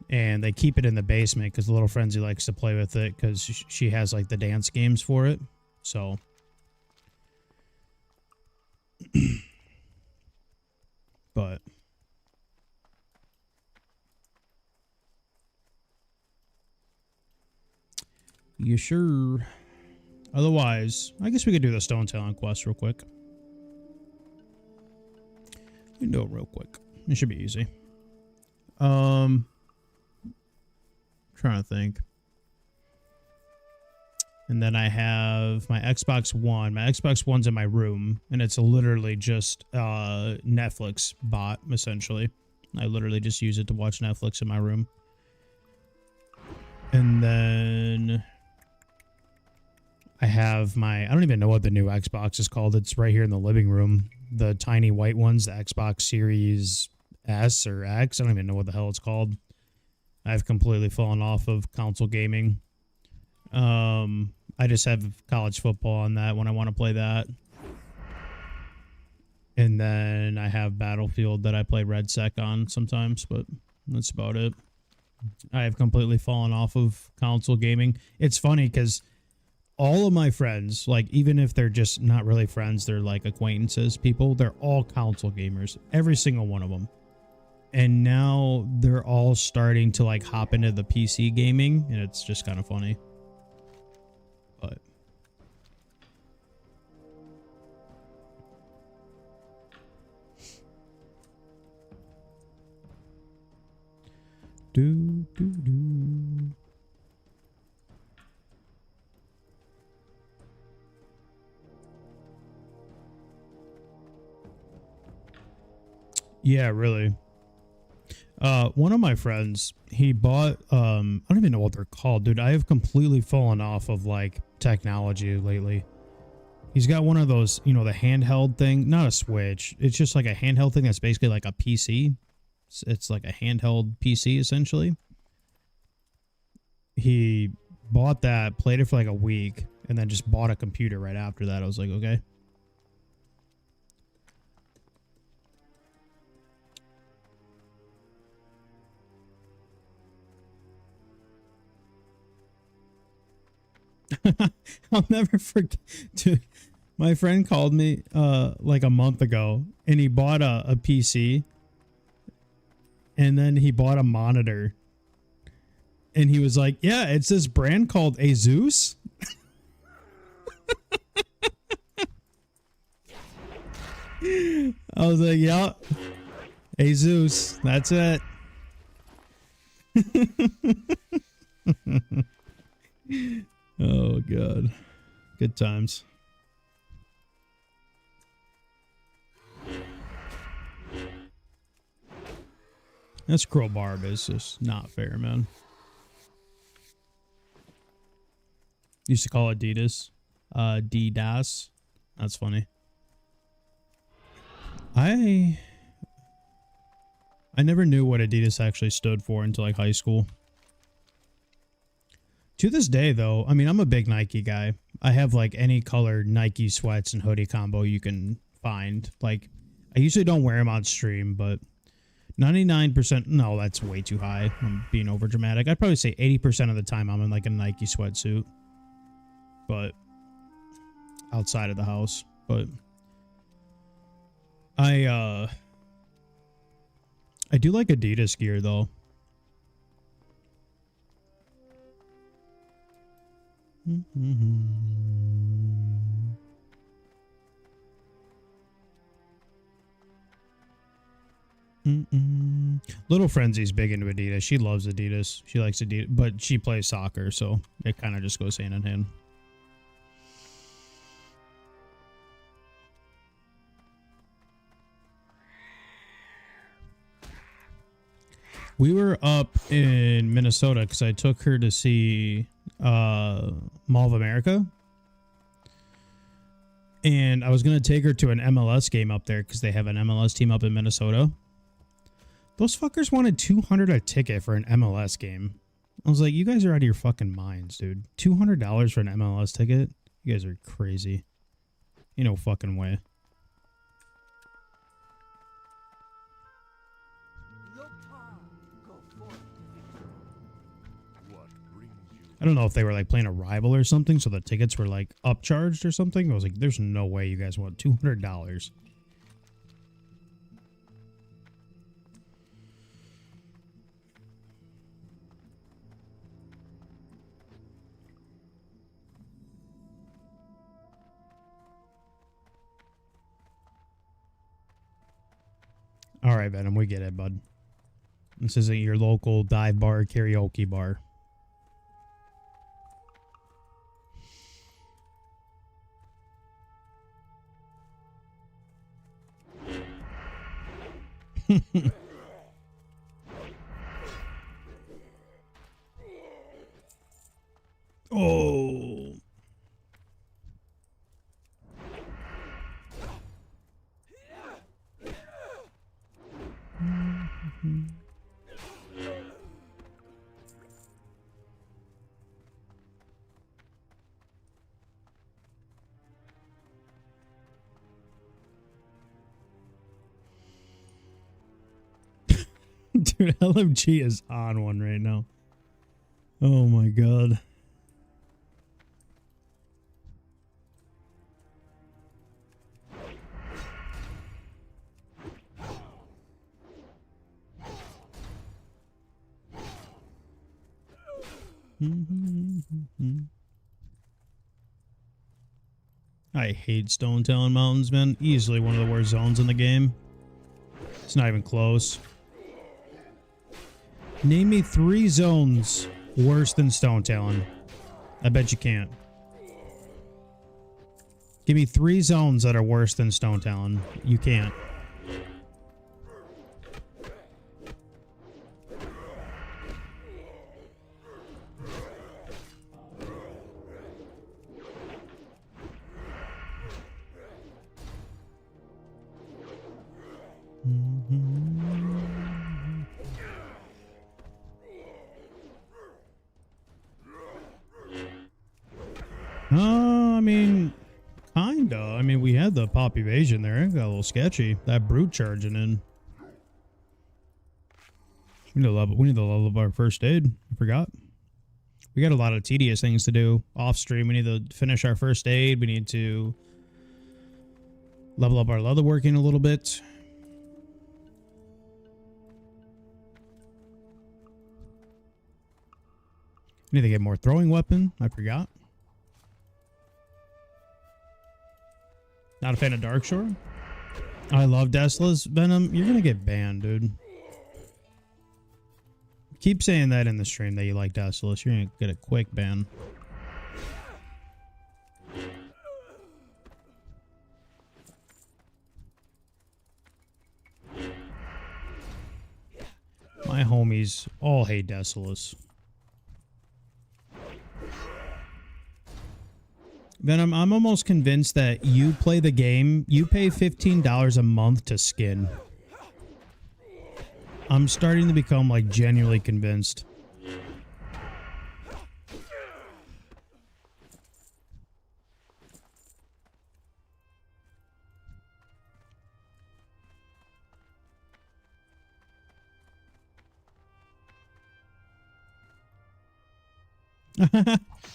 And they keep it in the basement because the little frenzy likes to play with it because she has like the dance games for it. So. But. You sure? Otherwise, I guess we could do the Stone Talon quest real quick. We can do it real quick. It should be easy. Trying to think. And then I have my Xbox One. My Xbox One's in my room, and it's literally just Netflix bot, essentially. I literally just use it to watch Netflix in my room. And then I have my... I don't even know what the new Xbox is called. It's right here in the living room. The tiny white ones, the Xbox Series S or X. I don't even know what the hell it's called. I've completely fallen off of console gaming. I just have college football on that when I want to play that. And then I have Battlefield that I play Red Sec on sometimes, but that's about it. I have completely fallen off of console gaming. It's funny because all of my friends, like even if they're just not really friends, they're like acquaintances, people, they're all console gamers. Every single one of them. And now they're all starting to like hop into the PC gaming, and it's just kind of funny. But do. Yeah, really. One of my friends, he bought, I don't even know what they're called, dude. I have completely fallen off of like technology lately. He's got one of those, you know, the handheld thing, not a Switch. It's just like a handheld thing that's basically like a PC. It's like a handheld PC essentially. He bought that, played it for like a week, and then just bought a computer right after that. I was like, okay. I'll never forget. Dude, my friend called me like a month ago, and he bought a PC, and then he bought a monitor, and he was like, "Yeah, it's this brand called Asus." I was like, "Yeah, Asus, that's it." Oh god, good times. That scroll bar is just not fair, man. Used to call it Adidas, D-Das. That's funny. I never knew what Adidas actually stood for until like high school. To this day, though, I mean, I'm a big Nike guy. I have like any color Nike sweats and hoodie combo you can find. Like, I usually don't wear them on stream, but 99%, no, that's way too high. I'm being over dramatic. I'd probably say 80% of the time I'm in like a Nike sweatsuit, but outside of the house. But I do like Adidas gear though. Little Frenzy's big into Adidas. She loves Adidas. She likes Adidas, but she plays soccer, so it kind of just goes hand in hand. We were up in Minnesota because I took her to see Mall of America. And I was going to take her to an MLS game up there because they have an MLS team up in Minnesota. Those fuckers wanted $200 a ticket for an MLS game. I was like, you guys are out of your fucking minds, dude. $200 for an MLS ticket? You guys are crazy. Ain't no fucking way. I don't know if they were like playing a rival or something, so the tickets were like upcharged or something. I was like, there's no way you guys want $200. All right, Venom, we get it, bud. This isn't your local dive bar karaoke bar. Oh. Dude, LMG is on one right now. Oh my god. I hate Stone Talon Mountains, man. Easily one of the worst zones in the game. It's not even close. Name me 3 zones worse than Stone Talon. I bet you can't. Give me 3 zones that are worse than Stone Talon. You can't. I mean, kinda. I mean, we had the pop evasion there. It got a little sketchy. That brute charging in. We need to level up our first aid. I forgot. We got a lot of tedious things to do off stream. We need to finish our first aid. We need to level up our leatherworking a little bit. We need to get more throwing weapon. I forgot. Not a fan of Darkshore? I love Desolus Venom. You're gonna get banned, dude. Keep saying that in the stream that you like Desolus. You're gonna get a quick ban. My homies all hate Desolus. Venom, I'm almost convinced that you play the game, you pay $15 a month to skin. I'm starting to become, like, genuinely convinced.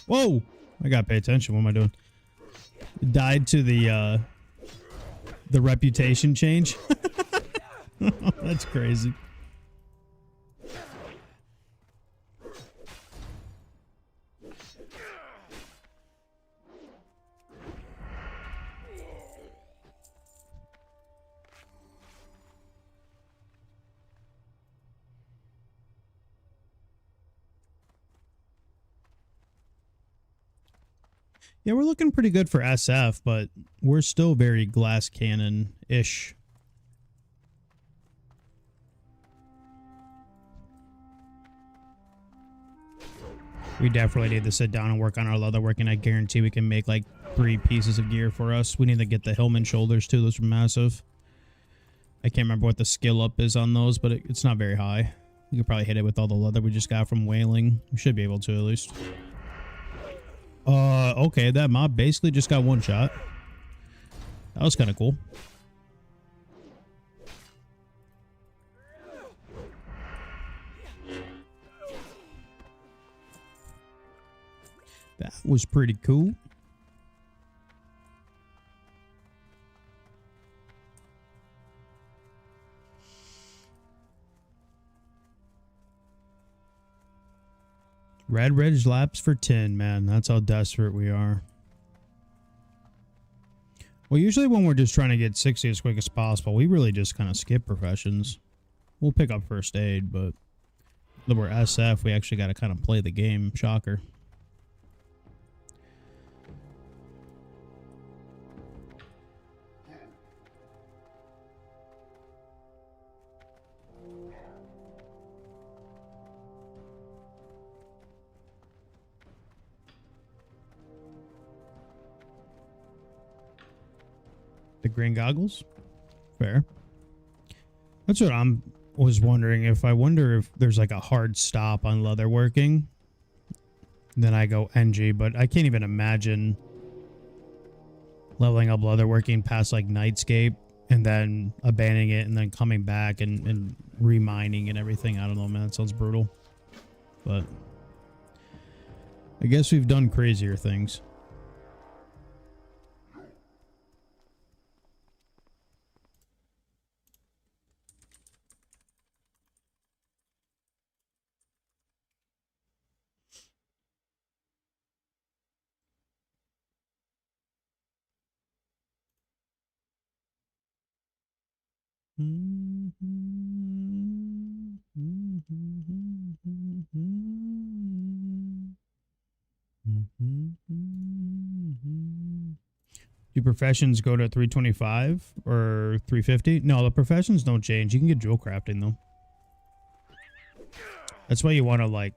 Whoa! I gotta pay attention. What am I doing? Died to the reputation change. That's crazy. Yeah, we're looking pretty good for SF, but we're still very glass cannon-ish. We definitely need to sit down and work on our leatherworking. I guarantee we can make like 3 pieces of gear for us. We need to get the Hillman shoulders too. Those are massive. I can't remember what the skill up is on those, but it's not very high. You could probably hit it with all the leather we just got from whaling. We should be able to at least. Okay, that mob basically just got 1 shot. That was kind of cool. That was pretty cool. Red Ridge laps for 10, man. That's how desperate we are. Well, usually when we're just trying to get 60 as quick as possible, we really just kind of skip professions. We'll pick up first aid, but when we're SF, we actually got to kind of play the game. Shocker. The green goggles? Fair. That's what was wondering. I wonder if there's like a hard stop on leatherworking. Then I go NG, but I can't even imagine leveling up leatherworking past like Nightscape and then abandoning it and then coming back and remining and everything. I don't know, man. That sounds brutal. But I guess we've done crazier things. Do professions go to 325 or 350? No, the professions don't change. You can get jewel crafting though. That's why you want to like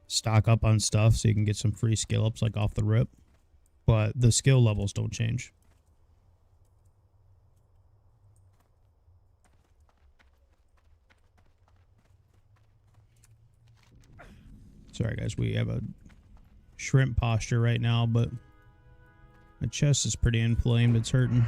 stock up on stuff so you can get some free skill ups like off the rip. But the skill levels don't change. Sorry guys, we have a shrimp posture right now, but my chest is pretty inflamed. It's hurting.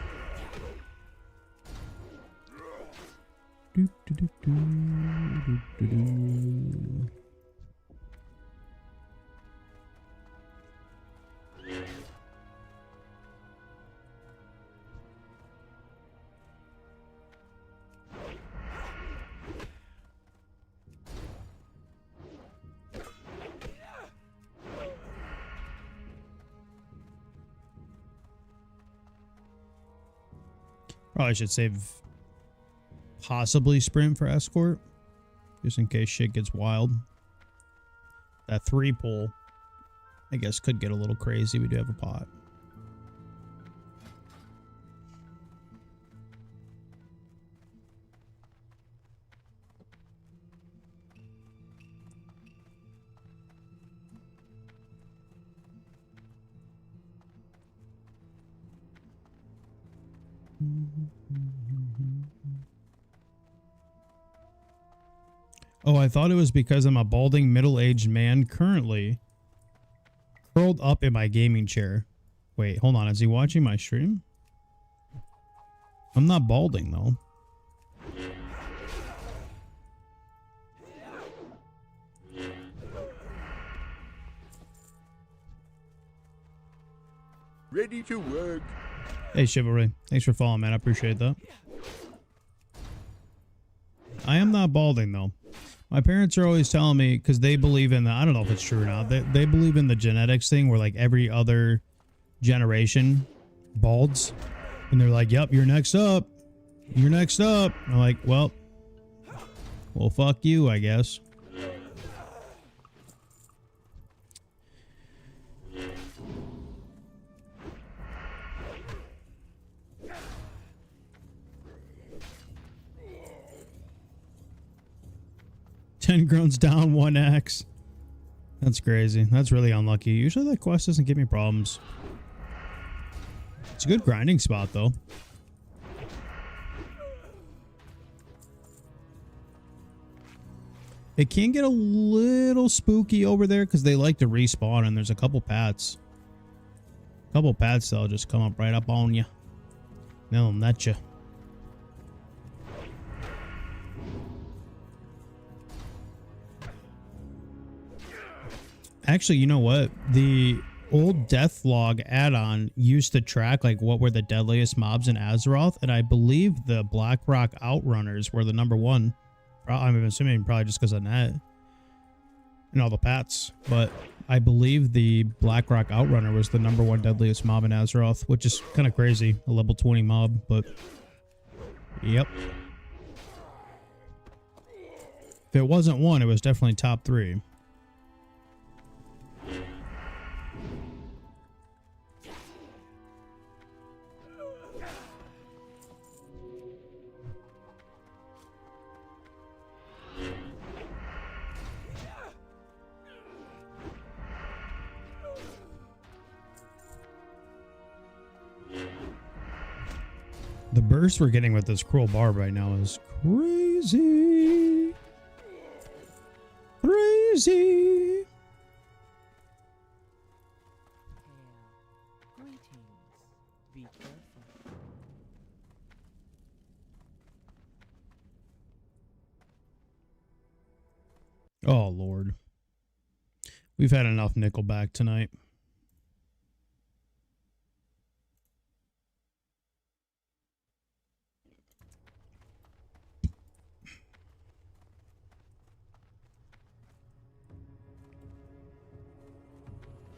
Probably should save possibly sprint for escort, just in case shit gets wild. That 3 pull, I guess, could get a little crazy. We do have a pot. Oh, I thought it was because I'm a balding middle-aged man currently curled up in my gaming chair. Wait, hold on. Is he watching my stream? I'm not balding, though. Ready to work. Hey, Chivalry. Thanks for following, man. I appreciate that. I am not balding, though. My parents are always telling me, because they believe in the, I don't know if it's true or not, they believe in the genetics thing where like every other generation balds. And they're like, yep, you're next up. You're next up. I'm like, well, fuck you, I guess. Ten groans down, 1x. That's crazy. That's really unlucky. Usually that quest doesn't give me problems. It's a good grinding spot, though. It can get a little spooky over there because they like to respawn, and there's a couple pats. A couple pats that'll just come up right up on you. They'll nut you. Actually, you know what? The old Deathlog add-on used to track like what were the deadliest mobs in Azeroth, and I believe the Blackrock Outrunners were the #1. I'm assuming probably just because of that and all the pats, but I believe the Blackrock Outrunner was the #1 deadliest mob in Azeroth, which is kind of crazy. A level 20 mob, but yep. If it wasn't one, it was definitely top 3. The burst we're getting with this Cruel Barb right now is crazy. Crazy. Greetings. Be careful. Oh, Lord. We've had enough Nickelback tonight.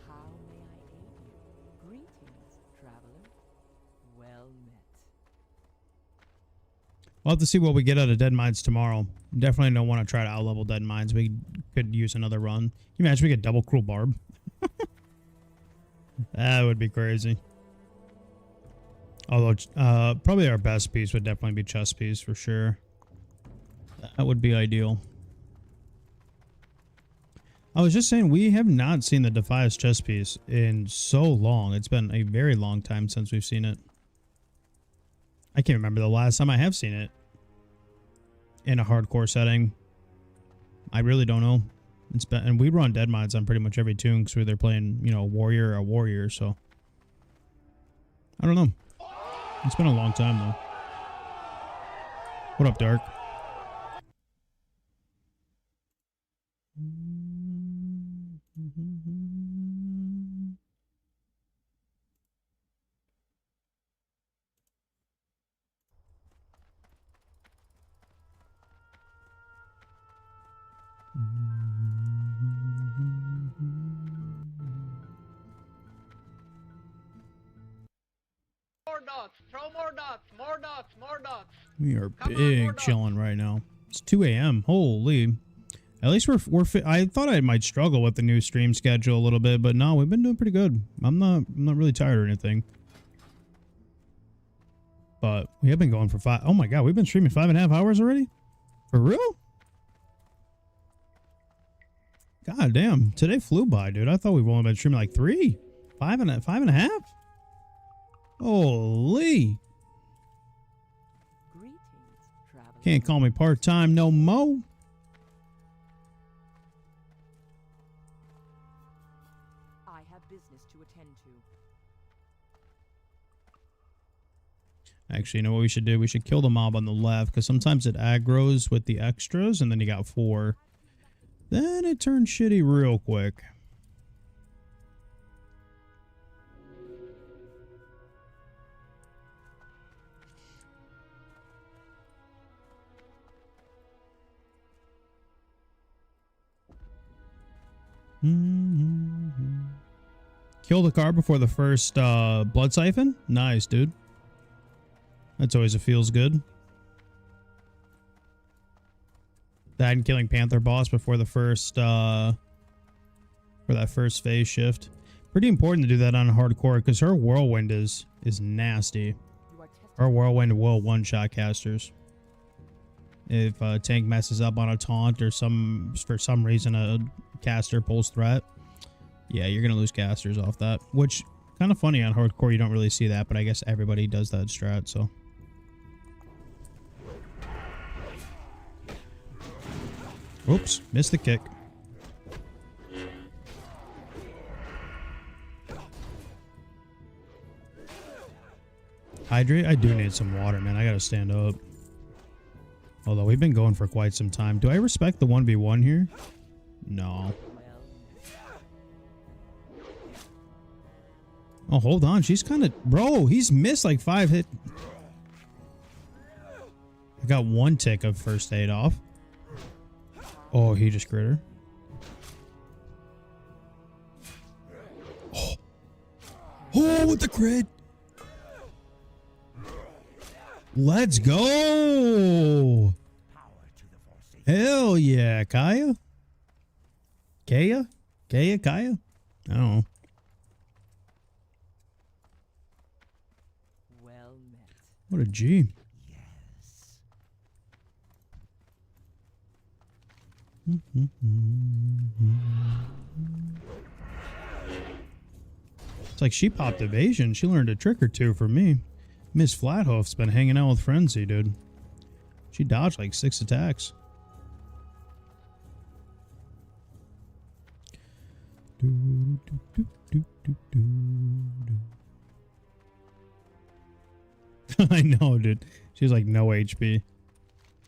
How may I aid you? Greetings, traveler. Well met. We'll have to see what we get out of Dead Mines tomorrow. Definitely don't want to try to outlevel Dead Mines. We could use another run. Can you imagine we get double Cruel Barb? That would be crazy. Although, probably our best piece would definitely be chest piece for sure. That would be ideal. I was just saying, we have not seen the Defias chest piece in so long. It's been a very long time since we've seen it. I can't remember the last time I have seen it in a hardcore setting. I really don't know. It's been, and we run Dead Mines on pretty much every tune because we're either playing, you know, a warrior or a warrior, so I don't know. It's been a long time though. What up, Dark? More dots! Throw more dots! More dots! More dots! We are Come on, big more dots. chilling right now. It's 2 a.m. Holy. At least we're I thought I might struggle with the new stream schedule a little bit, but no, we've been doing pretty good. I'm not really tired or anything. But we have been going for oh my god, we've been streaming 5.5 hours already? For real? God damn, today flew by, dude. I thought we've only been streaming like 3. 5.5? Holy. Greetings, traveler. Can't call me part-time no mo. I have business to attend to. Actually, you know what we should do? We should kill the mob on the left, because sometimes it aggroes with the extras, and then you got 4. Then it turns shitty real quick. Kill the card before the first blood siphon? Nice, dude. That's always a feels good. That and killing Panther boss before the first for that first phase shift. Pretty important to do that on hardcore because her whirlwind is nasty. You are testing. Her whirlwind will one-shot casters. If a tank messes up on a taunt or for some reason a caster pulls threat, yeah, you're gonna lose casters off that. Which kind of funny on hardcore, you don't really see that, but I guess everybody does that strat. So. Oops, missed the kick. Hydrate? I do need some water, man. I gotta stand up. Although we've been going for quite some time. Do I respect the 1v1 here? No. Oh, hold on. She's kind of... Bro, he's missed like 5 hit. I got 1 tick of first aid off. Oh, he just crit her. Oh, with the crit. Let's go. Hell yeah, Kaya. Kaya? Kaya? Kaya? I don't know. Well met. What a G. It's like she popped evasion. She learned a trick or two from me. Miss Flathoof's been hanging out with Frenzy, dude. She dodged like 6 attacks. I know, dude. She's like no HP.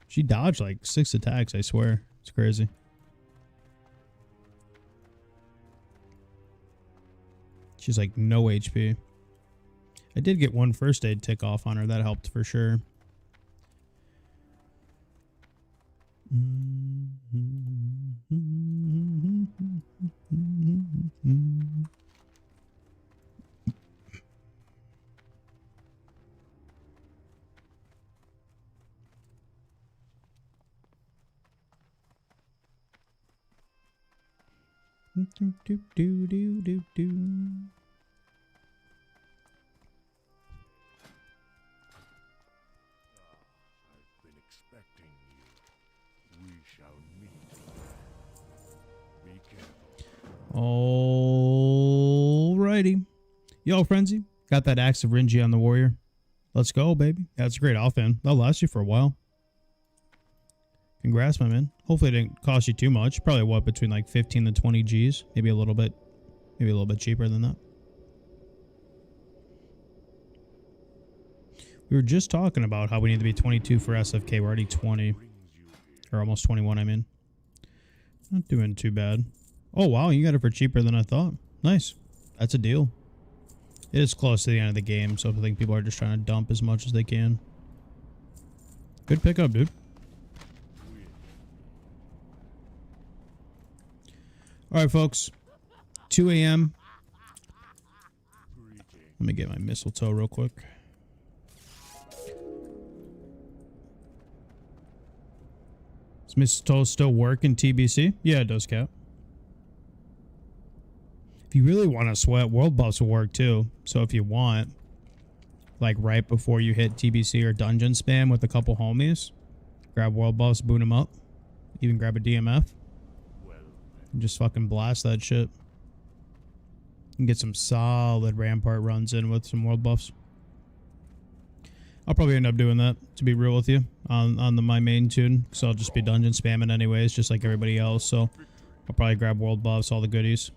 She dodged like 6 attacks, I swear. It's crazy. She's like no HP. I did get 1 first aid tick off on her. That helped for sure. I've been expecting you. We shall meet. Be careful. Alrighty. Yo, Frenzy. Got that Axe of Rinji on the Warrior. Let's go, baby. That's a great offhand. That'll last you for a while. Congrats, my man. Hopefully it didn't cost you too much. Probably what, between like 15 to 20 G's? Maybe a little bit cheaper than that. We were just talking about how we need to be 22 for SFK. We're already 20. Or almost 21, I mean. Not doing too bad. Oh, wow. You got it for cheaper than I thought. Nice. That's a deal. It is close to the end of the game, so I think people are just trying to dump as much as they can. Good pickup, dude. Alright, folks. 2 a.m. Let me get my mistletoe real quick. Does mistletoe still work in TBC? Yeah, it does, Cap. If you really want to sweat, world buffs will work too. So if you want, like right before you hit TBC or dungeon spam with a couple homies, grab world buffs, boot them up. Even grab a DMF. And just fucking blast that shit. And get some solid rampart runs in with some world buffs. I'll probably end up doing that, to be real with you, on my main tune. So I'll just be dungeon spamming anyways, just like everybody else. So I'll probably grab world buffs, all the goodies.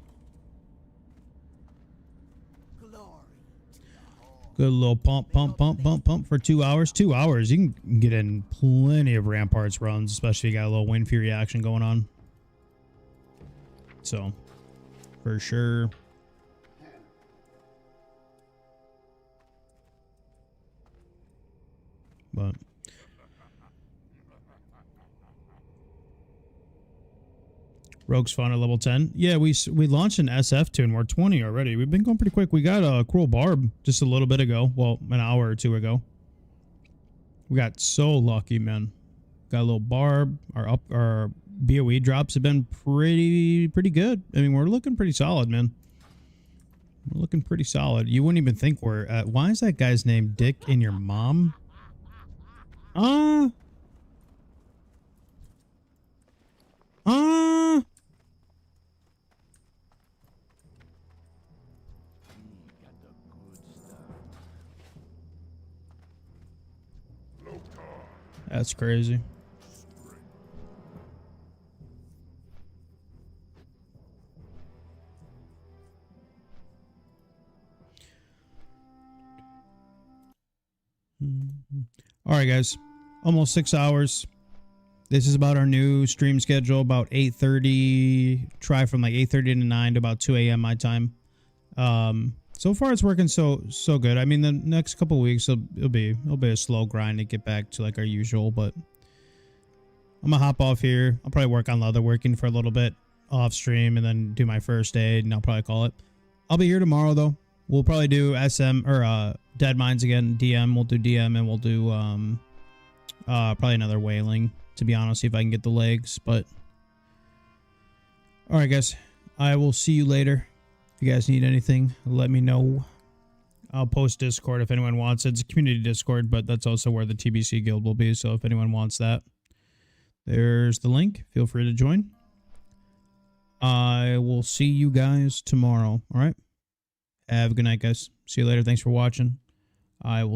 Good little pump for 2 hours. 2 hours, you can get in plenty of ramparts runs, especially if you got a little Wind Fury action going on. So, for sure. But Rogue's fun at level 10. Yeah, we launched an SF tune. We're 20 already. We've been going pretty quick. We got a Cruel Barb just a little bit ago. Well, an hour or two ago. We got so lucky, man. Got a little Barb. Our BOE drops have been pretty good. I mean, we're looking pretty solid, man. We're looking pretty solid. You wouldn't even think we're at... Why is that guy's name Dick in your mom? That's crazy. All right, guys. Almost 6 hours. This is about our new stream schedule. About 8:30. Try from like 8:30 to 9 to about 2 a.m. my time. So far it's working so good. I mean, the next couple of weeks it'll be a slow grind to get back to like our usual. But I'm gonna hop off here. I'll probably work on leatherworking for a little bit off stream and then do my first aid, and I'll probably call it. I'll be here tomorrow though. we'll probably do SM or Dead Mines again. DM. We'll do DM and we'll do probably another whaling. To be honest, see if I can get the legs. But all right, guys. I will see you later. If you guys need anything, let me know. I'll post Discord if anyone wants it. It's a community Discord, but that's also where the TBC guild will be. So if anyone wants that, there's the link. Feel free to join. I will see you guys tomorrow. All right. Have a good night, guys. See you later. Thanks for watching. I will